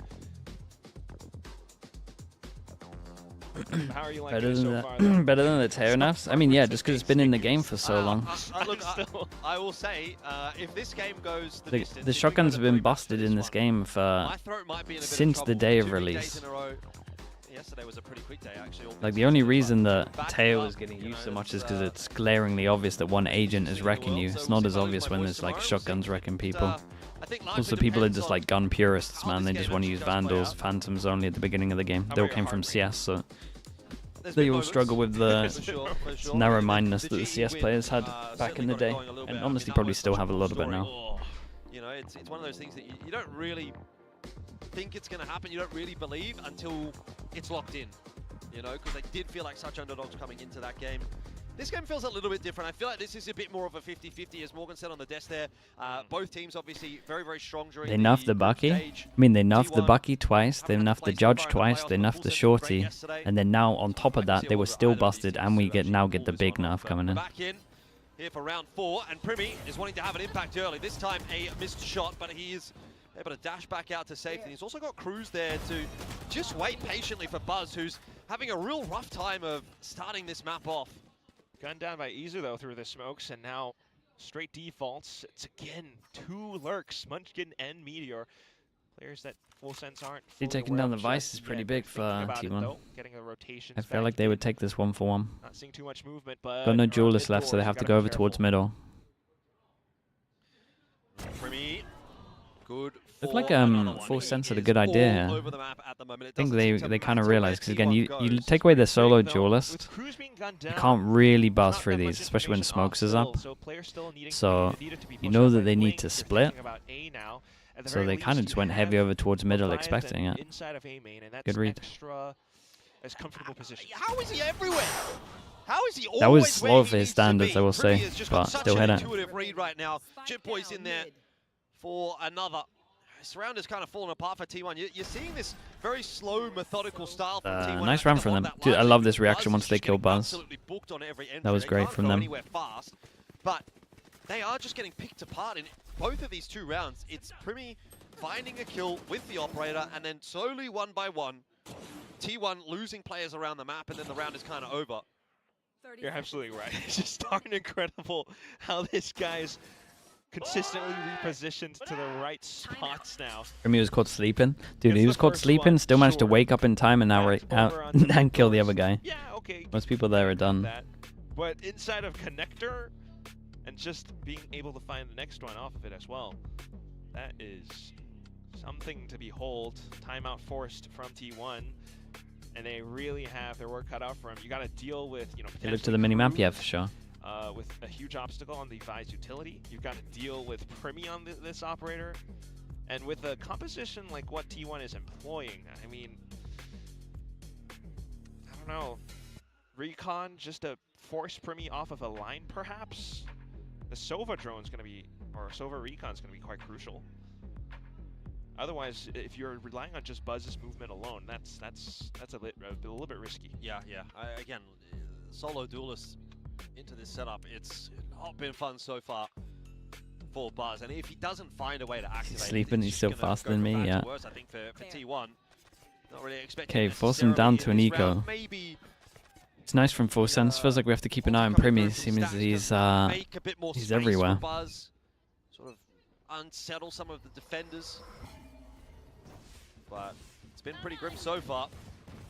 How are you liking it so far? Better than the Terranafs? I mean, yeah, just because it's been in the game for so long. Look, I will say, if this game goes the distance, the shotguns have been busted in this game for since the day of release. Yesterday was a pretty quick day, actually. Like, the only reason that Teo is getting used so much is because it's glaringly obvious that one agent is wrecking you. It's not as obvious when there's like shotguns wrecking people. Also, people are just like gun purists, man. They just want to use Vandals, Phantoms only at the beginning of the game. They all came from CS, so they all struggle with the narrow-mindedness that the CS players had back in the day, and honestly probably still have a lot of it now. You know, it's one of those things that you don't really think it's going to happen. You don't really believe until it's locked in, you know, because they did feel like such underdogs coming into that game. This game feels a little bit different. I feel like this is a bit more of a 50-50, as Morgan said on the desk there. Both teams obviously very, very strong during They nuffed the Bucky. I mean, they nuffed the Bucky twice, they nuffed the Judge twice, they nuffed the Shorty, and then now on top of that, they were still busted, and we now get the big nerf coming in. Back in here for round 4, and Primi is wanting to have an impact early. This time a missed shot, but he is able to dash back out to safety. He's also got Cruz there to just wait patiently for Buzz, who's having a real rough time of starting this map off. Gunned down by Izu though through the smokes, and now straight defaults. It's again 2 lurks, Munchkin and Meteor. Players that Full Sense aren't. Taking down the Vice is pretty big for T1. Getting a rotation. I feel like they would take this 1-for-1. Not seeing too much movement, but got no Duelist left, so they have to go over towards middle. Primi, good. Look like Full Sense had a good idea here. I think they kind of realized, because again, you take away their solo Duelist, you can't really buzz through these, especially when smokes is up. So you know that they need to split. So they kind of just went heavy over towards middle, expecting it. Good read. How is he everywhere? How is he always that was slow for his standards, I will say, but still hit it. Intuitive read right now. Jitboy's in there for another. This round has kind of fallen apart for T1. You're seeing this very slow, methodical style from T1. Nice round from them. Dude, I love this reaction once they kill Buzz. That was great from them. Fast, but they are just getting picked apart in both of these 2 rounds. It's Primi finding a kill with the operator, and then slowly, one by one, T1 losing players around the map, and then the round is kind of over. You're absolutely right. It's just darn incredible how this guy's consistently repositioned to the right spots now. Primi was caught sleeping. Dude, he was caught sleeping, still managed to wake up in time and now out and kill the other guy. Yeah, okay. Most people there are done. That. But inside of Connector, and just being able to find the next one off of it as well, that is something to behold. Timeout forced from T1, and they really have their work cut out for them. You got to deal with, you know, you look to the minimap, yeah, for sure. With a huge obstacle on the Vi's utility. You've got to deal with Primi on this operator. And with a composition like what T1 is employing, I mean, I don't know. Recon, just to force Primi off of a line, perhaps? The Sova drone's going to be, or Sova Recon's going to be quite crucial. Otherwise, if you're relying on just Buzz's movement alone, that's a little bit risky. Yeah. Again, solo Duelist into this setup, it's not been fun so far for Buzz. And if he doesn't find a way to activate, he's sleeping. He's still faster than me. Yeah. Worse, I think for T1. Not really expecting. Okay, force him down to an eco. It's nice from Full Sense. Feels like we have to keep an eye on Primi. Seems he's everywhere. Sort of unsettle some of the defenders. But it's been pretty grim so far.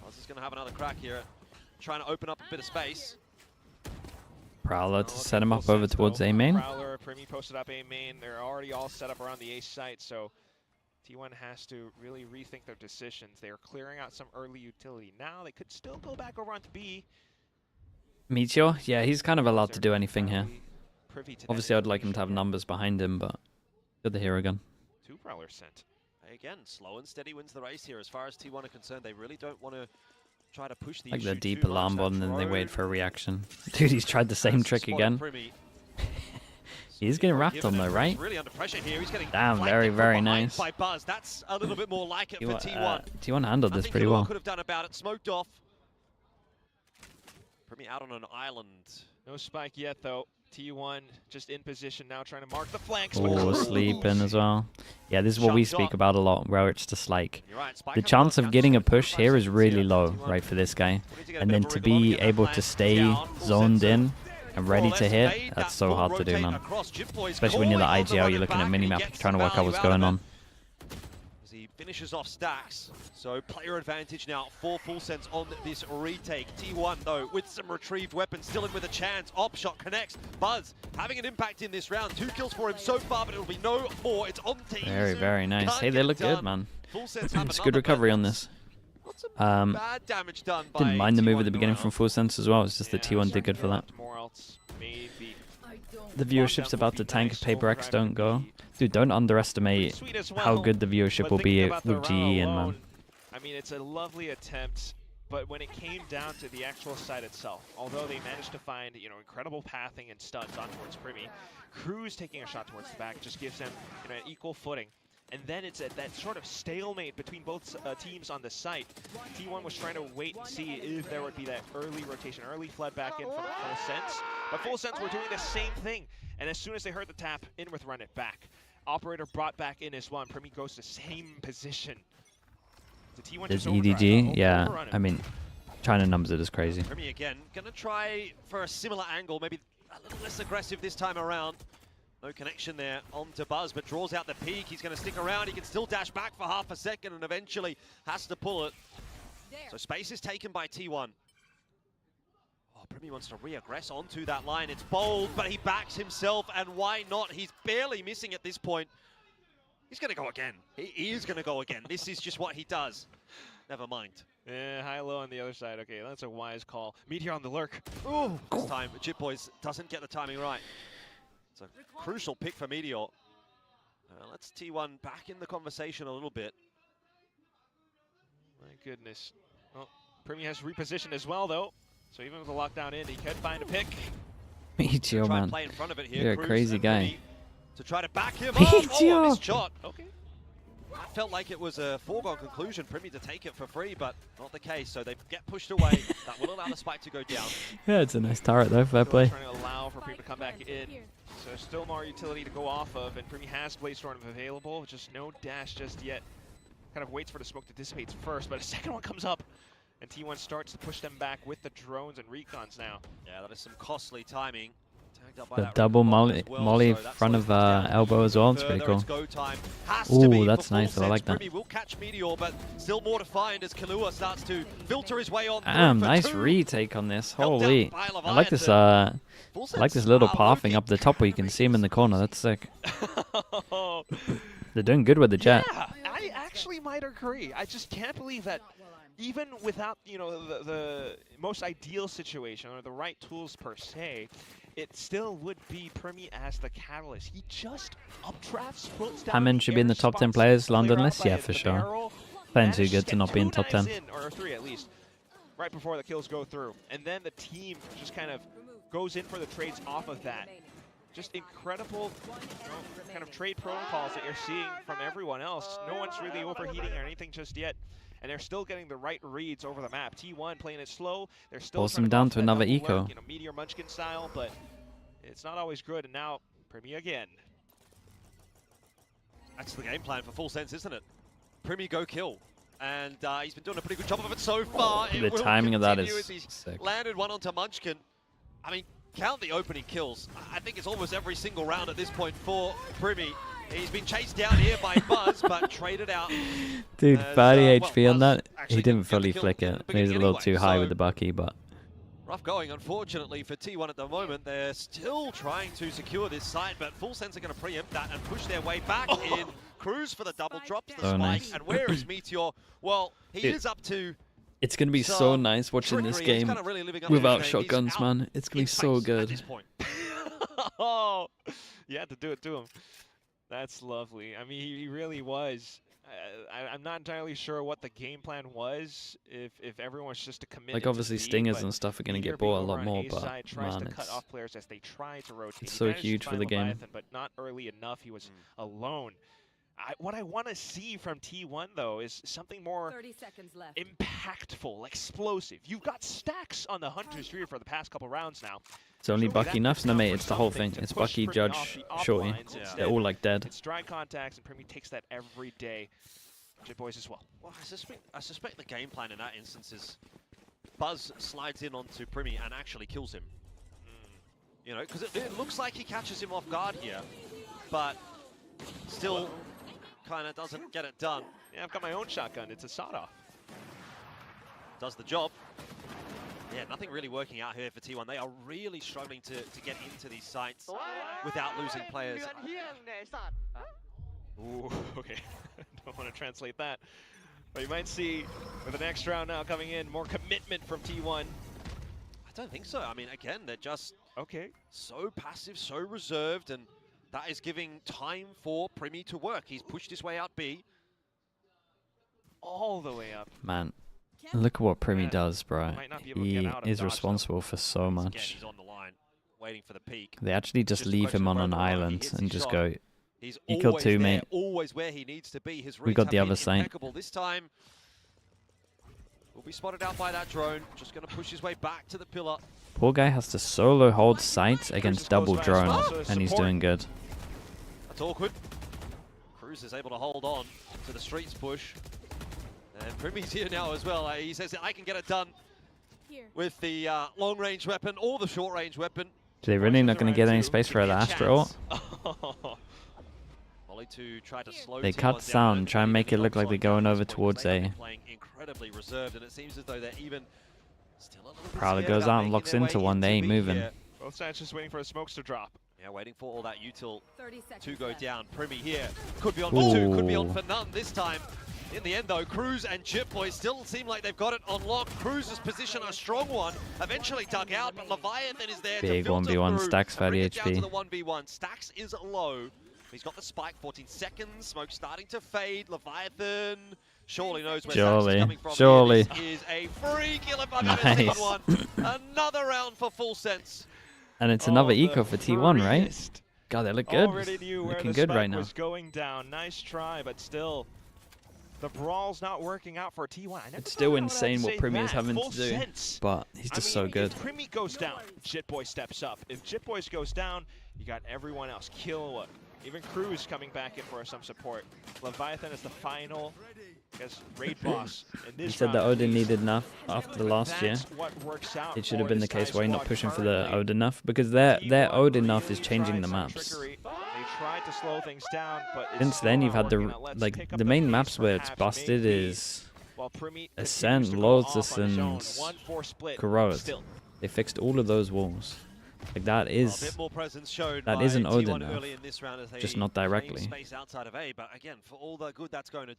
Buzz is going to have another crack here, trying to open up a bit of space. Prowler to set him up over towards A main. Prowler, Primi posted up A main. They're already all set up around the A site, so T1 has to really rethink their decisions. They are clearing out some early utility. Now they could still go back over onto B. Meteor? Yeah, he's kind of allowed to do anything here. Obviously, I'd like him to have numbers behind him, but good the hero gun. 2 Prowlers sent. Again, slow and steady wins the race here. As far as T1 are concerned, they really don't want to try to push the like issue the deep too alarm much. bot, and then they wait for a reaction. Dude, he's tried the same trick again. He's getting wrapped on though, right? Really under pressure here. He's getting damn, very nice. By Buzz. That's a little bit more like it for T1. T1 handled this pretty well. Could have done about it. Smoked off. Primi out on an island. No spike yet though. T1 just in position now, trying to mark the flanks. Oh, sleeping as well. Yeah, this is what we speak about a lot, where it's just like the chance of getting a push here is really low, right, for this guy. And then to be able to stay zoned in and ready to hit, that's so hard to do, man. Especially when you're the IGL, you're looking at minimap, trying to work out what's going on. As he finishes off stacks, so player advantage now for Full Sense on this retake. T1 though with some retrieved weapons, still in with a chance. Op shot connects. Buzz having an impact in this round. 2 kills for him so far, but it'll be no more. It's on T. Very nice. Hey, they look good, man. It's good recovery on this. Bad damage done by didn't mind the move at the beginning from Full Sense as well. It's just that T1 did good for that. The viewership's about to tank if PRX don't go. Dude, don't underestimate how good the viewership will be with GE in, man. I mean, it's a lovely attempt, but when it came down to the actual site itself, although they managed to find, you know, incredible pathing and stuns on towards Primi, Cruz taking a shot towards the back just gives them, you know, an equal footing. And then it's at that sort of stalemate between both teams on the site. T1 was trying to wait and see if there would be that early rotation, early flood back in from Full Sense. But Full Sense were doing the same thing. And as soon as they heard the tap, in with run it back. Operator brought back in as well, and Primi goes to same position. There's EDG, yeah. I mean, China numbers it is crazy. Primi again, gonna try for a similar angle, maybe a little less aggressive this time around. No connection there onto Buzz, but draws out the peak. He's going to stick around. He can still dash back for half a second and eventually has to pull it. So space is taken by T1. Oh, Primi wants to re-aggress onto that line. It's bold, but he backs himself, and why not? He's barely missing at this point. He's going to go again. He is going to go again. This is just what he does. Never mind. Yeah, high-low on the other side. Okay, that's a wise call. Meteor on the lurk. Ooh, this time, Chipboys doesn't get the timing right. It's a crucial pick for Meteor. Let's T1 back in the conversation a little bit. My goodness. Well, Primi has repositioned as well, though. So even with the lockdown in, he can find a pick. Meteor, man. You're a crazy guy. To try to back him up. Oh, missed shot. Okay. That felt like it was a foregone conclusion, Primi to take it for free, but not the case. So they get pushed away. That will allow the spike to go down. Yeah, it's a nice turret though. Fair play. Trying to allow for Primi to come back in. So still more utility to go off of, and Primi has Blaze Storm available. Just no dash just yet. Kind of waits for the smoke to dissipate first, but a second one comes up, and T1 starts to push them back with the drones and recons now. Yeah, that is some costly timing. The double molly front of elbow as well. It's pretty cool. Ooh, that's nice. I like that. Will catch Meteor, but still more to find as Kalua starts to filter his way on. Damn, nice retake on this. Holy, I like this. I like this little pathing up the top where you can see him in the corner. That's sick. They're doing good with the jet. Yeah, I actually might agree. I just can't believe that. Even without, you know, the most ideal situation or the right tools per se, it still would be Primi as the catalyst. He just updrafts, puts down. Hammond should be in the top 10 players, London list, yeah, for sure. Playing too good to not be in top 10. Or 3 at least, right before the kills go through. And then the team just kind of goes in for the trades off of that. just incredible kind of trade protocols that you're seeing from everyone else. No one's really overheating or anything just yet. And they're still getting the right reads over the map. T1 playing it slow. They're still force them down to another eco. Work, you know, Meteor Munchkin style, but it's not always good. And now Primi again. That's the game plan for Full Sense, isn't it? Primi go kill. And he's been doing a pretty good job of it so far. The timing of that is sick. Landed one onto Munchkin. I mean, count the opening kills. I think it's almost every single round at this point for Primi. He's been chased down here by Buzz, but traded out. Dude, 30 HP on that. He didn't fully flick it. He was a little too high with the Bucky, but... Rough going, unfortunately, for T1 at the moment. They're still trying to secure this site, but Full Sense are going to preempt that and push their way back in. Cruz for the double drops, the spike, nice. And where is Meteor? Well, he is up to... It's going to be so nice watching this game without shotguns, man. It's going to be so good. Oh, you had to do it to him. That's lovely. I mean, he really was. I'm not entirely sure what the game plan was. If everyone's just to commit. Like obviously stingers and stuff are going to get bought a lot more, but man, it's so huge for the game. But not early enough. He was alone. What I want to see from T1 though is something more impactful, explosive. You've got stacks on the Hunter's Fury for the past couple rounds now. It's only Bucky Nuffs, no mate, it's the whole thing. It's Bucky, Judge, Shorty. They're all like dead. It's dry contacts, and Primi takes that every day. Boys as well. Well, I suspect the game plan in that instance is Buzz slides in onto Primi and actually kills him. You know, because it looks like he catches him off guard here, but still kind of doesn't get it done. Yeah, I've got my own shotgun. It's a sawed-off. Does the job. Yeah, nothing really working out here for T1. They are really struggling to get into these sites without losing players. Ooh, okay. Don't want to translate that. But you might see with the next round now coming in, more commitment from T1. I don't think so. I mean, again, they're just so passive, so reserved, and that is giving time for Primi to work. He's pushed his way out B. All the way up. Man, look at what Primi does, bro. He is responsible for so much. Again, he's on the line, waiting for the peak. They actually just leave him on an island and just go, he's you killed two, mate. Always where he needs to be. His we got the other side. This time, will be spotted out by that drone. Just going to push his way back to the pillar. Poor guy has to solo hold sights against double drone, and he's doing good. That's awkward. Cruz is able to hold on to the streets push. And Primi's here now as well. He says, I can get it done with the long-range weapon or the short-range weapon. Are they really not going to get any space for the Astro? To try to slow they cut sound, try and make it look like they're going over towards A. Playing incredibly reserved, and it seems as though they're even still a little Prowler goes out and locks into one, they ain't moving. Both sides just waiting for the smokes to drop. Yeah, waiting for all that util to go down. Primi here. Could be on for two, could be on for none this time. In the end, though, Cruz and Chipboy still seem like they've got it on lock. Cruz's position, a strong one, eventually dug out, but Leviathan is there big to filter 1v1, through Stacks 30 down to the HP. 1v1. Stacks is low. He's got the spike, 14 seconds. Smoke starting to fade. Leviathan surely knows where Stacks is coming from. Surely. This is a free kill if I've ever seen one. Another round for Full Sense. And it's another eco for T1, right? God, they look good. Looking good right now. Was going down. Nice try, but still, the brawl's not working out for T1. It's still insane what Primi is having to do, but he's just so good. If Primi goes down, Jitboy steps up. If Jitboy goes down, you got everyone else. Kill, even Cruz coming back in for some support. Leviathan is the final, I guess, raid boss. He said that Odin needed enough after the last year. It should have been the case why you're not pushing for the Odin enough, because their Odin enough is changing the maps. Tried to slow things down, but since then you've had the main maps where it's busted is Ascent, Lotus, and Growth. They fixed all of those walls. Like that isn't Odin enough, just not directly.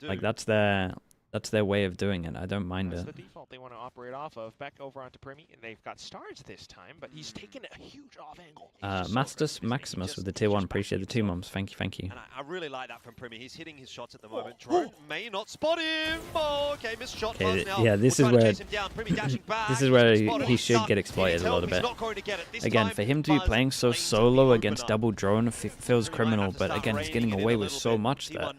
Like that's their that's their way of doing it. I don't mind That's it. the default they want to operate off of. Back over onto Primi, and they've got stars this time, but he's taken a huge off angle. Mastus Maximus with the tier 1. Appreciate the 2 mums. Thank you, thank you. And I really like that from Primi. He's hitting his shots at the moment. Drone may not spot him. Oh, okay, missed shot. Okay, now. yeah, this is where this is where he should get exploited a little bit. Again, for him to be playing so solo against double drone feels criminal, but again, he's getting away with so much there.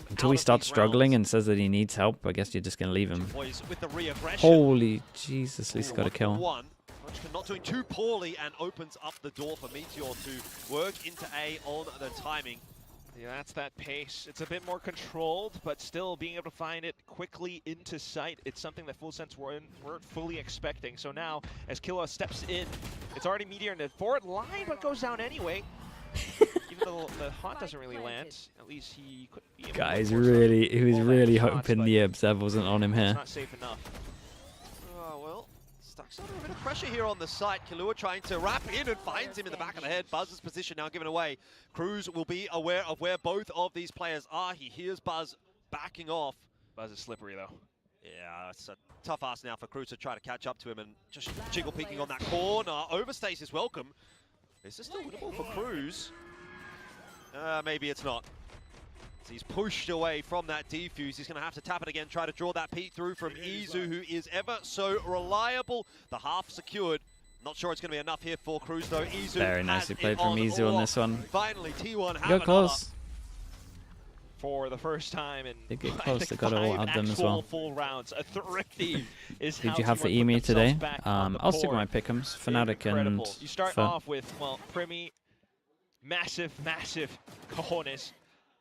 Until he starts struggling and says that he needs help, I guess you're just going to leave him. Holy Jesus, he's got a kill. Not doing too poorly and opens up the door for Meteor to work into A on the timing. Yeah, that's that pace. It's a bit more controlled, but still being able to find it quickly into sight. It's something that Full Sense weren't fully expecting. So now, as Killua steps in, it's already Meteor in the forward line, but goes down anyway. Even though the haunt doesn't really land, at least he could be able Guys, to he was really hoping the observer wasn't on him here. It's not safe enough. Oh, well, Stuck's under a bit of pressure here on the site. Killua trying to wrap in and finds him in the back of the head. Buzz's position now given away. Cruz will be aware of where both of these players are. He hears Buzz backing off. Buzz is slippery, though. Yeah, it's a tough ask now for Cruz to try to catch up to him and just jiggle peeking on that corner. Overstays is welcome. Is this still winnable for Cruz? Maybe it's not. So he's pushed away from that defuse. He's going to have to tap it again, try to draw that peek through from Izu, who is ever so reliable. The half secured. Not sure it's going to be enough here for Cruz, though. Izu very nicely played from Izu on this one. Finally, T1 have got close. For the first time in they get close, they got to all out them as well. Full rounds. A thrifty is Did you have for Emi today? I'll stick with my pick'ems. Fnatic and you start off with, well, Primi, massive cojones,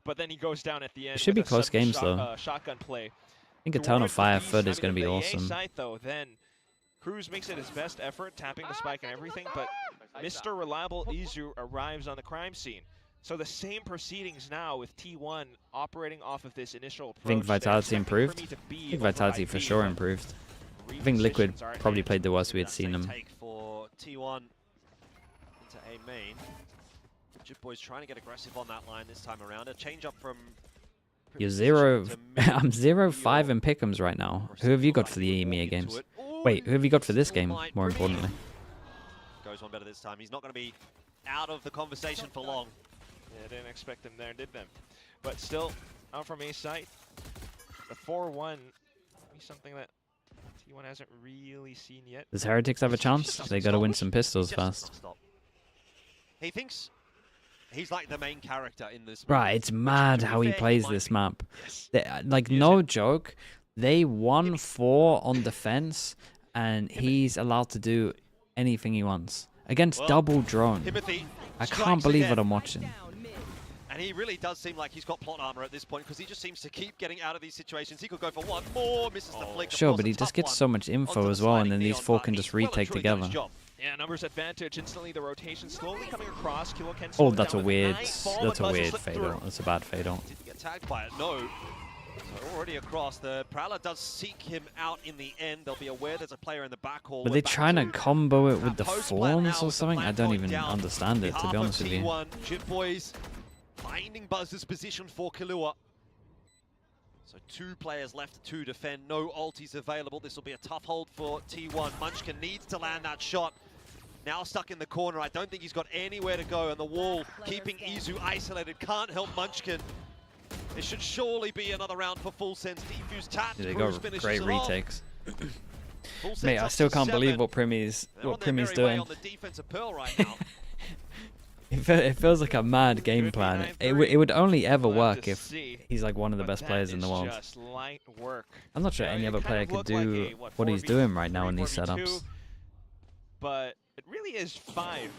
but then he goes down at the end. It should be close games though. Shotgun play. I think Eternal Fire Foot is going to be awesome. Though, then Cruz makes it his best effort, tapping the spike and everything, but Mr. Reliable Izu arrives on the crime scene. So the same proceedings now with T1 operating off of this initial approach. I think Vitality improved. I think Vitality for sure improved. I think Liquid probably played the worst we had seen them. Take for T1 into A main. Jip Boy's trying to get aggressive on that line this time around. A change up from. You're 0. I'm 0-5 in pick'ems right now. Who have you got for the EMEA games? Wait, who have you got for this game? More importantly. Goes one better this time. He's not going to be out of the conversation for long. Yeah, didn't expect them there, did them? But still, out from A site, the 4-1 is something that T1 hasn't really seen yet. Does Heretics have a chance? They got to win some pistols first. He thinks he's like the main character in this. Right, it's mad how he plays this map. Like, no joke, they won 4 on defense, and he's allowed to do anything he wants against double drone. I can't believe what I'm watching. And he really does seem like he's got plot armor at this point because he just seems to keep getting out of these situations. He could go for one more, misses the flick. Sure, but he just gets so much info as well, and then these 4 can just retake together. Yeah, numbers advantage. Instantly, the rotation slowly coming across. Killua can Oh, that's a weird fatal. That's a bad fatal. Didn't get tagged by it, no. So already across, the Prowler does seek him out in the end. They'll be aware there's a player in the back hall. Were they trying to combo it with the Fawns or something? I don't even understand it, to be honest with you. Jip Boys finding Buzz's position for Killua. So 2 players left to defend, no ultis available. This will be a tough hold for T1. Munchkin needs to land that shot. Now stuck in the corner. I don't think he's got anywhere to go, and the wall keeping Izu isolated. Can't help Munchkin. It should surely be another round for Full Sense. Defuse tapped. Yeah, they got great retakes. Mate, I still can't believe what Primi's doing. On the defensive pearl right now. It feels like a mad game plan. It would only ever work if he's like one of the best players in the world. I'm not sure any other player could do what he's doing right now in these setups. But it really is 5,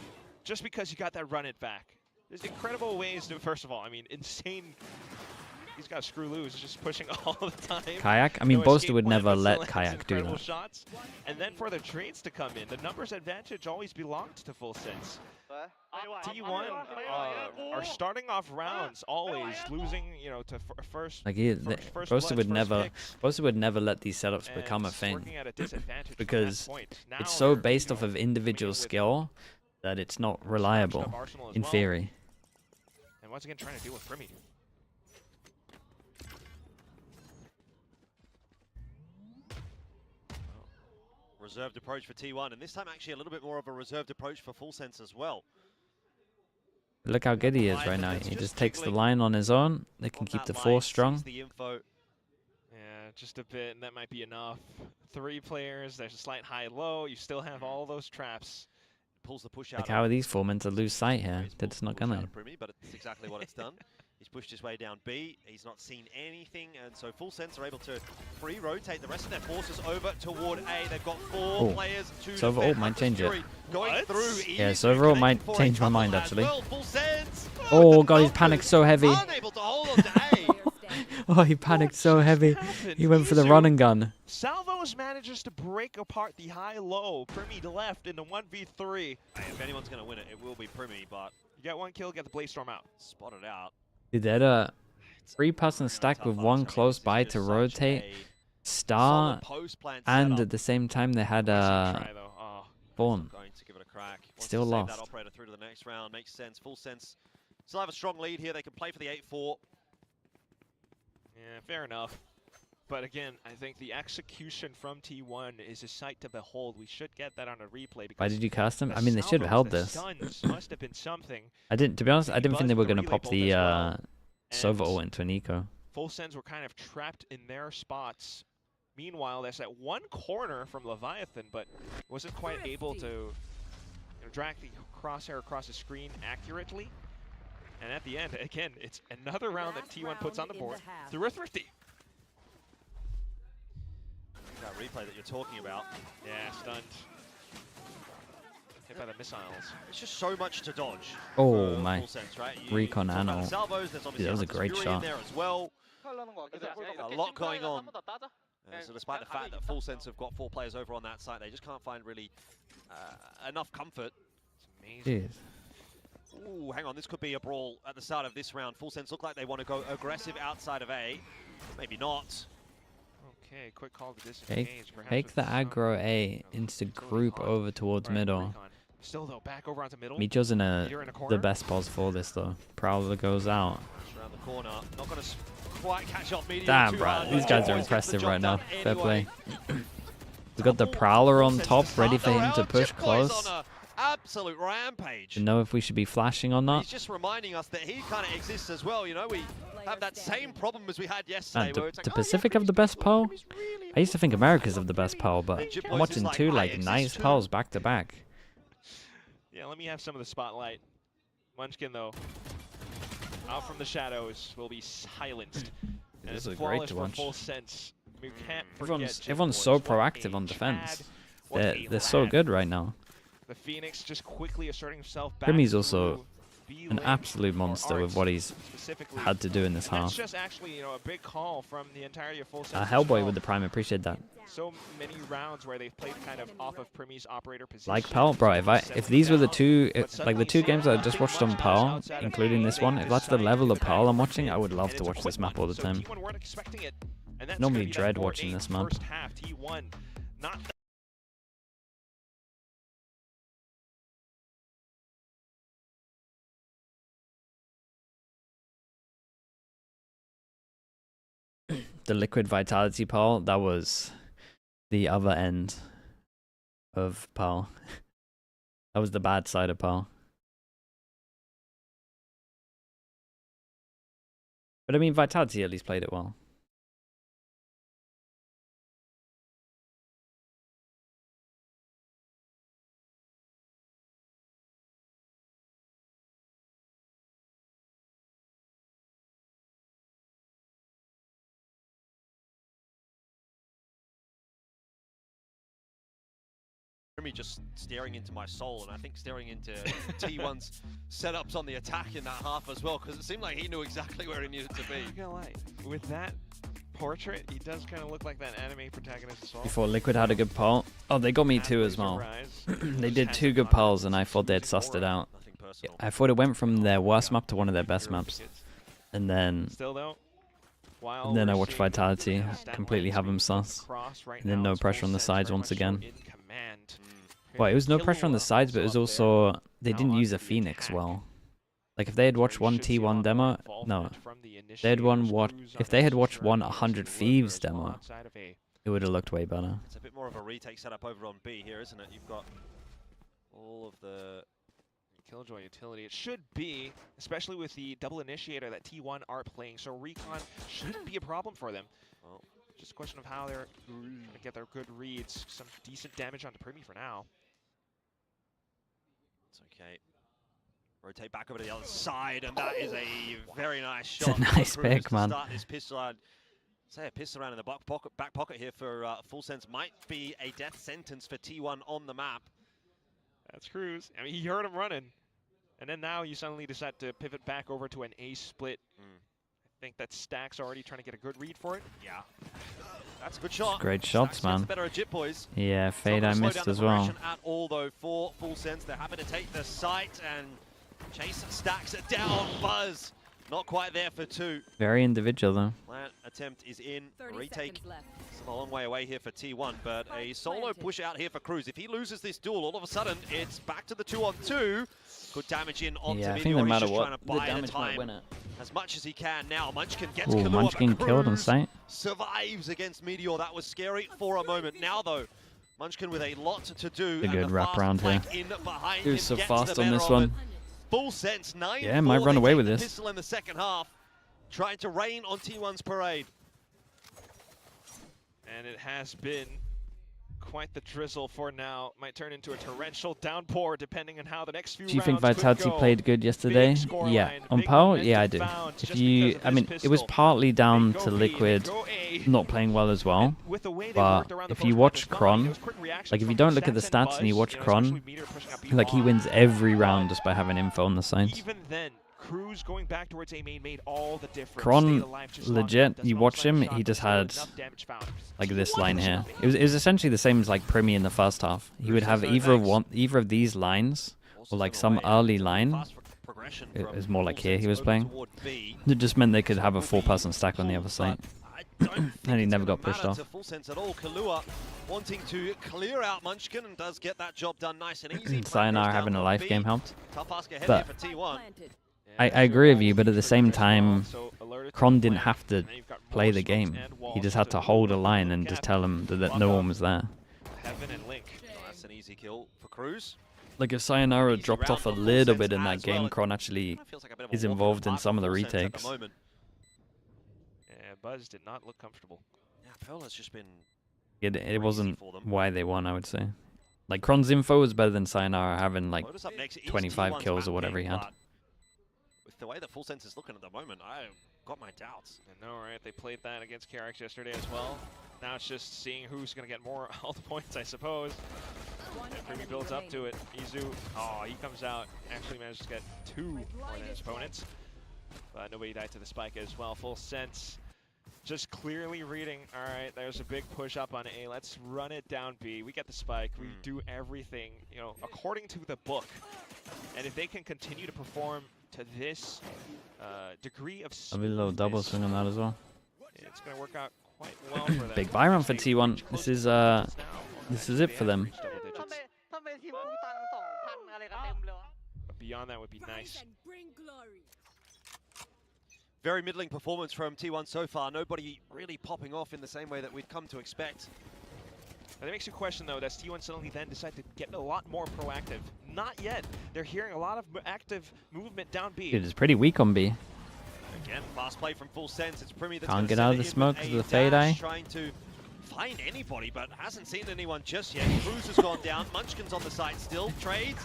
just because you got that run it back. There's incredible ways to, first of all, I mean, insane. He's got screw loose, just pushing all the time. Kayak? I mean, Boaster would never let Kayak do that. Shots. And then for the trades to come in, the numbers advantage always belonged to Full Sense. T1 are starting off rounds always losing, you know, to first. Like Boaster would never let these setups become a thing, because it's so based off of individual skill that it's not reliable in theory. And once again, trying to deal with Primi. reserved approach for T1, and this time actually a little bit more of a reserved approach for Full Sense as well. Look how good he is right now. He just takes the line on his own. They can keep the force strong. Yeah, just a bit, and that might be enough. 3 players, there's a slight high-low. You still have all those traps. Pulls the push out. Like, how are these 4 men to lose sight here? That's not gonna. But it's exactly what it's done. He's pushed his way down B. He's not seen anything, and so Full Sense are able to free rotate the rest of their forces over toward A. They've got 4 players. 2 so overall might change it. Going through yeah, so overall might change my mind actually. Well, Full Sense. Oh god, he's panicked so heavy. Unable to hold on to A. Oh, he panicked so heavy. He went for the run and gun. Salvos manages to break apart the high-low. Primy left in the 1v3. If anyone's going to win it, it will be Primy, but... You get 1 kill, get the Blaze Storm out. Spotted out. Dude, they had a 3-person stack with 1 close by to rotate, Star, and at the same time they had a Fawn. Still lost. That operator through to the next round. Makes sense. Full Sense still have a strong lead here. They can play for the 8-4. Yeah, fair enough. But again, I think the execution from T1 is a sight to behold. We should get that on a replay. Why did you cast them? I mean, they should have held this. Must have been something. I didn't. To be honest, I didn't think they were going to pop the Sova ult into an eco. Full Sends were kind of trapped in their spots. Meanwhile, there's that 1 corner from Leviathan, but wasn't quite able to drag the crosshair across the screen accurately. And at the end, again, it's another round that T1 puts on the board through a Thrifty. That replay that you're talking about. Yeah, stunned. Hit by the missiles. It's just so much to dodge. Oh my. Full Sense, right? Recon Anno. That was a great shot. There as well. A lot going on. So despite the fact that Full Sense have got 4 players over on that side, they just can't find really enough comfort. It's amazing. Jeez. Ooh, hang on, this could be a brawl at the start of this round. Full Sense look like they want to go aggressive outside of A. Maybe not. Okay, quick call to disengage. Take the aggro A into group over towards middle. Still though, back over onto middle. Micho's in the best pose for this though. Prowler goes out. Around the corner, not going to quite catch off medium. Damn, bro, these guys are impressive right now. Fair play. We've got the Prowler on top, ready for him to push close. Absolute rampage. To know if we should be flashing or not. He's just reminding us that he kind of exists as well. You know, we have that same problem as we had yesterday. Where it's like, Pacific have the best POL? I used to think America's have the best POL, but I'm watching 2 like nice POLs back to back. Yeah, let me have some of the spotlight. Munchkin though, out from the shadows, will be silenced. And This it's is great to for watch. Full Sense. We can't forget Everyone's so proactive on defense. They're so good right now. The Phoenix just quickly asserting himself back. Primy's also an absolute monster with what he's had to do in this half. That's just actually, a big call from the entirety of Full Sense. Hellboy with the prime, appreciate that. So many rounds where they've played kind of off of Primy's operator position. Like PAL, bro, if these were the 2 games I just watched on PAL, including this one, if that's the level of PAL I'm watching, I would love to watch this map all the time. Normally dread watching this map. The Liquid Vitality PAL, that was the other end of PAL. That was the bad side of PAL. But I mean, Vitality at least played it well. Just staring into my soul, and I think staring into T1's setups on the attack in that half as well, because it seemed like he knew exactly where he needed to be. I'm gonna lie, with that portrait, he does kind of look like that anime protagonist as well. Before Liquid had a good PAL. Oh, they got me too as well. They did 2 good PALs, and I thought they'd sussed it out. I thought it went from their worst map to one of their best maps. And then I watched Vitality completely have them sus. And then no pressure on the sides once again. Well, it was no pressure on the sides, but it was also, they didn't use a Phoenix well. Like, if they had watched one T1 demo, no. If they had watched one 100 Thieves demo, It would have looked way better. It's a bit more of a retake setup over on B here, isn't it? You've got all of the Killjoy utility. It should be, especially with the double initiator that T1 are playing, so recon shouldn't be a problem for them. Well, just a question of how they're going to get their good reads. Some decent damage onto Primi for now. It's okay. Rotate back over to the other side, and that is a very nice shot. It's a nice pick, man. Start this pistol round. Say a pistol round in the back pocket here for Full Sense might be a death sentence for T1 on the map. That's Cruz. I mean, you heard him running. And then now you suddenly decide to pivot back over to an A split. I think that Stack's already trying to get a good read for it. Yeah. That's a good shot. Great shots, Stack's man. better at Jit, boys. Yeah, Fade I missed as well. At all, though, for Full Sense. They're happy to take the site and chase Stacks down. Buzz. Not quite there for 2. Very individual, though. Plant attempt is in. Retake. Still a long way away here for T1, but a solo push out here for Cruz. If he loses this duel, all of a sudden, it's back to the 2-on-2. Good damage in onto yeah, I Meteor. think no matter He's what, trying to buy the damage time might win it. as much as he can now. Munchkin gets Ooh, Munchkin killed on sight. Survives against Meteor. That was scary for a moment. Now, though, Munchkin with a lot to do. A good wrap around here. He was so fast on this one. Full Sense, 9-4. Yeah, might run away with this. Pistol in the second half, trying to rain on T1's parade. And it has been quite the drizzle for now. Might turn into a torrential downpour depending on how the next few rounds. Do you think Vitality played good yesterday? Yeah. On PAL, yeah, I do. If you, I mean, it was partly down to Liquid not playing well as well. But if you watch Kron, like if you don't look at the stats and you watch Kron, like he wins every round just by having info on the sides. Even then, Cruz going back towards A main made all the difference. Kron, legit, you watch him, he just had like this line here. It was essentially the same as like Primi in the first half. He would have either of these lines or like some early line. It was more like here he was playing. It just meant they could have a 4-person stack on the other side. And he never got pushed off. Full Sense at all. Kalua wanting to clear out Munchkin and does get that job done nice and easy. Sayonara having a life game helped. Tough ask ahead But for T1. I agree with you, but at the same time, Kron didn't have to play the game. He just had to hold a line and just tell him that no one was there. Heaven and Link. That's an easy kill for Cruz. Like if Sayonara dropped off a little bit in that game, Kron actually is involved in some of the retakes. Yeah, Buzz did not look comfortable. Yeah, Pearl has just been... It wasn't why they won, I would say. Like Kron's info was better than Sayonara having like 25 kills or whatever he had. With the way that Full Sense is looking at the moment, I've got my doubts. I know, right? They played that against PRX yesterday as well. Now it's just seeing who's going to get more health points, I suppose. And Primi builds up to it. Izu, oh, he comes out, actually managed to get 2 more than his opponents. But nobody died to the spike as well. Full Sense just clearly reading, all right, there's a big push up on A. Let's run it down B. We get the spike. We do everything, you know, according to the book. And if they can continue to perform to this degree of I'll be a little double swing on that as well. It's going to work out quite well for them. Big buy run for T1. This is it for them. But beyond that would be nice. Very middling performance from T1 so far. Nobody really popping off in the same way that we'd come to expect. That makes you question, though, does T1 suddenly then decide to get a lot more proactive? Not yet. They're hearing a lot of active movement down B. Dude, it's pretty weak on B. Again, fast play from Full Sense. It's Primi that's Can't get out of the smoke because of the fade eye. Trying to find anybody, but hasn't seen anyone just yet. Cruz has gone down. Munchkin's on the side still. Trades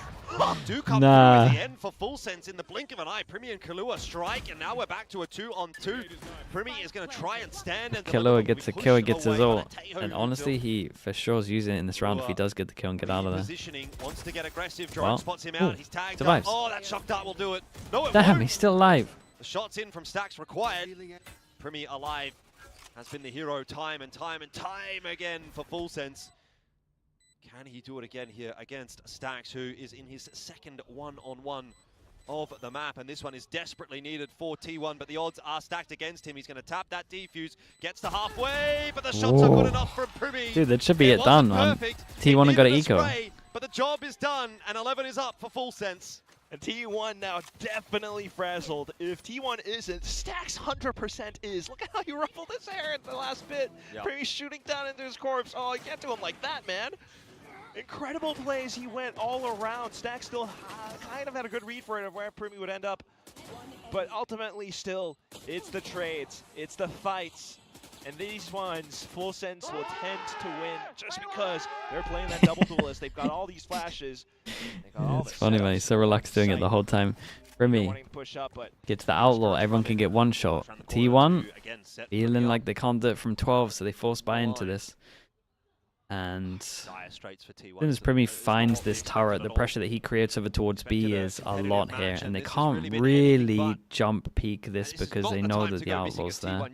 do come through at the end for Full Sense in the blink of an eye. Primi and Kalua strike, and now we're back to a 2-on-2. Primi is going to try and stand. And Kalua gets a kill, he gets his ult. And honestly, he for sure is using it in this round if he does get the kill and get out of there. Positioning, wants to get aggressive. Drone spots him out. He's tagged survives. up. Oh, that shock dart will do it. No, it Damn, won't. he's still alive. The shots in from Stacks required. Primi alive has been the hero time and time again for Full Sense. Can he do it again here against Stacks, who is in his second one-on-one of the map, and this one is desperately needed for T1, but the odds are stacked against him. He's going to tap that defuse, gets to halfway, but the shots are good enough from Primi. Dude, that should be it done, man. T1 have got an eco. But the job is done, and 11 is up for Full Sense. And T1 now definitely frazzled. If T1 isn't, Stax 100% is. Look at how he ruffled his hair in the last bit. Yep. Pretty shooting down into his corpse. Oh, you can't do him like that, man. Incredible plays. He went all around. Stax still kind of had a good read for it of where Primi would end up. But ultimately still, it's the trades. It's the fights. And these ones, Full Sense will tend to win just because they're playing that double duelist. They've got all these flashes. It's funny, man. He's so relaxed doing it the whole time. Primi gets the outlaw. Everyone can get one shot. T1 feeling like they can't do it from 12, so they force buy into this. And as soon as Primi finds this turret, the pressure that he creates over towards B is a lot here, and they can't really jump peek this because they know that the outlaw's there.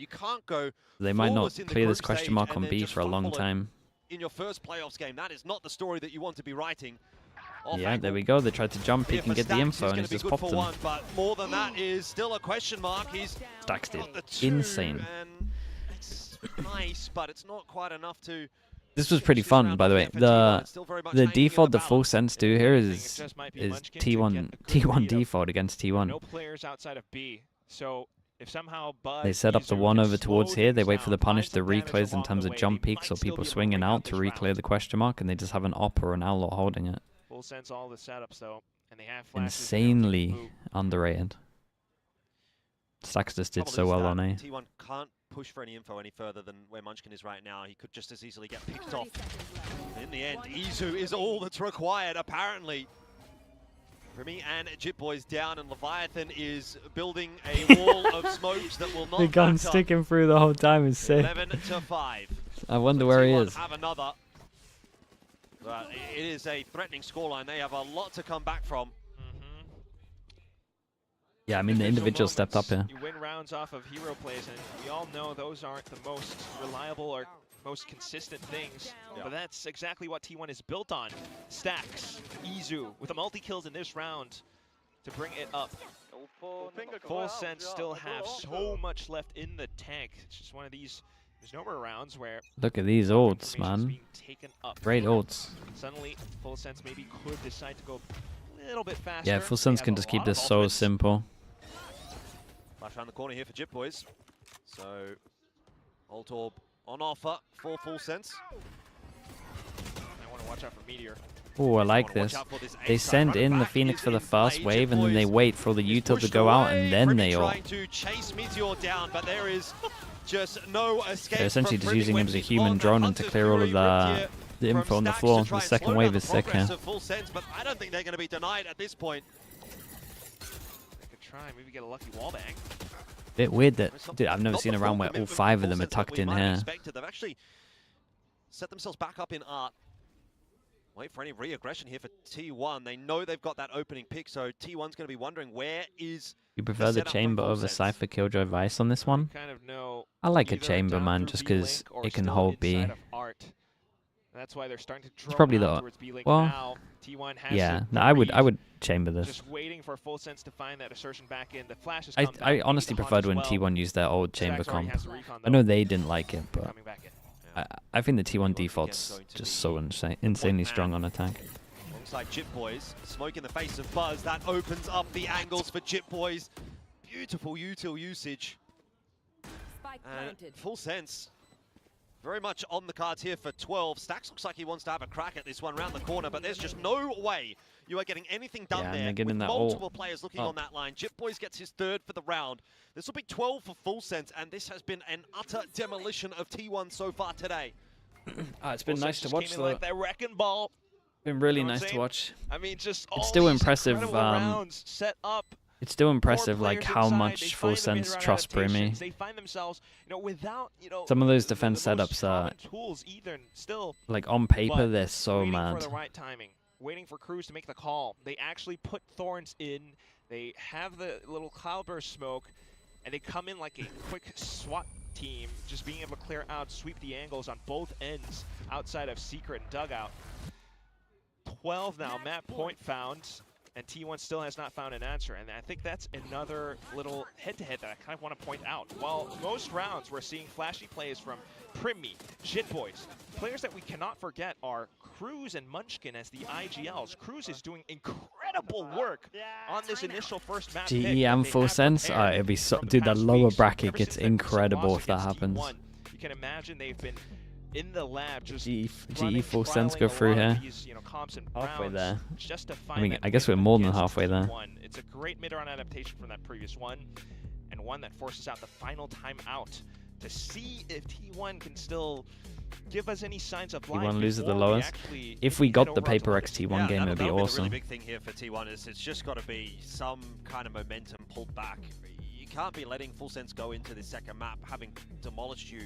They might not clear this question mark on B for a long time. In your first playoffs game, that is not the story that you want to be writing. Yeah, there we go. They tried to jump peek and get the info, and he's just popped them. But more than that is still a question mark. He's Stax did insane. It's nice, but it's not quite enough to. This was pretty fun, by the way. The default the Full Sense do here is T1 default against T1. No players outside of B. So if somehow they set up the one over towards here, they wait for the punish, the reclears in terms of jump peaks or people swinging out to reclear the question mark, and they just have an op or an outlaw holding it. Full Sense all the setups though, and they have insanely underrated. Stax just did so well on A. T1 can't push for any info any further than where Munchkin is right now. He could just as easily get picked off. In the end, Izu is all that's required, apparently. Primi and Jitboy's down, and Leviathan is building a wall of smokes that will not The gun sticking through the whole time is sick. 11-5. I wonder where he is. Have another. But it is a threatening scoreline. They have a lot to come back from. Yeah, I mean, the individual stepped up here. You win rounds off of hero plays, and we all know those aren't the most reliable or most consistent things. But that's exactly what T1 is built on. Stax, Izu, with the multi-kills in this round to bring it up. Full Sense still have so much left in the tank. It's just one of these, there's no more rounds where... Look at these ults, man. Great ults. Suddenly, Full Sense maybe could decide to go a little bit faster. Yeah, Full Sense can just keep this so simple. Flash around the corner here for Jitboys. So, Ult Orb on offer for Full Sense. I want to watch out for Meteor. Oh, I like this. They send in the Phoenix for the first wave, and then they wait for the util to go out, and then they ult. Trying to chase Meteor down, but there is just no escape. They're essentially just using him as a human drone and to clear all of the info on the floor. The second wave is sick here. Full Sense, but I don't think they're going to be denied at this point. They could try, maybe get a lucky wallbang. Bit weird that, dude, I've never seen a round where all 5 of them are tucked in here. They've actually set themselves back up in art. Wait for any re-aggression here for T1. They know they've got that opening pick, so T1's going to be wondering where is. You prefer the chamber over Cypher Killjoy Vice on this one? I like a chamber, man, just because it can hold B. That's why they're starting to draw it's probably the well. T1 has yeah. No, I would chamber this. Just waiting for Full Sense to find that assertion back in. The flash is I honestly preferred when T1 used their old chamber comp. I know they didn't like it, but I think the T1 default's just so insanely strong on attack. Alongside Jitboys, smoke in the face of Buzz. That opens up the angles for Jitboys. Beautiful util usage. And Full Sense. Very much on the cards here for 12. Stax looks like he wants to have a crack at this one round the corner, but there's just no way you are getting anything done there with multiple players looking on that line. Jitboys gets his 3rd for the round. This will be 12 for Full Sense, and this has been an utter demolition of T1 so far today. It's been nice to watch, though. Like that wrecking ball. Been really nice to watch. I mean, just all it's still impressive. Rounds set up. It's still impressive, like how much Full Sense trust Primi. They find themselves, without, some of those defense setups are, like on paper, they're so mad. For the right timing, waiting for Cruz to make the call. They actually put Thorns in. They have the little cloudburst smoke, and they come in like a quick SWAT team, just being able to clear out, sweep the angles on both ends outside of Secret and Dugout. 12 now, map point found. And T1 still has not found an answer, and I think that's another little head-to-head that I kind of want to point out. While most rounds we're seeing flashy plays from Primi, Jitboys, players that we cannot forget are Cruz and Munchkin as the IGLs. Cruz is doing incredible incredible work on this initial first map. GE and Full Sense, it'd be so, dude. The lower bracket gets incredible if that happens. You can imagine they've been in the lab just GE Full Sense go through here. These, comps and halfway there. Just to I mean, I guess we're more than halfway there. It's a great mid-round adaptation from that previous one, and one that forces out the final time out to see if T1 can still give us any signs of life. T1 loses the lowest. If we got the PRX T1 game, it'd be awesome. The really big thing here for T1 is it's just got to be some kind of momentum pulled back. You can't be letting Full Sense go into this second map, having demolished you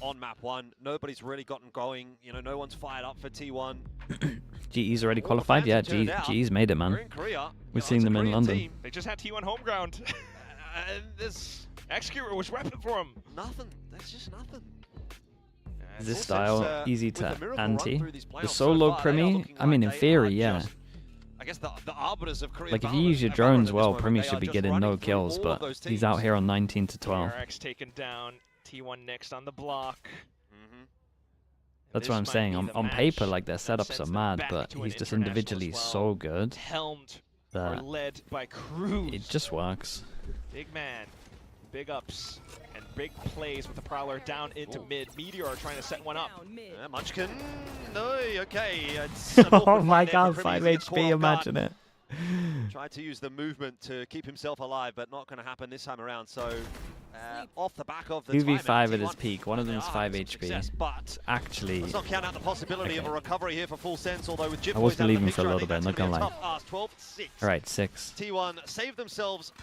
on map 1. Nobody's really gotten going. No one's fired up for T1. GE's already qualified? Yeah, GE's made it, man. We're seeing them in London. They just had T1 home ground. And this Executor was repping for him. Nothing. That's just nothing. This style easy to anti. The solo Primi, I mean, in theory, yeah. I guess the arbiters of like if you use your drones well, Primi should be getting no kills, but he's out here on 19 to 12. PRX taken down. T1 next on the block. That's what I'm saying. On paper, like their setups are mad, but he's just individually so good that led by Cruz. It just works. Big man, big ups, and big plays with the Prowler down into mid. Meteor trying to set one up. Munchkin, no, okay. Oh my god, 5 HP, imagine it. Tried to use the movement to keep himself alive, but not going to happen this time around. So, off the back of the 2v5 at his peak, one of them is 5 HP. Success, but actually, let's not count out the possibility of a recovery here for Full Sense, although with Jip I was believing for a little bit, not gonna lie. Alright, 6. T1 saved themselves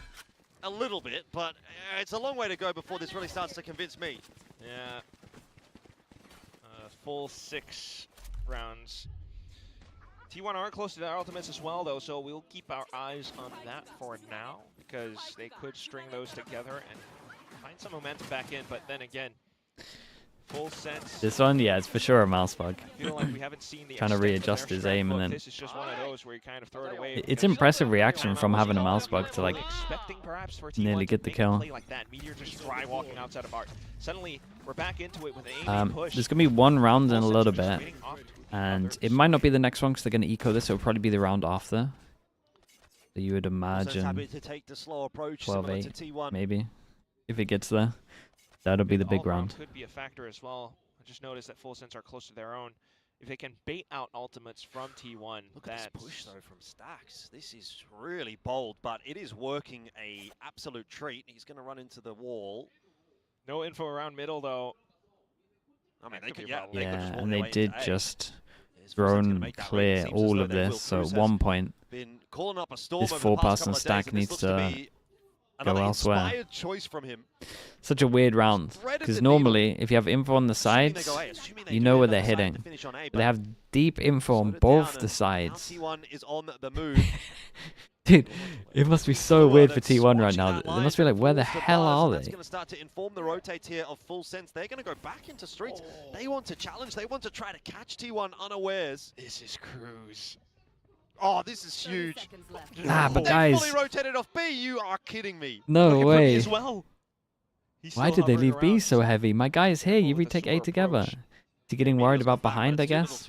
a little bit, but it's a long way to go before this really starts to convince me. Yeah. Full 6 rounds. T1 are close to their ultimates as well, though, so we'll keep our eyes on that for now, because they could string those together and find some momentum back in, but then again, Full Sense. This one, yeah, it's for sure a mouse bug. I feel like we haven't seen the trying to readjust his aim, and then this is just one of those where you kind of throw it away. It's impressive reaction from having a mouse bug to like nearly get the kill. Like that. Meteor just dry walking outside of art. Suddenly, we're back into it with an aim push. There's gonna be one round in a little bit, and it might not be the next one because they're gonna eco this. It'll probably be the round after. So you would imagine 12-8, maybe, if it gets there. That'll be the big round. Could be a factor as well. I just noticed that Full Sense are close to their own. If they can bait out ultimates from T1, look at this push though from Stacks. This is really bold, but it is working a absolute treat. He's going to run into the wall. No info around middle though. I mean, they could, and they did just drone clear all of this. So at one point, this 4-person stack needs to go elsewhere. Choice from him. Such a weird round, because normally if you have info on the sides, you know where they're hitting. But they have deep info on both the sides. Dude, it must be so weird for T1 right now. They must be like, where the hell are they? That's going to start to inform the rotate here of Full Sense. They're going to go back into streets. They want to challenge. They want to try to catch T1 unawares. This is Cruz. Oh, this is huge. Nah, but guys, fully rotated off B. You are kidding me. No way. As well. Why did they leave B so heavy? My guy is here. You retake A together. Is he getting worried about behind, I guess?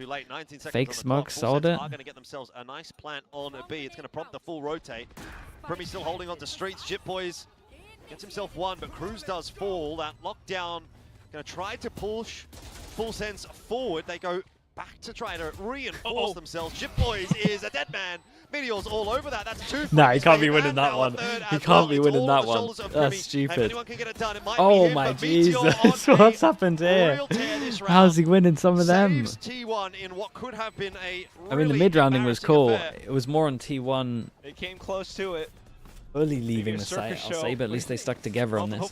Fake smoke, sold it. Are going to get themselves a nice plant on a B. It's going to prompt the full rotate. Primi still holding on to streets. Jip Boys gets himself one, but Cruz does fall. That lockdown going to try to push Full Sense forward. They go back to try to reinforce themselves. Jip Boys is a dead man. Meteor's all over that. That's 2. Nah, he can't be winning that one. He can't be winning that one. That's stupid. Oh my Jesus, what's happened here? How's he winning some of them? I mean, the mid-rounding was cool. It was more on T1. They came close to it. Fully leaving the site, I'll say, but at least they stuck together on this.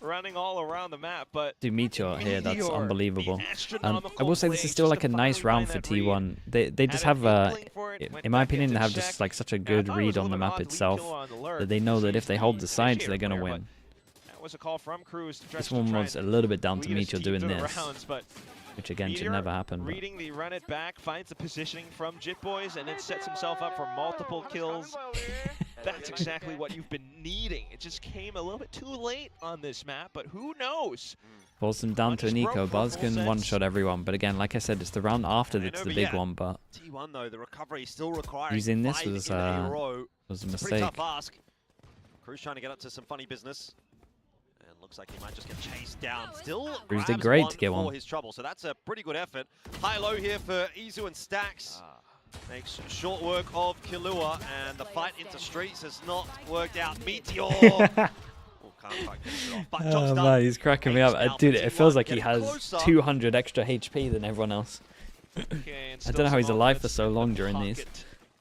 Running all around the map, but dude, Meteor here, that's unbelievable. I will say this is still like a nice round for T1. They just have in my opinion, they have just like such a good read on the map itself that they know that if they hold the sides, they're gonna win. That was a call from Cruz. This one was a little bit down to Meteor doing this, which again should never happen. Reading the run it back, finds the positioning from Jit Boys, and then sets himself up for multiple kills. That's exactly what you've been needing. needing. It just came a little bit too late on this map, but who knows? Force them down to an eco. Buzz can one-shot everyone, but again, like I said, it's the round after that's the big one, but T1 though, the recovery still requiring using this 5 was in a a row. Pretty mistake. tough ask. Cruz trying to get up to some funny business. And looks like he might just get chased down. Still Cruz did grabs great one to get for one. his trouble, so that's a pretty good effort. High-low here for Izu and Stacks. Makes short work of Killua, and the fight into streets has not worked out. Meteor! Oh man, he's cracking me up. Dude, it feels like he has 200 extra HP than everyone else. Okay, I don't know how he's alive for so long during these.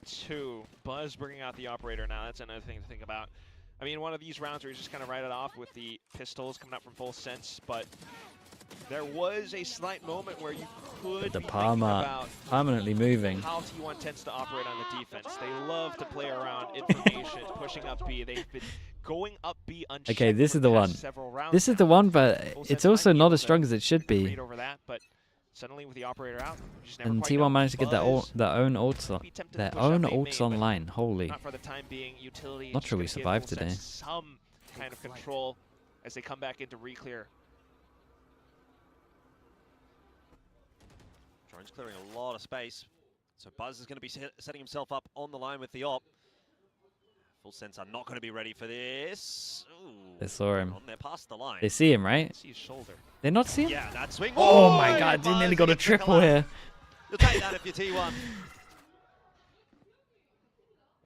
Two. Buzz bringing out the operator now. That's another thing to think about. I mean, one of these rounds where you just kind of write it off with the pistols coming up from full sense, but there was a slight moment where you could The be Parma about permanently moving. how T1 tends to operate on the defense. They love to play around information, pushing up B. They've been going up B unchecked. Okay, this is the one. This is the one, but it's also not as strong as it should be. Over that, but suddenly with the operator out, you just And T1 managed to get their own ults online. Holy. Not for the time being, utility. Not sure we survived today. Some kind of control as they come back into reclear. Drone's clearing a lot of space. So Buzz is going to be setting himself up on the line with the op. Full Sense are not going to be ready for this. Ooh, They saw him. they're past the line. They see him, right? See his shoulder. They not see him? Yeah, that swing. Oh my god, dude, nearly got a triple here. You'll take that if you're T1. And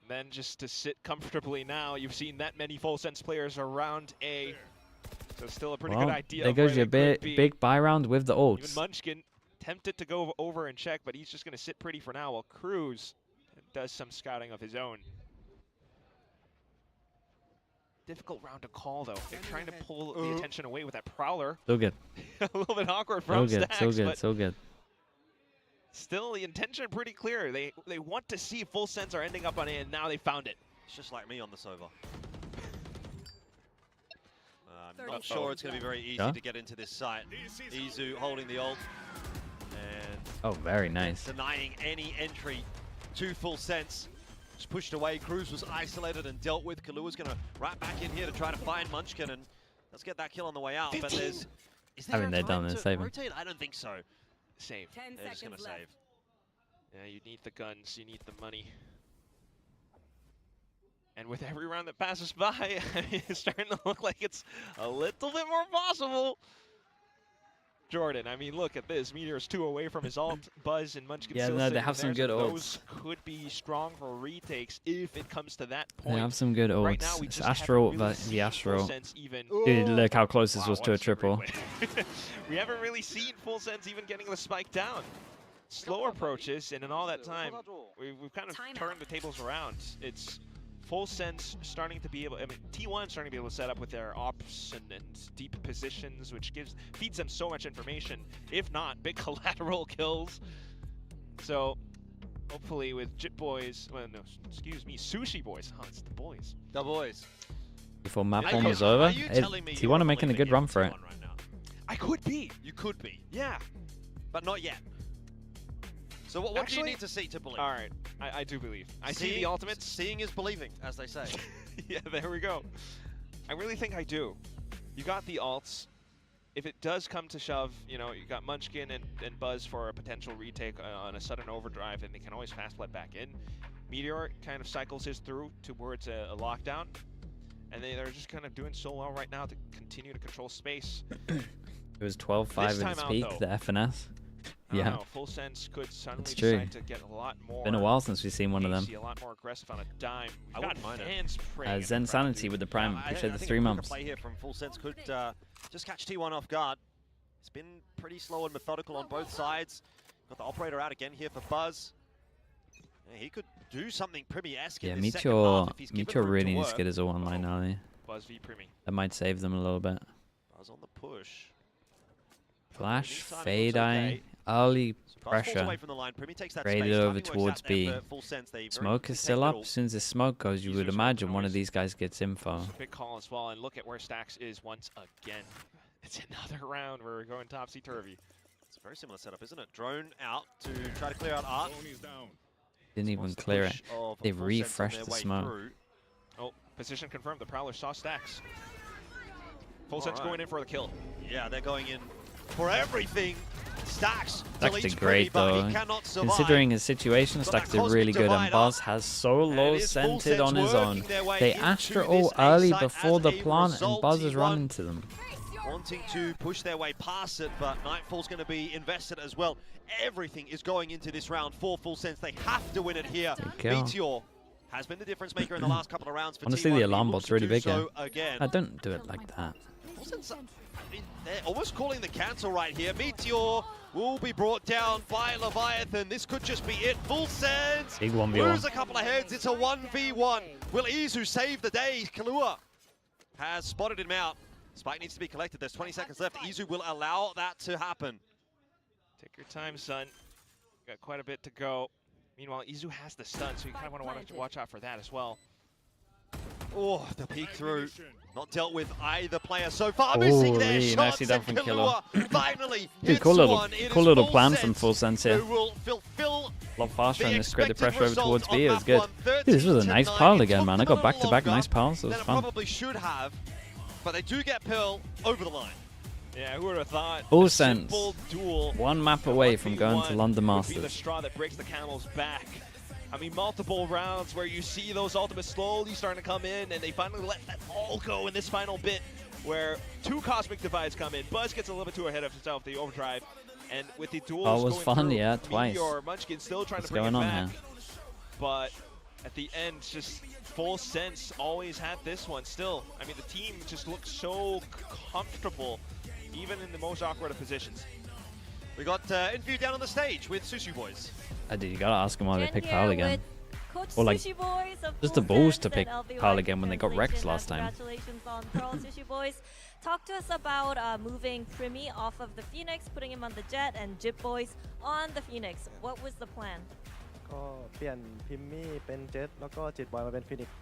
then just to sit comfortably now, you've seen that many full sense players around A. So still a pretty good idea. There goes your big buy round with the ults. Even Munchkin tempted to go over and check, but he's just going to sit pretty for now while Cruz does some scouting of his own. Difficult round to call, though. They're trying to pull the attention away with that Prowler. So good. A little bit awkward from Stacks, so good. Still, the intention pretty clear. They want to see full sense are ending up on A, and now they found it. It's just like me on the Sova. I'm not sure it's going to be very easy to get into this site. Izu holding the ult. And oh, very nice. Denying any entry to full sense. Just pushed away. Cruz was isolated and dealt with. Kalua's going to right back in here to try to find Munchkin, and let's get that kill on the way out. 15. But there's, is there they're done and saving. I don't think so. Save. They're just going to save. Yeah, you need the guns, you need the money. And with every round that passes by, it's starting to look like it's a little bit more possible. Jordan, I mean, look at this. Meteor's 2 away from his ult. Buzz and Munchkin. Yeah, no, they have some good ults. Those could be strong for retakes if it comes to that point. They have some good ults. Right now, it's Astro, really the Astro. Even dude, look how close this was to a triple. We haven't really seen full sense even getting the spike down. Slow approaches, and in all that time, we've kind of turned the tables around. It's full sense starting to be able, I mean, T1 starting to be able to set up with their ops and deep positions, which feeds them so much information. If not, big collateral kills. So hopefully with Jit Boys, well, no, excuse me, Sushi Boys. Oh, it's the boys. The boys. Before map 1 was over, T1 are making a good run for it. Right now? I could be. You could be. Yeah. But not yet. So what do you need to see to believe? All right, I do believe. I see the ultimates. Seeing is believing, as they say. Yeah, there we go. I really think I do. You got the ults. If it does come to shove, you know, you got Munchkin and Buzz for a potential retake on a sudden overdrive, and they can always fast flood back in. Meteor kind of cycles his through towards a lockdown, and they're just kind of doing so well right now to continue to control space. It was 12-5 in its peak, the FNS. Yeah, know, full sense could suddenly decide to get a lot more. Been a while since we've seen one of them. A lot more aggressive on a dime. I wouldn't mind it. Zen Sanity with the Prime. Appreciate the 3 months. Play here from full sense could just catch T1 off guard. It's been pretty slow and methodical on both sides. Got the operator out again here for Buzz. Yeah, he could do something Primi-esque. Yeah, Meteor really needs to get his all online now. Buzz v Primi. That might save them a little bit. Buzz on the push. Flash, fade eye, early pressure, traded over towards B. Smoke is still up. As soon as the smoke goes, you would imagine one of these guys gets info. It's a big call as well, and look at where Stacks is once again. It's another round where we're going topsy-turvy. It's a very similar setup, isn't it? Drone out to try to clear out Art. Didn't even clear it. They've refreshed the smoke. Oh, position confirmed. The Prowler saw stacks. Full Sense going in for the kill. Yeah, they're going in for everything. Stacks did great though. Considering his situation, Stacks did really good, and Buzz has solo scented on his own. They Astra all early before the plant, and Buzz is running to them. Wanting to push their way past it, but Nightfall's going to be invested as well. Everything is going into this round for Full Sense. They have to win it here. Meteor has been the difference maker in the last couple of rounds for Honestly, T1. the alarm bot's really big here. Again. Don't do it like that. Full Sense, they're almost calling the cancel right here. Meteor will be brought down by Leviathan. This could just be it. Full Sense Big 1v1. lose a couple of heads. It's a 1v1. Will Izu save the day? Kalua has spotted him out. Spike needs to be collected. There's 20 seconds left. Izu will allow that to happen. Take your time, son. Got quite a bit to go. Meanwhile, Izu has the stun, so you kind of want to watch out for that as well. Oh, the peek through. Not dealt with either player so far. Missing their shots, and Kalua finally Dude, cool little plan from Full Sense here. A lot faster and spread the pressure over towards B. It was good. Dude, this was a nice pile again, man. I got back-to-back nice piles. It was fun. Probably should have, but they do get Pearl over the line. Yeah, who would have thought? Full Sense, one map away from going to London Masters. Be the straw that breaks the camel's back. I mean, multiple rounds where you see those ultimates slowly starting to come in, and they finally let that all go in this final bit, where 2 Cosmic Divides come in. Buzz gets a little bit too ahead of himself, the overdrive, and with the duels it was fun, yeah, twice. Meteor, Munchkin still trying to bring it back. But at the end, just Full Sense always had this one still. I mean, the team just looks so comfortable, even in the most awkward of positions. We got interview down on the stage with Sushi Boys. Dude, you gotta ask them why they picked Pal again. Or like, Boys just the balls to pick Pal again when they got wrecked last time. Congratulations on Pearl Sushi Boys. Talk to us about moving Primi off of the Phoenix, putting him on the Jet, and Jip Boys on the Phoenix. What was the plan? ก็เปลี่ยนพิมมี่เป็นเจ็ตแล้วก็จิตบอยมาเป็นฟินิกซ์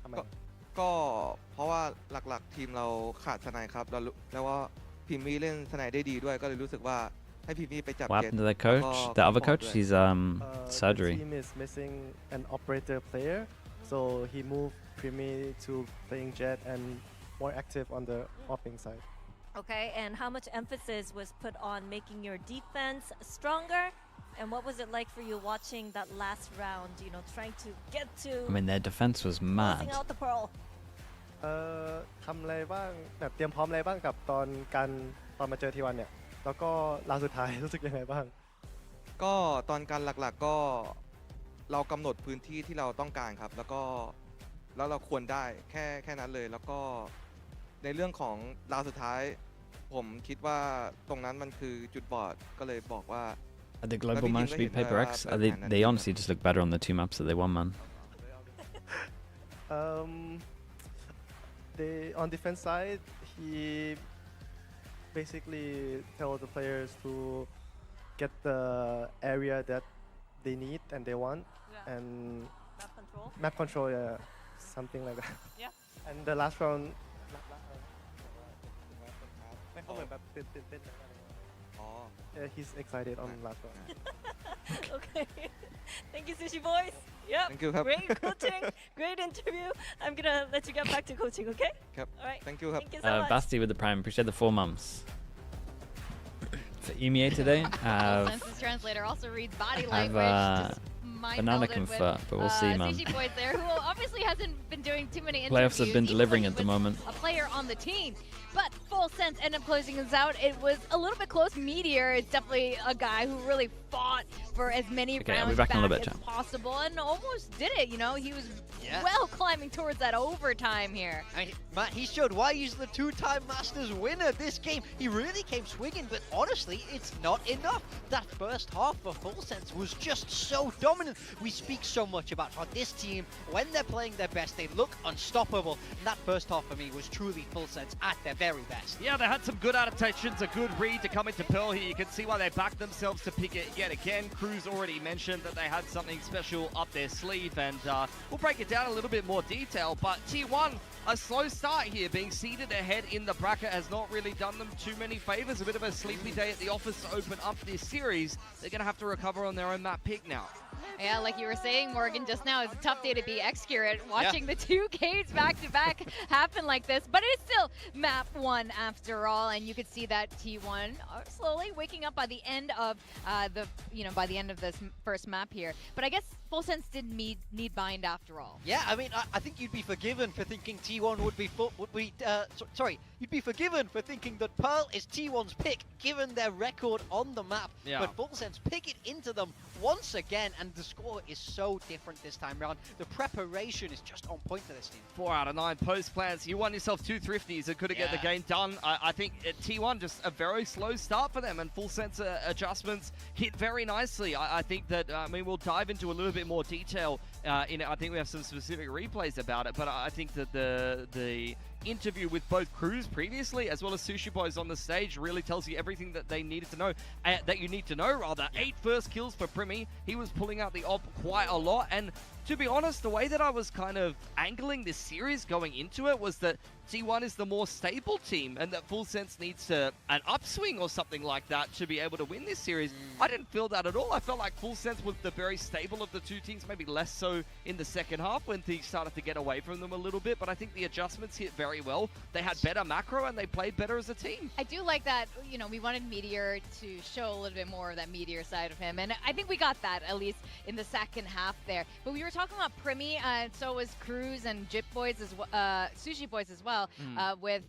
ทำไม ก็เพราะว่าหลักๆทีมเราขาดสไนครับแล้วว่าพิมมี่เล่นสไนได้ดีด้วยก็เลยรู้สึกว่าให้พิมมี่ไปจับ What happened to the coach? The other coach? He's surgery. The team is missing an operator player, so he moved Primi to playing Jet and more active on the opping side. Okay, and how much emphasis was put on making your defense stronger? And what was it like for you watching that last round, you know, trying to get to... I mean, their defense was mad. Out the Pearl. ทำอะไรบ้างแบบเตรียมพร้อมอะไรบ้างกับตอนมาเจอทีวันเนี่ยแล้วก็ราวสุดท้ายรู้สึกยังไงบ้างก็ตอนการหลักๆก็เรากำหนดพื้นที่ที่เราต้องการครับแล้วเราควรได้แค่นั้นเลยแล้วก็ในเรื่องของราวสุดท้ายผมคิดว่าตรงนั้นมันคือจุดบอดก็เลยบอกว่า The global managed to beat PRX. They honestly just look better on the 2 maps that they won, man. On defense side, he basically tells the players to get the area that they need and they want, and map control, yeah, something like that. Yeah. And the last round, he's excited on last round. Okay. Thank you, Sushi Boys. Yep. Thank you. Great coaching, great interview. I'm gonna let you get back to coaching, okay? Yep. All right. Thank you. Thank you so much. Basti with the prime. Appreciate the 4 months. For EMEA today, Census translator also reads body language. Banana convert, but we'll see, man. Sushi Boys there, who obviously hasn't been doing too many interviews. Playoffs have been delivering at the moment. A player on the team. But Full Sense ended up closing us out. It was a little bit close. Meteor is definitely a guy who really fought for as many rounds back as possible and almost did it. You know, he was well climbing towards that overtime here. I mean, Matt, he showed why he's the 2-time Masters winner this game. He really came swinging, but honestly, it's not enough. That first half for Full Sense was just so dominant. We speak so much about how this team, when they're playing their best, they look unstoppable. And that first half for me was truly Full Sense at their very best. Yeah, they had some good adaptations, a good read to come into Pearl here. You can see why they backed themselves to pick it yet again. Cruz already mentioned that they had something special up their sleeve, and we'll break it down a little bit more detail. But T1, a slow start here, being seated ahead in the bracket has not really done them too many favors. A bit of a sleepy day at the office to open up this series. They're going to have to recover on their own map pick now. Yeah, like you were saying, Morgan, just now, it's a tough day to be X-Curate, watching the 2 games back-to-back happen like this. But it's still map 1 after all, and you could see that T1 are slowly waking up by the end of by the end of this first map here. But I guess Full Sense didn't need bind after all. Yeah, I mean, I think you'd be forgiven for thinking T1 would be you'd be forgiven for thinking that Pearl is T1's pick, given their record on the map. Yeah. But Full Sense pick it into them once again, and the score is so different this time around. The preparation is just on point for this team. 4 out of 9 post plans. You won yourself 2 thrifties and couldn't get the game done. I think at T1 just a very slow start for them, and Full Sense adjustments hit very nicely. I think that we'll dive into a little bit more detail in it. I think we have some specific replays about it, but I think that the interview with both crews previously as well as Sushi Boys on the stage really tells you everything that they needed to know, that you need to know rather. 8 first kills for Primi. He was pulling out the op quite a lot, and to be honest, the way that I was kind of angling this series going into it was that T1 is the more stable team and that Full Sense needs an upswing or something like that to be able to win this series. I didn't feel that at all. I felt like Full Sense was the very stable of the 2 teams, maybe less so in the second half when things started to get away from them a little bit, but I think the adjustments hit very well. They had better macro and they played better as a team. I do like that, we wanted Meteor to show a little bit more of that Meteor side of him, and I think we got that at least in the second half there. But we were talking about Primi, and so was Cruz and Jip Boys, Sushi Boys as well, with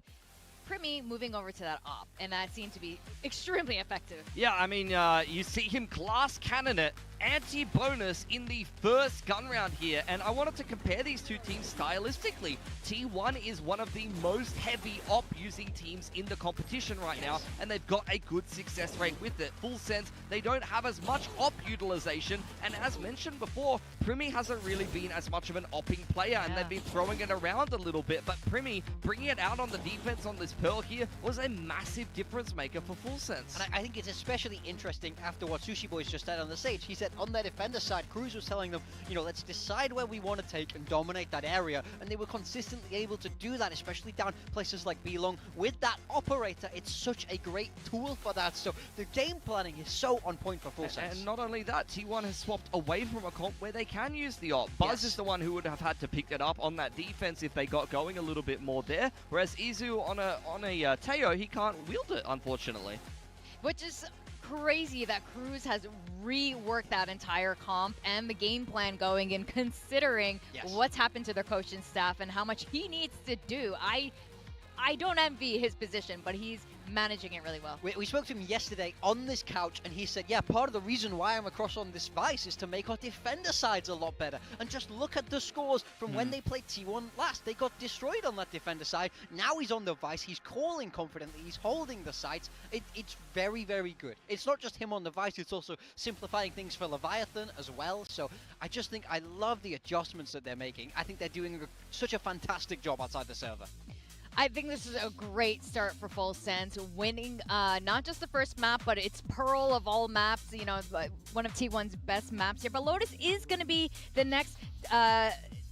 Primi moving over to that op, and that seemed to be extremely effective. Yeah, I mean, you see him glass cannon it, anti-bonus in the first gun round here, and I wanted to compare these 2 teams stylistically. T1 is one of the most heavy op using teams in the competition right now, and they've got a good success rate with it. Full Sense, they don't have as much op utilization, and as mentioned before, Primi hasn't really been as much of an opping player, and they've been throwing it around a little bit, but Primi bringing it out on the defense on this Pearl here was a massive difference maker for Full Sense. And I think it's especially interesting after what Sushi Boys just said on the stage. He said on their defender side, Cruz was telling them, let's decide where we want to take and dominate that area, and they were consistently able to do that, especially down places like B-Long. With that operator, it's such a great tool for that, so the game planning is so on point for Full Sense. And not only that, T1 has swapped away from a comp where they can use the op. Buzz is the one who would have had to pick it up on that defense if they got going a little bit more there, whereas Izu on a Teo, he can't wield it, unfortunately. Which is crazy that Cruz has reworked that entire comp and the game plan going in, considering what's happened to their coaching staff and how much he needs to do. I don't envy his position, but he's managing it really well. We spoke to him yesterday on this couch, and he said, yeah, part of the reason why I'm across on this Vice is to make our defender sides a lot better. And just look at the scores from when they played T1 last. They got destroyed on that defender side. Now he's on the Vice. He's calling confidently. He's holding the sites. It's very, very good. It's not just him on the Vice. It's also simplifying things for Leviathan as well. So I just think I love the adjustments that they're making. I think they're doing such a fantastic job outside the server. I think this is a great start for Full Sense, winning not just the first map, but it's Pearl of all maps, one of T1's best maps here. But Lotus is going to be the next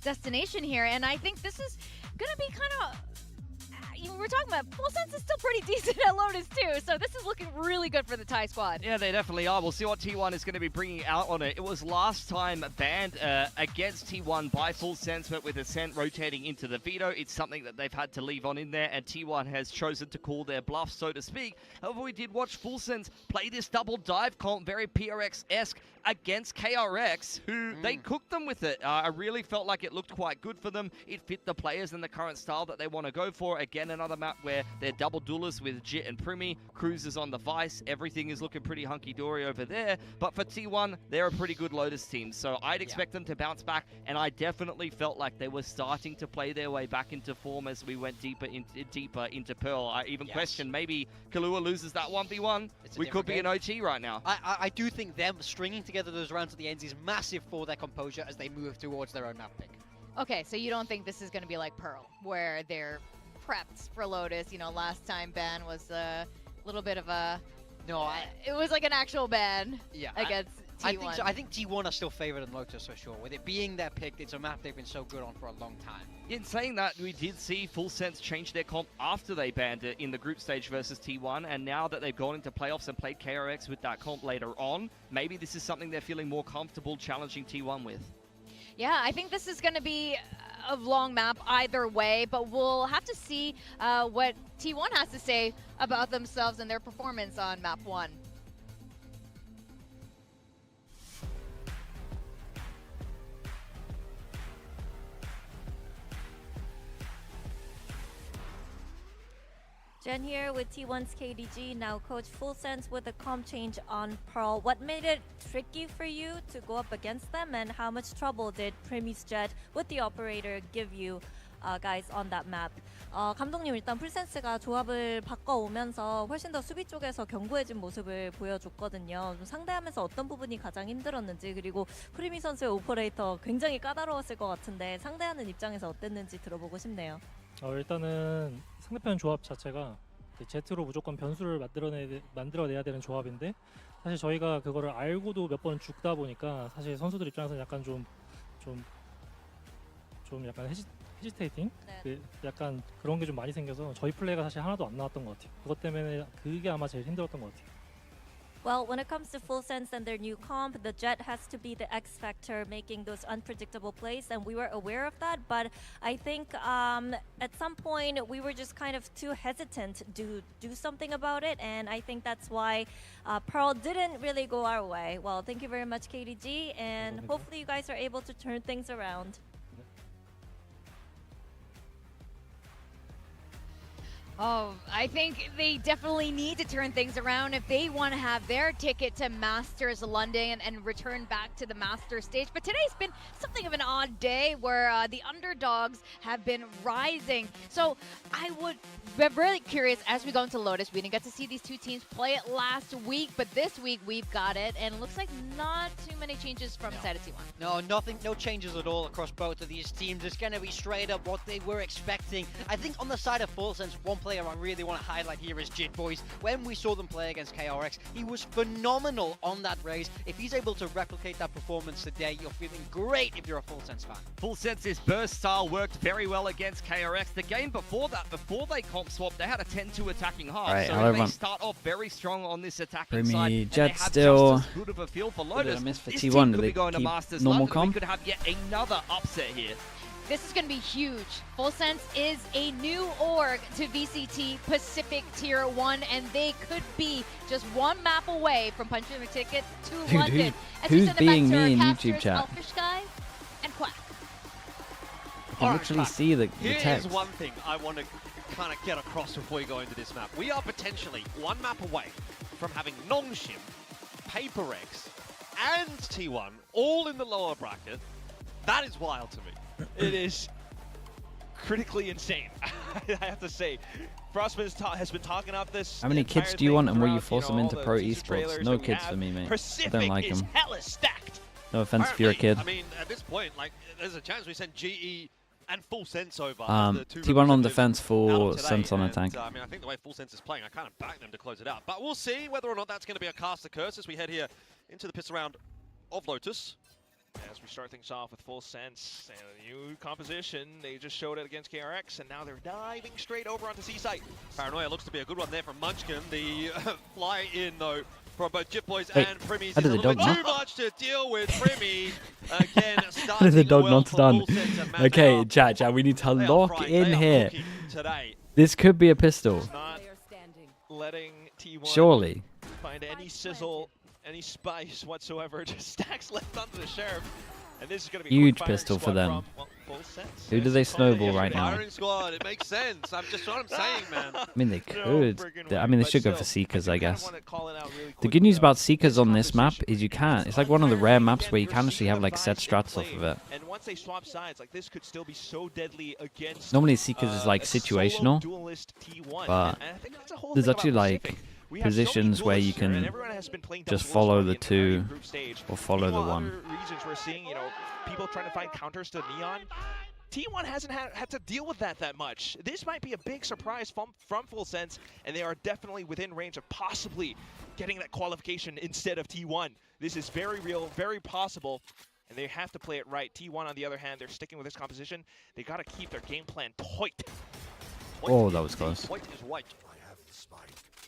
destination here, and I think this is going to be kind of... we're talking about Full Sense is still pretty decent at Lotus too, so this is looking really good for the Thai squad. Yeah, they definitely are. We'll see what T1 is going to be bringing out on it. It was last time banned against T1 by Full Sense, but with Ascent rotating into the veto, it's something that they've had to leave on in there, and T1 has chosen to call their bluff, so to speak. However, we did watch Full Sense play this double dive comp, very PRX-esque, against KRX, who they cooked them with it. I really felt like it looked quite good for them. It fit the players and the current style that they want to go for. Again, another map where they're double duelists with Jit and Primi. Cruz is on the Vice. Everything is looking pretty hunky-dory over there. But for T1, they're a pretty good Lotus team. So I'd expect them to bounce back. And I definitely felt like they were starting to play their way back into form as we went deeper into Pearl. I even questioned maybe Kahlua loses that 1v1. We could be in OT right now. I do think them stringing together those rounds at the ends is massive for their composure as they move towards their own map pick. Okay, so you don't think this is going to be like Pearl, where they're prepped for Lotus? Last time ban was a little bit of a... No, it was like an actual ban against T1. I think so. I think T1 are still favored in Lotus for sure. With it being their pick, it's a map they've been so good on for a long time. In saying that, we did see Full Sense change their comp after they banned it in the group stage versus T1, and now that they've gone into playoffs and played KRX with that comp later on, maybe this is something they're feeling more comfortable challenging T1 with. Yeah, I think this is going to be a long map either way, but we'll have to see what T1 has to say about themselves and their performance on map 1. Jen here with T1's KDG, now Coach Full Sense with a comp change on Pearl. What made it tricky for you to go up against them, and how much trouble did Primis Jet with the operator give you guys on that map? 감독님, 일단 풀센스가 조합을 바꿔오면서 훨씬 더 수비 쪽에서 견고해진 모습을 보여줬거든요. 좀 상대하면서 어떤 부분이 가장 힘들었는지, 그리고 프리미 선수의 오퍼레이터 굉장히 까다로웠을 것 같은데 상대하는 입장에서 어땠는지 들어보고 싶네요. 일단은 상대편 조합 자체가 제트로 무조건 변수를 만들어내야 되는 조합인데, 사실 저희가 그거를 알고도 몇 번 죽다 보니까 사실 선수들 입장에서는 약간 좀 약간 헤지테이팅? 네. 약간 그런 게 좀 많이 생겨서 저희 플레이가 사실 하나도 안 나왔던 것 같아요. 그것 때문에 그게 아마 제일 힘들었던 것 같아요. Well, when it comes to Full Sense and their new comp, the Jet has to be the X factor making those unpredictable plays, and we were aware of that, but I think at some point we were just kind of too hesitant to do something about it, and I think that's why Pearl didn't really go our way. Well, thank you very much, KDG, and hopefully you guys are able to turn things around. Oh, I think they definitely need to turn things around if they want to have their ticket to Masters London and return back to the Masters stage. But today's been something of an odd day where the underdogs have been rising. So I would be really curious as we go into Lotus. We didn't get to see these two teams play it last week, but this week we've got it. And it looks like not too many changes from the side of T1. No, no changes at all across both of these teams. It's going to be straight up what they were expecting. I think on the side of Full Sense, one player I really want to highlight here is Jit Boys. When we saw them play against KRX, he was phenomenal on that race. If he's able to replicate that performance today, you're feeling great if you're a Full Sense fan. Full Sense's burst style worked very well against KRX. The game before that, before they comp swapped, they had a 10-2 attacking half. Right, so they start off very strong on this attacking side. Jet still just as good of a feel for Lotus. Miss for this T1. team Do could they be going to keep Masters normal London. comp? We could have yet another upset here. This is going to be huge. Full Sense is a new org to VCT Pacific Tier 1, and they could be just one map away from punching their ticket to London. Who's being me in YouTube chat? Elfish Guy and Quack. I can literally see the text. Here's one thing I want to kind of get across before we go into this map. We are potentially one map away from having Nongshim, PRX, and T1 all in the lower bracket. That is wild to me. It is critically insane, I have to say. Frostman has been talking about this. How many kids do you want, and will you force them into pro esports? No kids for me, mate. I don't like them. No offense if you're a kid. I mean, at this point, like, there's a chance we send GE and Full Sense over. T1 on defense, Full Sense on attack. I mean, I think the way Full Sense is playing, I kind of back them to close it out. But we'll see whether or not that's going to be a cast of curse as we head here into the piss round of Lotus. As we start things off with Full Sense, and a new composition. They just showed it against KRX, and now they're diving straight over onto C-Site. Paranoia looks to be a good one there from Munchkin. The fly in, though, from both Jit Boys Wait, and Primis. how did the dog too not? much to deal with. Primi, again, How did the dog well not stun? Okay, chat, we need to lock in here. This could be a pistol. Not letting T1 Surely. find any sizzle, any spice whatsoever. Just stacks left under the Sheriff. And this is going to be Huge pistol for them. Who do they snowball right now? Firing squad, it makes sense. I'm just what I'm saying, man. I mean, they could. I mean, they should go for Seekers, I guess. The good news about Seekers on this map is you can. It's like one of the rare maps where you can actually have like set strats off of it. And once they swap sides, like this could still be so deadly against. Normally Seekers is like situational, but there's actually like positions where you can just follow the two or follow the one. Reasons we're seeing, you know, people trying to find counters to Neon. T1 hasn't had to deal with that much. This might be a big surprise from Full Sense, and they are definitely within range of possibly getting that qualification instead of T1. This is very real, very possible, and they have to play it right. T1, on the other hand, they're sticking with this composition. They got to keep their game plan tight. Oh, that was close.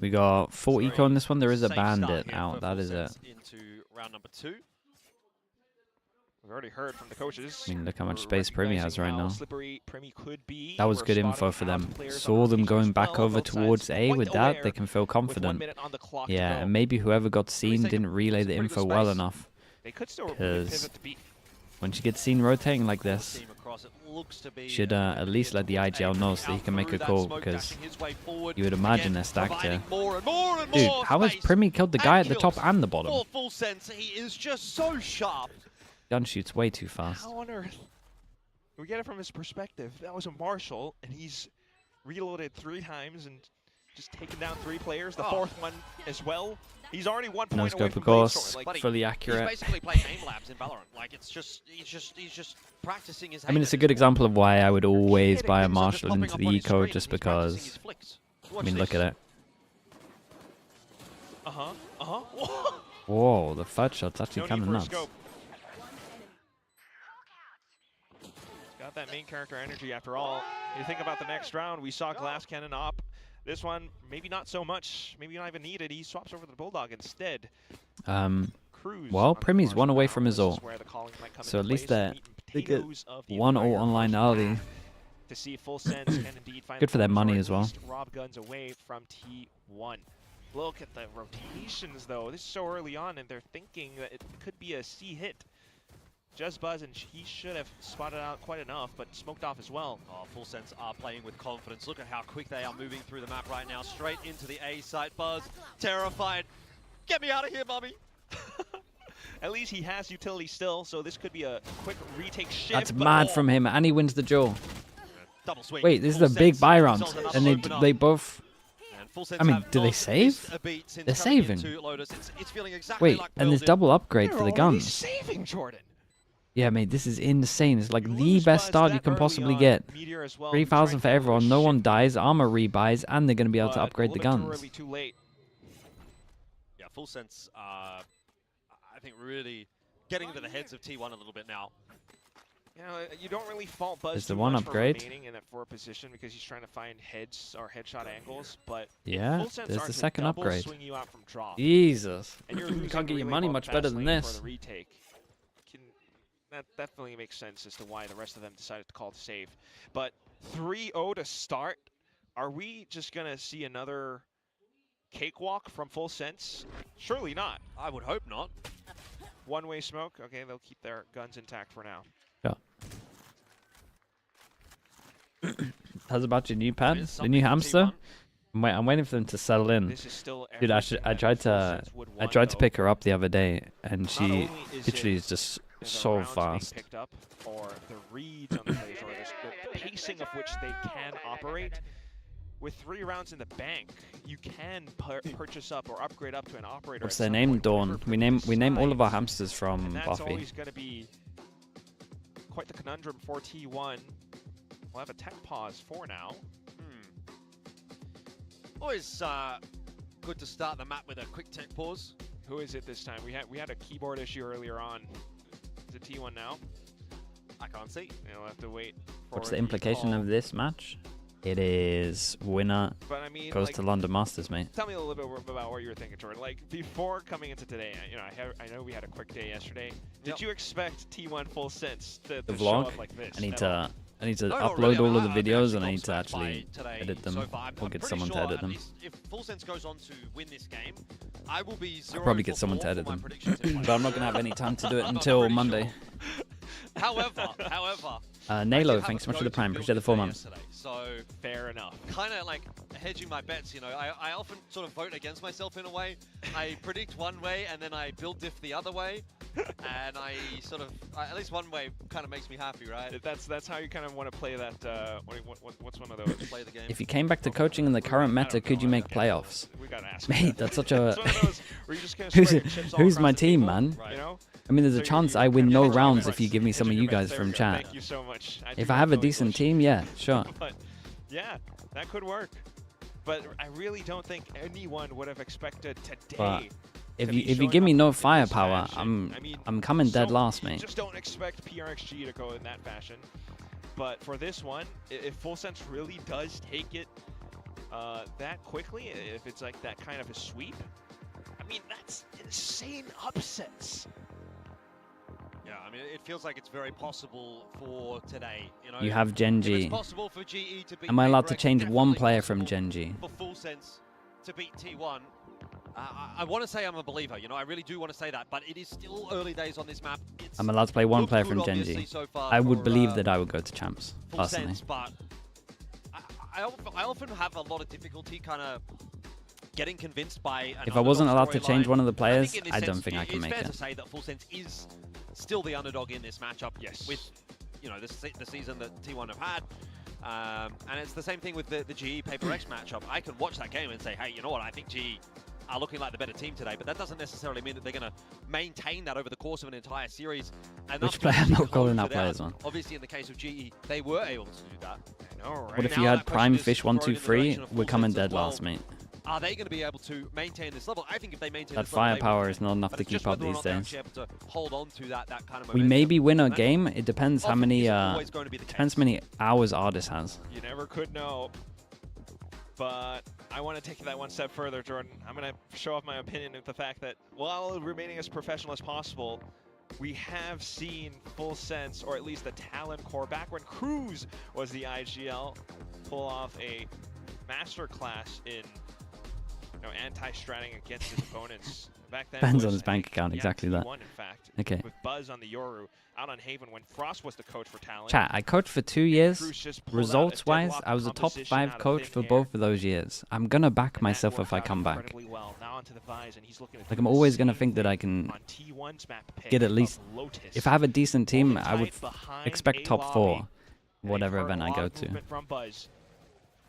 We got 4 eco on this one. There is a bandit out. That is it. Into round number 2. We've already heard from the coaches. I mean, look how much space Primy has right now. Could be. That was good info for them. Saw them going back over towards A. With that, they can feel confident. Yeah, and maybe whoever got seen didn't relay the info well enough. Because when she gets seen rotating like this, should at least let the IGL know so he can make a call, because you would imagine they're stacked here. Dude, how has Primy killed the guy at the top and the bottom? Full Sense, he is just so sharp. Gun shoots way too fast. How on earth? We get it from his perspective. That was a Marshall, and he's reloaded 3 times and just taken down 3 players. The 4th one as well. He's already 1 point no away scope, from of course. like, fully accurate. He's basically playing aim labs in Valorant. Like he's just practicing his. I mean, it's a good example of why I would always buy a Marshall into the eco, just because. I mean, look at it. Whoa, the fudge shot's actually kind of nuts. Got that main character energy after all. You think about the next round, we saw Glass Cannon op. This one, maybe not so much. Maybe not even needed. He swaps over to the Bulldog instead. Well, Primy's 1 away from his ult. So at least they get 1 ult online early. To see Full Sense and indeed find good for their money as well. Rob guns away from T1. Look at the rotations though. This is so early on, and they're thinking that it could be a C hit. Just Buzz, and he should have spotted out quite enough, but smoked off as well. Oh, Full Sense are playing with confidence. Look at how quick they are moving through the map right now. Straight into the A site. Buzz, terrified. Get me out of here, mommy. At least he has utility still, so this could be a quick retake shift. That's mad from him, and he wins the duel. Double swing. Wait, this is a big buy round, and they both. I mean, do they save? They're saving. Wait, and there's double upgrade for the guns. Saving, Jordan. Yeah, mate, this is insane. It's like the best start you can possibly get. 3,000 for everyone, no one dies, armor rebuys, and they're going to be able to upgrade the guns. Yeah, Full Sense, I think really getting into the heads of T1 a little bit now. You know, you don't really fault Buzz There's the too one much for upgrade. remaining in that 4 position because he's trying to find heads or headshot angles, but yeah, there's the second upgrade. Swing you out from drop, Jesus, and you can't get your money much better than this. That definitely makes sense as to why the rest of them decided to call to save. But 3-0 to start. Are we just going to see another cakewalk from Full Sense? Surely not. I would hope not. One-way smoke. Okay, they'll keep their guns intact for now. Yeah. How's about your new pad? The new hamster? I'm waiting for them to settle in. Dude, I tried to pick her up the other day, and she literally is just so fast. Picked up, or the reads on the plays, or the pacing of which they can operate. With 3 rounds in the bank, you can purchase up or upgrade up to an operator. What's their name? Dawn. We name all of our hamsters from Buffy. That's always going to be quite the conundrum for T1. We'll have a tech pause for now. Always good to start the map with a quick tech pause. Who is it this time? We had a keyboard issue earlier on. Is it T1 now? I can't see. Yeah, we'll have to wait. What's the implication of this match? It is winner goes to London Masters, mate. Tell me a little bit about what you were thinking, Jordan. Like before coming into today, you know, I know we had a quick day yesterday. Did you expect T1 Full Sense to the vlog? Show up like this? I need to upload all of the videos, and I need to actually edit them, or get someone to edit them. If Full Sense goes on to win this game, I will be I'll probably get someone to edit them, but I'm not going to have any time to do it until Monday. However, Nalo, thanks so much for the prime. Appreciate the 4 months. So fair enough. Kind of like hedging my bets, you know. I often sort of vote against myself in a way. I predict one way and then I build diff the other way, and I sort of at least one way kind of makes me happy, right? That's how you kind of want to play that. What's one of those? Play the game. If you came back to coaching in the current meta, could you make playoffs? We gotta ask. Mate, that's such a. It's one of those where you're just gonna who's my team, man? Right. You know, I mean, there's a chance I win no rounds if you give me some of you guys from chat. Thank you so much. If I have a decent team, yeah, sure. But yeah, that could work. But I really don't think anyone would have expected today. But if you give me no firepower, I'm coming dead last, mate. Just don't expect PRXG to go in that fashion. But for this one, if Full Sense really does take it that quickly, if it's like that kind of a sweep, I mean, that's insane upsets. Yeah, I mean, it feels like it's very possible for today. You know, you have Genji. It's possible for GE to beat Am I allowed to PRX, change one player possible from Genji? For Full Sense to beat T1. I want to say I'm a believer, you know, I really do want to say that, but it is still early days on this map. I'm allowed to play one player from Genji. So I would believe that I would go to champs, personally. Sense, but I often have a lot of difficulty kind of getting convinced by if I wasn't allowed to change one of the players, I don't think I can make it. It's fair to say that Full Sense is still the underdog in this matchup. Yes. With, you know, the season that T1 have had. And it's the same thing with the GE PaperX matchup. I can watch that game and say, hey, you know what, I think GE are looking like the better team today, but that doesn't necessarily mean that they're going to maintain that over the course of an entire series. Which player? I'm not calling out players on. Obviously, in the case of GE, they were able to do that. I know, right? What if you had Prime Fish 1, 2, 3? We're coming dead last, mate. Are they going to be able to maintain this level? I think if they maintain that this level, firepower is not enough to keep up these days. To hold on to that kind of we maybe win a game. It depends how many depends how many hours Artis has. You never could know. But I want to take that one step further, Jordan. I'm going to show off my opinion of the fact that while remaining as professional as possible, we have seen Full Sense, or at least the talent core, back when Cruz was the IGL, pull off a masterclass in anti-stratting against his opponents. Back then, depends on his bank account, exactly that. In fact, okay. With Buzz on the Yoru, out on Haven when Frost was the coach for talent. Chat, I coached for 2 years. Results-wise, I was a top 5 coach for both of those years. I'm gonna back myself if I come back. Like, I'm always gonna think that I can get at least. If I have a decent team, I would expect top 4, whatever event I go to.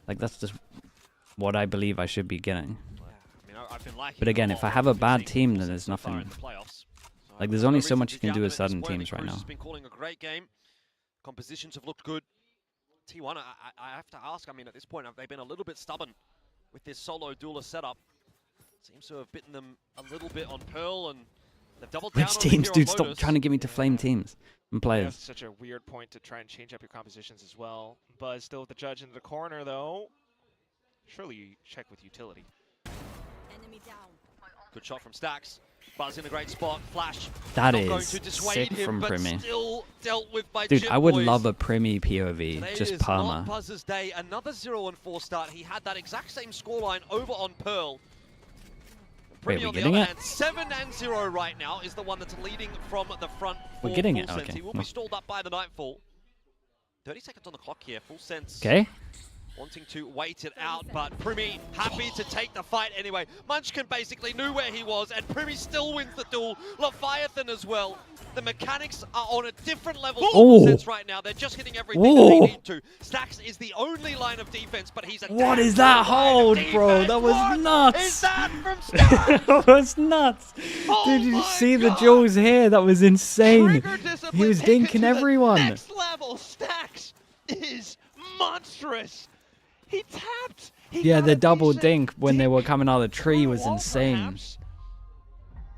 Like, that's just what I believe I should be getting. But again, if I have a bad team, then there's nothing. Like, there's only so much you can do with certain teams right now. Been calling a great game. Compositions have looked good. T1, I have to ask, I mean, at this point, have they been a little bit stubborn with this solo Duelist setup? Seems to have bitten them a little bit on Pearl, and they've doubled down on Which teams, dude? Stop Lotus. trying to get me to flame teams and players. That's such a weird point to try and change up your compositions as well. Buzz still with the judge in the corner, though. Surely you check with utility. Good shot from Stacks. Buzz in a great spot. Flash. That not is going to dissuade sick him, from but Primi. Still dealt with by Dude, Jim I would Boys. love a Primi POV, Today just is perma. not Buzz's day. Another 0-4 start. He had that exact same scoreline over on Pearl. Wait, Primi we're on the getting other it? hand, 7-0 right now is the one that's leading from the front. We're getting Full it, Sense. okay. He will be stalled up by the Nightfall. 30 seconds on the clock here. Full Sense. Okay. Wanting to wait it out, but Primi happy to take the fight anyway. Munchkin basically knew where he was, and Primi still wins the duel. Leviathan as well. The mechanics are on a different level for Sense right now. They're just hitting everything that they need to. Stacks is the only line of defense, but he's a What is that hold, bro? That was nuts. What is that from Stacks? That was nuts. Dude, did you see the Jules here? That was insane. He was dinking everyone. Next level, Stacks is monstrous. He tapped. Yeah, the double dink when they were coming out of the tree was insane. Perhaps.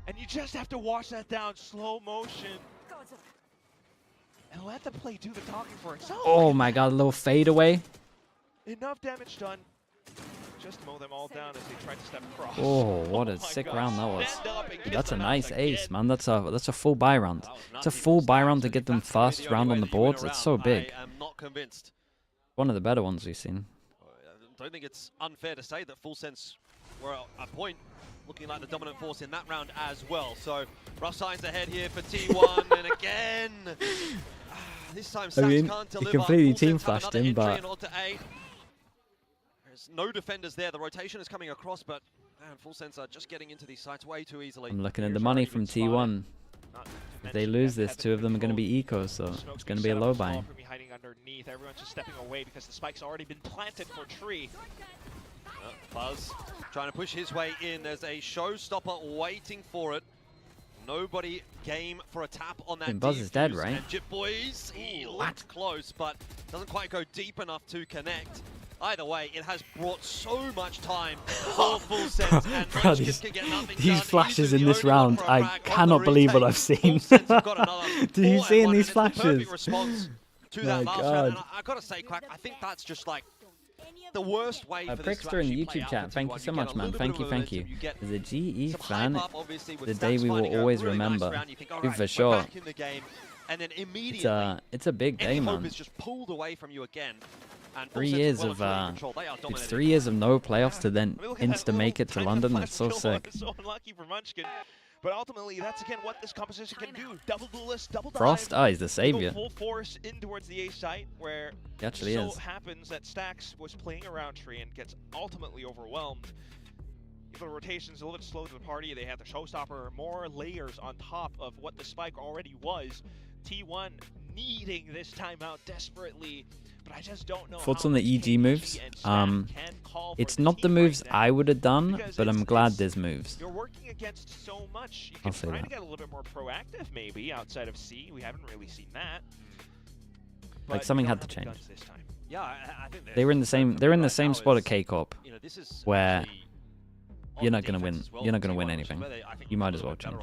And you just have to watch that down slow motion. And let the play do the talking for itself. Oh my god, a little fade away. Enough damage done. Just mow them all down as they try to step across. Oh, what a sick round that was. That's a nice ace, man. That's a full buy round. It's a full buy round to get them first round on the boards. That's so big. I am not convinced. One of the better ones we've seen. I don't think it's unfair to say that Full Sense were at point looking like the dominant force in that round as well. So rough signs ahead here for T1, and again, this time Stacks can't deliver. He completely Full team Sense have flashed another him, entry but in order to aid. There's no defenders there. The rotation is coming across, but man, Full Sense are just getting into these sites way too easily. I'm looking at the money from T1. If they lose this, 2 of them are going to be eco, so it's going to be a low buy. Hiding underneath, everyone's just stepping away because the spike's already been planted for tree. Buzz trying to push his way in. There's a showstopper waiting for it. Nobody game for a tap on that. Buzz is dead, right? And Jip Boys, he looked close, but doesn't quite go deep enough to connect. Either way, it has brought so much time for Full Sense, and bro, these flashes in this round, I cannot believe what I've seen. Did you see in these flashes? To that last round, and I gotta say, Quack, I think that's just like the worst way for this Prickster in the YouTube chat, thank you so much, man. Thank you. As a GE fan, the day we will always remember. For sure. It's a big day, man. 3 years of it's 3 years of no playoffs to then insta make it to London. That's so sick. So unlucky for Munchkin. But ultimately, that's again what this composition can do. Double Duelist, double Frost, he's the savior. Full force in towards the A site, where he actually it so happens that Stax was playing around tree and gets ultimately overwhelmed. If the rotation's a little bit slow to the party, they have the showstopper, more layers on top of what the spike already was. T1 needing this timeout desperately, but I just don't know. Thoughts on the EG moves? It's not the moves I would have done, but I'm glad there's moves. You're working against so much. You can try to get a little bit more proactive, maybe outside of C. We haven't really seen that. Like something had to change. Yeah, I think they were in the same. They're in the same spot at K-Corp, where you're not gonna win. You're not gonna win anything. You might as well change.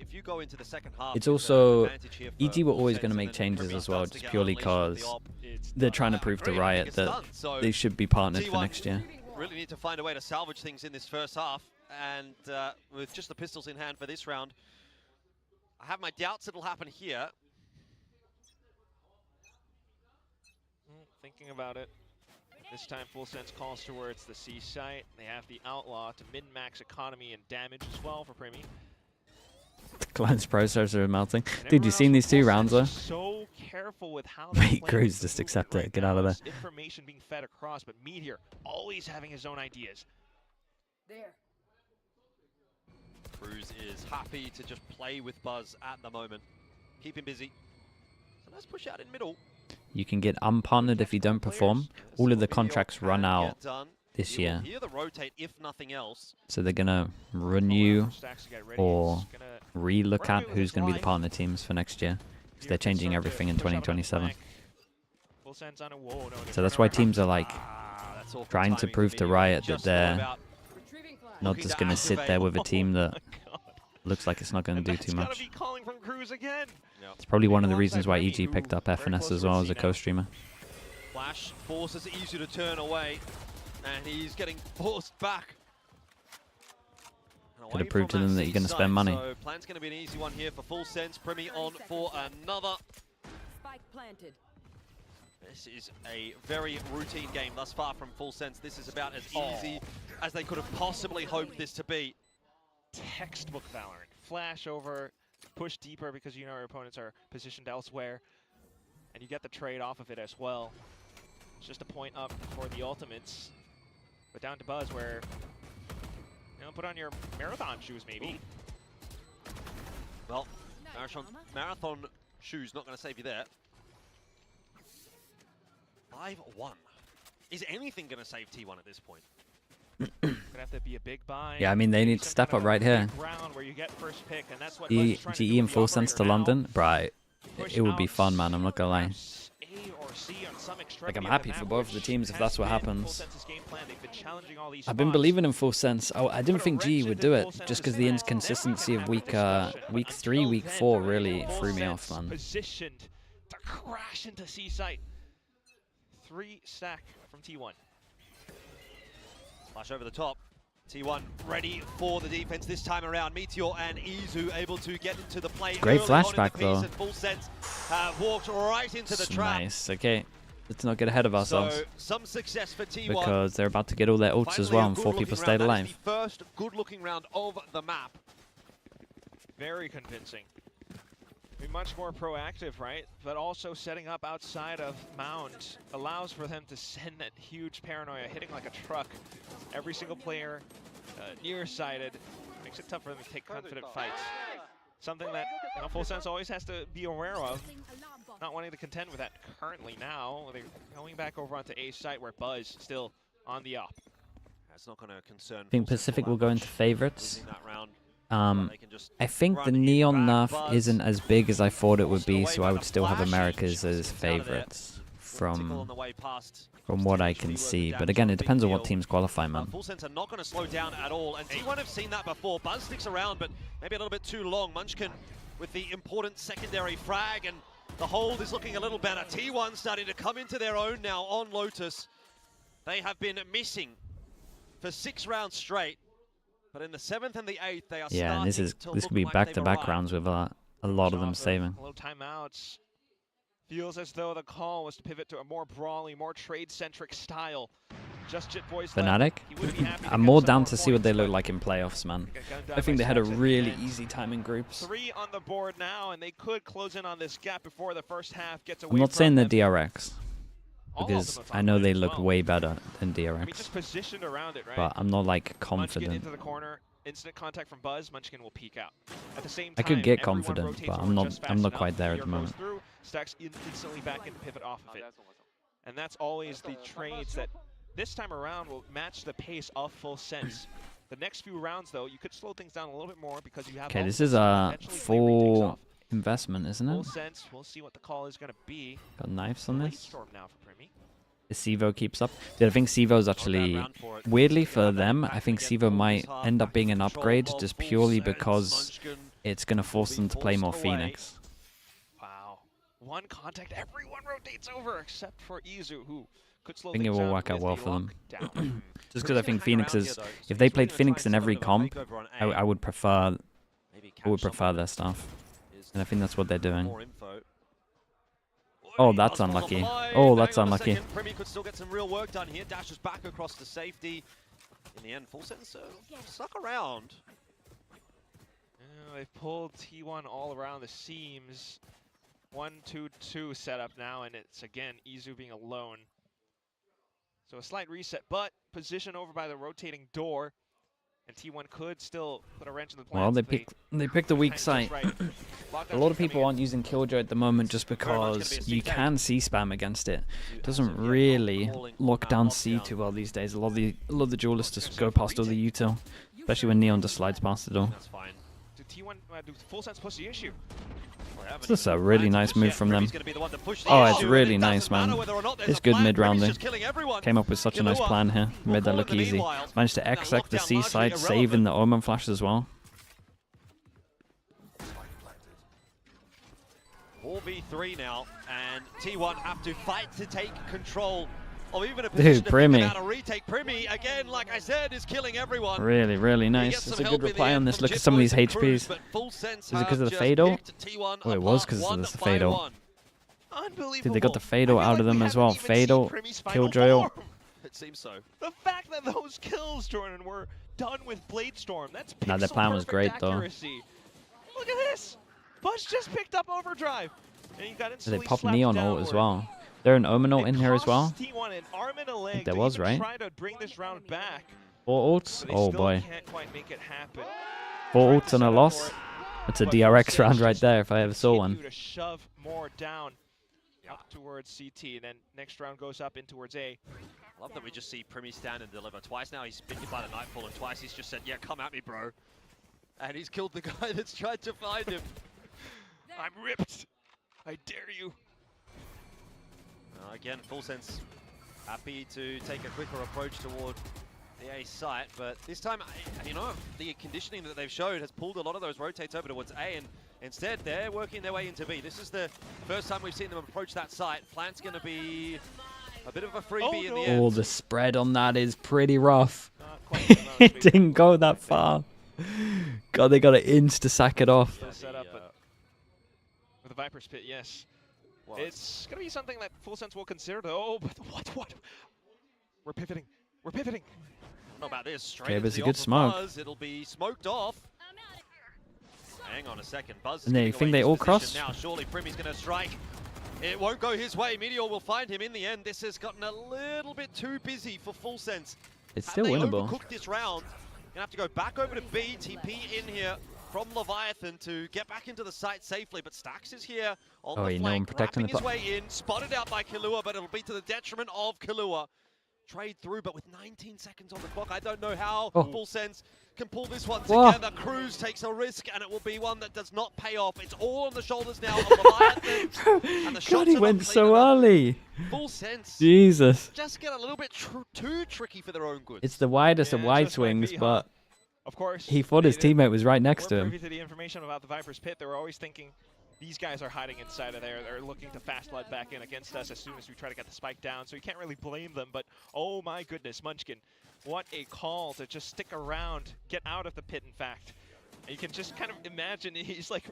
If you go into the second half, it's also EG were always going to make changes as well, just purely because they're trying to prove to Riot that they should be partnered for next year. Really need to find a way to salvage things in this first half, and with just the pistols in hand for this round, I have my doubts it'll happen here. Thinking about it. This time, Full Sense calls towards the C site. They have the Outlaw to min-max economy and damage as well for Primi. Client's processors are melting. Dude, you seen these 2 rounds though? So careful with how Wait, Cruz, just accept it. Get out of there. Information being fed across, but Meteor always having his own ideas. There. Cruz is happy to just play with Buzz at the moment. Keep him busy. So let's push out in middle. You can get unpartnered if you don't perform. All of the contracts run out this year. So they're gonna renew or re-look at who's gonna be the partner teams for next year. So they're changing everything in 2027. So that's why teams are like trying to prove to Riot that they're not just gonna sit there with a team that looks like it's not gonna do too much. It's probably one of the reasons why EG picked up FNS as well as a co-streamer. Flash forces Izu to turn away, and he's getting forced back. Could have proved to them that you're going to spend money. So plan's going to be an easy one here for Full Sense. Primi on for another. Spike planted. This is a very routine game thus far from Full Sense. This is about as easy as they could have possibly hoped this to be. Textbook Valorant. Flash over, push deeper because you know your opponents are positioned elsewhere, and you get the trade off of it as well. It's just a point up for the ultimates, but down to Buzz where, you know, put on your marathon shoes maybe. Well, marathon shoes not going to save you there. 5-1. Is anything going to save T1 at this point? Gonna have to be a big buy. Yeah, I mean, they need to step up right here. Where you get first pick, and that's what GE in Full Sense to London, right? It would be fun, man. I'm not gonna lie. Like, I'm happy for both of the teams if that's what happens. I've been believing in Full Sense. I didn't think GE would do it, just because the inconsistency of week 3, week 4 really threw me off, man. Positioned to crash into C site. 3 stack from T1. Flash over the top. T1 ready for the defense this time around. Meteor and Izu able to get into the play. Great flashback though. Full Sense walked right into the trap. Nice. Okay, let's not get ahead of ourselves. So some success for T1 because they're about to get all their ults as well, and 4 people stayed alive. The first good-looking round of the map. Very convincing. Be much more proactive, right? But also setting up outside of Mound allows for them to send that huge paranoia, hitting like a truck. Every single player nearsighted makes it tough for them to take confident fights. Something that Full Sense always has to be aware of. Not wanting to contend with that currently now. They're going back over onto A site where Buzz still on the up. That's not going to concern. I think Pacific will go into favorites. I think the Neon nerf isn't as big as I thought it would be, so I would still have Americas as favorites from what I can see. But again, it depends on what teams qualify, man. Full Sense are not going to slow down at all, and T1 have seen that before. Buzz sticks around, but maybe a little bit too long. Munchkin with the important secondary frag, and the hold is looking a little better. T1 starting to come into their own now on Lotus. They have been missing for 6 rounds straight, but in the 7th and the 8th, they are yeah, and this could be back-to-back rounds with a lot of them saving. Low timeouts. Feels as though the call was to pivot to a more brawly, more trade-centric style. Just Jit Boys Fnatic? I'm more down to see what they look like in playoffs, man. I think they had a really easy time in groups. 3 on the board now, and they could close in on this gap before the first half gets away. I'm not saying they're DRX, because I know they look way better than DRX. Just positioned around it, right? But I'm not like confident. Munchkin into the corner, instant contact from Buzz. Munchkin will peek out. At the same time, I could get confident, but I'm not quite there at the moment. Stacks instantly back into pivot off of it, and that's always the trades that this time around will match the pace of Full Sense. The next few rounds, though, you could slow things down a little bit more because you have. Okay, this is a full investment, isn't it? Full Sense. We'll see what the call is going to be. Got knives on this. Storm now for Primi. The Sivo keeps up. Dude, I think Sivo's actually, weirdly for them, I think Sivo might end up being an upgrade just purely because it's going to force them to play more Phoenix. Wow. One contact, everyone rotates over except for Izu, who could slow I think it things will down work out well for them. down. Just because I think Phoenix is, if they played Phoenix in every comp, I would prefer their stuff. And I think that's what they're doing. Oh, that's unlucky. Oh, that's unlucky. Primi could still get some real work done here. Dashes back across to safety. In the end, Full Sense stuck around. They've pulled T1 all around the seams. 1-2-2 setup now, and it's again Izu being alone. So a slight reset, but position over by the rotating door. And T1 could still put a wrench in the plans. Well, they picked a weak site. A lot of people aren't using Killjoy at the moment just because you can C-spam against it. It doesn't really lock down C too well these days. A lot of the duelists just go past all the util, especially when Neon just slides past it all. That's fine. Do T1 do Full Sense push the issue? This is a really nice move from them. Oh, it's really nice, man. It's good mid-rounding. Came up with such a nice plan here. Made that look easy. Managed to exec the C side, saving the Omen flash as well. 4v3 now, and T1 have to fight to take control of even a position Primi. retake. Primi, again, like I said, is killing everyone. Really, really nice. It's a good reply on this. Look at some of these HPs. Is it because of the Fado? Oh, it was because of the Fado. Dude, they got the Fado out of them as well. Fado, Killjoy. It seems so. The fact that those kills, Jordan, were done with Blade Storm, that's pixel Nah, their plan was great, accuracy. Though. Look at this. Buzz just picked up Overdrive. And he got they popped Neon ult as well. There an Omen ult in here as well? T1 an arm and a leg. I think there was, right? Try to bring this round back. 4 ults? Oh boy. Can't quite make it happen. 4 ults and a loss? That's a DRX round right there if I ever saw one. To shove more down up towards CT, and then next round goes up in towards A. I love that we just see Primi stand and deliver. Twice now he's been hit by the Nightfall, and twice he's just said, yeah, come at me, bro. And he's killed the guy that's tried to find him. I'm ripped. I dare you. Again, Full Sense happy to take a quicker approach toward the A site, but this time, you know, the conditioning that they've showed has pulled a lot of those rotates over towards A, and instead they're working their way into B. This is the first time we've seen them approach that site. Plant's going to be a bit of a freebie in the end. Oh, the spread on that is pretty rough. It didn't go that far. God, they got to insta-sack it off. Set up, but with the Viper's Pit, yes. Well, it's going to be something that Full Sense will consider, though. But what? We're pivoting. We're pivoting. I don't know about this. Straight okay, but it's a good smoke. Buzz. It'll be smoked off. Hang on a second. Buzz and they think they all cross? Now, surely Primi's going to strike. It won't go his way. Meteor will find him in the end. This has gotten a little bit too busy for Full Sense. It's still winnable. Overcooked this round. Gonna have to go back over to B. TP in here from Leviathan to get back into the site safely, but Stax is here on the flank, wrapping his way in, spotted out by Killua, but it'll be to the detriment of Killua. Trade through, but with 19 seconds on the clock, I don't know how Full Sense can pull this one together. Cruz takes a risk, and it will be one that does not pay off. It's all on the shoulders now of Leviathan. And the God, he went so early. Full sense. Jesus. Just get a little bit too tricky for their own good. It's the widest of wide swings, but of course, he thought his teammate was right next to him. Privy to the information about the Viper's pit. They were always thinking, these guys are hiding inside of there. They're looking to fast flood back in against us as soon as we try to get the spike down. So you can't really blame them. But oh my goodness, Munchkin, what a call to just stick around, get out of the pit. In fact, and you can just kind of imagine he's like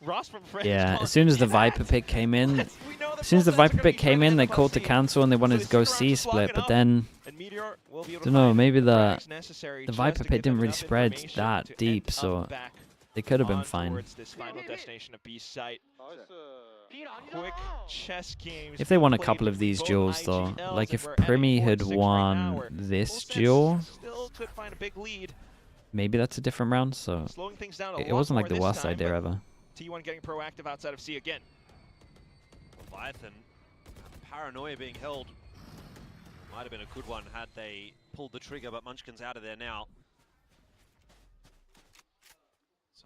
Ross from Friends. Yeah, as soon as the Viper pick came in, they called to cancel and they wanted to go C split, but then I don't know, maybe the Viper pick didn't really spread that deep, so they could have been fine. This final destination of B site. Quick chess games. If they won a couple of these duels though, like if Primi had won this duel, still could find a big lead. Maybe that's a different round, so it wasn't like the worst idea ever. T1 getting proactive outside of C again. Leviathan, paranoia being held. Might have been a good one had they pulled the trigger, but Munchkin's out of there now. So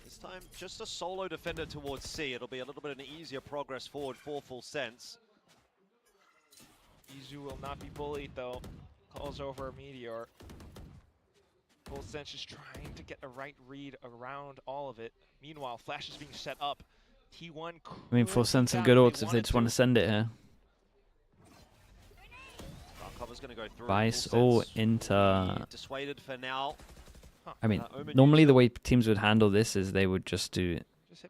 this time, just a solo defender towards C. It'll be a little bit of an easier progress forward for Full Sense. Izu will not be bullied though. Calls over Meteor. Full Sense just trying to get a right read around all of it. Meanwhile, Flash is being set up. T1. I mean, Full Sense have good ults if they just want to send it here. Vice all into. Dissuaded for now. I mean, normally the way teams would handle this is they would just do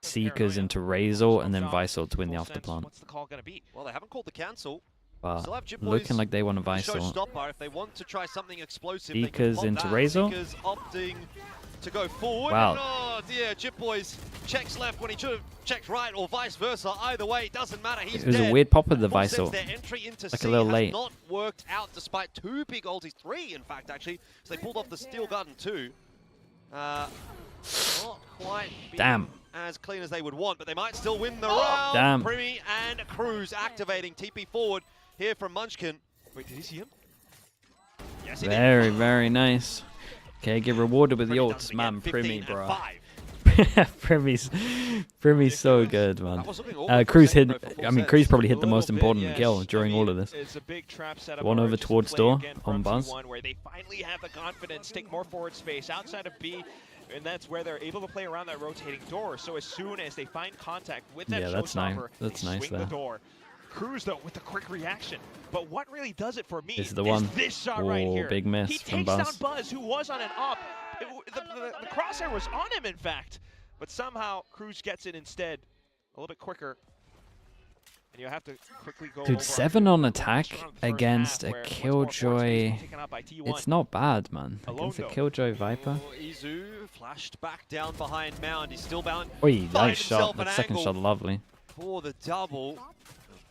Seekers into Razor and then Vice ult to win the afterplant. What's the call gonna be? Well, they haven't called the cancel. But looking like they want a Vice ult. If they want to try something explosive, Seekers into Razor. Seekers opting to go forward. Wow. Oh dear, Jip Boys checks left when he should have checked right, or vice versa. Either way, it doesn't matter. He's It was dead. a weird pop of the Vice ult. Their entry into Like C a little has late. not worked out despite two big ultis, three in fact actually. So they pulled off the Steel Garden too. Not quite Damn. as clean as they would want, but they might still win the round. Damn. Primi and Cruz activating TP forward here from Munchkin. Wait, did he see him? Yes, he Very, did. very nice. Okay, get rewarded with the ults, man. Primi, bro. Primi's so good, man. Cruz hit. I mean, Cruz probably hit the most important kill during all of this. It's a big trap setup. One over towards door on Buzz. Where they finally have the confidence, take more forward space outside of B, and that's where they're able to play around that rotating door. So as soon as they find contact with that showstopper, that's they nice swing there. the door. Cruz though with the quick reaction, but what really does it for me This is the one. this shot right here. Big miss He from takes Buzz. down Buzz, who was on an up. The crosshair was on him, in fact, but somehow Cruz gets it instead, a little bit quicker. And you have to quickly go. Dude, 7 on attack against a Killjoy. It's not bad, man. Against a Killjoy Viper. Izu flashed back down behind Mound. He's still bound. Oi, nice shot. That second shot, lovely. For the double.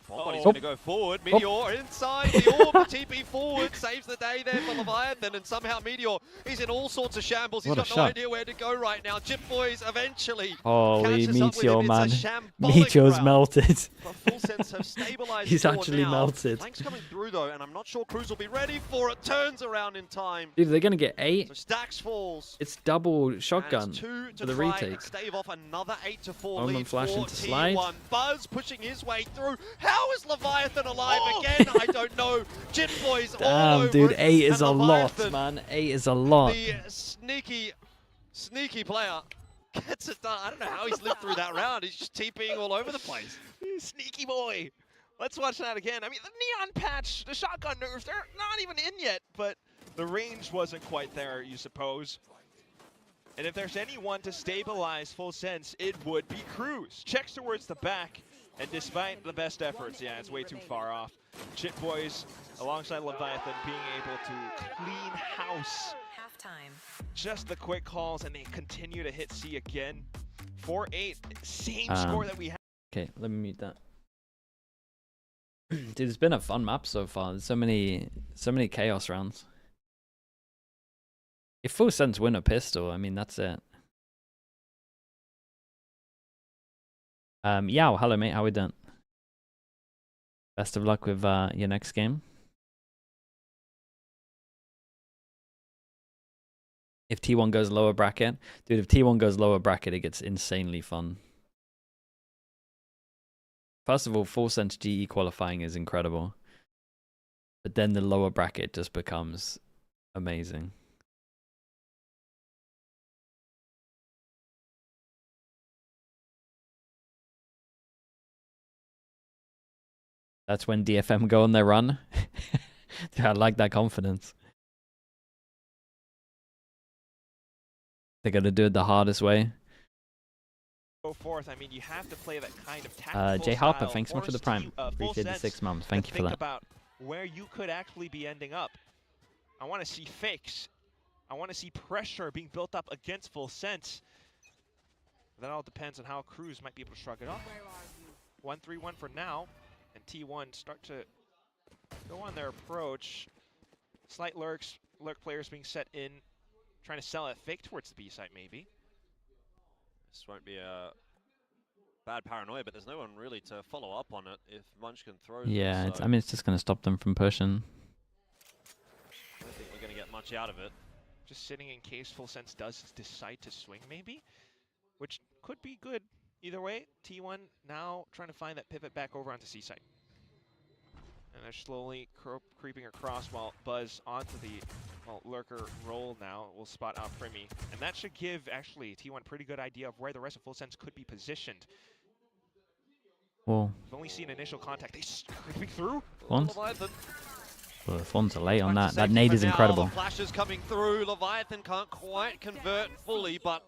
He's Oh. going to go forward. Meteor inside the orb. TP forward. Saves the day there for Leviathan. And somehow Meteor, he's in all sorts of shambles. He's What a got no shot. idea where to go right now. Jip Boys eventually. Holy catches up with Meteor, him. man. It's a shambolic Meteor's round. melted. But Full Sense have stabilized He's forward actually now. melted. Flank's coming through though, and I'm not sure Cruz will be ready for it. Turns around in time. Dude, they're going to get 8. So Stacks falls. It's double shotgun And it's 2 for to the try retake. and stave off another 8-4 Omen lead flash for into T1. slide. Buzz pushing his way through. How is Leviathan alive again? I don't know. Jit Boys all Damn, over dude, it. 8 is And a lot, Leviathan, man. 8 is a lot. The sneaky player gets it done. I don't know how he's lived through that round. He's just TPing all over the place. Sneaky boy. Let's watch that again. I mean, the neon patch, the shotgun nerfs, they're not even in yet, but the range wasn't quite there, you suppose. And if there's anyone to stabilize Full Sense, it would be Cruz. Checks towards the back, and despite the best efforts, yeah, it's way too far off. Chip Boys, alongside Leviathan, being able to clean house. Halftime. Just the quick calls, and they continue to hit C again. 4-8, same score that we had. Okay, let me mute that. Dude, it's been a fun map so far. There's so many chaos rounds. If Full Sense win a pistol, I mean, that's it. Yao, hello mate, how we doing? Best of luck with your next game. If T1 goes lower bracket, dude, if T1 goes lower bracket, it gets insanely fun. First of all, full sense GE qualifying is incredible. But then the lower bracket just becomes amazing. That's when DFM go on their run. Dude, I like that confidence. They're going to do it the hardest way. Go forth. I mean, you have to play that kind of tactical Jay Harper, style. thanks so much for the prime. Appreciate the 6 months. Thank you for that. Think about where you could actually be ending up. I want to see fakes. I want to see pressure being built up against full sense. That all depends on how Cruz might be able to shrug it off. 1-3-1 for now, and T1 start to go on their approach. Slight lurk players being set in, trying to sell a fake towards the B site maybe. This won't be a bad paranoia, but there's no one really to follow up on it if Munchkin throws Yeah, it, so I mean, it's just going to stop them from pushing. I don't think we're going to get much out of it. Just sitting in case full sense does decide to swing maybe, which could be good either way. T1 now trying to find that pivot back over onto C site. And they're slowly creeping across while Buzz onto the lurker roll now will spot out Primi. And that should give actually T1 a pretty good idea of where the rest of full sense could be positioned. Whoa. We've only seen initial contact. They creeping through. Fons? Well, Fons are late on that. That nade is incredible. The flashes coming through. Leviathan can't quite convert fully, but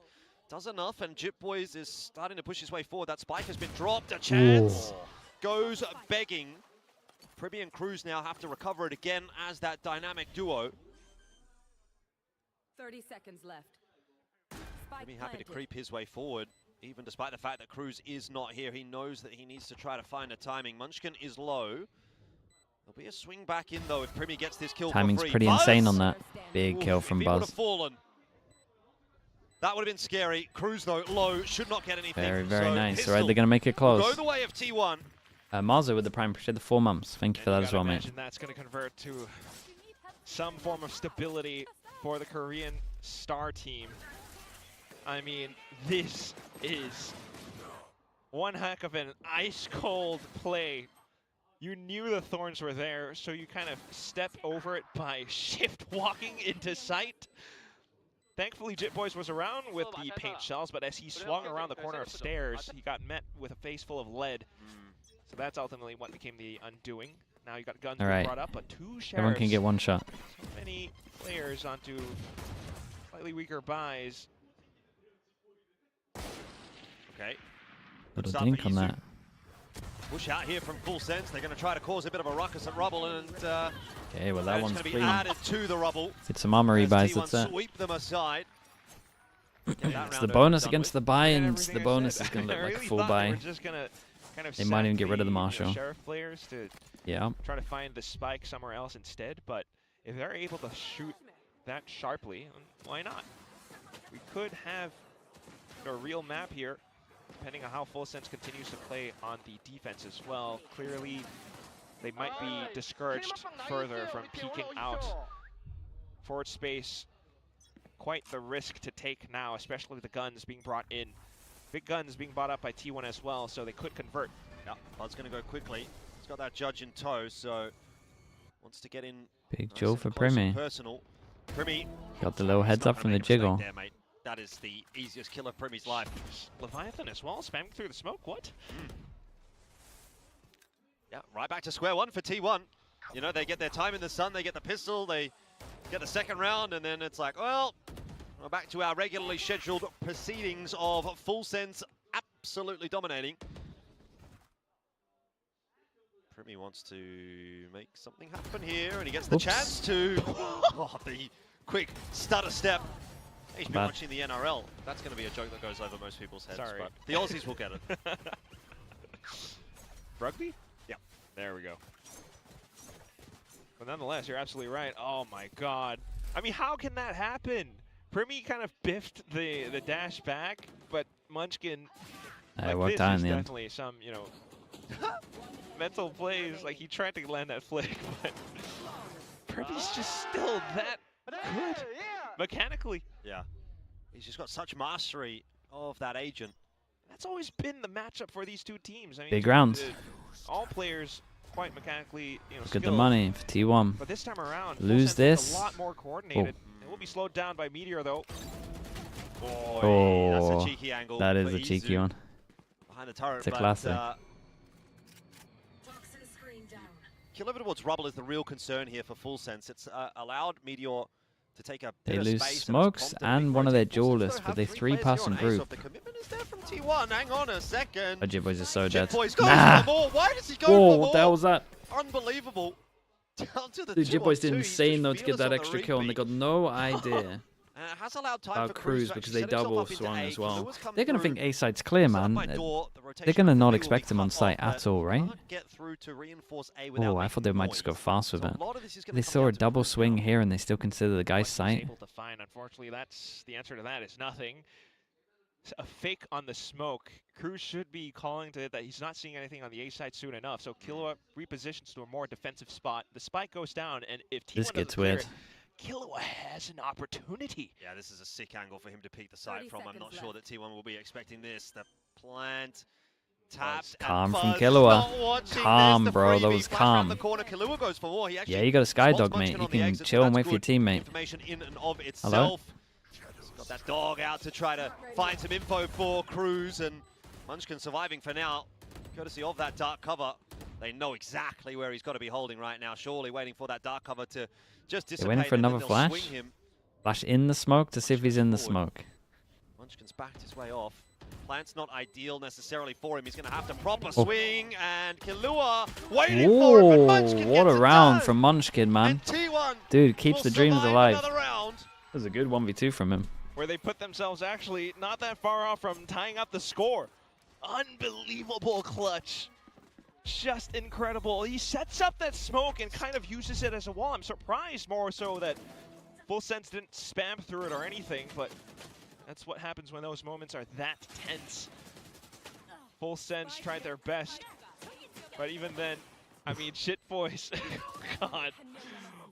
does enough. And Jip Boys is starting to push his way forward. That spike has been dropped. A chance goes begging. Primi and Cruz now have to recover it again as that dynamic duo. 30 seconds left. Primi happy to creep his way forward, even despite the fact that Cruz is not here. He knows that he needs to try to find a timing. Munchkin is low. There'll be a swing back in though if Primi gets this kill Timing's for free. pretty insane on that. Big kill from If he would Buzz. have fallen, that would have been scary. Cruz though, low, should not get anything. Very, very so nice. Pistol All right, they're going to make it close. go the way of T1. Marzo with the prime, appreciate the 4 months. Thank you for that as well, mate. That's going to convert to some form of stability for the Korean star team. I mean, this is one heck of an ice-cold play. You knew the thorns were there, so you kind of step over it by shift walking into sight. Thankfully, Jit Boys was around with the paint shells, but as he swung around the corner of stairs, he got met with a face full of lead. So that's ultimately what became the undoing. Now you got guns being brought up, but 2 sheriffs. Everyone can get one shot. So many players onto slightly weaker buys. Okay. Little dink on that. Push out here from full sense. They're going to try to cause a bit of a ruckus at Rubble, and Okay, well that one's going to be clean. added to the Rubble. It's some armory buys, T1 that's it. sweep them aside. It's the bonus against the buy, and the bonus is going to look like a full buy. Just gonna kind of they might even get rid of the Marshal. Sheriff players to try to find the spike somewhere else instead, but if they're able to shoot that sharply, why not? We could have a real map here, depending on how Full Sense continues to play on the defense as well. Clearly, they might be discouraged further from peeking out. Forward space, quite the risk to take now, especially with the guns being brought in. Big guns being bought up by T1 as well, so they could convert. Yeah, Bud's going to go quickly. He's got that judge in tow, so wants to get in. Big Joe for Primi. Personal. Primi Got the little heads up from the jiggle. there, mate. That is the easiest kill of Primi's life. Leviathan as well, spamming through the smoke. What? Yeah, right back to square one for T1. You know, they get their time in the sun, they get the pistol, they get the second round, and then it's like, well, we're back to our regularly scheduled proceedings of Full Sense absolutely dominating. Primi wants to make something happen here, and he gets the chance to... oh, the quick stutter step. He's been watching the NRL. That's going to be a joke that goes over most people's heads, but the Aussies will get it. Rugby? Yeah. There we go. But nonetheless, you're absolutely right. Oh my god. I mean, how can that happen? Primi kind of biffed the dash back, but Munchkin, It worked out in the end. Definitely some, you know, mental plays. Like, he tried to land that flick, but Primi's just still that good. mechanically. Yeah. He's just got such mastery of that agent. That's always been the matchup for these two teams. I mean, big round. All players quite mechanically, Look at the money for T1. But this time around, lose this. A lot more coordinated. It will be slowed down by Meteor though. Boy, that's a cheeky angle. That is a cheeky one. Behind the turret, it's a classic. Kilovolt Rubble is the real concern here for Full Sense. It's allowed Meteor to take a they lose smokes and one of their duelists, but they 3-pass in group. The commitment is there from T1. Hang on a second. Oh, Jitboys is so dead. Nah. Why does he go for more? What the hell was that? Unbelievable. Down to the Dude, Jitboys did insane though to get that extra kill, and they got no idea has allowed time about for Cruz because they double swung as well. They're going to think A side's clear, man. They're going to not expect him on site at all, right? Oh, I thought they might just go fast with it. They saw a double swing here and they still consider the guy's site. Unfortunately, that's the answer to that is nothing. A fake on the smoke. Cruz should be calling to it that he's not seeing anything on the A side soon enough. So Killua repositions to a more defensive spot. The spike goes down, and if T1 this gets weird. Killua has an opportunity. Yeah, this is a sick angle for him to peek the side from. I'm not sure that T1 will be expecting this. The plant tapped. Calm from Killua. Calm, bro. That was calm. Yeah, you got a Skydog, mate. You can chill and wait for your teammate. Hello? Got that dog out to try to find some info for Cruz, and Munchkin surviving for now, courtesy of that dark cover. They know exactly where he's got to be holding right now. Surely waiting for that dark cover to just dissipate. They're waiting for another flash. Flash in the smoke to see if he's in the smoke. Munchkin's backed his way off. Plant's not ideal necessarily for him. He's going to have to proper swing, and Killua waiting for it, but Munchkin what a gets round it from Munchkin, man. T1 dude, keeps the dreams alive. That was a good 1v2 from him. Where they put themselves actually not that far off from tying up the score. Unbelievable clutch. Just incredible. He sets up that smoke and kind of uses it as a wall. I'm surprised more so that Full Sense didn't spam through it or anything, but that's what happens when those moments are that tense. Full Sense tried their best, but even then, I mean, shit boys. God,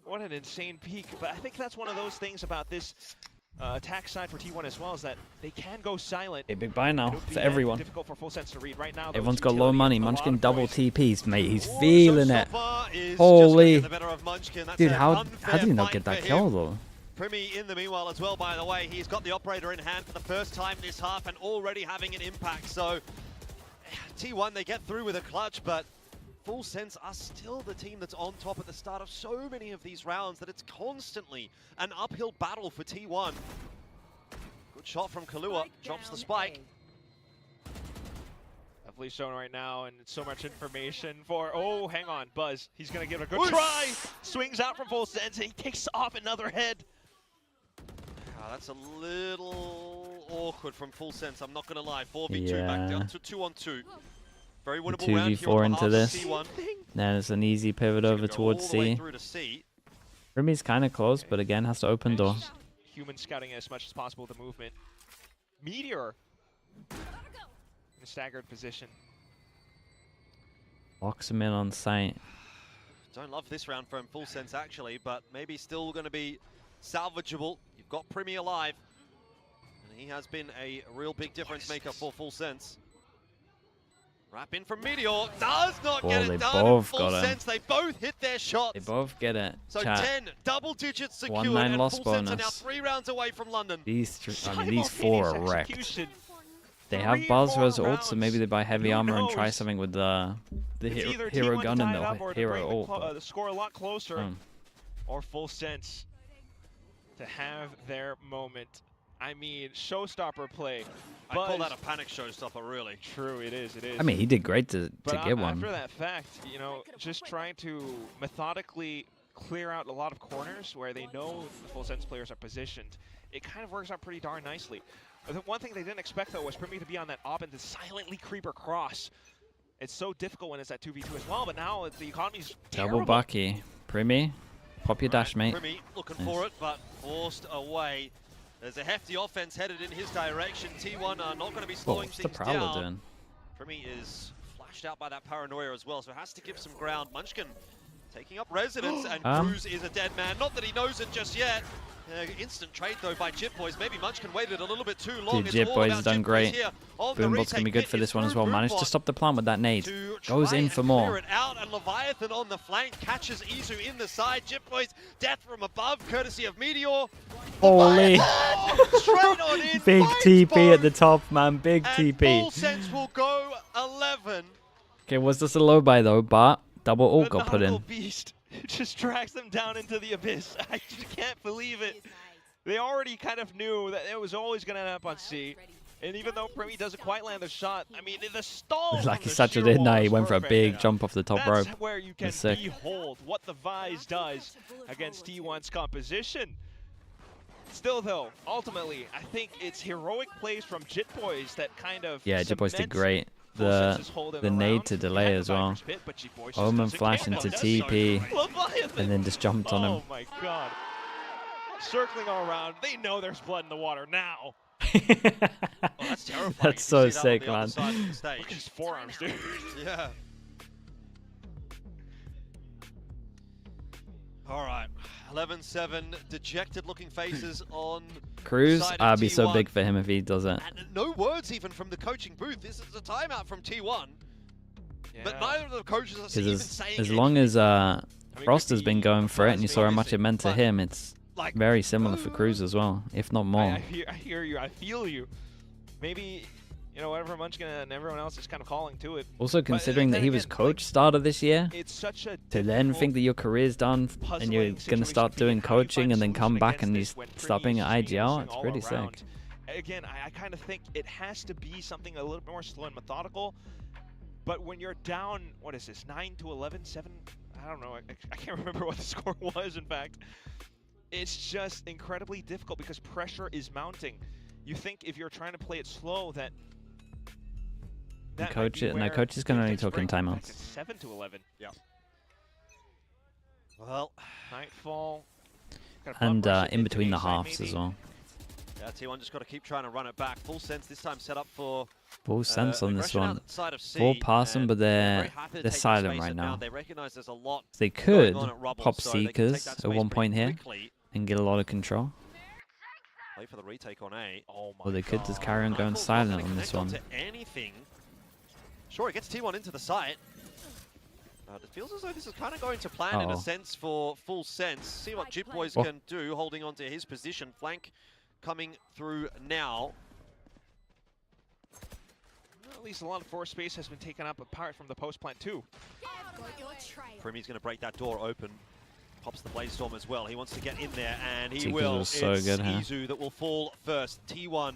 what an insane peak. But I think that's one of those things about this attack side for T1 as well, is that they can go silent. A big buy now for everyone. Difficult for Full Sense to read right now. Everyone's got low money. Munchkin double TPs, mate. He's feeling it. Holy. Dude, how did he not get that kill though? Primi in the meanwhile as well, by the way. He's got the operator in hand for the first time this half and already having an impact. So T1, they get through with a clutch, but Full Sense are still the team that's on top at the start of so many of these rounds that it's constantly an uphill battle for T1. Good shot from Killua, drops the spike. Definitely shown right now, and so much information for, oh, hang on, Buzz. He's going to give it a good try. Swings out from Full Sense, and he takes off another head. That's a little awkward from Full Sense, I'm not going to lie. 4v2 back down to 2-on-2. Very winnable round here 2v4 on into this. C1. Then it's an easy pivot over towards C. Rimi's kind of close, but again has to open door. Human scouting as much as possible the movement. Meteor in a staggered position. Locks him in on sight. Don't love this round from Full Sense actually, but maybe still going to be salvageable. You've got Primi alive, and he has been a real big difference maker for Full Sense. Wrap in from Meteor, does not get it done. Full Sense, they both hit their shots. They both get it. So Chat. 10 double digits secured, 1-9 and loss Full Sense are now bonus. 3 rounds away from London. These four are wrecked. They have Buzz ult, so maybe they buy heavy armor and try something with the hero gun and the hero ult. The score a lot closer, or Full Sense to have their moment. I mean, showstopper play. I call that a panic showstopper, really. True, it is, it is. I mean, he did great to get one. After that fact, you know, just trying to methodically clear out a lot of corners where they know the Full Sense players are positioned, it kind of works out pretty darn nicely. The one thing they didn't expect, though, was Primi to be on that op and to silently creep across. It's so difficult when it's at 2v2 as well, but now the economy's terrible. Double Bucky. Primi, pop your dash, mate. Primi looking for it, but forced away. There's a hefty offense headed in his direction. T1 are not going to be slowing things down. What's the Prowler doing? Primi is flashed out by that paranoia as well, so has to give some ground. Munchkin Taking up residence, and Cruz is a dead man. Not that he knows it just yet. Instant trade though by JitBoys. Maybe Munchkin waited a little bit too long. Dude, JitBoys has done great. Boombot's gonna be good for this one as well. Managed to stop the plant with that nade. Goes in for more. It out, and Leviathan on the flank catches Izu in the side. JitBoys death from above, courtesy of Meteor. Holy! Straight on in. Big TP at the top, man. Big TP. Full Sense will go 11. Okay, was this a low buy though? But double ult got put in. Beast just drags them down into the abyss. I just can't believe it. They already kind of knew that it was always going to end up on C. And even though Primi doesn't quite land the shot, I mean, the stall. Like he such a did now. He went for a big jump off the top rope. That's where you can behold what the Vise does against T1's composition. Still, though, ultimately, I think it's heroic plays from JitBoys that kind of. Yeah, JitBoys did great. The nade to delay as well. Omen flash into TP, and then just jumped on him. Oh my god. Circling all around. They know there's blood in the water now. That's terrifying. That's so sick, man. Look at his forearms, dude. Yeah. All right. 11-7, dejected looking faces on Cruz. I'd be so T1. big for him if he does it. And no words even from the coaching booth. This is a timeout from T1. Yeah. But neither of the coaches are even saying as long as Frost has been going for it and you saw how much it meant to him, it's like, very similar for Cruz as well, if not more. I hear you. I feel you. Maybe, you know, whatever Munchkin and everyone else is kind of calling to it. Also, considering that he was coach starter this year, it's such a to then think that your career's done and you're going to start doing coaching and then come back and you start being at IGL, it's pretty sick. Again, I kind of think it has to be something a little bit more slow and methodical. But when you're down, what is this, 9 to 11, 7? I don't know. I can't remember what the score was, in fact. It's just incredibly difficult because pressure is mounting. You think if you're trying to play it slow that coach is going to only talk in timeouts. It's 7 to 11. Yeah. Well, Nightfall. And in between the halves as well. Yeah, T1 just got to keep trying to run it back. Full Sense this time set up for Full Sense on this one. Full pass them, but they're silent right now. They recognize there's a lot. They could pop Seekers at one point here and get a lot of control. Play for the retake on A. Or they could just carry on going silent on this one. Anything. Sure, it gets T1 into the site. It feels as though this is kind of going to plan in a sense for Full Sense. See what JitBoys can do, holding on to his position. Flank coming through now. Well, at least a lot of floor space has been taken up apart from the post plant too. Primi's going to break that door open. Pops the Blazestorm as well. He wants to get in there, and he Seekers will. Was so it's good, Izu that will fall first. T1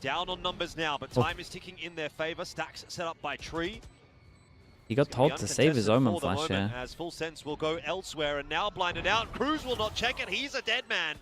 down on numbers now, but time is ticking in their favor. Stacks set up by Tree. He got told to save his Omen flash here. As Full Sense will go elsewhere, and now blinded out. Cruz will not check it. He's a dead man.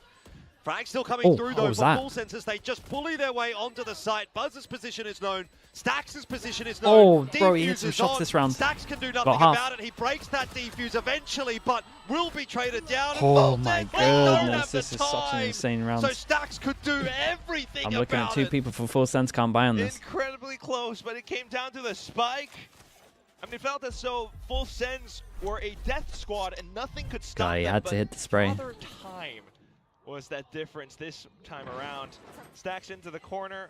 Frag still coming through though for Full Sense as they just bully their way onto the site. Buzz's position is known. Stax' position is known. Oh, bro, he hit some shots this round. Stax can do nothing about it. He breaks that defuse eventually, but will be traded down. Oh my goodness, this is such an insane round. So Stax could do everything. I'm looking at two people for Full Sense can't buy on this. Incredibly close, but it came down to the spike. I mean, it felt as though Full Sense were a death squad and nothing could stop them. He had to hit the spray. Other time was that difference this time around. Stacks into the corner,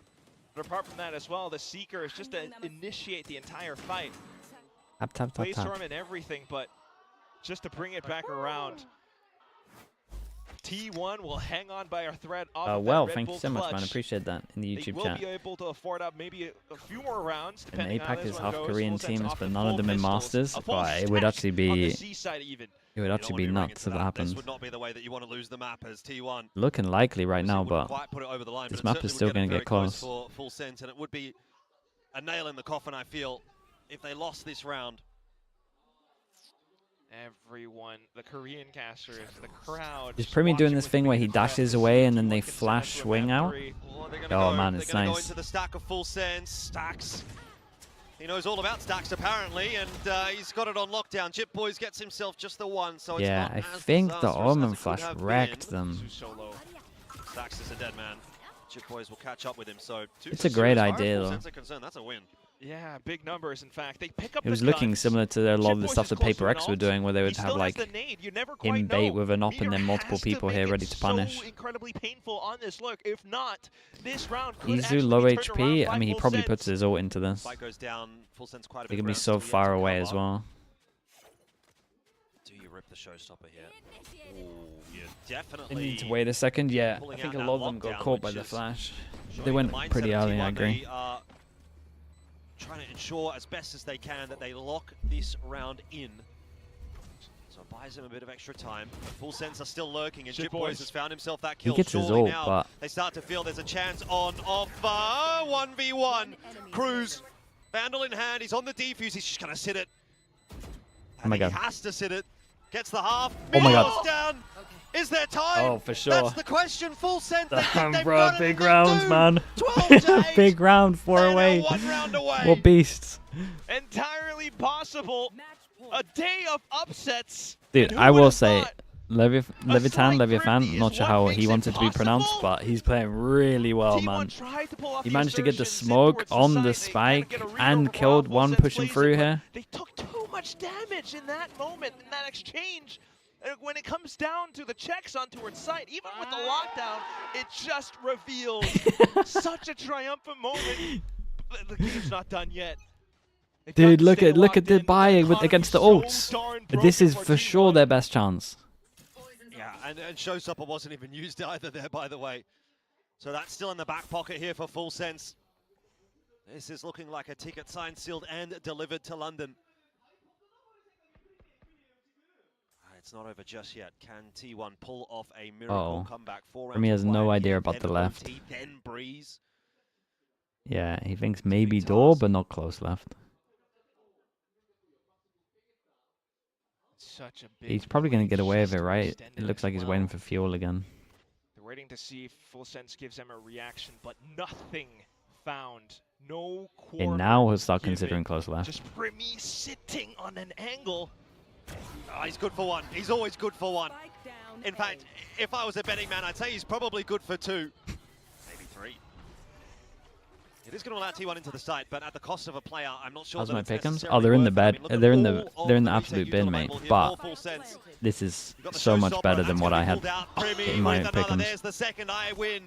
but apart from that as well, the Seeker is just to initiate the entire fight. Tap. Blazestorm and everything, but just to bring it back around. T1 will hang on by a thread. Well, thank you so much, man. I appreciate that in the YouTube chat. They will be able to afford up maybe a few more rounds. And APAC is half Korean teams, but none of them in Masters. But it would actually be nuts if that happens. Would not be the way that you want to lose the map as T1. Looking likely right now, but this map is still going to get close. For Full Sense, and it would be a nail in the coffin, I feel, if they lost this round. Everyone, the Korean casters, the crowd. Is Primi doing this thing where he dashes away and then they flash swing out? Oh man, it's nice. Go into the stack of Full Sense. Stacks. He knows all about Stacks apparently, and he's got it on lockdown. JitBoys gets himself just the one, so it's yeah, not I think the Omen flash wrecked them. Stacks is a dead man. JitBoys will catch up with him, so it's a great idea though. That's a win. Yeah, big numbers. In fact, they pick up. It was looking similar to a lot of the stuff that PRX were doing, where they would have like in bait with an op and then multiple people here ready to punish. So incredibly painful on this look. If not, this round could Izu low HP. I mean, he probably puts his ult into this. He can be so far away as well. Do you rip the showstopper here? Ooh, you definitely They need to wait a second. Yeah, I think a lot of them got caught by the flash. They went pretty early, I agree. Trying to ensure as best as they can that they lock this round in. So it buys them a bit of extra time. Full Sense are still lurking, and JitBoys has found himself that kill. He gets his ult, now, but they start to feel there's a chance on offer. 1v1. Cruz, Vandal in hand. He's on the defuse. He's just going to sit it. Oh my god. He has to sit it. Gets the half. Oh my god. Down. Is there time? Oh, for sure. That's the question. Full Sense. Damn, bro. Big rounds, man. Big round. 4 away. What beasts. Entirely possible. A day of upsets. Dude, I will say, Leviathan, not sure how he wanted to be pronounced, but he's playing really well, man. He managed to get the smoke on the spike and killed one pushing through here. They took too much damage in that moment, in that exchange. When it comes down to the checks onto her site, even with the lockdown, it just reveals such a triumphant moment. The game's not done yet. Dude, look at the buy against the ults. This is for sure their best chance. Yeah, and Showstopper wasn't even used either there, by the way. So that's still in the back pocket here for Full Sense. This is looking like a ticket signed, sealed, and delivered to London. It's not over just yet. Can T1 pull off a miracle comeback? Remy has no idea about the left. Then Breeze. Yeah, he thinks maybe door, but not close left. Such a big He's probably going to get away with it, right? It looks like he's waiting for fuel again. They're waiting to see if Full Sense gives them a reaction, but nothing found. No corner. And now he'll start considering close left. Just Remy sitting on an angle. Oh, he's good for one. He's always good for one. In fact, if I was a betting man, I'd say he's probably good for 2. Maybe 3. It is going to allow T1 into the site, but at the cost of a player, I'm not sure. How's my pick'ems? Oh, they're in the bed. They're in the absolute bin, mate. But this is so much better than what I had in my pick'ems. There's the second I win,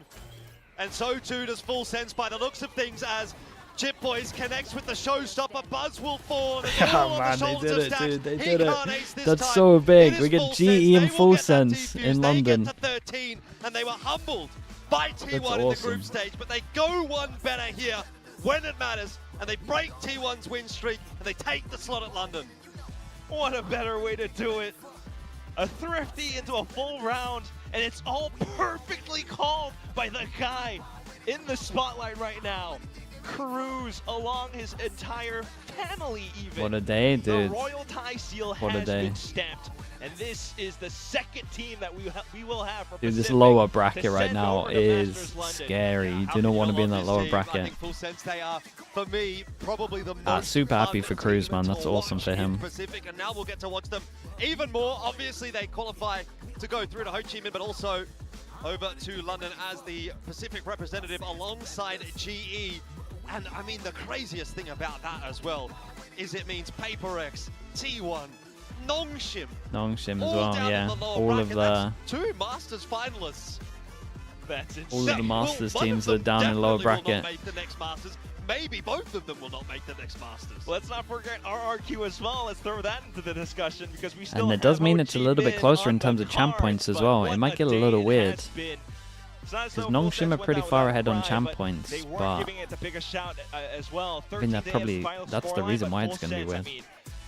and so too does Full Sense by the looks of things as JitBoys connects with the showstopper. Buzz will fall. Oh man, they did it, dude. They did it. That's so big. We get GE and Full Sense in London. 13, and they were humbled by T1 in the group stage, but they go one better here when it matters, and they break T1's win streak, and they take the slot at London. What a better way to do it. A thrifty into a full round, and it's all perfectly called by the guy in the spotlight right now. Cruz along his entire family even. What a day, dude. The royal tie seal has been stamped, and this is the second team that we will have for Dude, this lower bracket right now is scary. You do not want to be in that lower bracket. They are, for me, probably the most super happy for Cruz, man. That's awesome for him. Pacific, and now we'll get to watch them even more. Obviously, they qualify to go through to Ho Chi Minh, but also over to London as the Pacific representative alongside GE. And I mean, the craziest thing about that as well is it means PRX, T1, Nongshim as well, yeah. All of the 2 Masters finalists. That's insane. All of the Masters teams are down in lower bracket. Make the next Masters. Maybe both of them will not make the next Masters. Let's not forget RRQ as well. Let's throw that into the discussion because we still. And it does mean it's a little bit closer in terms of champ points as well. It might get a little weird. Because Nongshim are pretty far ahead on champ points, but I think that's the reason why it's going to be weird.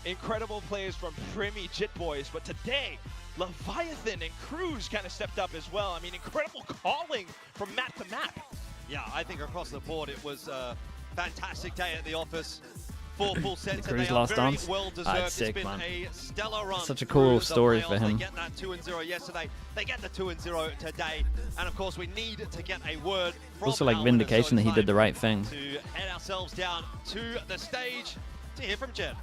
Incredible plays from Primy JitBoys, but today Leviathan and Cruz kind of stepped up as well. I mean, incredible calling from map to map. Yeah, I think across the board it was a fantastic day at the office. Full Sense, and they are very well deserved. That's sick, it's been man. A stellar run. Such a cool story for him. They get that 2-0 yesterday. They get the 2-0 today, and of course we need to get a word from also like vindication that he did the right thing. To head ourselves down to the stage to hear from Jen.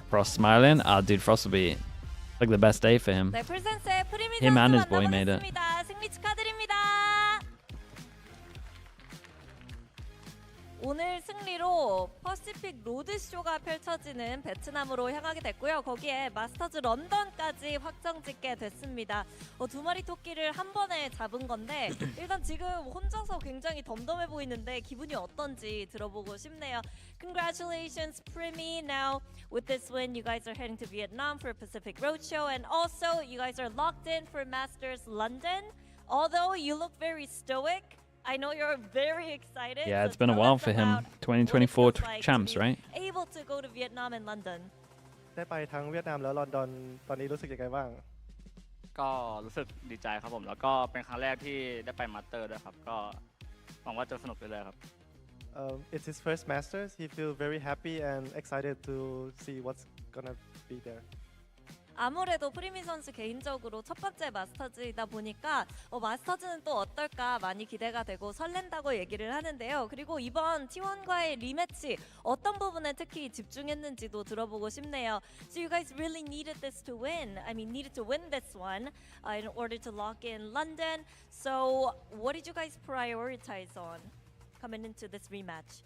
Frost smiling. Ah, dude, Frost will be like the best day for him. Him and his boy made it. 오늘 승리로 퍼시픽 로드쇼가 펼쳐지는 베트남으로 향하게 됐고요. 거기에 마스터즈 런던까지 확정짓게 됐습니다. 두 마리 토끼를 한 번에 잡은 건데 일단 지금 혼자서 굉장히 덤덤해 보이는데 기분이 어떤지 들어보고 싶네요. Congratulations, Primi. Now, with this win, you guys are heading to Vietnam for Pacific Roadshow, and also you guys are locked in for Masters London. Although you look very stoic, I know you're very excited. Yeah, it's been a while for him. 2024 champs, right? Able to go to Vietnam and London. ได้ไปทั้งเวียดนามแล้วลอนดอนตอนนี้รู้สึกยังไงบ้างก็รู้สึกดีใจครับผมแล้วก็เป็นครั้งแรกที่ได้ไปมาสเตอร์ด้วยครับก็หวังว่าจะสนุกไปเลยครับ It's his first Masters. He feels very happy and excited to see what's gonna be there. 아무래도 프리미 선수 개인적으로 첫 번째 마스터즈이다 보니까 마스터즈는 또 어떨까 많이 기대가 되고 설렌다고 얘기를 하는데요. 그리고 이번 T1과의 리매치 어떤 부분에 특히 집중했는지도 들어보고 싶네요. So you guys really needed this to win. I mean, needed to win this one in order to lock in London. So what did you guys prioritize on coming into this rematch?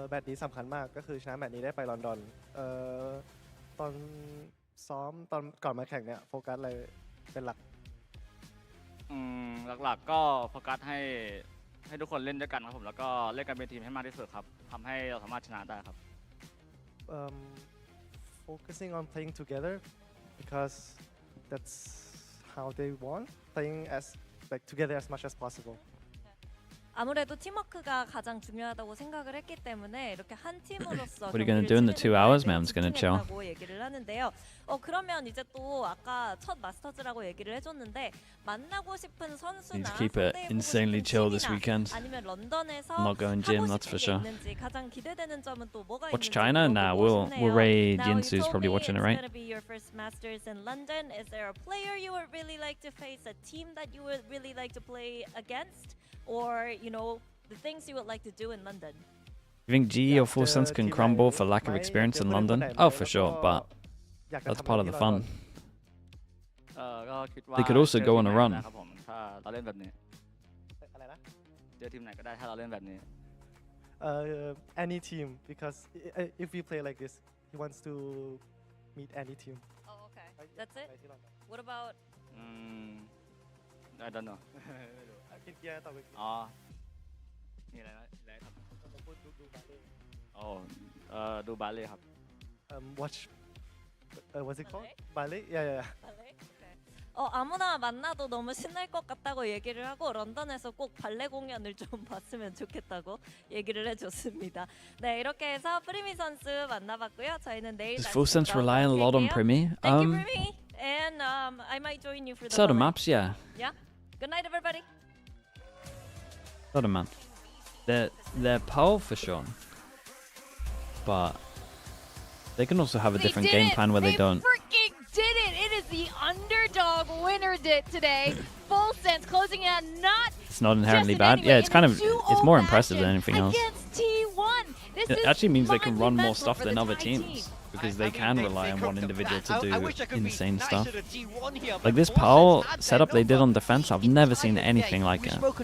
แมตช์นี้สำคัญมากก็คือชนะแมตช์นี้ได้ไปลอนดอนตอนซ้อมตอนก่อนมาแข่งเนี่ยโฟกัสอะไรเป็นหลักหลักๆก็โฟกัสให้ทุกคนเล่นด้วยกันครับผมแล้วก็เล่นกันเป็นทีมให้มากที่สุดครับทำให้เราสามารถชนะได้ครับ Focusing on playing together because that's how they want playing as like together as much as possible. 아무래도 팀워크가 가장 중요하다고 생각을 했기 때문에 이렇게 한 팀으로서 What are you going to do in the 2 hours, man? I'm just going to chill. 얘기를 하는데요. 그러면 이제 또 아까 첫 마스터즈라고 얘기를 해줬는데 만나고 싶은 선수나 Need to keep it insanely chill this weekend. 아니면 런던에서 I'm not going gym, that's for sure. 가장 기대되는 점은 또 뭐가 Watch China? Nah, we'll raid. Jinsu's probably watching it, right? It's going to be your first Masters in London. Is there a player you would really like to face? A team that you would really like to play against? Or, you know, the things you would like to do in London? You think GE or Full Sense can crumble for lack of experience in London? Oh, for sure, but that's part of the fun. They could also go on a run. Any team, because if we play like this, he wants to meet any team. Oh, okay. That's it? What about... I don't know. อ๋อนี่อะไรนะดูบาเล่ครับ Watch what's it called? Ballet? Yeah. 발레? 아무나 만나도 너무 신날 것 같다고 얘기를 하고 런던에서 꼭 발레 공연을 좀 봤으면 좋겠다고 얘기를 해줬습니다. 네, 이렇게 해서 프리미 선수 만나봤고요. 저희는 내일 Does Full Sense rely a lot on Primi? Thank you, Primi. And I might join you for the sort of maps, yeah. Yeah. Good night, everybody. Sort of, man. They're pole for sure. But they can also have a different game plan where they don't. Freaking did it! It is the underdog winner today. Full Sense closing out not. It's not inherently bad. Yeah, it's kind of it's more impressive than anything else. T1. It actually means they can run more stuff than other teams. Because they can rely on one individual to do insane stuff. Like this power setup they did on defense, I've never seen anything like it. But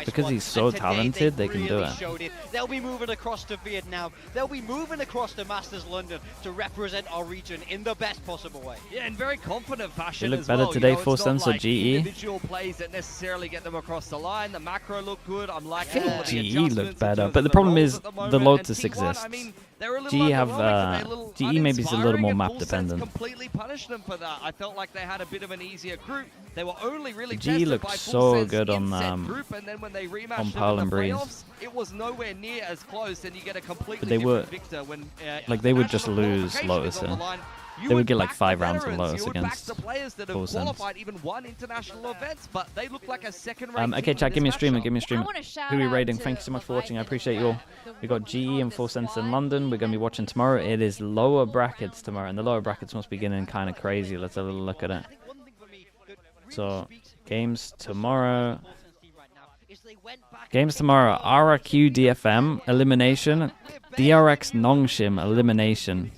because he's so talented, they can do it. They'll be moving across to Vietnam. They'll be moving across to Masters London to represent our region in the best possible way. Yeah, in very confident fashion. They look better today, Full Sense or GE. Individual plays that necessarily get them across the line. The macro looked good. I'm liking all the GE looked better, but the problem is the Lotus exists. GE have GE maybe is a little more map dependent. Completely punished them for that. I felt like they had a bit of an easier group. They were only really GE looked so good on group, and then when they rematched Pearl and in the Breeze. playoffs, it was nowhere near as close, and you get a completely But they were victor when like they would just lose Lotus. They would get like 5 rounds of Lotus against Full Sense. Even won international events, but they look like a second-rate okay, chat, give me a streamer, Who are we raiding? Thank you so much for watching. I appreciate you all. We got GE and Full Sense in London. We're going to be watching tomorrow. It is lower brackets tomorrow, and the lower brackets must be getting kind of crazy. Let's have a look at it. So, games tomorrow. RRQ DFM elimination. DRX Nongshim elimination.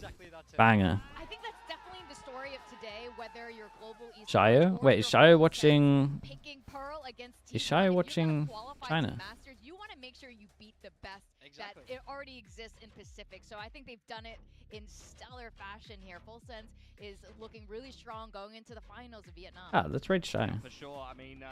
Banger. Shayo? Wait, is Shayo watching... Is Shayo watching China? make sure you beat the best that it already exists in Pacific. So I think they've done it in stellar fashion here. Full Sense is looking really strong going into the finals of Vietnam. Ah, that's Rage Shine. For sure. I mean,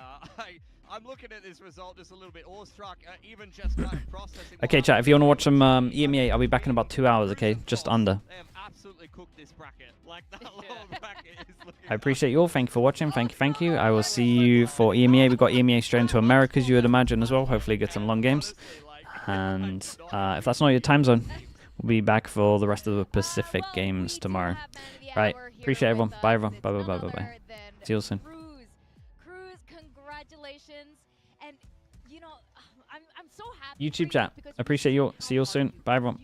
I'm looking at this result just a little bit awestruck, even just kind of processing. Okay, chat, if you want to watch some EMEA, I'll be back in about 2 hours, okay? Just under. They have absolutely cooked this bracket. Like, that lower bracket is looking... I appreciate you all. Thank you for watching. Thank you. I will see you for EMEA. We've got EMEA straight into Americas, you would imagine, as well. Hopefully get some long games. And if that's not your time zone, we'll be back for the rest of the Pacific games tomorrow. Right. Appreciate everyone. Bye, everyone. Bye, bye, bye, bye, bye. See you soon. Cruz, congratulations. And, you know, I'm so happy. YouTube chat. Appreciate you all. See you all soon. Bye, everyone.